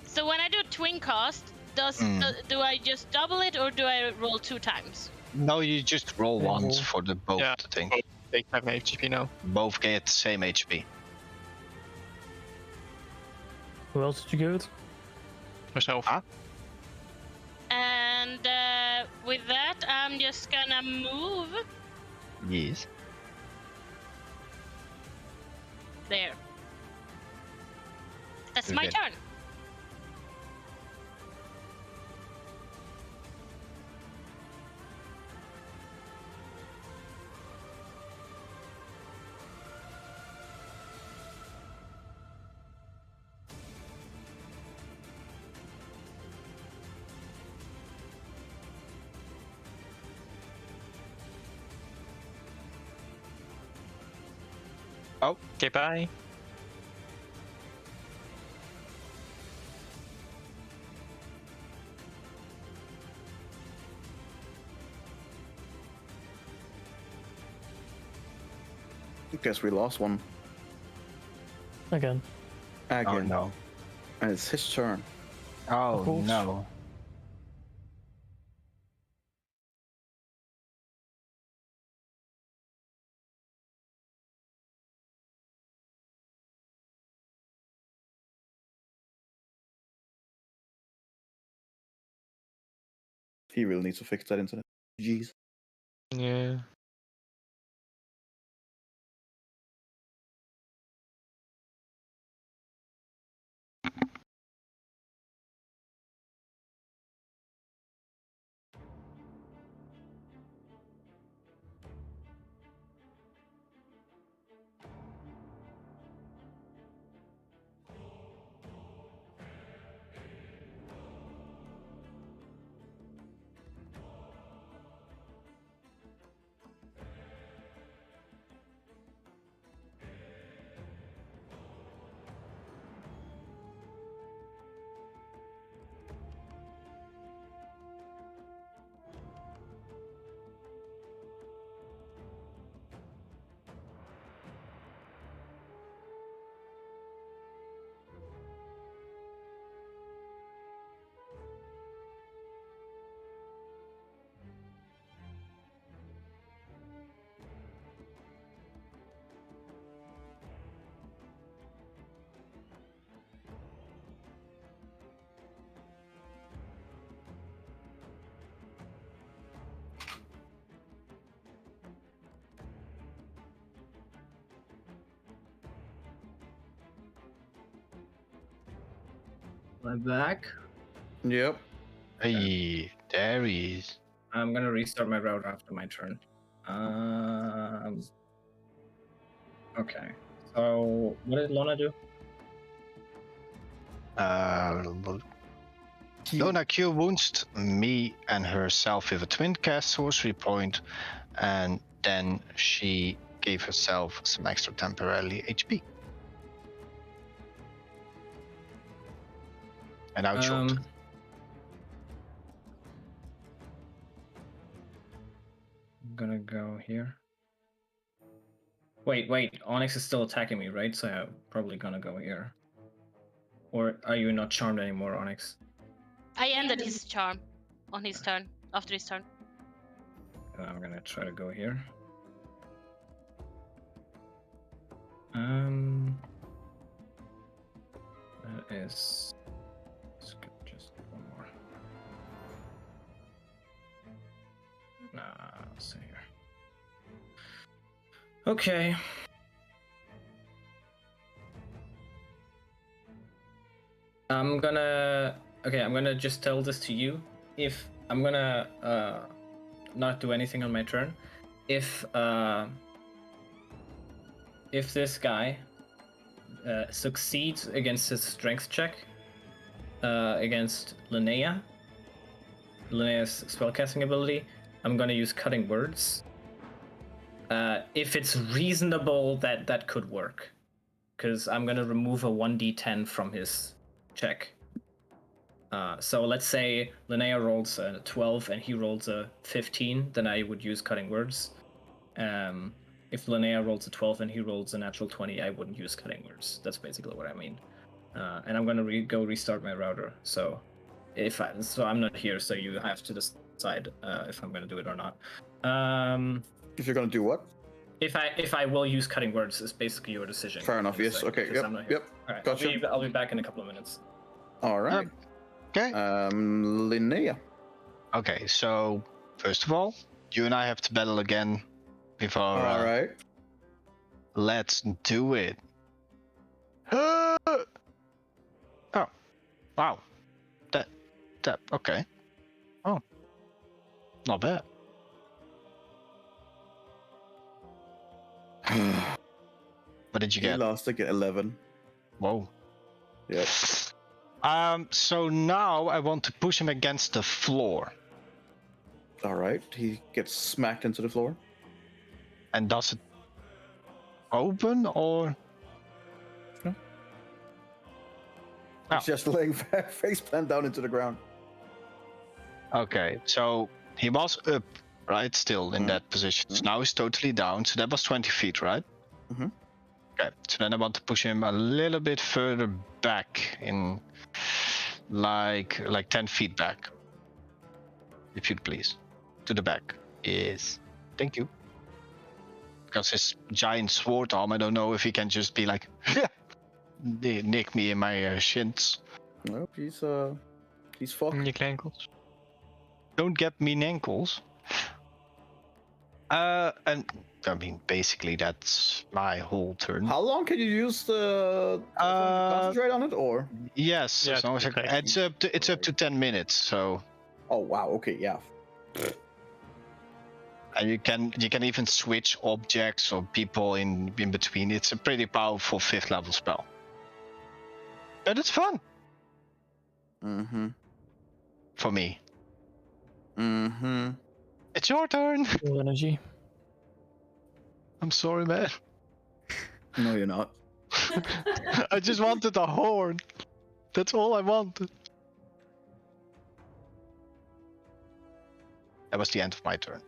So when I do twin cast, do I just double it or do I roll 2 times? No, you just roll Yeah, once roll. for the both Yeah. thing. They have HP now. Both get same HP. Who else did you give it? Myself. Ah. And with that, I'm just gonna move Yes. there. That's my Okay. turn. Oh, okay, bye. Guess we lost one Again. again. Oh no. And it's his turn. Oh course. no. He really needs to fix that internet. Jeez. Yeah. I'm back. Yep. Hey, there he is. I'm gonna restart my route after my turn. Okay. So what did Lona do? Lona Q wounds me and herself with a twin cast sorcery point, and then she gave herself some extra temporarily HP. And outshot. gonna go here. Wait, Onyx is still attacking me, right? So I'm probably gonna go here. Or are you not charmed anymore, Onyx? I ended his charm on his turn, after his turn. I'm gonna try to go here. That is... Let's go just one more. Nah, let's see here. Okay. I'm gonna just tell this to you. If I'm gonna not do anything on my turn, if this guy succeeds against his strength check against Linnea's spellcasting ability, I'm gonna use Cutting Words. If it's reasonable, that could work, because I'm gonna remove a 1d10 from his check. So let's say Linnea rolls a 12 and he rolls a 15, then I would use Cutting Words. If Linnea rolls a 12 and he rolls a natural 20, I wouldn't use Cutting Words. That's basically what I mean. And I'm gonna go restart my router. So I'm not here, so you have to decide if I'm gonna do it or not. If you're gonna do what? If I will use Cutting Words, is basically your decision. Fair enough. Yes. Okay. Yep. Yep. All right. Gotcha. I'll be back in a couple of minutes. All right. Okay. Linnea. Okay, so first of all, you and I have to battle again before. All right. Let's do it. Oh, wow. That. Okay. Oh, not bad. What did you He get? lost like 11. Whoa. Yep. So now I want to push him against the floor. All right. He gets smacked into the floor. And does it open or? No. Oh. He's just laying face plant down into the ground. Okay, so he was up, right? Still in that position. So now he's totally down. So that was 20 feet, right? Mhm. Okay, so then I want to push him a little bit further back, in like 10 feet back, if you'd please, to the back. Yes, thank you. Because his giant sword arm, I don't know if he can just be like, nick me in my shins. Nope. He's fucked. Nick ankles. Don't get mean ankles. And I mean, basically that's my whole turn. How long can you use the concentrate on it, or? Yes, Yeah, as long as it's up to 10 minutes. So. Oh wow. Okay. Yeah. And you can even switch objects or people in between. It's a pretty powerful 5th level spell. But it's fun. Mm-hmm. For me. Mm-hmm. It's your turn. Full energy. I'm sorry, man. No, you're not. I just wanted a horn. That's all I wanted. That was the end of my turn.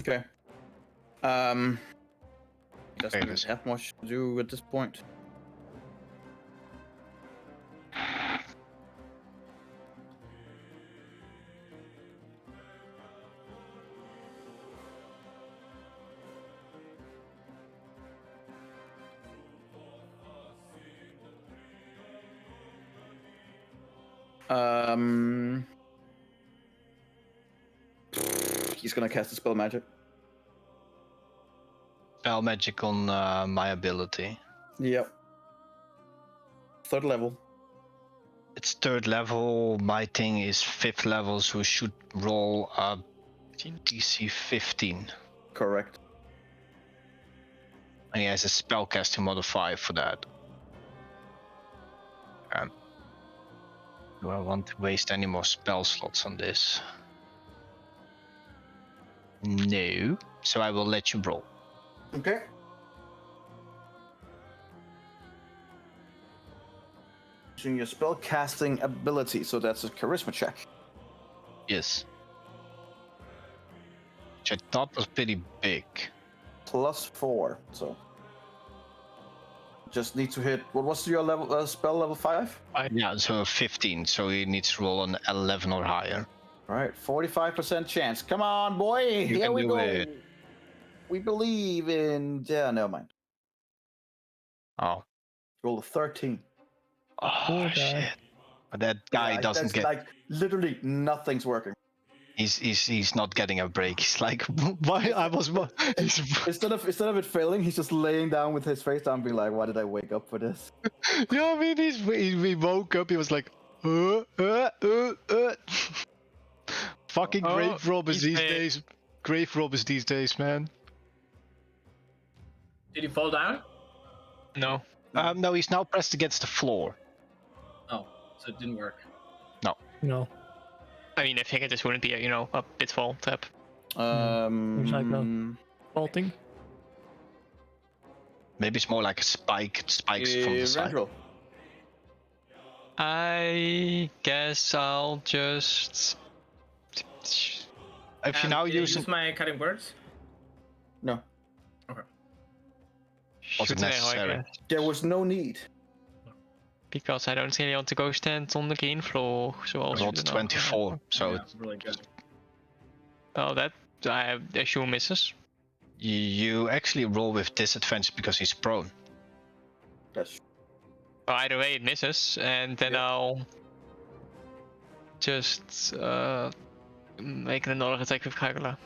Okay. Doesn't really have much to do at this point. He's gonna cast a spell magic. Spell magic on my ability. Yep. 3rd level. It's 3rd level. My thing is 5th level, so we should roll a DC 15. Correct. And he has a spellcasting modifier for that. Do I want to waste any more spell slots on this? No. So I will let you roll. Okay. Using your spell casting ability, so that's a charisma check. Yes. Which I thought was pretty big. +4, so just need to hit. What was your level? Spell level 5. Yeah, so 15. So he needs to roll an 11 or higher. All right, 45% chance. Come on, boy. You Here can we do go. it. We believe in. Yeah, never mind. Oh. Roll a 13. Oh Poor guy. shit! But that guy doesn't that's get. like literally nothing's working. He's not getting a break. He's like, why? I was. Instead of it failing, he's just laying down with his face down, being like, "Why did I wake up for this?" Yeah, I mean, he woke up. He was like, Fucking grave robbers these days. Grave robbers these days, man. Did he fall down? No. No, he's now pressed against the floor. Oh, so it didn't work. No. I mean, I figured this wouldn't be a pitfall trap. Seems like no. Faulting. Maybe it's more like a spikes from the side. Roll. I guess I'll just. If you now did I use use my cutting words? No, wasn't shoot necessary. I guess. there was no need. Because I don't really want to go stand on the green floor. So Rolled 24, so Yeah, really good. Oh, that I assume misses. you actually roll with disadvantage because he's prone. That's Well, either way, it misses, and then I'll just make another attack with Kagula.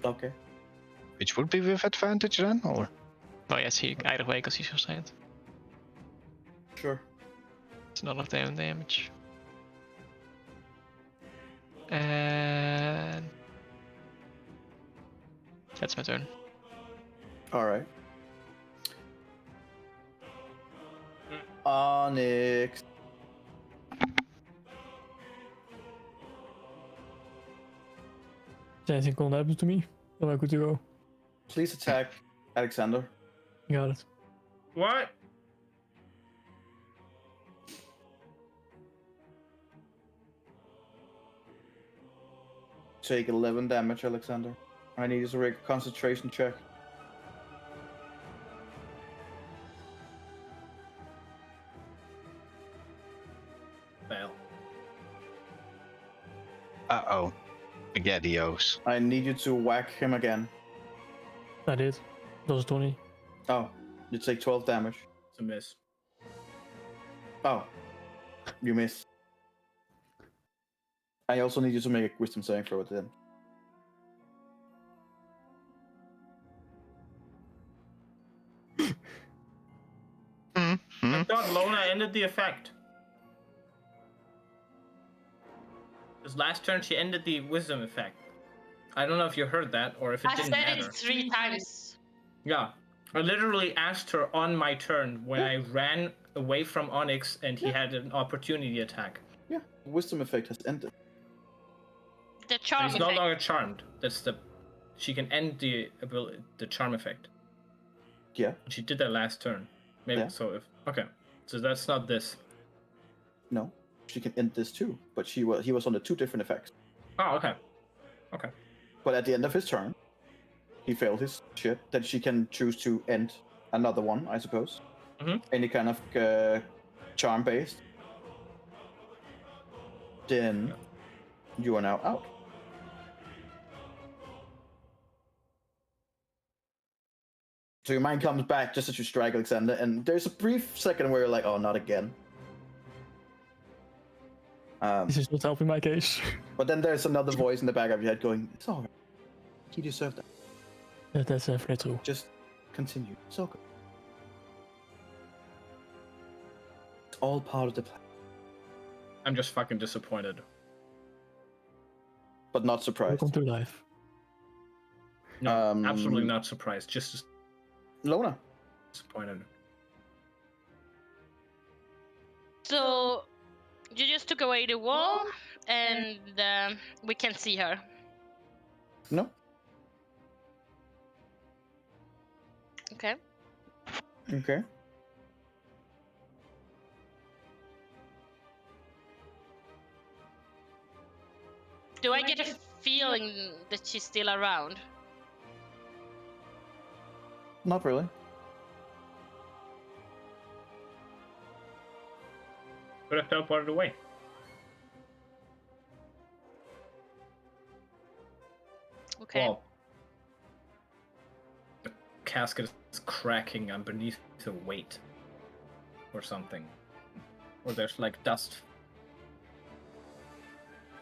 okay. Which would be with advantage then, or? Oh yes, he either way because he's restrained. Sure. It's another damage. And that's my turn. All right. Onyx. Is anything gonna happen to me? Am I good to go? Please attack Alexander. Got it. What? Take 11 damage, Alexander. I need you to make a concentration check. Fail. Uh-oh. Spaghettios. I need you to whack him again. I did. Dat was 20. Oh, you take 12 damage. It's a miss. Oh, you miss. I also need you to make a wisdom saving throw at the end. I thought Lona ended the effect. Because last turn she ended the wisdom effect. I don't know if you heard that or if it I didn't said matter. it 3 times. Yeah. I literally asked her on my turn when I ran away from Onyx and he had an opportunity attack. Yeah, wisdom effect has ended. The charm He's no effect. longer charmed. She can end the charm effect. Yeah. She did that last turn. Maybe Yeah. so okay. So that's not this. No, she can end this too, but he was on the 2 different effects. Oh, okay. Okay. But at the end of his turn, he failed his shit. Then she can choose to end another one, I suppose. Mhm. Any kind of charm based. Then you are now out. So your mind comes back just as you strike Alexander, and there's a brief second where you're like, "Oh, not again." This is not helping my case. But then there's another voice in the back of your head going, "It's all right. You deserve that. That's definitely true. Just continue. It's all good." all part of the plan. I'm just fucking disappointed. But not surprised. Welcome to life. No, Um, absolutely not surprised. Just Lona. disappointed. So you just took away the wall, and we can see her. No. Okay. Okay. Do I get a feeling that she's still around? Not really. Could have teleported away. Okay. Well, the casket is cracking underneath the weight, or something, or there's like dust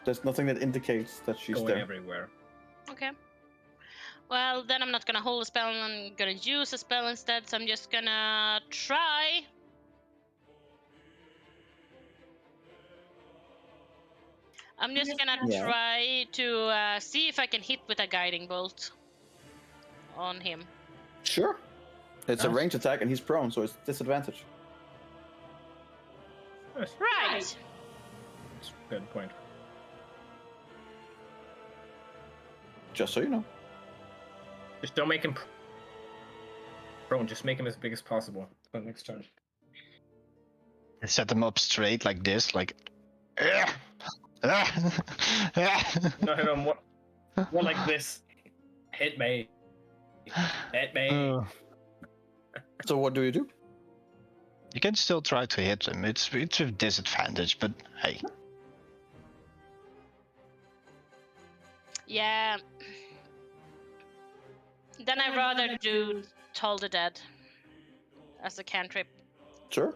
There's nothing that indicates that she's going there. everywhere. Okay. Well, then I'm not gonna hold a spell. I'm gonna use a spell instead. So I'm just gonna try. I'm just gonna Yeah. try to see if I can hit with a guiding bolt on him. Sure. It's a Nice. ranged attack and he's prone, so it's disadvantage. Yes, Right. that's a good point. Just so you know. Just don't make him prone. Just make him as big as possible for next turn. Set them up straight like this, like. No, hit him more like this. Hit me. Hit me. So what do you do? You can still try to hit him. It's with disadvantage, but hey. Yeah. Then I'd rather do Toll the Dead as a cantrip. Sure.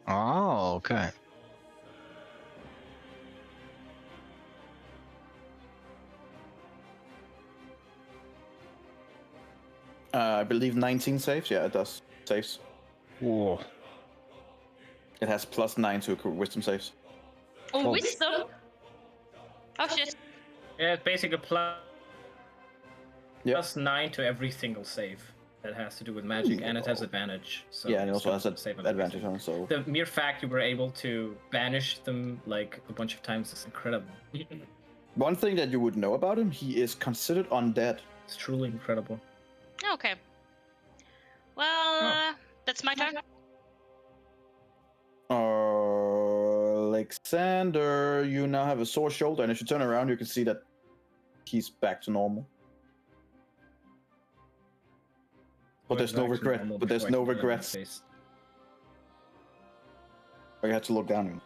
Oh, okay. I believe 19 saves. Yeah, it does. Saves. Whoa. It has +9 to wisdom saves. Oh, Oh. wisdom! Oh shit. Yeah, it's basically Yep. +9 to every single save that has to do with magic, and it has advantage. So Yeah, and it it's also has gonna an save on everything. advantage on it, so. The mere fact you were able to banish them like a bunch of times is incredible. One thing that you would know about him, he is considered undead. It's truly incredible. Okay. Well, that's my turn. Alexander, you now have a sore shoulder, and if you turn around, you can see that he's back to normal. But there's no Back to regret. normal But there's before I no can get on my regrets. face. I had to look down.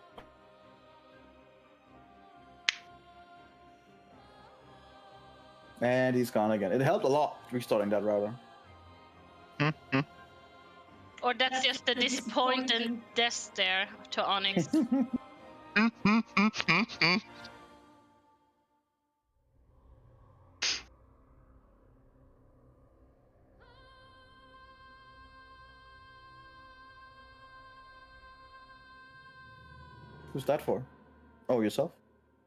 And he's gone again. It helped a lot restarting that router. Or that's just the disappointed death stare to Onyx. Who's that for? Oh, yourself?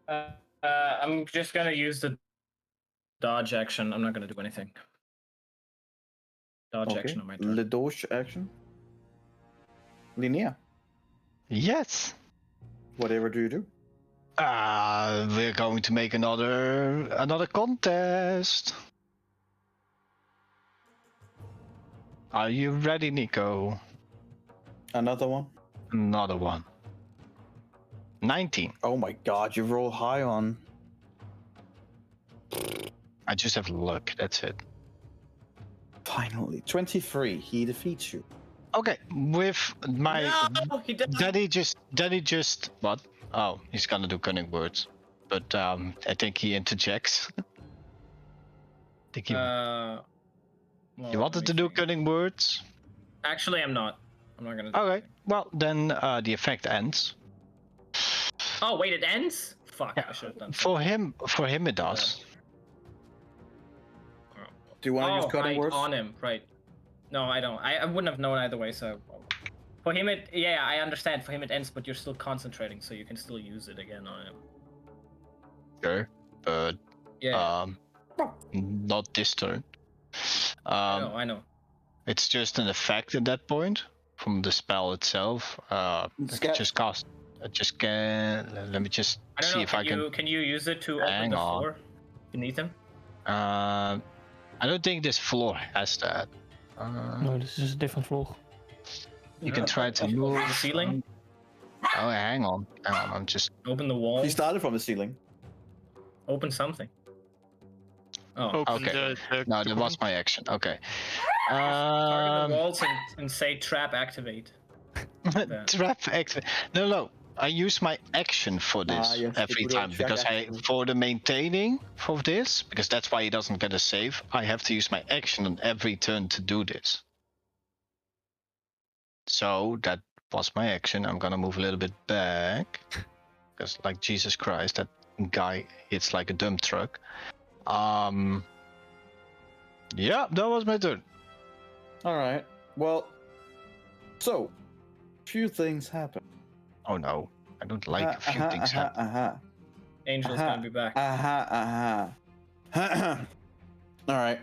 I'm just gonna use the dodge action. I'm not gonna do anything. Dodge action on my turn. Le Doge action. Linnea, Yes. whatever do you do? We're going to make another contest. Are you ready, Nico? Another one? Another one. 19. Oh my god, you roll high on. I just have luck. That's it. Finally. 23. He defeats you. Okay, with my No, he doesn't. Daddy just what? Oh, he's gonna do cunning words, but I think he interjects. Think he, Well, you let wanted me to do see. cunning words? Actually, I'm not. I'm not gonna. Do Okay, anything. well then the effect ends. Oh wait, it ends. Fuck, I should have done For him it does. Do you want to use cutting right, words? on him, right. No, I don't. I wouldn't have known either way, so... For him it... Yeah, I understand. For him it ends, but you're still concentrating, so you can still use it again on him. Sure, but Yeah, not this turn. I know. It's just an effect at that point from the spell itself. I can just cast. I just can. Let me just I don't see know, if I can. Can you use it to open Hang the on. floor beneath him? I don't think this floor has that. No, this is a different floor. You can try to Open move the ceiling? Oh, hang on. I'm just. Open the wall? He started from the ceiling. Open something. Oh. Open Okay. the No, that was my action. Okay. Target the walls and say trap activate. Trap activate. No. I use my action for this yes, every it would time check because actually. for the maintaining for this, because that's why he doesn't get a save. I have to use my action on every turn to do this. So that was my action. I'm gonna move a little bit back because, like, Jesus Christ, that guy hits like a dump truck. Yeah, that was my turn. All right. Well, so few things happen. Oh no, I don't like a few things happen. Angel's gonna be back. All right.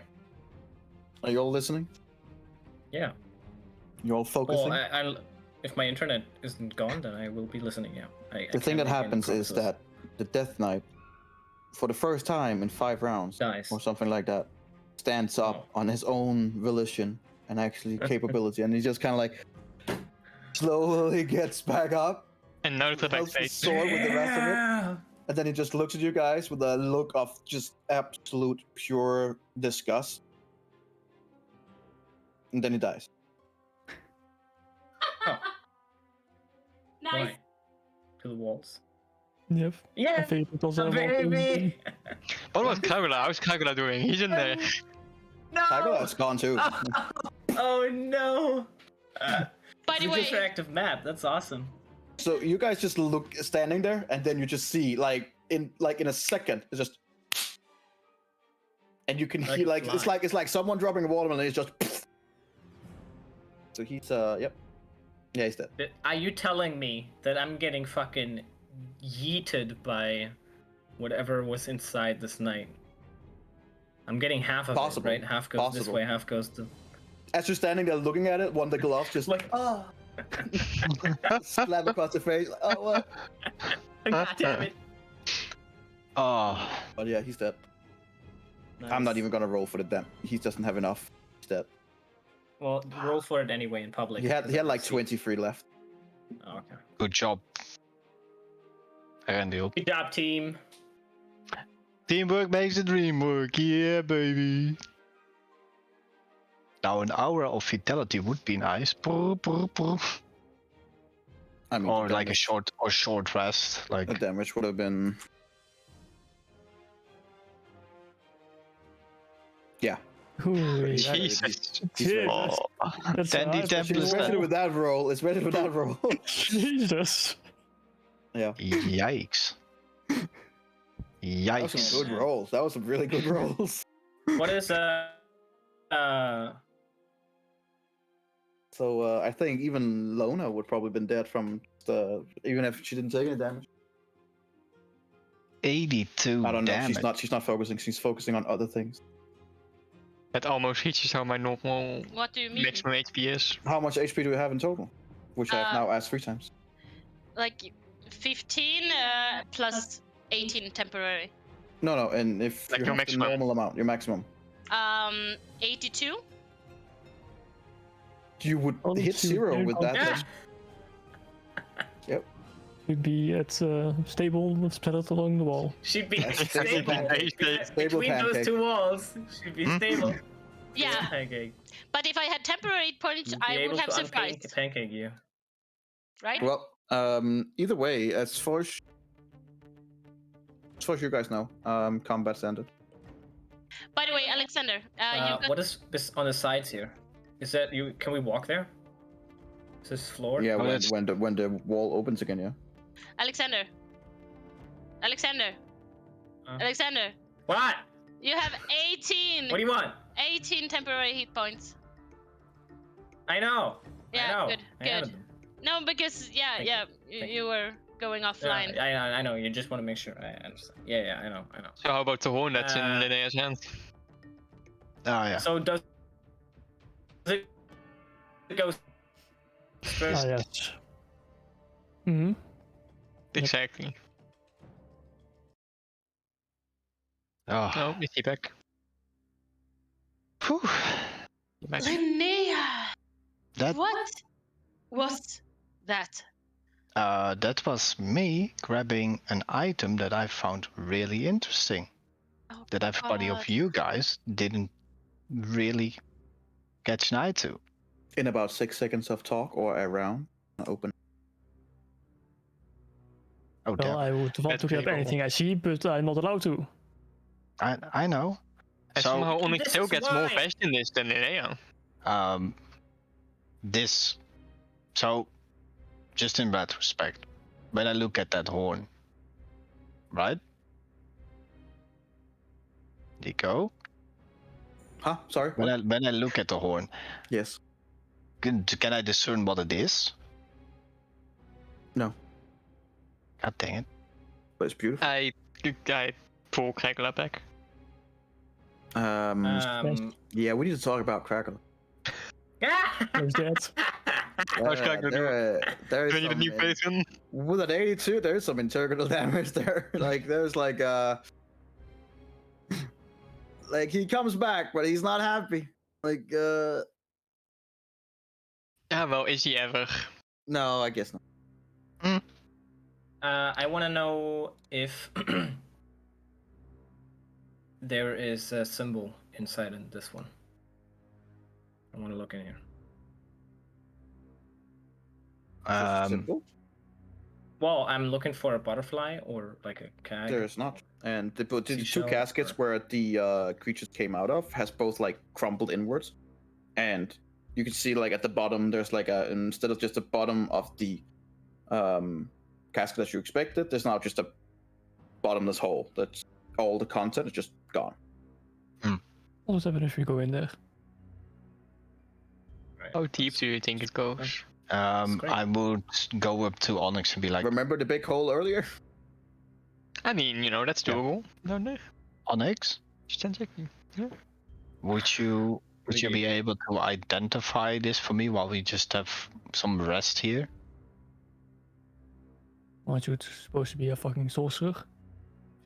Are you all listening? Yeah. You all focusing? Well, if my internet isn't gone, then I will be listening. Yeah. The thing that happens is that the Death Knight, for the first time in 5 rounds dies. or something like that, stands up on his own volition and actually capability, and he just kind of like slowly gets back up. And no Holds the activate. sword with the rest of it, and then he just looks at you guys with a look of just absolute pure disgust, and then he dies. Nice. Why? To the walls. Yep. I Yeah. figured it was a Baby. What about Kagula? How's Kagula doing? He's in there. No. Kagula's gone too. Oh no. By the way, interactive map. That's awesome. So you guys just look standing there, and then you just see in a second, it's just, and you can Like hear a fly. it's like someone dropping a watermelon. It's just. So he's yep, yeah, he's dead. Are you telling me that I'm getting fucking yeeted by whatever was inside this night? I'm getting half of Possible. it, right? Half goes this Possible. way, half goes to... As you're standing there looking at it, one of the gloves just like slap across the face. Like, oh what? God damn it. Oh, But yeah, he's dead. I'm not even gonna roll for the damn. He doesn't have enough. He's dead. Well, roll for it anyway in public. He had because I like can see. 23 left. Oh, okay. good job, Randy. Good job, team. Teamwork makes the dream work. Yeah, baby. Now an hour of vitality would be nice. Brr, brr, brr. I mean, Or the like a damage- short rest. The Like damage would have been. Yeah. Ooh, Jesus. Jesus. Oh. That's Dandy high, Temple is Especially dead. with that roll. Especially with that roll. Jesus. Yeah. Yikes. That was Yikes. some good rolls. That was some really good rolls. What is So I think even Lona would probably been dead from even if she didn't take any damage. 82 I don't know. damage. She's not focusing. She's focusing on other things. That almost reaches how my normal what do you mean? maximum HP is. How much HP do we have in total? Which I've now asked 3 times. Like 15 plus 18 temporary. No, and if Like you your have maximum. the normal amount, your maximum, 82. you would Oh, hit shoot, 0 you're with on that. Yeah. Yep. We'd be at stable splattered along the wall. She'd be Stable stable. pancake. Stable Between those pancake. 2 walls, she'd be stable. Yeah, Pancake. but if I had temporary points, You'd be I able would have to sufficed, pancake you. right? Well, either way, as far as you guys know, combat's ended. By the way, Alexander, you got What is this on the sides here? Is that you? Can we walk there? Is this floor? Yeah, Oh, when that's- the wall opens again, yeah. Alexander. Alexander. Uh. Alexander, What? you have 18. What do you want? 18 temporary hit points. I know. Yeah, I know. good, I good. added them. No, because Thank you were going offline. I know. You just want to make sure. I understand. Yeah. I know. So how about the horn that's in Linnea's hand? Oh yeah. So does it go first? Ah, yes. Hmm. Exactly. Oh, Oh, is he back? whew. Back. Linnea! That What was that? that was me grabbing an item that I found really interesting. Oh, That everybody God. of you guys didn't really catch an eye to. In about 6 seconds of talk or around, open. Oh, Well, I would want That's to grab pretty cool. anything I see, but I'm not allowed to. I know. And So somehow Onyx This still is gets more why- fast in this than Linnea. this. So, just in retrospect, when I look at that horn, right? Nico, Huh? Sorry. when What? I look at the horn, Yes. can I discern what it is? No. God dang it! But it's beautiful. I pull Crackle back. Yeah, we need to talk about Crackle. Where's that? How's Crackle doing? There is Do you need a new some, patron? with an 82, there's some internal damage there. Like there's like he comes back, but he's not happy. Like Yeah, well, is he ever? no, I guess not. I want to know if there is a symbol inside in this one. I want to look in here. Just simple. Well, I'm looking for a butterfly or like a cat. There's not. And the two Seashell caskets or- where the creatures came out of has both like crumbled inwards, and you can see like at the bottom there's like instead of just the bottom of the casket as you expected, there's now just a bottomless hole. That's all the content is just gone. What would happen if we go in there? Right. How deep do you think it goes? great. I would go up to Onyx and be like, Remember the big hole earlier? I mean, that's Yeah. doable. No. Onyx, Just 10 seconds. would you be able to identify this for me while we just have some rest here? Aren't you supposed to be a fucking sorcerer?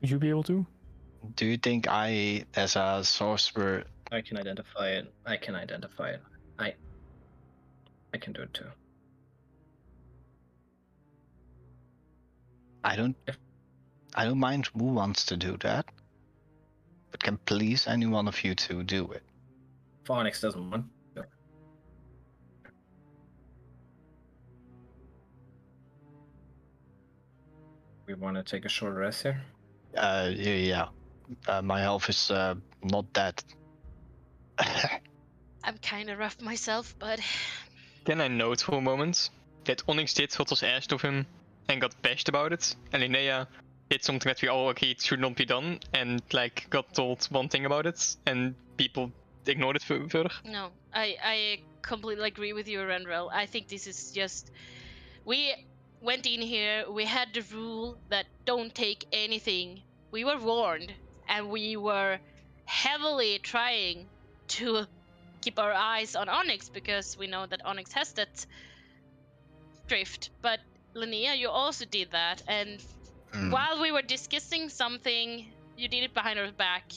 Should you be able to? Do you think I, as a sorcerer, I can identify it. I can do it too. I don't mind who wants to do that, but can please any one of you two do it? If Onyx doesn't want. We want to take a short rest here. Yeah. My health is not that. I'm kind of rough myself, but Can I note for a moment that Onyx did what was asked of him and got bashed about it, and Linnea did something that we all agreed should not be done, and like got told one thing about it, and people ignored it further? no, I completely agree with you, Renrel. I think this is just we went in here. We had the rule that don't take anything. We were warned, and we were heavily trying to keep our eyes on Onyx because we know that Onyx has that drift. But Linnea, you also did that, and while we were discussing something, you did it behind our back,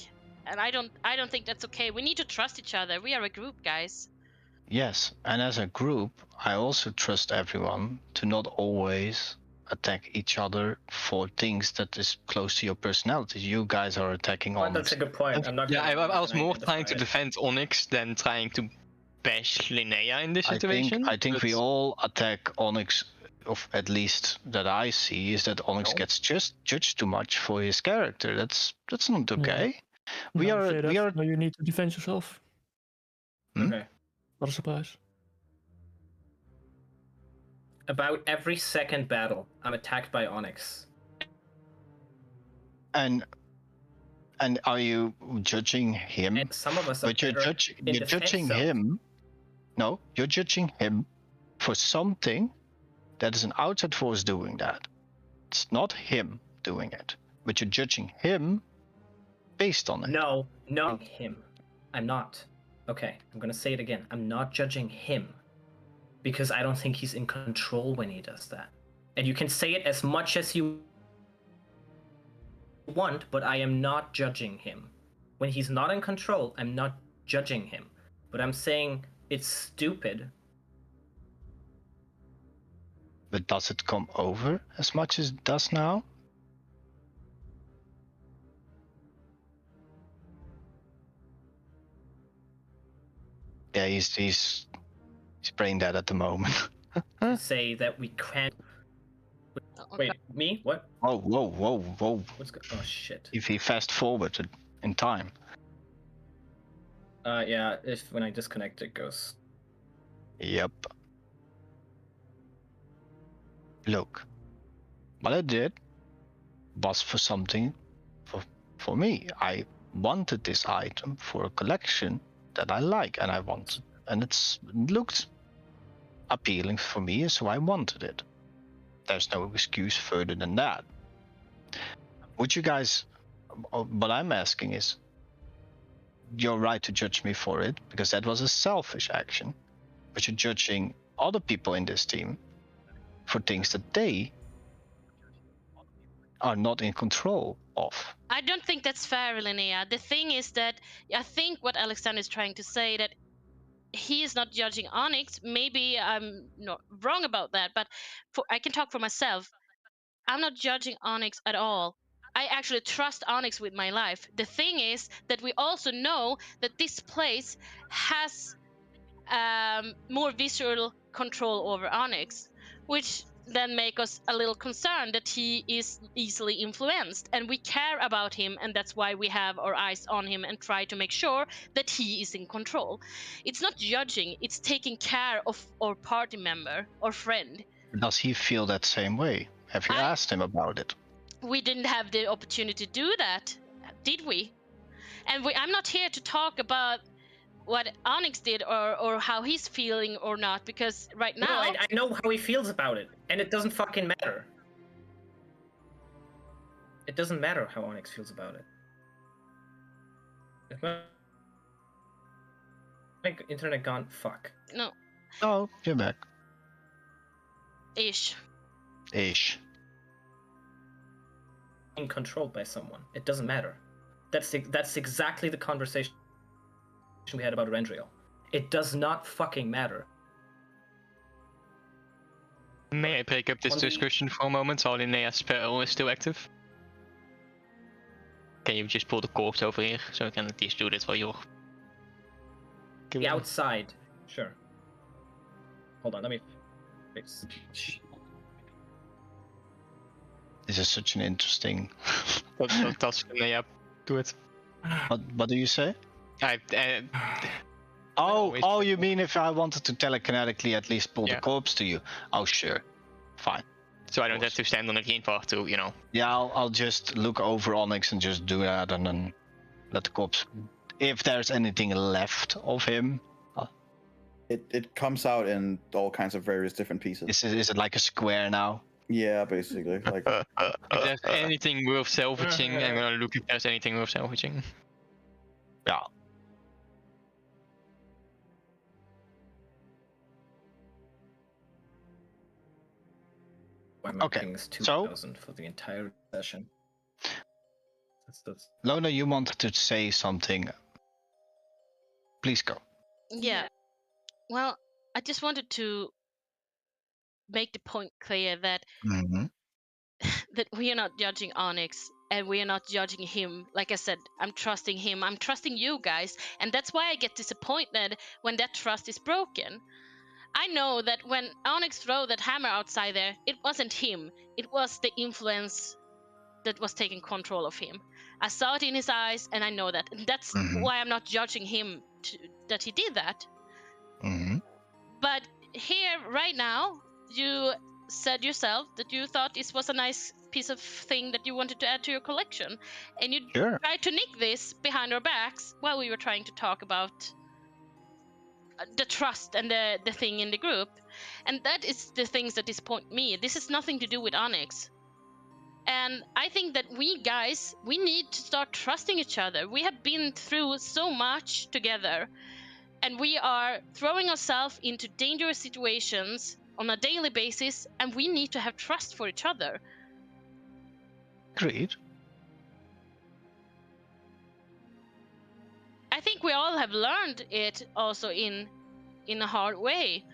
and I don't think that's okay. We need to trust each other. We are a group, guys. Yes, and as a group, I also trust everyone to not always attack each other for things that is close to your personality. You guys are attacking Oh, Onyx. that's a good point. I'm not. Yeah, I was more gonna trying to identify defend Onyx than trying to bash Linnea in this situation. I think we but- all attack Onyx, of at least that I see, is that Onyx No. gets just judged too much for his character. That's not okay. We No, are say that. we are No, you need to defend yourself. it. Okay. Not a surprise. About every second battle, I'm attacked by Onyx. And are you judging him? And some of us are But you're better in you're defense judging zone. him. No, you're judging him for something that is an outside force doing that. It's not him doing it, but you're judging him based on it. No, not him. I'm not. Okay, I'm gonna say it again. I'm not judging him because I don't think he's in control when he does that. And you can say it as much as you want, but I am not judging him. When he's not in control, I'm not judging him. But I'm saying it's stupid. But does it come over as much as it does now? Yeah, he's brain dead at the moment. To say that we can't. Wait, me? What? Whoa, whoa, whoa, whoa. What's go? Oh shit. If he fast forwarded in time. Yeah. If when I disconnect, it goes. Yep. Look, what I did was for something for me. I wanted this item for a collection that I like, and it looked appealing for me, so I wanted it. There's no excuse further than that. Would you guys? What I'm asking is, you're right to judge me for it because that was a selfish action, but you're judging other people in this team for things that they are not in control of. I don't think that's fair, Linnea. The thing is that I think what Alexander is trying to say that he is not judging Onyx. Maybe I'm not wrong about that, but I can talk for myself. I'm not judging Onyx at all. I actually trust Onyx with my life. The thing is that we also know that this place has more visual control over Onyx, which then make us a little concerned that he is easily influenced, and we care about him, and that's why we have our eyes on him and try to make sure that he is in control. It's not judging, it's taking care of our party member or friend. Does he feel that same way? Have you asked him about it? We didn't have the opportunity to do that, did we? And I'm not here to talk about what Onyx did or how he's feeling or not, because right now... No, I know how he feels about it, and it doesn't fucking matter. It doesn't matter how Onyx feels about it. Is my internet gone? Fuck. No. Oh, you're back. Ish. Being controlled by someone. It doesn't matter. That's exactly the conversation we had about Rendriel. It does not fucking matter. May I break up this discussion for a moment while Linnea's spell is still active? Can you just pull the corpse over here so I can at least do this while you're... The outside. Sure. Hold on, let me fix. This is such an interesting... That's Linnea. Do it. What do you say? Oh, you mean if I wanted to telekinetically at least pull the corpse to you? Oh, sure. Fine. So I don't have to stand on the green part to, Yeah, I'll just look over Onyx and just do that and then let the corpse... If there's anything left of him... It comes out in all kinds of various different pieces. Is it like a square now? Yeah, basically. Like if there's anything worth salvaging, I'm gonna look if there's anything worth salvaging. Yeah. Okay, so for the entire session. That's... Lona, you wanted to say something. Please go. Yeah. Well, I just wanted to make the point clear that that we are not judging Onyx and we are not judging him. Like I said, I'm trusting him. I'm trusting you guys, and that's why I get disappointed when that trust is broken. I know that when Onyx threw that hammer outside there, it wasn't him. It was the influence that was taking control of him. I saw it in his eyes, and I know that. And that's why I'm not judging him that he did that. But here, right now, you said yourself that you thought this was a nice piece of thing that you wanted to add to your collection, and you Sure. tried to nick this behind our backs while we were trying to talk about the trust and the thing in the group. And that is the things that disappoint me. This has nothing to do with Onyx. And I think that we guys, we need to start trusting each other. We have been through so much together, and we are throwing ourselves into dangerous situations on a daily basis, and we need to have trust for each other. Agreed. I think we all have learned it also in a hard way.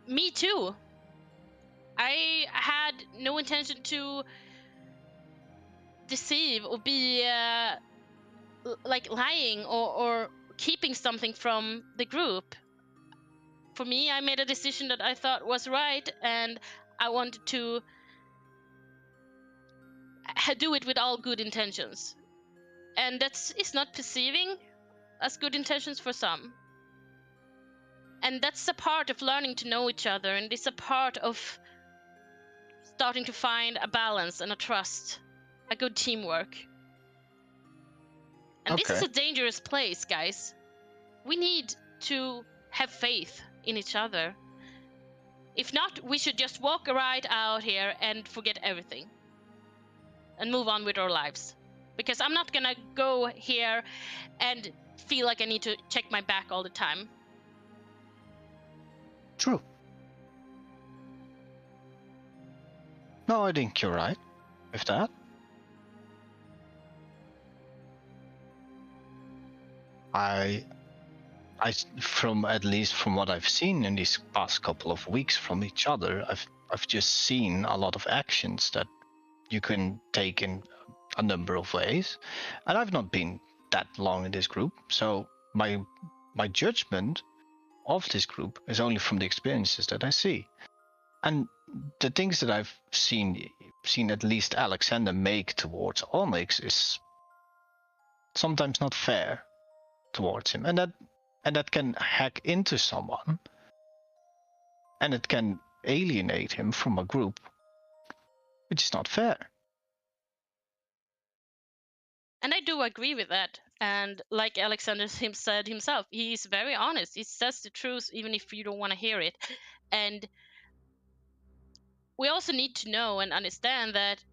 Me too. I had no intention to deceive or be like lying or keeping something from the group. For me, I made a decision that I thought was right, and I wanted to do it with all good intentions. And it's not perceiving as good intentions for some. And that's a part of learning to know each other, and it's a part of starting to find a balance and a trust, a good teamwork. And this is Okay. a dangerous place, guys. We need to have faith in each other. If not, we should just walk right out here and forget everything and move on with our lives. Because I'm not gonna go here and feel like I need to check my back all the time. True. No, I think you're right with that. From at least from what I've seen in these past couple of weeks from each other, I've just seen a lot of actions that you can take in a number of ways, and I've not been that long in this group, so my judgment of this group is only from the experiences that I see, and the things that I've seen at least Alexander make towards Onyx is sometimes not fair towards him, and that can hack into someone, and it can alienate him from a group, which is not fair. And I do agree with that. And like Alexander said himself, he's very honest. He says the truth even if you don't want to hear it. And we also need to know and understand that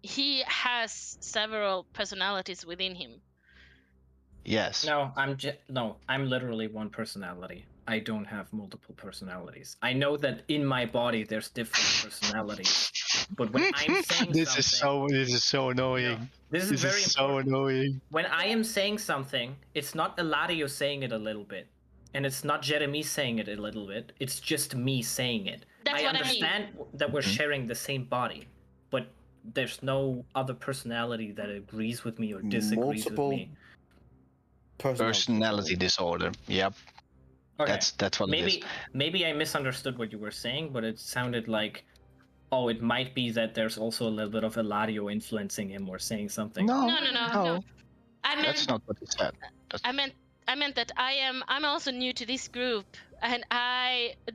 he has several personalities within him. Yes. No, I'm literally one personality. I don't have multiple personalities. I know that in my body there's different personalities, but when I'm saying this something, is so annoying. No, this is very so important. annoying. When I am saying something, it's not Eladio saying it a little bit, and it's not Jeremy saying it a little bit. It's just me saying it. That's what I mean. understand that we're sharing the same body, but there's no other personality that agrees with me or disagrees Multiple with me. Personality disorder. Yep. Okay. That's what it is. Maybe I misunderstood what you were saying, but it sounded like, oh, it might be that there's also a little bit of Eladio influencing him or saying something. No. I meant, That's not what he said. I meant that I'm also new to this group, and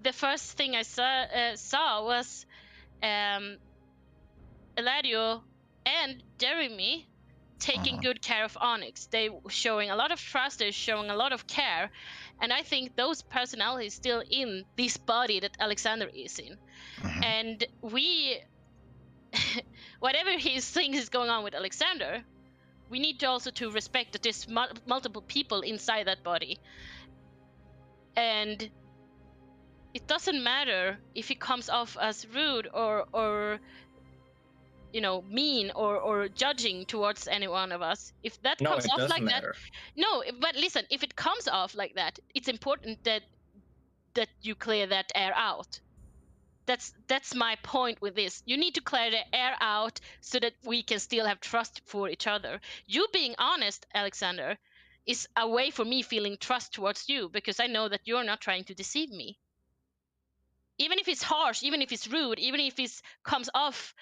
the first thing I saw was Eladio and Jeremy taking good care of Onyx. They were showing a lot of trust, they're showing a lot of care, and I think those personalities still in this body that Alexander is in. And we whatever he thinks is going on with Alexander, we need to also to respect that there's multiple people inside that body, and it doesn't matter if he comes off as rude or mean or judging towards any one of us. If that comes off like that, no, but listen, if it comes off like that, it's important that you clear that air out. That's my point with this. You need to clear the air out so that we can still have trust for each other. You being honest, Alexander, is a way for me feeling trust towards you, because I know that you're not trying to deceive me. Even if it's harsh, even if it's rude, even if it comes off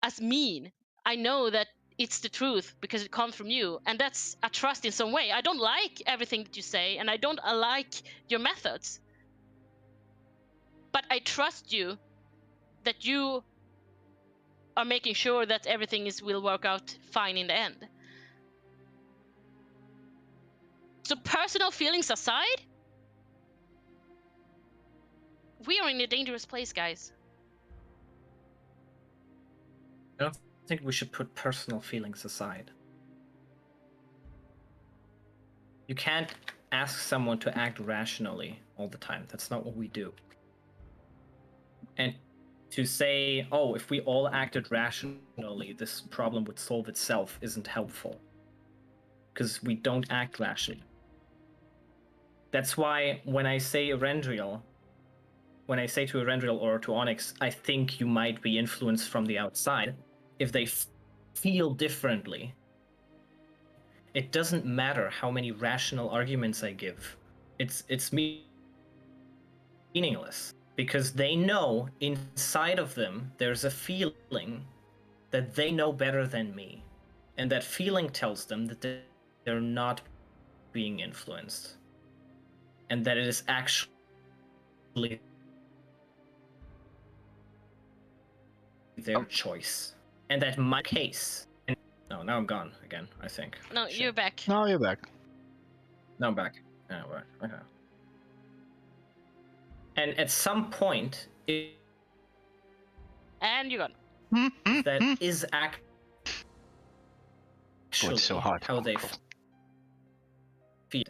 as mean, I know that it's the truth because it comes from you, and that's a trust in some way. I don't like everything that you say, and I don't like your methods, But I trust you that you are making sure that everything will work out fine in the end. So personal feelings aside, we are in a dangerous place, guys. I don't think we should put personal feelings aside. You can't ask someone to act rationally all the time. That's not what we do. And to say, oh, if we all acted rationally, this problem would solve itself isn't helpful. Because we don't act rationally. That's why when I say Erendriel, when I say to Erendriel or to Onyx, I think you might be influenced from the outside, if they feel differently, it doesn't matter how many rational arguments I give. It's meaningless. Because they know inside of them there's a feeling that they know better than me. And that feeling tells them that they're not being influenced. And that it is actually their choice. And that my case... No, now I'm gone again, I think. No, Shit. you're back. No, you're back. No, I'm back. Yeah, right. Okay. And at some point, And you're gone. that is actually so hard. how they feel.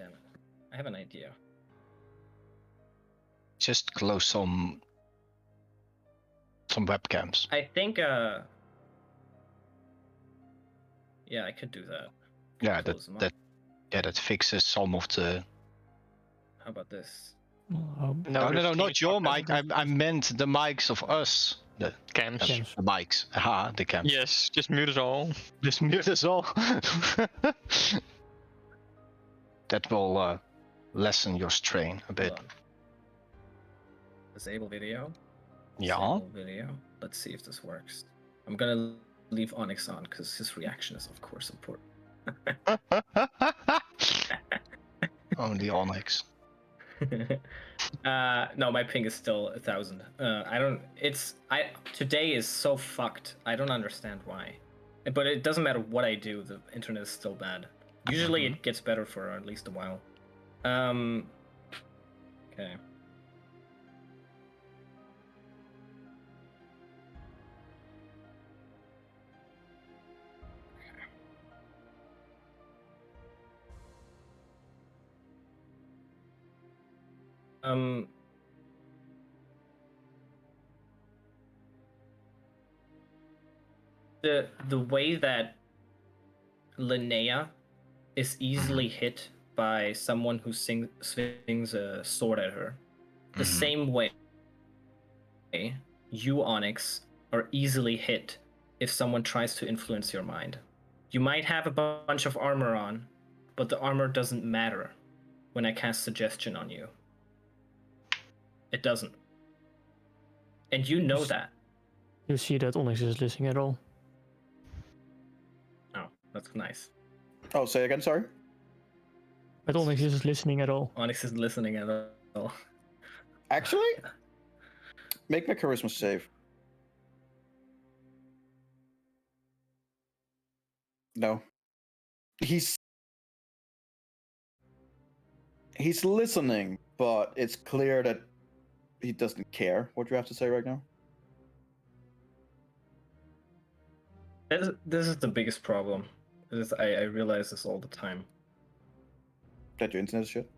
I have an idea. Just close some webcams. I think, yeah, I could do that. Yeah, Close them up. that fixes some of the. How about this? No, the not your feedback mic. I meant the mics of us. The Cams. Cams. the mics. Aha, the cams. Yes, just mute us all. Just mute us all. That will lessen your strain a bit. Hold on. Disable video. Yeah. Disable video. Let's see if this works. I'm gonna leave Onyx on because his reaction is of course important. Only Onyx. No, my ping is still 1,000. Today is so fucked. I don't understand why. But it doesn't matter what I do, the internet is still bad. Usually it gets better for at least a while. Okay. The way that Linnea is easily hit by someone who swings a sword at her, the same way you, Onyx, are easily hit if someone tries to influence your mind. You might have a bunch of armor on, but the armor doesn't matter when I cast suggestion on you. It doesn't. And you know that. You see that Onyx is listening at all. Oh, that's nice. Oh, say again, sorry? But Onyx is listening at all. Onyx is listening at all. Actually? Make my charisma save. No. He's listening, but it's clear that he doesn't care what you have to say right now. This is the biggest problem. I realize this all the time. That your internet is shit?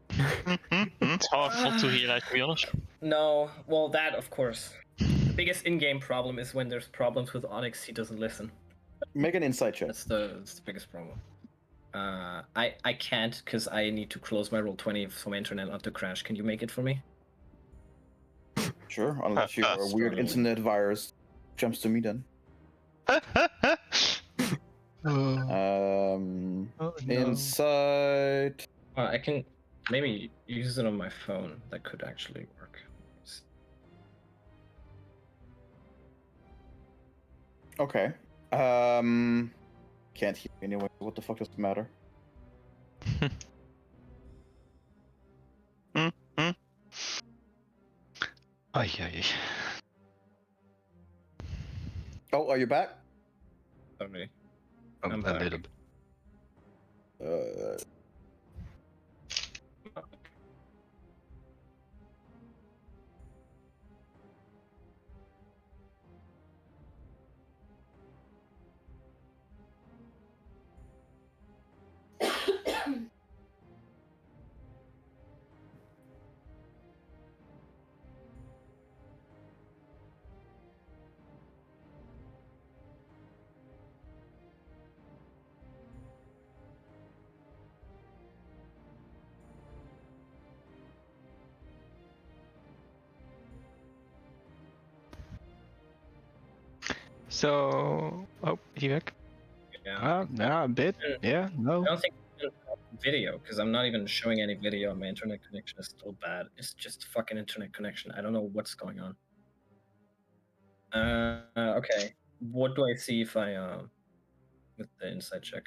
It's hard not to realize, to be honest. No, well, that of course. The biggest in-game problem is when there's problems with Onyx, he doesn't listen. Make an insight check. That's the biggest problem. I can't because I need to close my Roll20 for my internet not to crash. Can you make it for me? Sure, unless your weird internet virus jumps to me then. Insight. I can maybe use it on my phone. That could actually work. Okay. Can't hear me anyway. What the fuck does it matter? Ay, ay. Oh, are you back? Sorry. A I'm back. little bit. Uh, So, oh, is he back? Yeah. Yeah, a bit. Yeah, no. I don't think I can have video because I'm not even showing any video. My internet connection is still bad. It's just fucking internet connection. I don't know what's going on. Okay. What do I see if I with the inside check?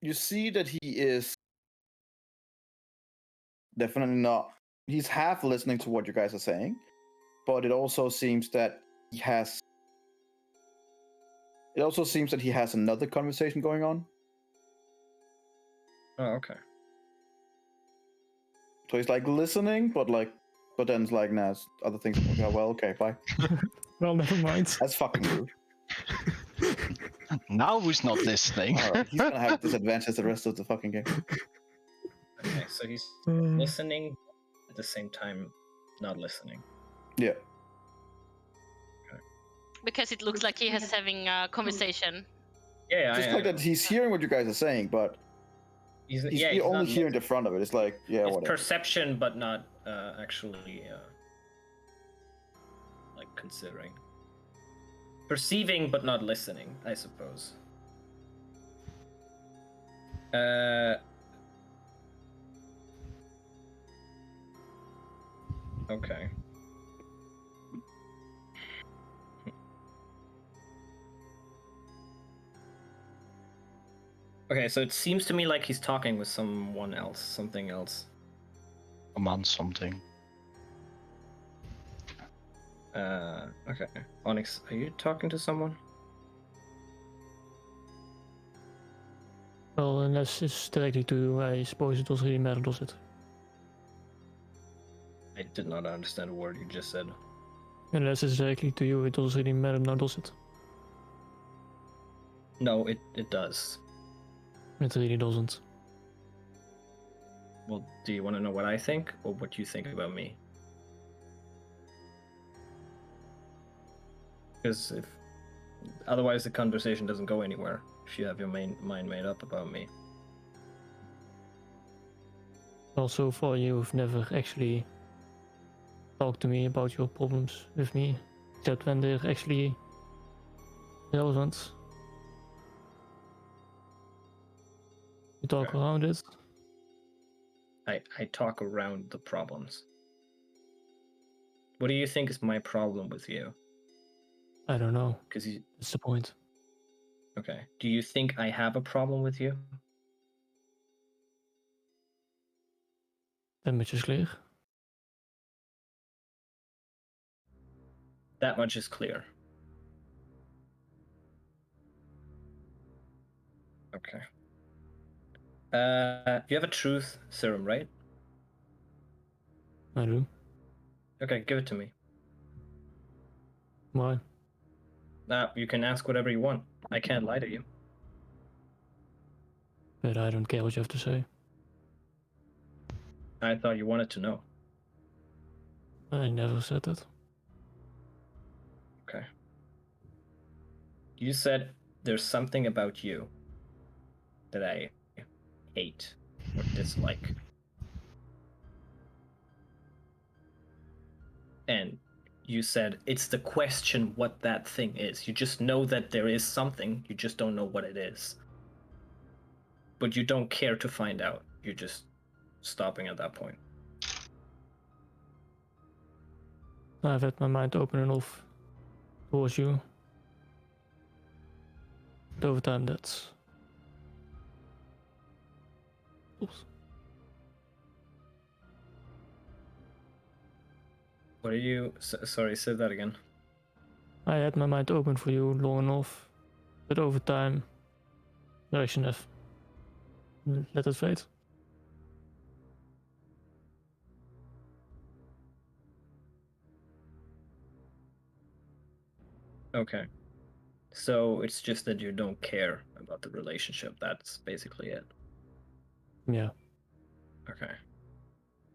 you see that he is definitely not. He's half listening to what you guys are saying, but it also seems that he has. It also seems that he has another conversation going on. Oh, okay. So he's like listening, but then it's like, nah, other things. Okay, well, okay, bye. Well, never mind. That's fucking rude. Now who's not listening? All right, he's gonna have disadvantage the rest of the fucking game. Okay, so he's listening at the same time, not listening. Yeah. Because it looks like he is having a conversation. Yeah, Just like that, he's hearing what you guys are saying, but he's he's only not hearing the front of it. It's like, yeah, it's whatever. perception, but not actually like considering. Perceiving, but not listening, I suppose. Okay. Okay, so it seems to me like he's talking with someone else, something else. I'm on something. Okay. Onyx, are you talking to someone? Well, unless it's directly to you, I suppose it doesn't really matter, does it? I did not understand a word you just said. Unless it's directly to you, it doesn't really matter now, does it? No, it does. It really doesn't. Well, do you want to know what I think or what you think about me? Because if otherwise the conversation doesn't go anywhere if you have your mind made up about me. Also, for you've never actually talked to me about your problems with me, except when they're actually relevant. You talk Okay. around it. I talk around the problems. What do you think is my problem with you? I don't know. Because you. That's the point. Okay. Do you think I have a problem with you? That much is clear. That much is clear. Okay. You have a truth serum, right? I do. Okay, give it to me. Why? You can ask whatever you want. I can't lie to you. But I don't care what you have to say. I thought you wanted to know. I never said that. Okay. You said there's something about you that I hate or dislike. And you said it's the question what that thing is. You just know that there is something, you just don't know what it is. But you don't care to find out. You're just stopping at that point. I've had my mind open enough towards you. But over time, that's. Oops. What are you? Sorry, say that again. I had my mind open for you long enough, but over time, direction have let it fade. Okay. So it's just that you don't care about the relationship. That's basically it. Yeah. Okay.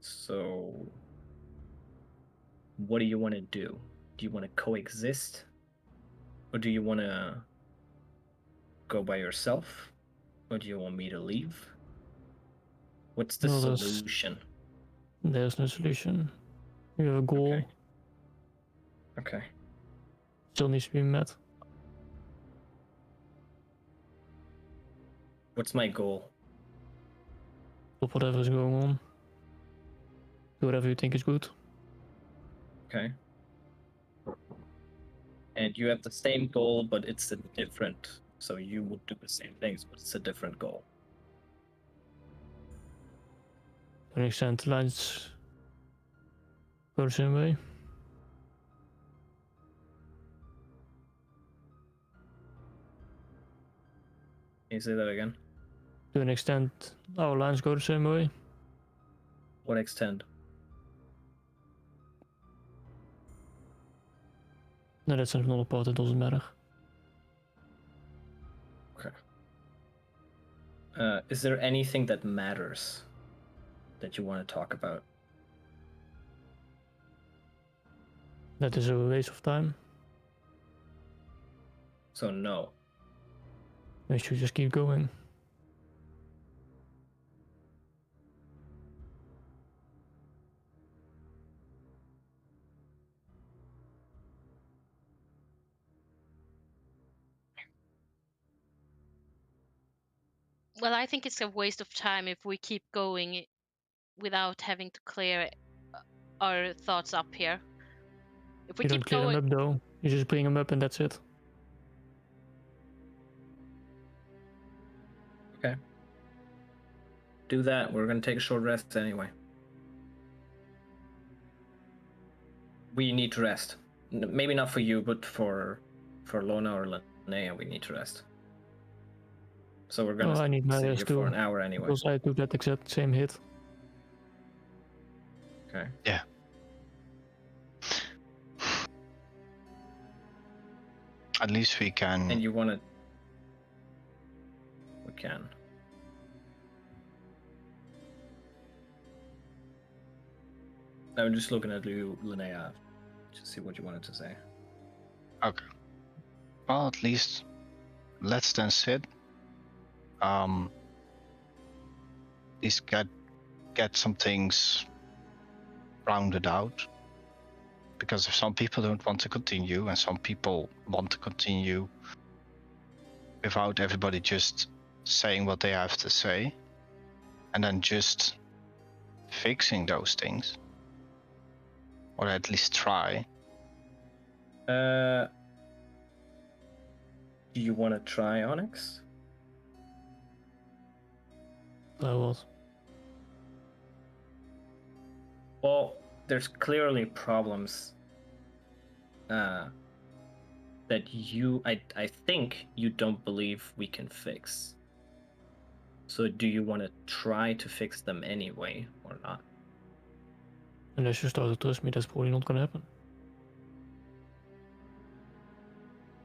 So what do you want to do? Do you want to coexist? Or do you want to go by yourself? Or do you want me to leave? What's the No, solution? There's no solution. You have a goal, Okay. Okay. still needs to be met. What's my goal? Stop whatever is going on. Do whatever you think is good. Okay. And you have the same goal, but it's a different. So you would do the same things, but it's a different goal. To an extent, the lines go the same way. Can you say that again? To an extent, our lines go the same way. What extent? No, that's another part, it doesn't matter. Okay. Is there anything that matters that you want to talk about? That is a waste of time. So no. We should just keep going. Well, I think it's a waste of time if we keep going without having to clear our thoughts up here. If we You don't keep clear them going, up though. You just bring them up and that's it. Okay. Do that. We're gonna take a short rest anyway. We need to rest. Maybe not for you, but for Lona or Linnea, we need to rest. So we're gonna I need my sit rest here too, for an hour anyway. because I took that exact same hit. Okay. Yeah. At least we can. And you want to? We can. I'm just looking at you, Linnea, to see what you wanted to say. Okay. Well, at least let's then sit. At least get some things rounded out. Because if some people don't want to continue and some people want to continue without everybody just saying what they have to say and then just fixing those things, or at least try. Do you want to try Onyx? I was. Well, there's clearly problems that I think you don't believe we can fix. So do you want to try to fix them anyway or not? Unless you start to trust me, that's probably not gonna happen.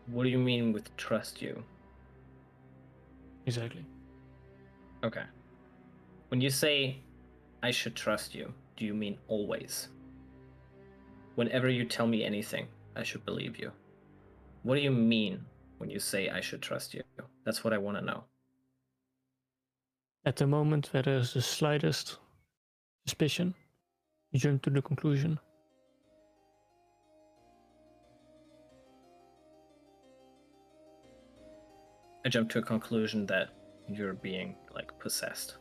What do you mean with trust you? Exactly. Okay. When you say I should trust you, do you mean always? Whenever you tell me anything, I should believe you. What do you mean when you say I should trust you? That's what I want to know. At the moment where there's the slightest suspicion, you jump to the conclusion. I jump to a conclusion that you're being like possessed.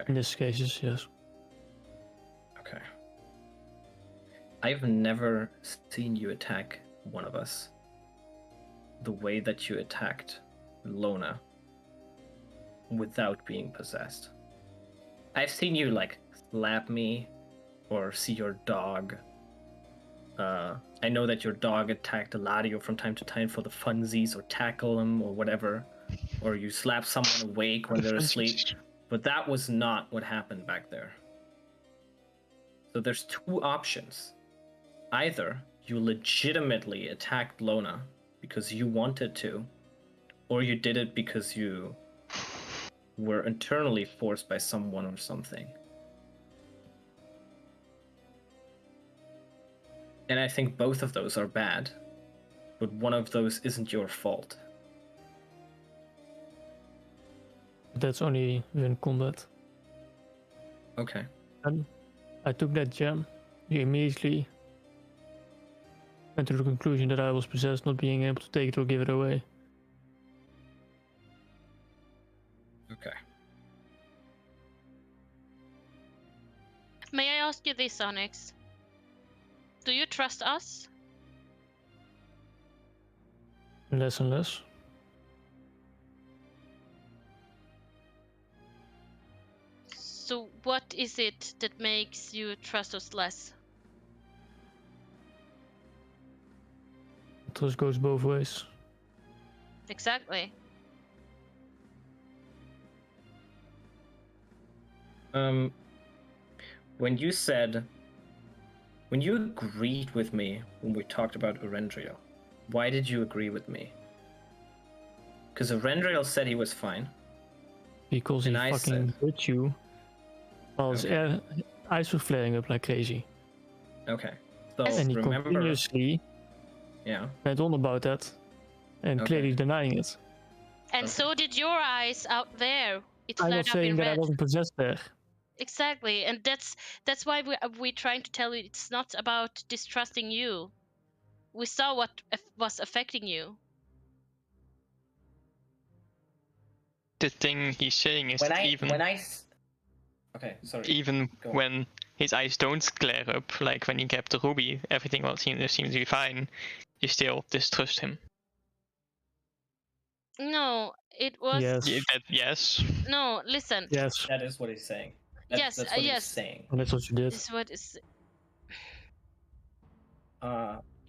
In this case, yes. Okay. I've never seen you attack one of us the way that you attacked Lona without being possessed. I've seen you like slap me, or see your dog. I know that your dog attacked Eladio from time to time for the funsies, or tackle him, or whatever, or you slap someone awake when they're asleep. But that was not what happened back there. So there's two options. Either you legitimately attacked Lona because you wanted to, or you did it because you were internally forced by someone or something. And I think both of those are bad, but one of those isn't your fault. That's only within combat. Okay. And I took that gem. You immediately went to the conclusion that I was possessed, not being able to take it or give it away. Okay. May I ask you this, Onyx? Do you trust us? Less and less. So what is it that makes you trust us less? Trust goes both ways. Exactly. When you agreed with me when we talked about Erendriel, why did you agree with me? Because Erendriel said he was fine. Because he And I fucking said- hit you while his eyes were flaring up like crazy. Okay. So And he remember, continuously went on about that and clearly denying it. And so did your eyes out there. It I'm flared not up saying in that I red. wasn't possessed there. Exactly, and that's why we're trying to tell you it's not about distrusting you. We saw what was affecting you. The thing he's saying is that Okay, sorry. even Go on. when his eyes don't flare up, like when he kept the ruby, everything seems to be fine. You still distrust him. No, it was. Yes. Yes. No, listen. Yes. That is what he's saying. Yes, That's what yes. he's saying. And that's what you did. This is what is.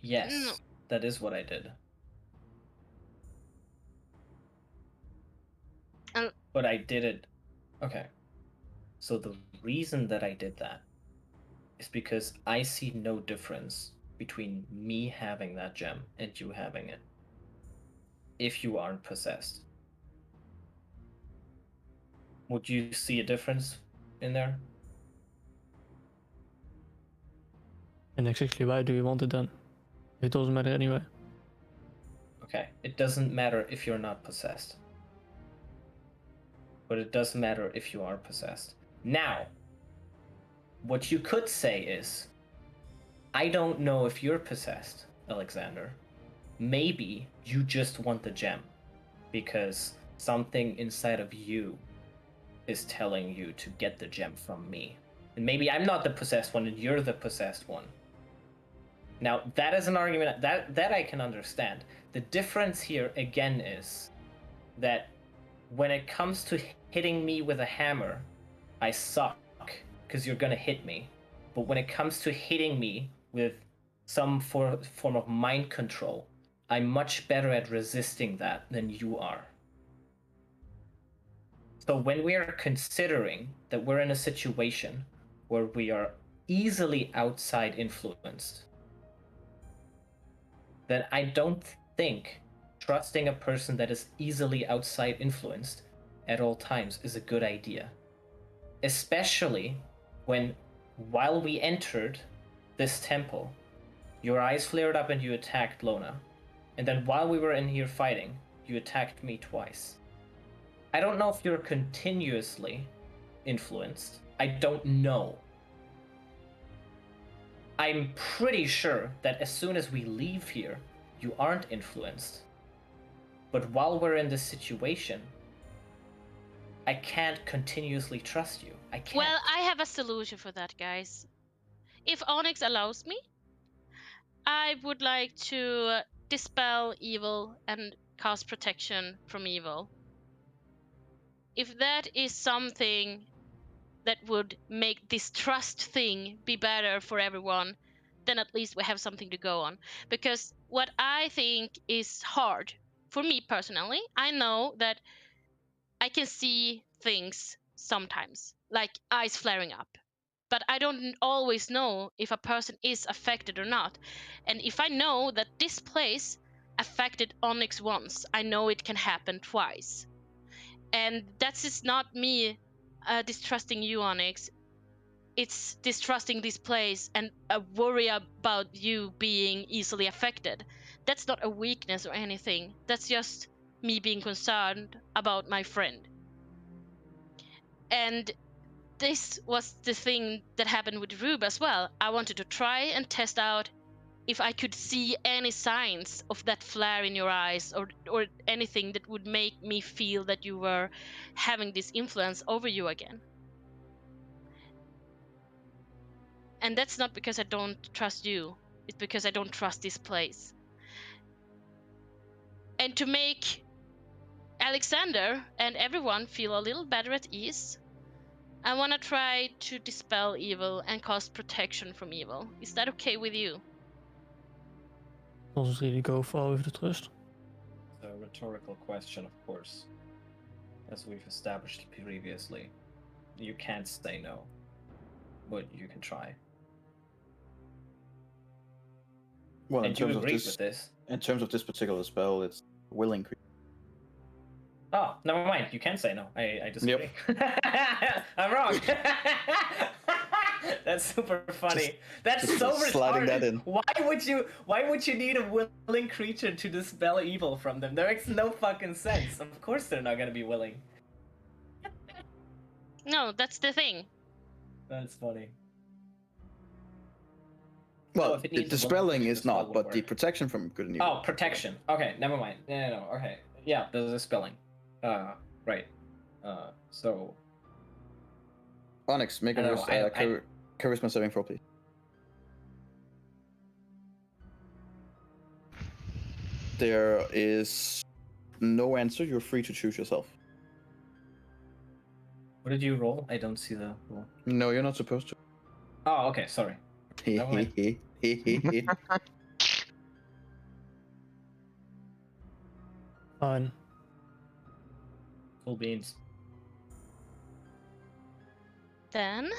Yes. No. That is what I did. But I did it. Okay. So the reason that I did that is because I see no difference between me having that gem and you having it. If you aren't possessed. Would you see a difference in there? And exactly why do you want it then? It doesn't matter anyway. Okay. It doesn't matter if you're not possessed. But it does matter if you are possessed. Now, what you could say is, I don't know if you're possessed, Alexander. Maybe you just want the gem because something inside of you is telling you to get the gem from me. And maybe I'm not the possessed one and you're the possessed one. Now, that is an argument that I can understand. The difference here again is that when it comes to hitting me with a hammer, I suck because you're gonna hit me. But when it comes to hitting me with some form of mind control, I'm much better at resisting that than you are. So when we are considering that we're in a situation where we are easily outside influenced, then I don't think trusting a person that is easily outside influenced at all times is a good idea. Especially when, while we entered this temple, your eyes flared up and you attacked Lona. And then while we were in here fighting, you attacked me twice. I don't know if you're continuously influenced. I don't know. I'm pretty sure that as soon as we leave here, you aren't influenced. But while we're in this situation, I can't continuously trust you. I can't. Well, I have a solution for that, guys. If Onyx allows me, I would like to dispel evil and cast protection from evil. If that is something that would make this trust thing be better for everyone, then at least we have something to go on. Because what I think is hard for me personally, I know that I can see things sometimes, like eyes flaring up. But I don't always know if a person is affected or not. And if I know that this place affected Onyx once, I know it can happen twice. And that's just not me distrusting you, Onyx. It's distrusting this place and a worry about you being easily affected. That's not a weakness or anything. That's just me being concerned about my friend. And this was the thing that happened with Rube as well. I wanted to try and test out if I could see any signs of that flare in your eyes, or anything that would make me feel that you were having this influence over you again. And that's not because I don't trust you. It's because I don't trust this place. And to make Alexander and everyone feel a little better at ease, I want to try to dispel evil and cast protection from evil. Is that okay with you? Doesn't really go far with the trust. It's a rhetorical question, of course. As we've established previously, you can't say no, but you can try. Well, in And you terms of agree this, with this? in terms of this particular spell, it's willing creature. Oh, never mind. You can say no. I disagree. I'm wrong. That's super funny. That's just so sliding retarded. that in. Why would you need a willing creature to dispel evil from them? That makes no fucking sense. Of course they're not gonna be willing. No, that's the thing. That's funny. Well, if it the needs a willing dispelling creature, is the spell not, would but the work. protection from good and evil. Oh, protection. Okay, never mind. No. Okay. Yeah, there's a spelling. Right. So Onyx, make a I don't know, charisma saving throw, please. There is no answer. You're free to choose yourself. what did you roll? I don't see the roll. No, you're not supposed to. Oh, okay. Sorry. Never mind. Fine. Cool beans. Then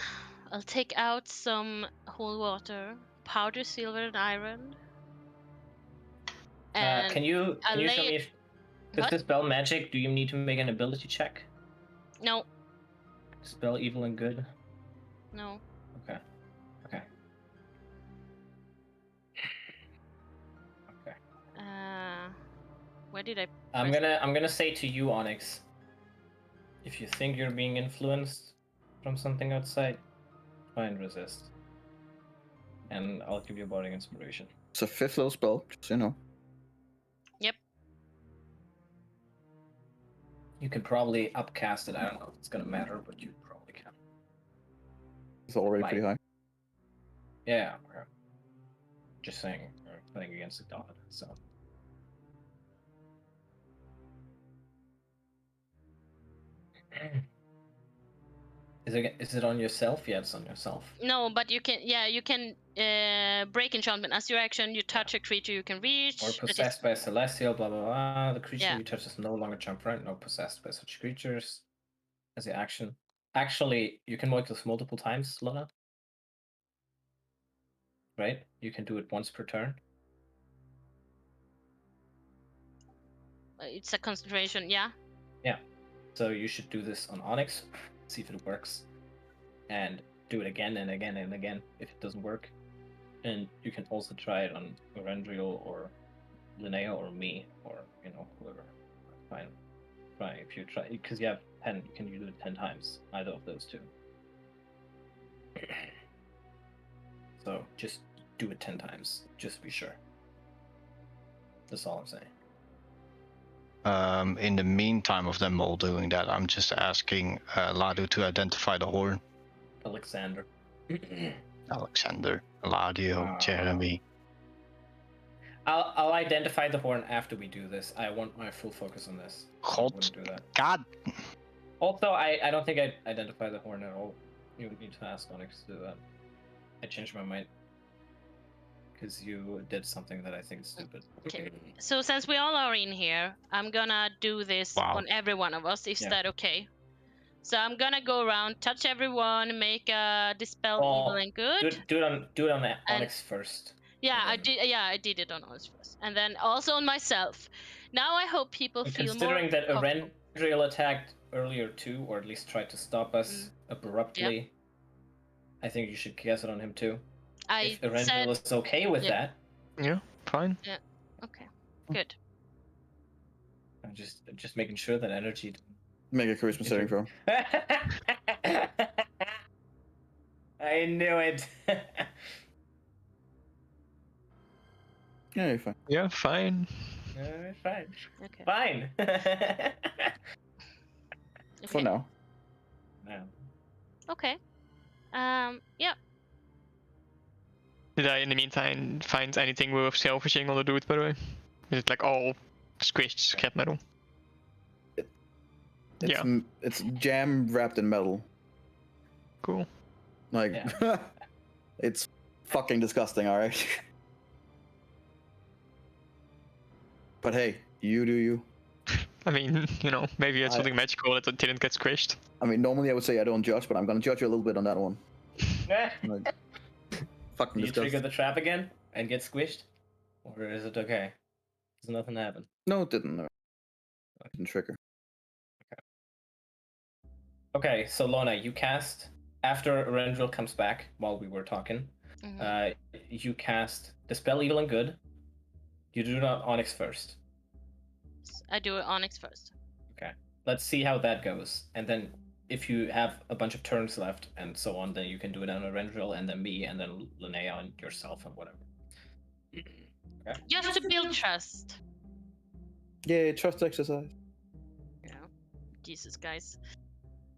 I'll take out some whole water, powder silver and iron. And Can you I'll show lay me it. if does What? this spell magic? Do you need to make an ability check? No, Spell evil and good. no. Okay. Where did I? I'm press? gonna say to you, Onyx, if you think you're being influenced from something outside, try and resist. And I'll give you a bardic inspiration. It's a 5th level spell, just so you know. Yep. You can probably upcast it. I don't know if it's gonna matter, but you probably can. It's already pretty high. Yeah. Okay. Just saying, we're playing against the god, so. Is it on yourself? Yeah, it's on yourself. No, but you can break enchantment as your action. You touch a creature you can reach. Or that is- possessed by a celestial, blah blah blah. The creature Yeah. you touch is no longer charmed friend, no possessed by such creatures. As the action. Actually, you can make this multiple times, Lana. Right? You can do it once per turn. It's a concentration, yeah. So you should do this on Onyx, see if it works, and do it again and again and again if it doesn't work. And you can also try it on Erendriel or Linnea or me or whoever. Fine. Try if you try because you have 10. You can do it 10 times. Either of those two. So just do it 10 times. Just to be sure. That's all I'm saying. In the meantime of them all doing that, I'm just asking Ladu to identify the horn. Alexander. Alexander, Ladio, Jeremy. I'll identify the horn after we do this. I want my full focus on this. I God. wouldn't do that. God. Also, I don't think I identify the horn at all. You would need to ask Onyx to do that. I changed my mind. Because you did something that I think is stupid. Okay. So since we all are in here, I'm gonna do this Wow. on every one of us. Is Yeah. that okay? So I'm gonna go around, touch everyone, make a dispel evil and good. Do it on Onyx first. Yeah, I and did. Yeah, I did it on us first, and then also on myself. Now I hope people And feel more considering that comfortable. Erendriel attacked earlier too, or at least tried to stop us abruptly, I think you should cast it on him too. I If Erendriel said, is okay with Yeah. that, Yeah, fine. okay, good. I'm just making sure that energy. Make a charisma saving throw. I knew it. Yeah, you're fine. Yeah, fine. Fine. Okay. Fine. For Okay. now. No. Okay. Yeah. Did I, in the meantime, find anything worth salvaging on the dude, by the way? Is it like all squished scrap metal? It's jam wrapped in metal. Cool. Like, it's fucking disgusting, alright? But hey, you do you. I mean, you know, maybe it's I- something magical that didn't get squished. I mean, normally I would say I don't judge, but I'm gonna judge you a little bit on that one. Like, fucking Do you trigger disgusting. the trap again and get squished? Or is it okay? Does nothing happen? No, it didn't. No. It didn't trigger. Okay, so Lona, you cast after Erendriel comes back while we were talking. Mhm. You cast Dispel Evil and Good. You do not Onyx first. I do it Onyx first. Okay. Let's see how that goes. And then if you have a bunch of turns left and so on, then you can do it on Erendriel and then me and then Linnea and yourself and whatever. Okay. Just to build trust. Yeah, trust exercise. Yeah. Jesus, guys.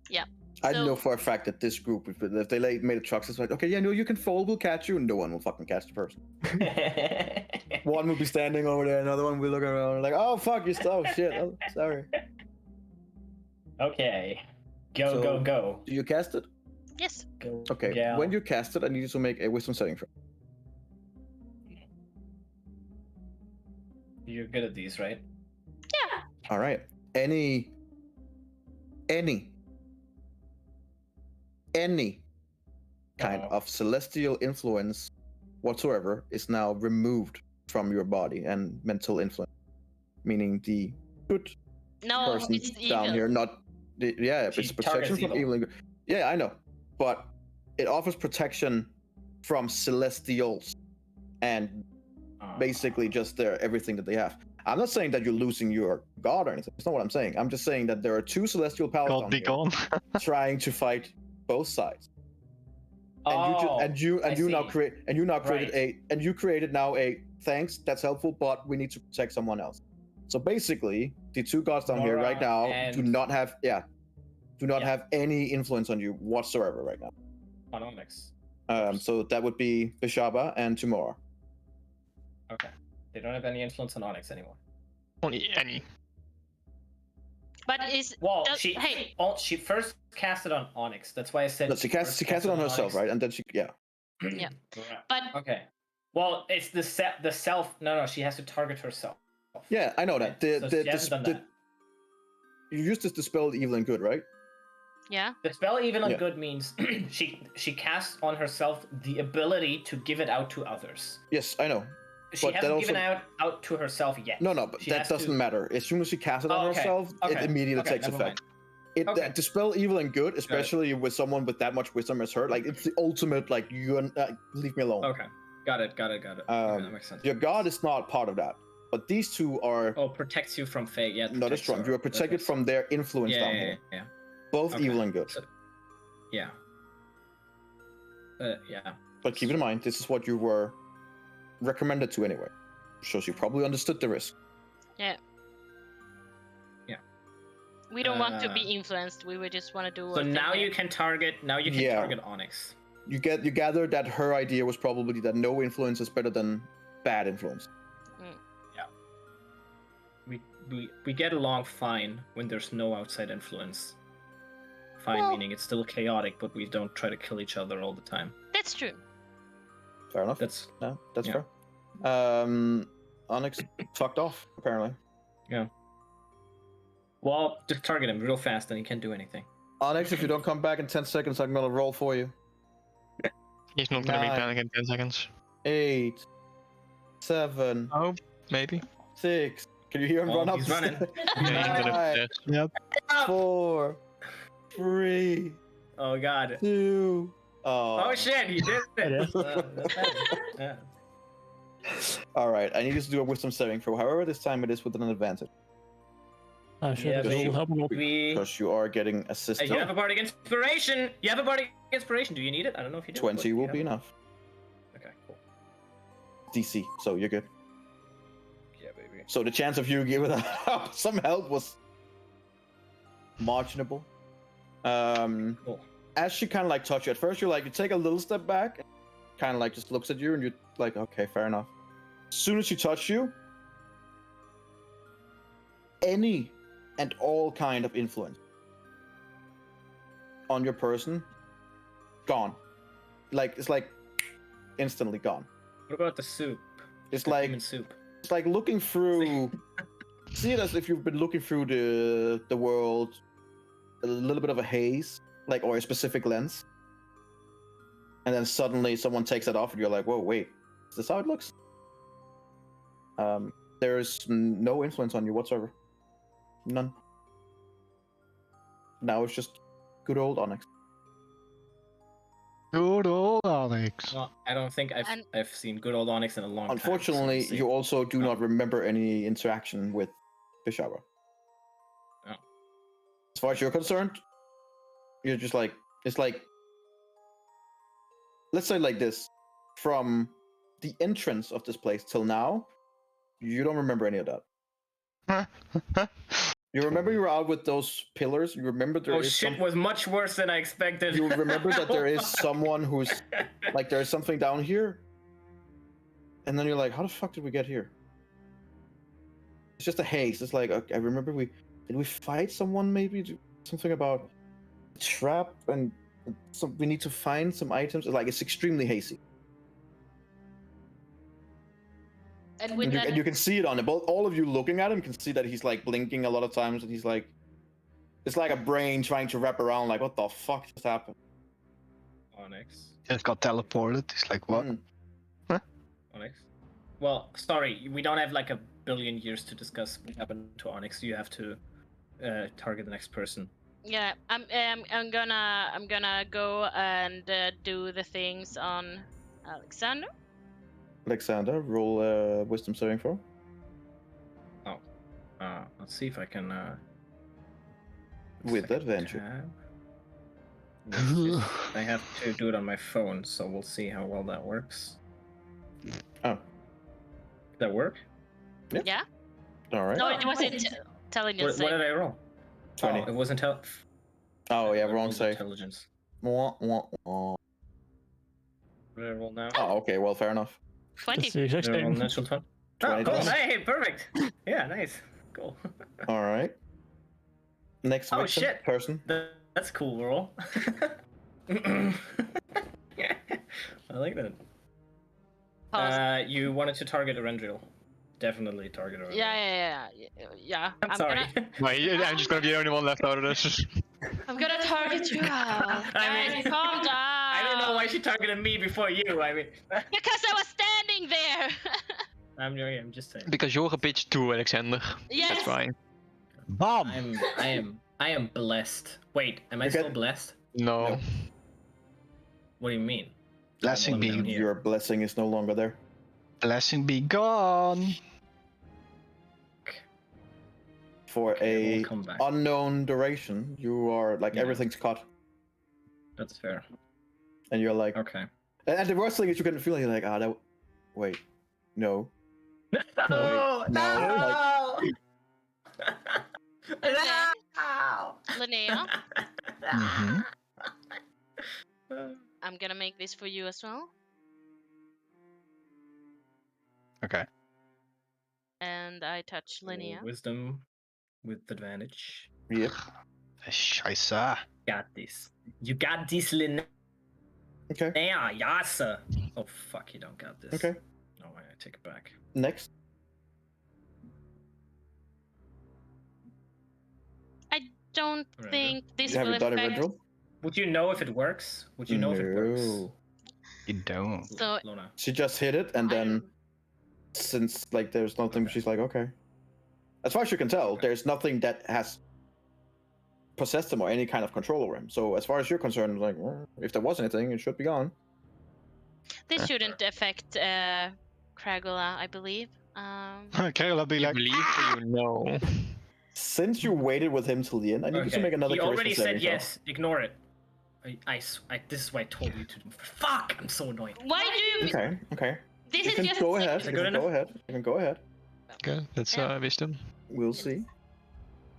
Yeah. I know So- for a fact that this group, if they made a truck, it's like, okay, yeah, no, you can fall, we'll catch you, and no one will fucking catch the person. One will be standing over there, another one will look around, like, oh fuck, you oh shit, oh, sorry. Okay. Go, So- go, go. Do you cast it? Yes. Go. Okay, gal. when you cast it, I need you to make a wisdom saving throw. You're good at these, right? Yeah. All right. Any kind Uh-oh. of celestial influence whatsoever is now removed from your body and mental influence, meaning the good No, person it's down evil. here, not the, yeah, She it's protection targets from evil. evil. And good. Yeah, I know, but it offers protection from celestials and basically just everything that they have. I'm not saying that you're losing your god or anything. That's not what I'm saying. I'm just saying that there are two celestial powers God down be here gone. trying to fight both sides. And I you now see. created now a thanks, that's helpful, but we need to protect someone else. So basically, the two gods down here right Nora now do and- not have Yeah. have any influence on you whatsoever right now. On Onyx. So that would be Bishaba and Tumora. Okay. They don't have any influence on Onyx anymore. Only any. But is Well, hey, she first cast it on Onyx. That's why I said No, she cast it on herself, right? And then she Yeah. Right. but Okay. Well, it's the self. No, she has to target herself. yeah, I know that. So she hasn't done that. You used this dispel evil and good, right? yeah. The spell Evil and Yeah. Good means she casts on herself the ability to give it out to others. Yes, I know. She But that hasn't given also- out to herself yet. No, but She that has to- doesn't matter. As soon as she casts it on Oh, okay. herself, it Okay. immediately Okay, takes never effect. It Okay. dispel evil and good, especially with someone with that much wisdom as her. Like it's the ultimate. Like you leave me alone. Okay. Got it. Okay, that makes sense. Your god is not part of that, but these two are Oh, protects you from fate. Yeah. not as protects strong. her. You are protected That's- from their influence down yeah, here. yeah. Both Okay. evil and good. So- yeah. Yeah. But keep in mind, this is what you were recommended to anyway. So she probably understood the risk. We don't want to be Uh, influenced. We would just want to do. So our now thing you here. can target. Yeah. Target Onyx. You gather that her idea was probably that no influence is better than bad influence. We get along fine when there's no outside influence fine, Well- meaning it's still chaotic, but we don't try to kill each other all the time. That's true. Fair enough. That's Yeah, that's yeah. fair. Onyx fucked off, apparently. Well, just target him real fast, and he can't do anything. Onyx, if you don't come back in 10 seconds, I'm gonna roll for you. He's not gonna be 9. panic in 10 seconds. 8, 7, Oh, maybe. 6. Can you hear him Oh, run up? he's the running. stairs? Yeah, he's gonna- Yep. 4, 3, Oh god. 2. Oh shit, he did it. Yeah. That's bad. Yeah. All right, I need you to do a wisdom saving throw. However, this time it is with an advantage I should Yeah, have babe. rolled help not. because you are getting Hey, assisted. you have a bardic inspiration. You have a bardic inspiration. Do you need it? I don't know if you do. 20 but will you be have it. enough. Okay, cool. DC, so you're good. Yeah, baby. So the chance of you giving up some help was marginable. Cool. As she kind of like touch you, at first you're like, you take a little step back, kind of like just looks at you, and you're like, okay, fair enough. As soon as she touched you, any and all kind of influence on your person, gone. Like it's like instantly gone. What about the soup? It's The like human soup. it's like looking through. See it as if you've been looking through the world, a little bit of a haze, like or a specific lens, and then suddenly someone takes it off, and you're like, "Whoa, wait, is this how it looks?" There's no influence on you whatsoever, none. Now it's just good old Onyx. Good old Onyx. Well, I don't think And- I've seen good old Onyx in a long time. so Unfortunately, we'll see. you also do not remember any interaction with Bishara. Oh. As far as you're concerned, you're just like it's like let's say like this: from the entrance of this place till now, you don't remember any of that. You remember you were out with those pillars. You remember there Oh is shit, some- was much worse than I expected. you remember that there is someone who's like there is something down here, and then you're like, how the fuck did we get here? It's just a haze. It's like okay, I remember did we fight someone maybe something about a trap and some we need to find some items. Like it's extremely hazy, And with and that, you can see it on it. Both all of you looking at him can see that he's like blinking a lot of times, and he's like, it's like a brain trying to wrap around. Like what the fuck just happened? Onyx. Just got teleported. He's like, what? Mm. Onyx. Well, sorry, we don't have like a billion years to discuss what happened to Onyx. You have to target the next person. yeah, I'm gonna go and do the things on Alexander. Alexander, roll a wisdom saving throw. Let's see if I can. With second advantage. tab. I have to do it on my phone, so we'll see how well that works. Oh. Did that work? Yep. Yeah. All right. No, it was intelligence. What did I roll? 20. Oh, it wasn't. Oh yeah, I wrong rolled save. Intelligence. Wah, wah, wah. What did I roll now? Oh, okay. Well, fair enough. 20. It's the exact Did I roll same. natural 20? Oh, 20 cool. dice. Hey, perfect. Yeah, nice. Cool. All right. Next Oh, victim, shit. person. That's cool roll. I like that. Pause. You wanted to target Erendril. Definitely target Erendril. Yeah. I'm sorry. Wait, I'm just gonna be the only one left out of this. I'm gonna target you. I Guys, mean- calm down. I don't know why she targeted me before you. I mean, Because I was standing there. I'm just saying. Because you're a bitch too, Alexander. Yes. That's why. Bomb! I am blessed. Wait, am I You still get- blessed? No. No. What do you mean? Blessing I'm down be, here. Your blessing is no longer there. blessing be gone. For Okay, a we'll come back. unknown duration, you are like Yeah. everything's cut, That's fair. and you're like, Okay. and the worst thing is you can feel you're like, ah, that. Wait, no. No! No, No! Linnea, Mm-hmm. I'm gonna make this for you as well. Okay. And I touch Linnea. Wisdom with advantage. Yep. Scheiße. Got this. You got this, Linnea. Okay. Yes. Oh fuck, you don't got this. Okay. Oh, I take it back. Next. I don't Render. think this You will haven't done a affect. ritual? Would you know if it works? Would you know if it works? No. You don't. So Lona. She just hit it, and then I'm- since like there's nothing, Okay. she's like, okay. As far as you can tell, Okay. there's nothing that has possessed him or any kind of control over him. So as far as you're concerned, like, well, if there was anything, it should be gone. this shouldn't affect Kragula, I believe. Okay, I'll be You like, believe or you know? Since you waited with him till the end, I need you to make another He charisma already saving said throw. yes. Ignore it. This is why I told you to. Fuck! I'm so annoyed. Why do you? Okay. This You is can just. go ahead. Is it You good can enough? go ahead. You can go ahead. Okay, that's Yeah. wisdom. We'll see.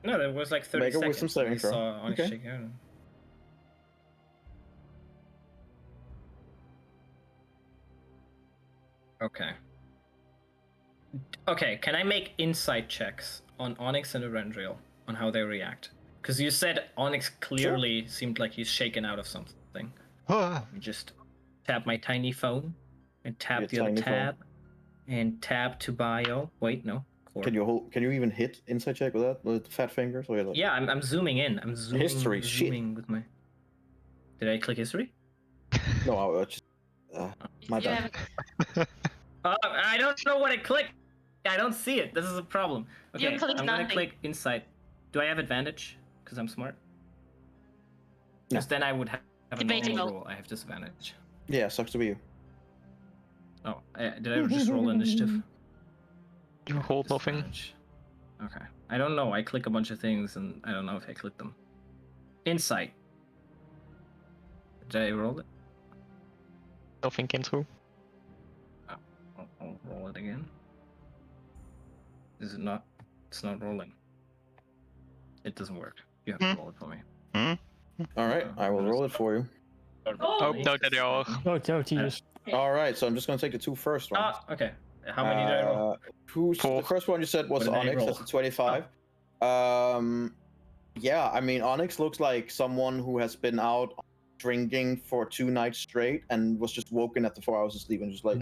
No, there was like 30 Make a seconds. wisdom saving I throw. saw Onyx Okay. shake her hand. Okay. Okay, can I make insight checks on Onyx and Erendriel on how they react? Because you said Onyx clearly seemed like he's shaken out of something. "Ah." Let me just tap my tiny phone and tap Your the other tiny phone. tab and tab to bio. Wait, no. Core. Can you hold? Can you even hit inside check with that with fat fingers? Or like, Yeah, I'm zooming in. I'm zooming. History, shit. zooming with my. Did I click history? No, I was just. My You bad. have- I don't know what I clicked. I don't see it. This is a problem. You Okay, clicked I'm gonna nothing. click insight. Do I have advantage? Because I'm smart. No. Because then I would have a normal Debatable. roll. I have disadvantage. Yeah, sucks to be you. Oh, did I just roll initiative? You hold nothing. Disadvantage. Okay. I don't know. I click a bunch of things and I don't know if I click them. Insight. Did I roll it? Nothing came through. I'll roll it again. Is it not? It's not rolling. It doesn't work. You have to roll it for me. All right, I will roll it for you. Oh, no, there they are. Oh, Jesus. All right, so I'm just gonna take the two first ones. Ah, okay. How many did I roll? Who's Four. the first one you said was What did I Onyx? roll? That's a 25. Yeah, I mean Onyx looks like someone who has been out drinking for 2 nights straight and was just woken after 4 hours of sleep and just like,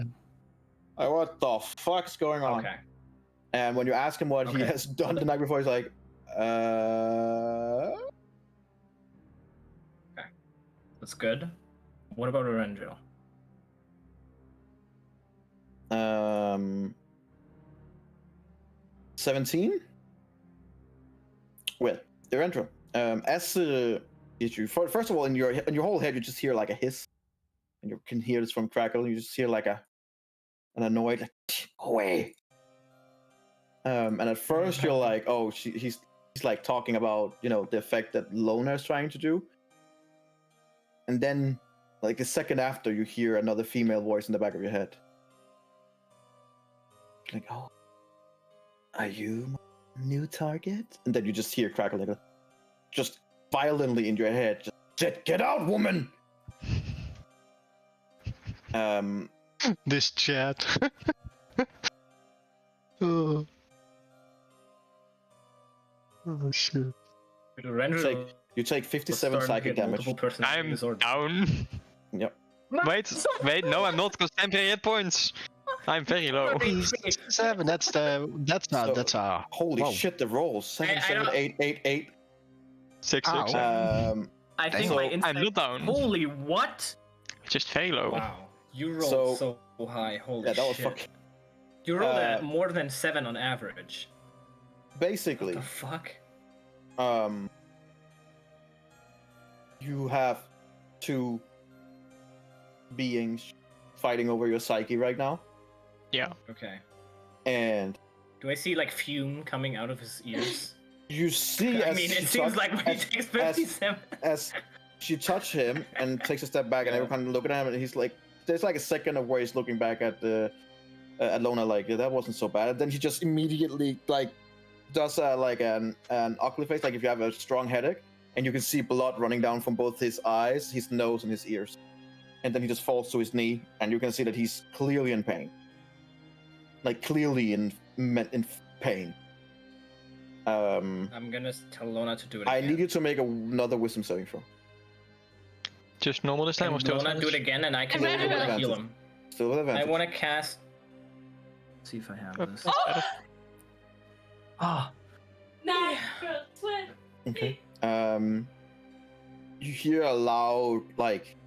"Oh, what the fuck's going on?" Okay. And when you ask him what he Okay. has done the night before, he's like, That's good. What about Erendriel? 17? Well, Erendra, as you first of all, in your whole head, you just hear like a hiss, and you can hear this from Crackle. You just hear like an annoyed, like, "Go away." And at first you're like, oh, he's like talking about the effect that Lona is trying to do, and then like a second after, you hear another female voice in the back of your head, like, "Oh, are you my new target?" And then you just hear Crackle like, just violently in your head, just get out, woman. This chat. Oh. Oh shit. Erendriel You take 57 starting to psychic get damage. multiple personality I'm disorders. down. Yep. Wait, no, I'm not, because 10 hit points. I'm very low. 7. That's Holy Whoa. shit, the rolls. 7, I 7, don't- 8, 8, 8. 6, Ow. 6, 7. I think So my I'm insight. not down. Holy what? Just very low. Wow, you rolled So- so high. Holy Yeah, that was shit. fucking. You rolled uh, at more than 7 on average. What Basically, the fuck? you have 2 beings fighting over your psyche right now, Yeah. Okay. and Do I see like fume coming out of his ears? you see I as mean, she it seems touch- like when he as- takes 57. as she touch him and takes a step back, and Yeah. everyone looking at him, and he's like, there's like a second of where he's looking back at the at Lona, like, yeah, that wasn't so bad. And then he just immediately like does like an ugly face, like if you have a strong headache, and you can see blood running down from both his eyes, his nose, and his ears. And then he just falls to his knee, and you can see that he's clearly in pain, like clearly in pain. I'm gonna tell Lona to do it I again. need you to make another wisdom saving throw. Just normal this time, or And still? will not do it again, and I can Still with heal him. Still with I advantage. want to cast. Let's see if I have this. Oh, Okay. You hear a loud like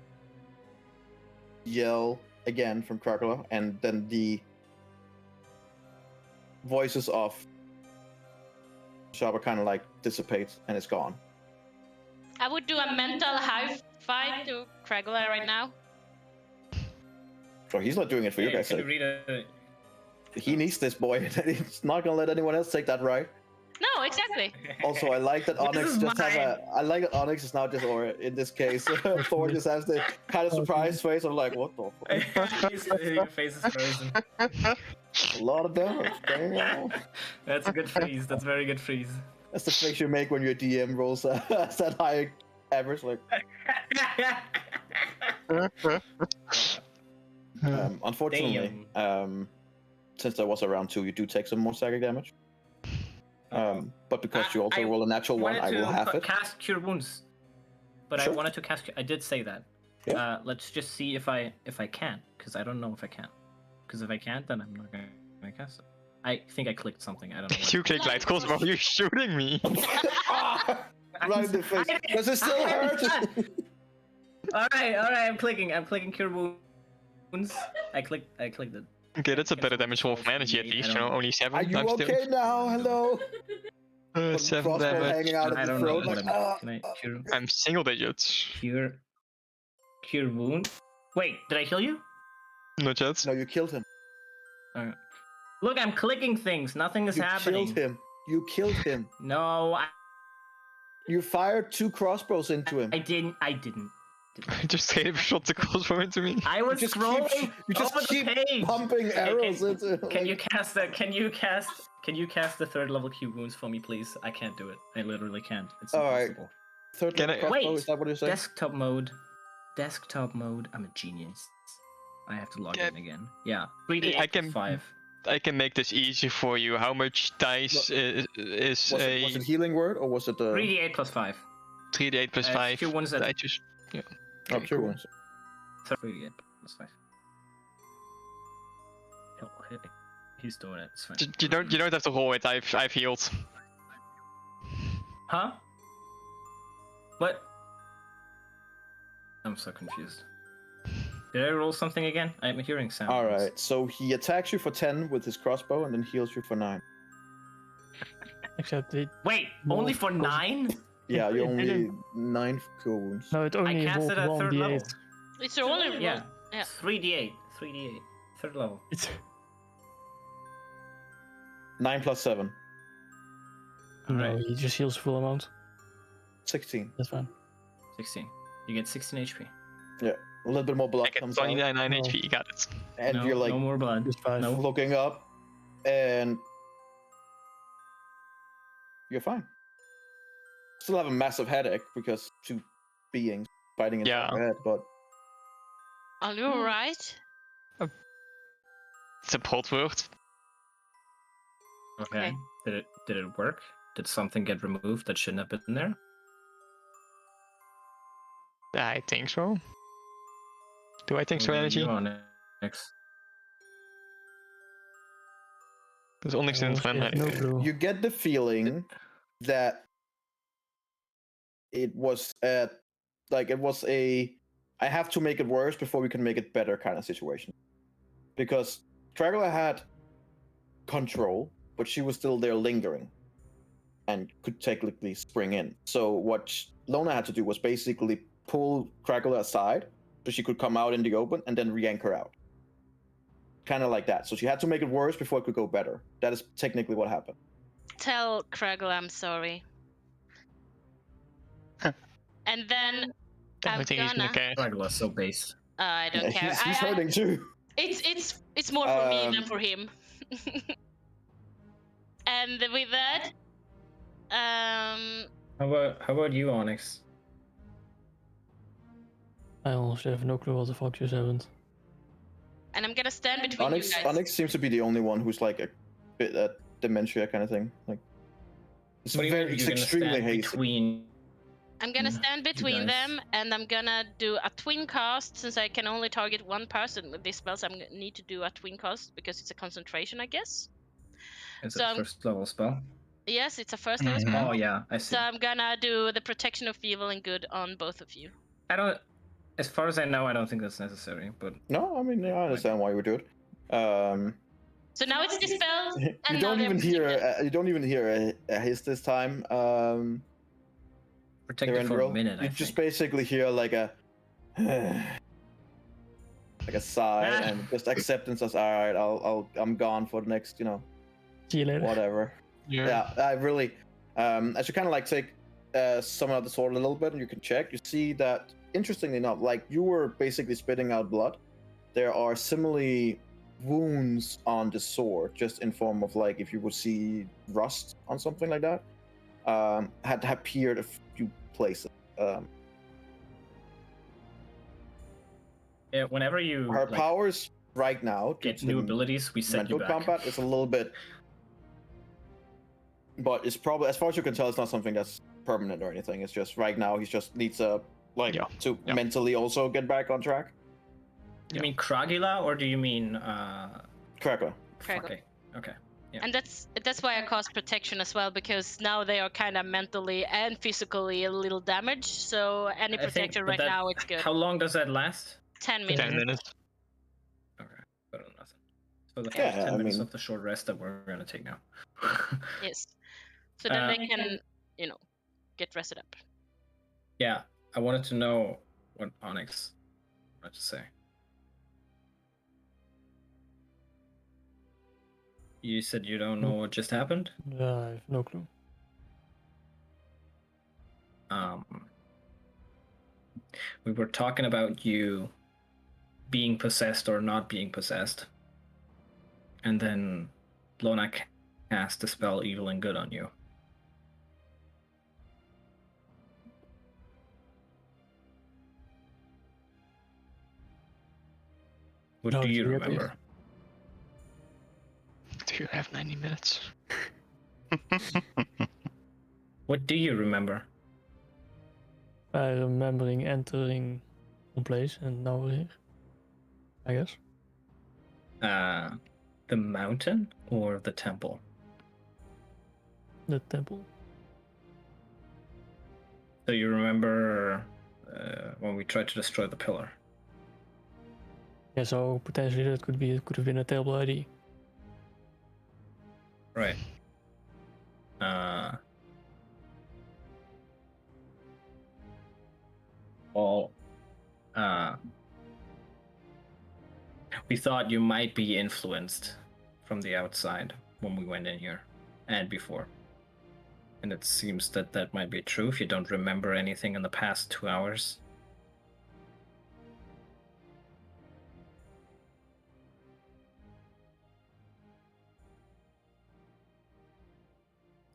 yell again from Krakola, and then the voices of Shabba kind of like dissipates and it's gone. I would do a mental high five to Kragola right now. So he's not doing it for you guys. Can you So read it? he needs this boy. He's not gonna let anyone else take that right. No, exactly. Also, I like that This Onyx is just has mine. I like that Onyx is now just, or in this case, Thor just has the kind of surprised face of like, what the fuck? Your face is frozen. A lot of damage. Damn. That's a good freeze. That's a very good freeze. That's the face you make when your DM rolls that high average. Like, unfortunately, since there was a round 2, you do take some more psychic damage. But because you also roll a natural one, I will have it. Cast Cure Wounds, but Sure. I wanted to cast. I did say that. Yeah. Let's just see if I can, because I don't know if I can. Because if I can't, then I'm not gonna cast it. I think I clicked something. I don't know. You click light course, bro. You're shooting me. Right in the face. Does it still hurt? All right. I'm clicking Cure Wounds. I clicked it. Okay, that's a better damage roll from energy at least. You know, only 7. Are you I'm okay now? Hello. still 7 Crossbow damage. hanging out I of the don't know. throat. What Like, can I cure? I'm single digits. Cure wound. Wait, did I kill you? Not yet. no, you killed him. Alright. Look, I'm clicking things. Nothing is You happening. killed him. You killed him. No, You fired 2 crossbows into him. I didn't. I just hate if shot the crossbow into me. I was just scrolling keep- you just over keep the page. pumping arrows into him. Can you cast that? Can you cast the 3rd level Cure Wounds for me, please? I can't do it. I literally can't. It's Alright. impossible. Third Can level I- crossbow, Wait, is that what you're saying? Desktop mode. I'm a genius. I have to log Yeah. in again. Yeah. 3d8 I can- 5. I can make this easy for you. How much dice is Was a it healing word or was it 3d8 plus 5. 3d8 plus 5? Cure Wounds at I just oh, cure wounds? 3d8 plus 5. He's doing it. It's fine. you don't have to roll it. I've healed. Huh? What? I'm so confused. Did I roll something again? I'm hearing sounds. Alright, so he attacks you for 10 with his crossbow and then heals you for 9. Except it. Wait, More only for 9? Yeah, you It only didn't- 9 cure wounds. No, it only cast rolled it at 3rd level. 1d8. It's only Yeah. Yeah. 3d8. 3rd level. It's 9 plus 7. no, Alright. he just heals full amount. 16. That's fine. 16. You get 16 HP. A little bit more blood I get comes out. 29 No. HP. Got it. And no, you're like no more blood. Just 5. No. looking up and you're fine. Still have a massive headache because 2 beings fighting inside Yeah. your head, but Are you alright? It's a plot word. Okay. Did it work? Did something get removed that shouldn't have been there? I think so. Do I think so, Maybe energy? you on next. There's Onyx didn't I remember have no anything. clue. you get the feeling that it was I have to make it worse before we can make it better kind of situation. Because Dragula had control, but she was still there lingering and could technically spring in. So what Lona had to do was basically pull Dragula aside so she could come out in the open and then re-yank her out. Kind of like that. So she had to make it worse before it could go better. That is technically what happened. Tell Kragola I'm sorry. And then I I'm think he's gonna gonna. care. Dragula's so base. I don't care. He's hurting too. It's more for me than for him. And with that, How about you, Onyx? I honestly have no clue what the fuck just happened. and I'm gonna stand between you guys. Onyx seems to be the only one who's like a bit dementia kind of thing. Like it's What do you mean it's you're gonna extremely stand hasty. between I'm gonna stand between guys- them, and I'm gonna do a twin cast. Since I can only target one person with these spells, I'm gonna need to do a twin cast because it's a concentration, I guess. Is So it a I'm- first level spell? Yes, it's a first level Mhm. spell. Oh yeah, I see. So I'm gonna do the protection of evil and good on both of you. I don't. As far as I know, I don't think that's necessary. But No, I mean I understand why you would do it. So now it's dispelled, you and don't now even they're hear protected. you don't even hear a hiss this time. protected for a Erendril. minute. You I just think. basically hear like a like a sigh Ah. and just acceptance as all right. I'm gone for the next See you later. whatever. Yeah, I really. As you kind of like take some of the sword a little bit, and you can check. You see that interestingly enough, like you were basically spitting out blood. There are similarly wounds on the sword, just in form of like if you would see rust on something like that. Had appeared a few places. Yeah, whenever you Her like, powers right now due get to new the abilities, we set you mental back. combat is a little bit, but it's probably, as far as you can tell, it's not something that's permanent or anything. It's just right now he just needs to to Yeah. mentally also get back on track. You mean Kragila, or do you mean Crackler. Kragila. Okay. Yeah. And that's why I cast protection as well, because now they are kind of mentally and physically a little damaged. So any I think, protection but right that- now, it's good. How long does that last? 10 10 minutes. minutes. Okay, better than nothing. So the Yeah, first 10 I minutes mean- of the short rest that we're gonna take now. Yes. So then they can, get rested up. Yeah, I wanted to know what Onyx had to say. You said you don't know what just happened? I have no clue. We were talking about you being possessed or not being possessed. And then Lona cast the spell Evil and Good on you. What No, do you she appeared. remember? Do you have 90 minutes? What do you remember? I remembering entering one place and now we're here. I guess. The mountain or the temple? The temple. So you remember when we tried to destroy the pillar? Yeah, so potentially that could have been a terrible idea. Right. Well, we thought you might be influenced from the outside when we went in here and before. And it seems that that might be true if you don't remember anything in the past 2 hours.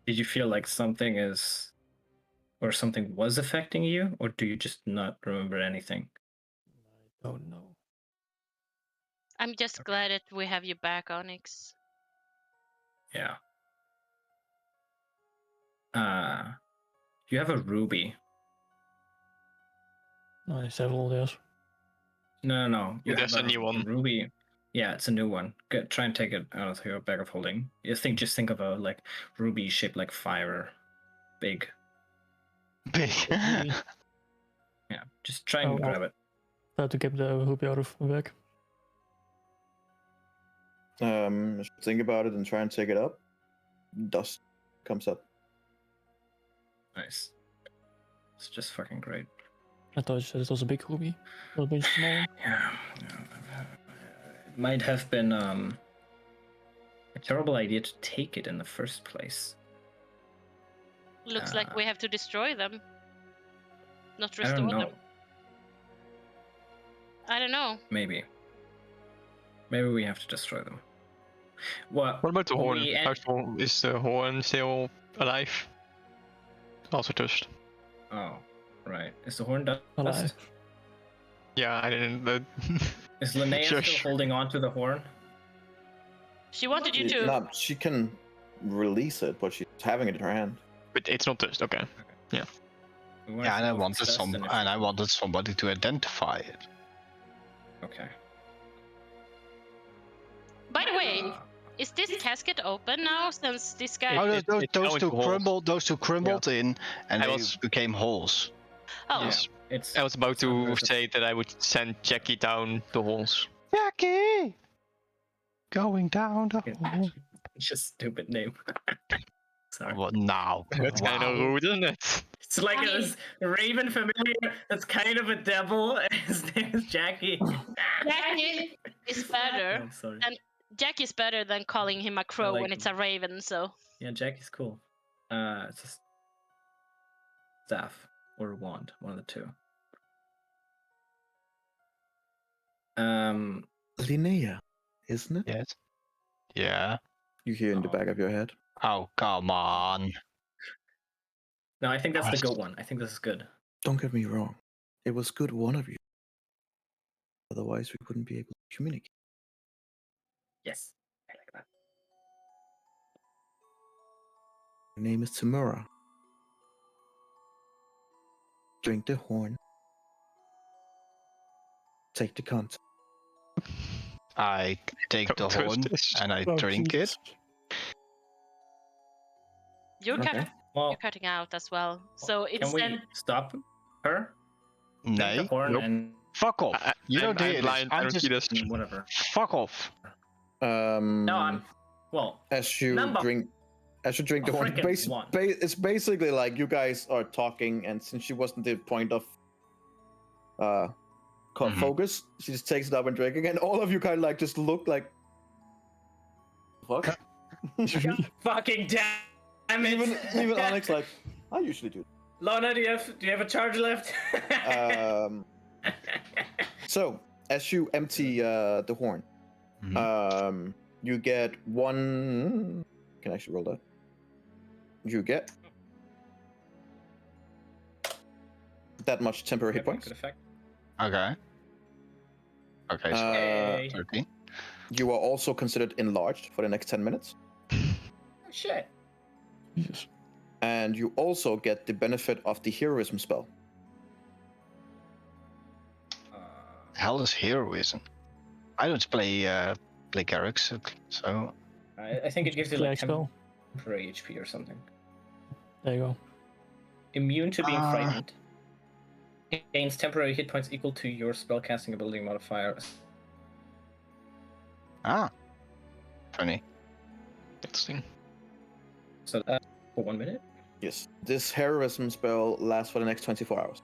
Did you feel like something was affecting you, or do you just not remember anything? I don't know. I'm just glad that we have you back, Onyx. Yeah. You have a ruby. No, several there's. No. You There's have a new one. Ruby. Yeah, it's a new one. Try and take it out of your bag of holding. Just think of a ruby shaped like fire, big. Big. Yeah, just try and grab it. Try to get the ruby out of my bag. Think about it and try and take it up. Dust comes up. Nice. It's just fucking great. I thought you said it was a big ruby, not a bunch of small one. Yeah. It might have been a terrible idea to take it in the first place. Looks like we have to destroy them. Not I restore don't know. them. I don't know. Maybe we have to destroy them. What What about the horn? we- Is the horn still alive? Also touched. Oh, right. Is the horn dust? Alive. Yeah, I didn't. Is Linnea Sure. still holding on to the horn? She wanted you to. No, she can release it, but she's having it in her hand. But it's not touched. Okay. Yeah, and I wanted somebody to identify it. Okay. By the way, is this casket open now since this guy? Oh, It those fell two into holes. crumbled. Those two crumbled in, and I they was- became holes. Oh, Yes. It's. I was about it's to under the- say that I would send Jackie down the holes. Jackie, going down the hole. Just stupid name. Sorry. What now? That's kind of rude, isn't it? It's like I mean- this Raven familiar that's kind of a devil. His name is Jackie. Jackie is better. Oh, sorry. Jack is better than calling him a crow like when it's him. a raven. So Yeah, Jackie's cool. It's a staff or a wand, one of the two. Linnea, isn't it? Yes. Yeah. You hear in the back of your head. Oh, come on. No, I think that's the Christ. goat one. I think this is good. Don't get me wrong. It was good one of you. Otherwise, we wouldn't be able to communicate. Yes, I like that. Her name is Tamura. Drink the horn. Take the content. I take the Don't touch horn this. and I Oh, drink Jesus. it. you're Okay. Well, you're cutting out as well. So can it's we then stop her? Take the Nay. horn Nope. and Fuck off. You I'm don't hear this. blind. I I'm don't see just. this. whatever. Fuck off. No, I'm. Well, As you Number- drink the A horn. frickin' one. It's basically like you guys are talking, and since she wasn't the point of Mhm. focus, she just takes it up and drinking, and all of you kind of like just look like, fuck. fucking damn it! even Onyx like, I usually do. Lana, do you have a charge left? So as you empty the horn, Mhm. you get one. Can I actually roll that? You get that much temporary hit points. Good effect. Okay. Okay, so Hey. 13. You are also considered enlarged for the next 10 minutes. Oh, shit. Jesus. And you also get the benefit of the heroism spell. Hell is heroism. I don't play clerics, so I think it gives you Flag like spell. temporary HP or something. There you go. Immune to being Ah. frightened. Gains temporary hit points equal to your spellcasting ability modifier. funny. Interesting. So for 1 minute. Yes. This heroism spell lasts for the next 24 hours.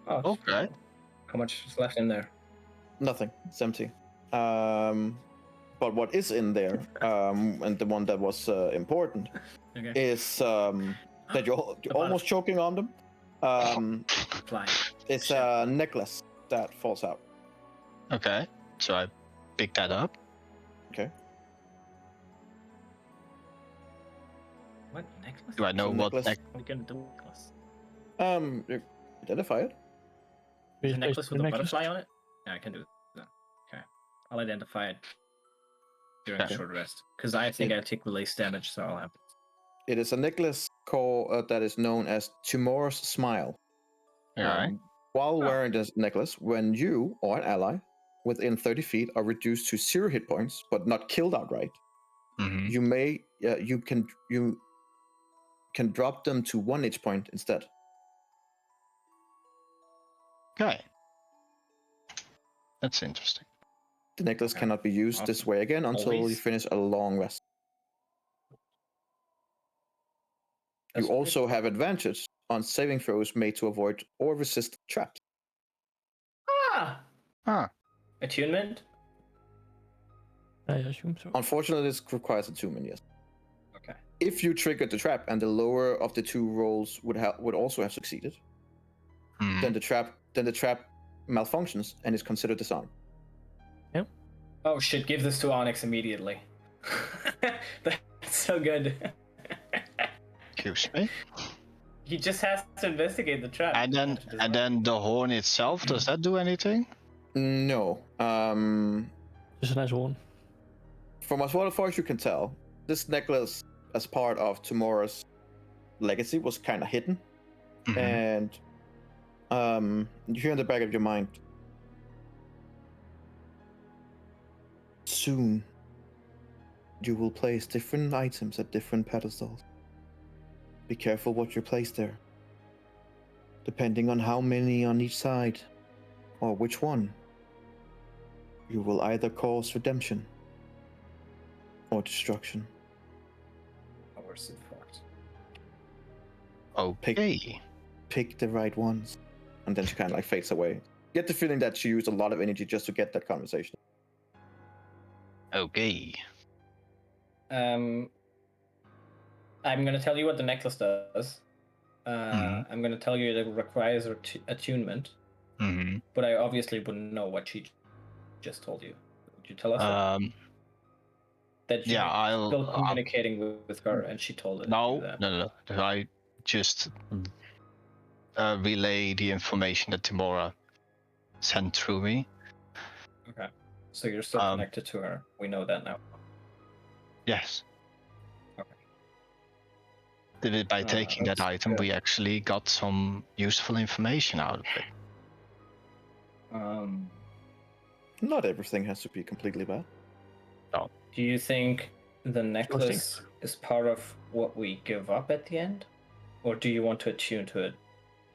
Oh, Okay. How much is left in there? Nothing. It's empty. But what is in there, and the one that was important, Okay. is that you're almost choking on them. Fly. It's a necklace that falls out. Okay, so I pick that up. Okay. What necklace? Do I know Some what necklace. What are you gonna do with necklace? You identify it. The Replace necklace the with a necklace. butterfly on it? Yeah, I can do that. Okay. I'll identify it during Okay. a short rest. Because I think I take the least damage, so I'll have It is a necklace called that is known as Tomorrow's Smile. Alright. While wearing this necklace, when you or an ally within 30 feet are reduced to 0 hit points but not killed outright, Mm-hmm. you can drop them to 1 hit point instead. Okay. That's interesting. The necklace Okay. cannot be used this Awesome. way again until you Always. finish a long rest. You That's also have advantage on saving throws made to avoid or resist traps. Ah! Ah, Attunement? I assume so. Unfortunately, this requires attunement, yes. Okay. If you triggered the trap and the lower of the 2 rolls would also have succeeded, hmm. then the trap malfunctions and is considered disarmed. Oh shit, give this to Onyx immediately. That's so good. Excuse me. He just has to investigate the trap. And then the horn itself, does that do anything? No. Just a nice one. From as far as you can tell, this necklace, as part of Tomorrow's legacy, was kind of hidden. And you hear in the back of your mind, soon you will place different items at different pedestals. Be careful what you place there. Depending on how many on each side, or which one, you will either cause redemption or destruction. Our fucked. Okay. Pick the right ones. And then she kind of like fades away. Get the feeling that she used a lot of energy just to get that conversation. Okay. I'm gonna tell you what the necklace does. I'm gonna tell you it requires attunement. But I obviously wouldn't know what she just told you. Would you tell us that you're still communicating with her and she told it? No. I just relay the information that Timora sent through me. Okay. So you're still connected to her. We know that now. Yes. Okay. By taking that item, we actually got some useful information out of it. Not everything has to be completely bad. No. Do you think the necklace is part of what we give up at the end? Or do you want to attune to it?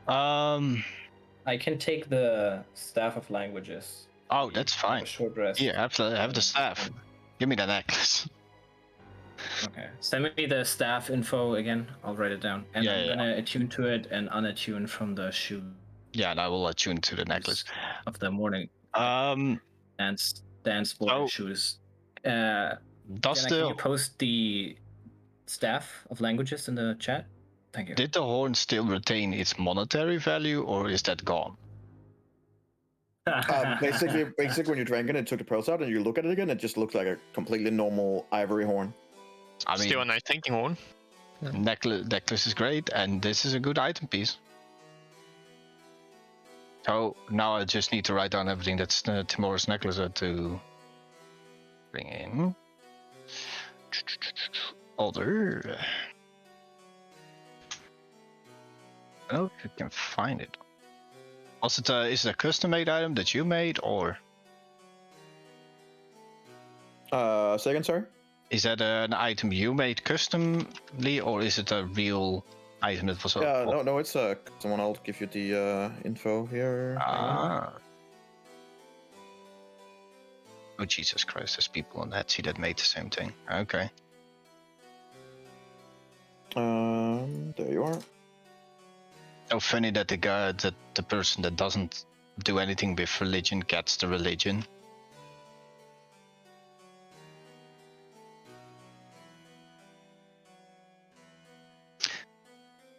I can take the Staff of Languages. Oh, that's fine. A short rest. Yeah, absolutely. I have the staff. Give me the necklace. Okay. Send me the staff info again. I'll write it down. And I'm gonna attune to it and unattune from the shoe. Yeah, and I will attune to the necklace. Of the morning. Dance boy shoes. Can you post the Staff of Languages in the chat? Thank you. Did the horn still retain its monetary value, or is that gone? Basically, when you drank it and took the pearls out and you look at it again, it just looks like a completely normal ivory horn. I mean, still a nice thinking horn. Necklace is great, and this is a good item piece. So now I just need to write down everything that's Timora's necklace to bring in. Other. Oh, if you can find it. Was it is it a custom-made item that you made, or? Say again, sorry? Is that an item you made customly, or is it a real item that was? No, it's someone. I'll give you the info here. Oh, Jesus Christ! There's people on Etsy that made the same thing. Okay. There you are. So funny that the person that doesn't do anything with religion gets the religion.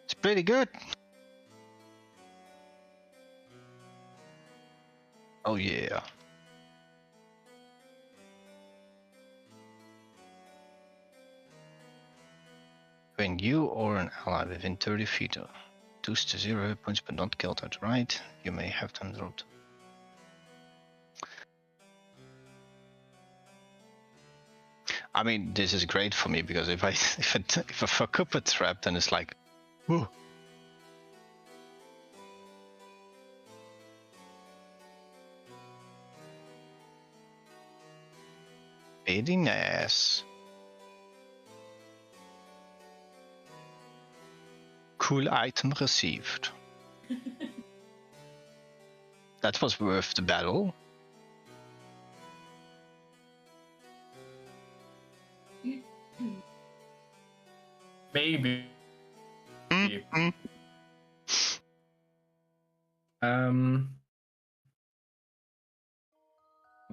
It's pretty good. Oh yeah. When you or an ally within 30 feet of reduced to 0 hit points but not killed outright, you may have them dropped. I mean, this is great for me because if I fuck up a trap, then it's like, whoa. Very nice. Cool item received. That was worth the battle. Maybe.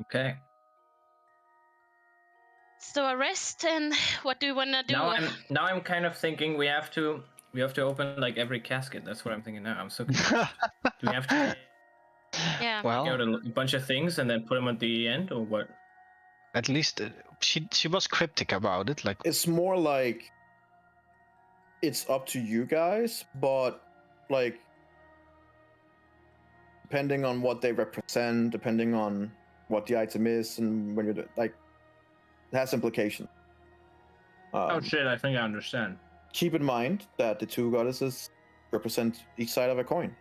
Okay. So a rest, and what do you wanna do? Now I'm kind of thinking we have to open like every casket. That's what I'm thinking now. I'm so confused. Do we have to Yeah. take out a bunch of things and then put them at the end, or what? At least she was cryptic about it. Like, it's more like it's up to you guys, but like depending on what they represent, depending on what the item is, and when you're like, it has implications. Oh shit! I think I understand. Keep in mind that the two goddesses represent each side of a coin.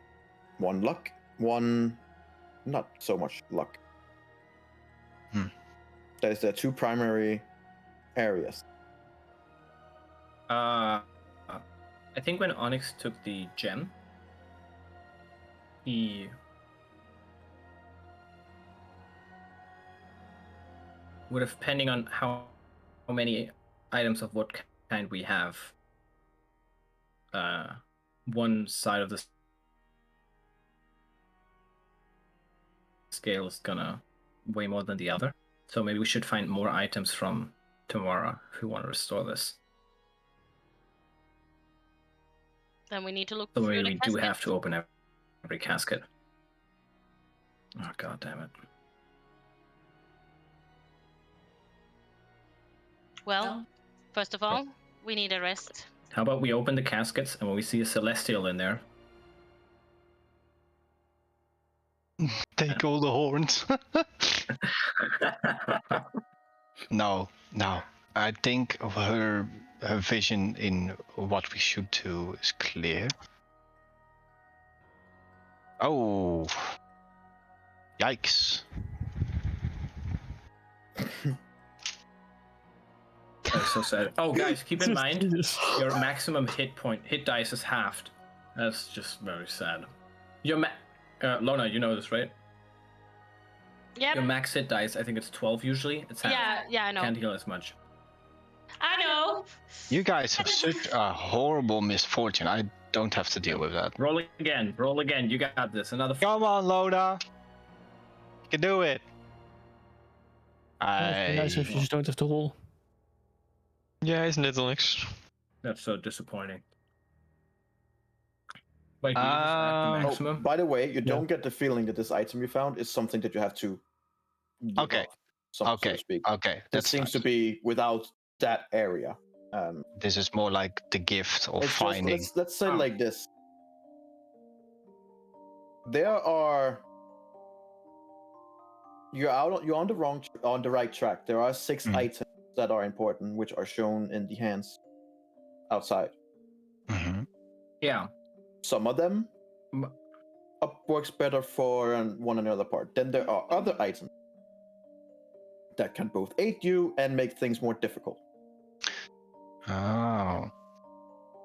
One luck, one not so much luck. That is the two primary areas. I think when Onyx took the gem, he would have, depending on how many items of what kind we have, one side of the scale is gonna weigh more than the other. So maybe we should find more items from tomorrow if we want to restore this. Then we need to look So through maybe the we do casket. have to open every casket. Oh, god damn it. Well, first of all, we need a rest. How about we open the caskets, and when we see a celestial in there, Take all the horns. No. I think her vision in what we should do is clear. Oh. Yikes. that's so sad. Oh, guys, keep in mind Jesus. your maximum hit dice is halved. That's just very sad. Your Lona, you know this, right? Yeah. Your max hit dice, I think it's 12 usually. It's half. Yeah, I know. Can't heal as much. I know. You guys have such a horrible misfortune. I don't have to deal with that. Roll again. You got this. Another. Come on, Loda. You can do it. It'd be nice if you just don't have to roll. Yeah, isn't it, Onyx? That's so disappointing. Wait, do you just Um, add the Oh, maximum? by the way, you don't get the feeling that this item you found is something that you have to give Okay. up, so to Okay. speak. Okay. That That seems to nice. be without that area. This is more like the gift of It's just, finding. let's say it Oh. like this. You're on the right track. There are 6 Mhm. items that are important, which are shown in the hands outside. Mhm. Yeah. Some of them M- works better for one another part. Then there are other items that can both aid you and make things more difficult. Oh.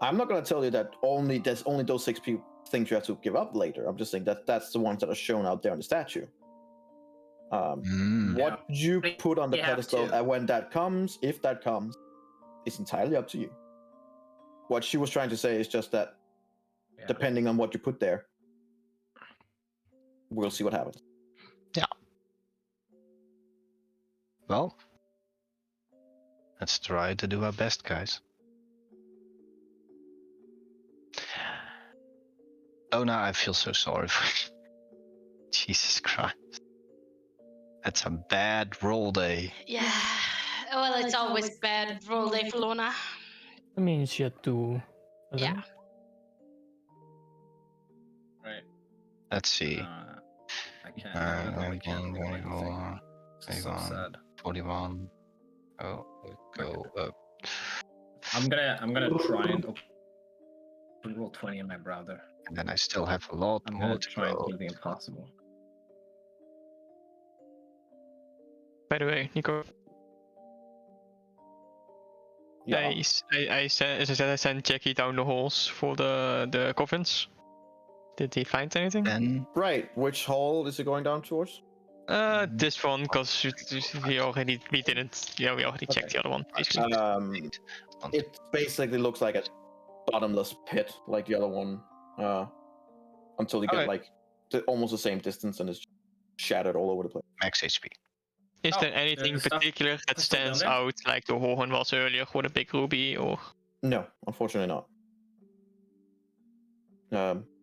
I'm not going to tell you that there's only those 6 things you have to give up later. I'm just saying that that's the ones that are shown out there on the statue. Mm. What you put on the You have pedestal to. and when that comes, if that comes, is entirely up to you. What she was trying to say is just that Yeah. depending on what you put there, we'll see what happens. Well, let's try to do our best, guys. Lona, I feel so sorry for you. Jesus Christ. That's a bad roll day. Yeah. Well, it's always bad roll day for Lona. I mean, she had to. Yeah. Right. Let's see. I can't. I don't know. We can't roll anything. 24, This is so 21. sad. 41. Oh, we go up. I'm gonna try and roll 20 in my browser. And then I still have a lot I'm more gonna to try and go. do the impossible. By the way, Nico, Yeah. I said, as I said, I sent Jackie down the halls for the coffins. Did he find anything? Then Right. Which hall is it going down towards? This one, because we already checked the other one. Basically. It basically looks like a bottomless pit, like the other one, until you get Okay. like almost the same distance and it's shattered all over the place. max HP. Is Oh, there anything there's stuff particular that still down stands there? out, like the Horn was earlier, or the big ruby, or? No, unfortunately not.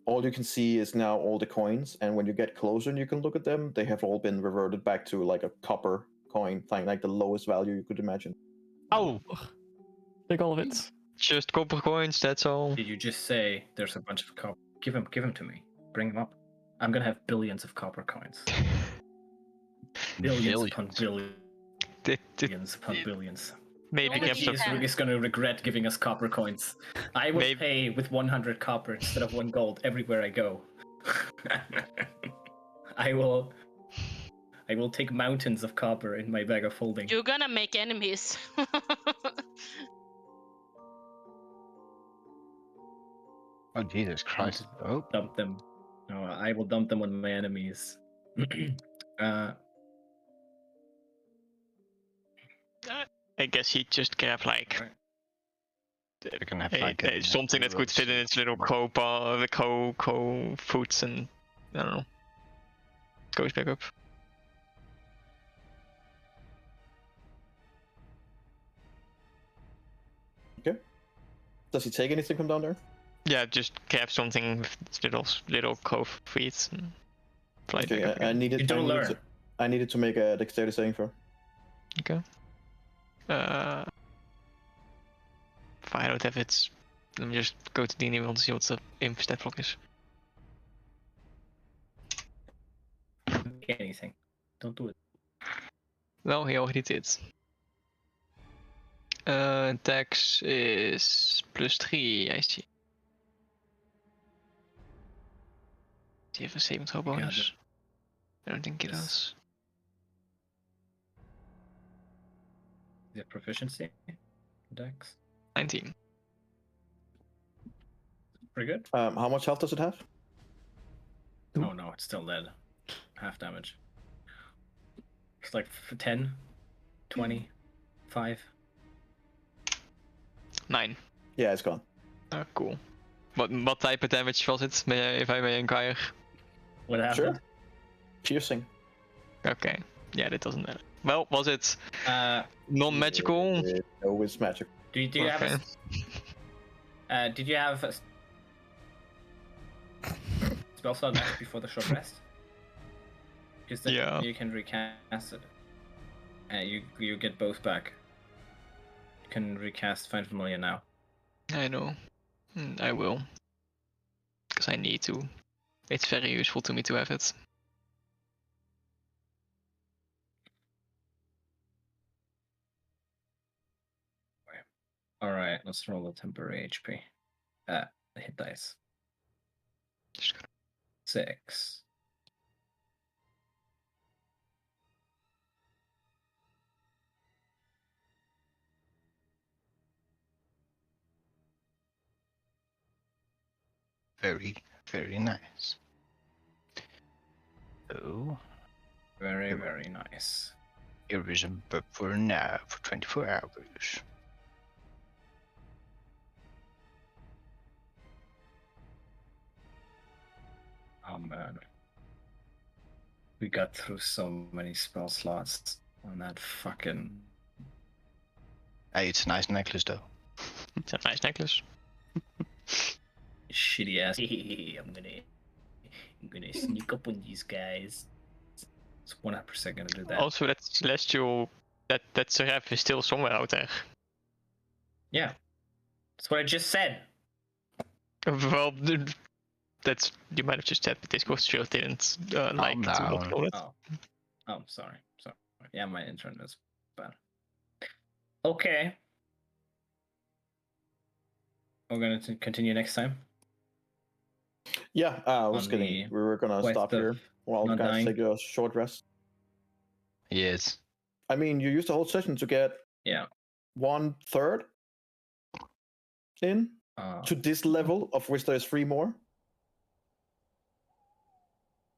All you can see is now all the coins, and when you get closer and you can look at them, they have all been reverted back to like a copper coin, like the lowest value you could imagine. Oh, Take all of it. just copper coins. That's all. Did you just say there's a bunch of copper? Give him to me. Bring him up. I'm gonna have billions of copper coins. Billions upon billions upon billions. Maybe Only have He some. is really gonna regret giving us copper coins. I will Maybe- pay with 100 copper instead of 1 gold everywhere I go. I will take mountains of copper in my bag of holding. You're gonna make enemies. Oh Jesus Christ! Oh, Dump them. No, I will dump them on my enemies. I guess he just can have like you can have like something that could fit in its little the co foods, and I don't know. Goes back up. Does he take anything from down there? Yeah, just have something with its little cove feet and fly Okay, back up I again. needed. You don't learn. I needed to make a dexterity saving throw. Okay. If I don't have it, let me just go to the email to see what the imp stat block is. Anything. Don't do it. Well, he already did. Dex is +3, I see. Do you have a saving throw got bonus? I don't think he Yes. does. Is it proficiency? Dex? 19. Pretty good. How much health does it have? Two. Oh no, it's still dead. Half damage. It's like 10, 20, 5. 9. Yeah, it's gone. Oh, cool. What type of damage was it, if I may inquire? What happened? Sure. Piercing. Okay. Yeah, that doesn't matter. Well, was it Uh, non-magical? No, it's magic. do you have Okay. did you have a spell slot left before the short rest? Because then Yeah. you can recast it. And you get both back. You can recast Find Familiar now. I know. I will. Because I need to. It's very useful to me to have it. Alright, let's roll a temporary HP. Hit dice. Just gonna- 6. very, very nice. Oh, Very, very nice. here is a buffer now for 24 hours. Oh man. We got through so many spell slots on that fucking Hey, it's a nice necklace though. It's a nice necklace. shitty ass. I'm gonna sneak up on these guys. It's 100% gonna do that. Also, that celestial, that seraph is still somewhere out there. Yeah. That's what I just said. Well, that's you might have just said, but Discord sure didn't like to down. not know it. Oh, sorry. Yeah, my internet is bad. Okay. We're gonna continue next time. Yeah, I was On kidding. the We were gonna quest stop of here while not guys dying. take a short rest. Yes. I mean, you used the whole session to get Yeah. 1/3 in to this level, of which there's 3 more.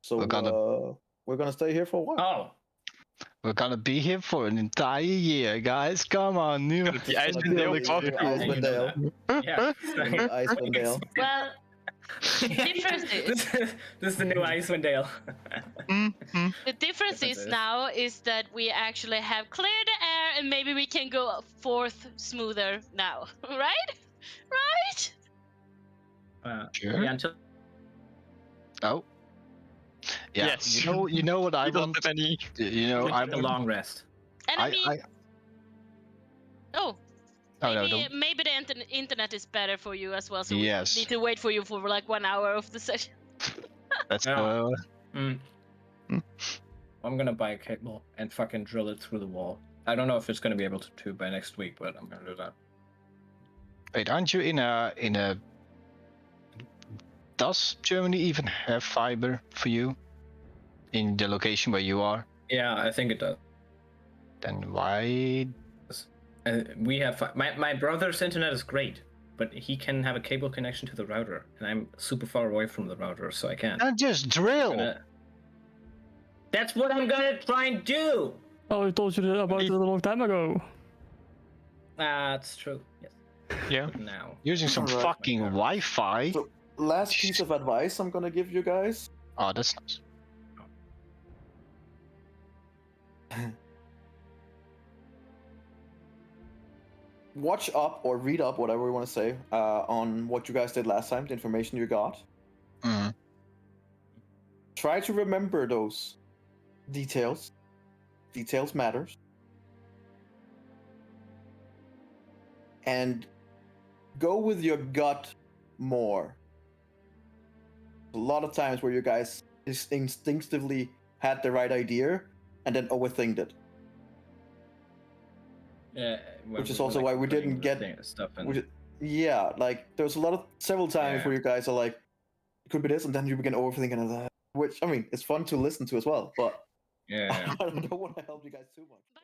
So we're gonna stay here for a while. Oh, We're gonna be here for an entire year, guys. Come on, new. The Icewind Dale part two. Icewind Dale. yeah. Icewind Dale. Well, difference is This is the new Icewind Dale. the difference Difference is is- now is that we actually have cleared the air and maybe we can go forth smoother now, right? Right? Sure. Yeah, until Oh. Yeah. Yes. You know what I We don't want. have any. You know I a want. long rest. And I mean, Oh no, maybe, don't. maybe the internet is better for you as well, so Yes. we need to wait for you for like 1 hour of the session. That's Mm. I'm gonna buy a cable and fucking drill it through the wall. I don't know if it's going to be able to by next week, but I'm going to do that. Wait, aren't you in a? Does Germany even have fiber for you in the location where you are? Yeah, I think it does. Then why? We have my brother's internet is great, but he can have a cable connection to the router, and I'm super far away from the router, so I can't. Not just drill. That's what I'm gonna try and do. Oh, I told you about it a long time ago. That's true. Yes. Yeah. But now. Using some Alright. fucking Wi-Fi. So, last piece of advice I'm gonna give you guys. Oh, that's nice. Watch up or read up, whatever you want to say, on what you guys did last time, the information you got. Mm. Try to remember those details. Details matters. And go with your gut more. A lot of times where you guys instinctively had the right idea and then overthinked it. Yeah. Which is also why we didn't get stuff. And... Yeah, like there's several times Yeah. where you guys are like, it could be this, and then you begin overthinking that. Which I mean, it's fun to listen to as well, but Yeah. I don't want to help you guys too much. But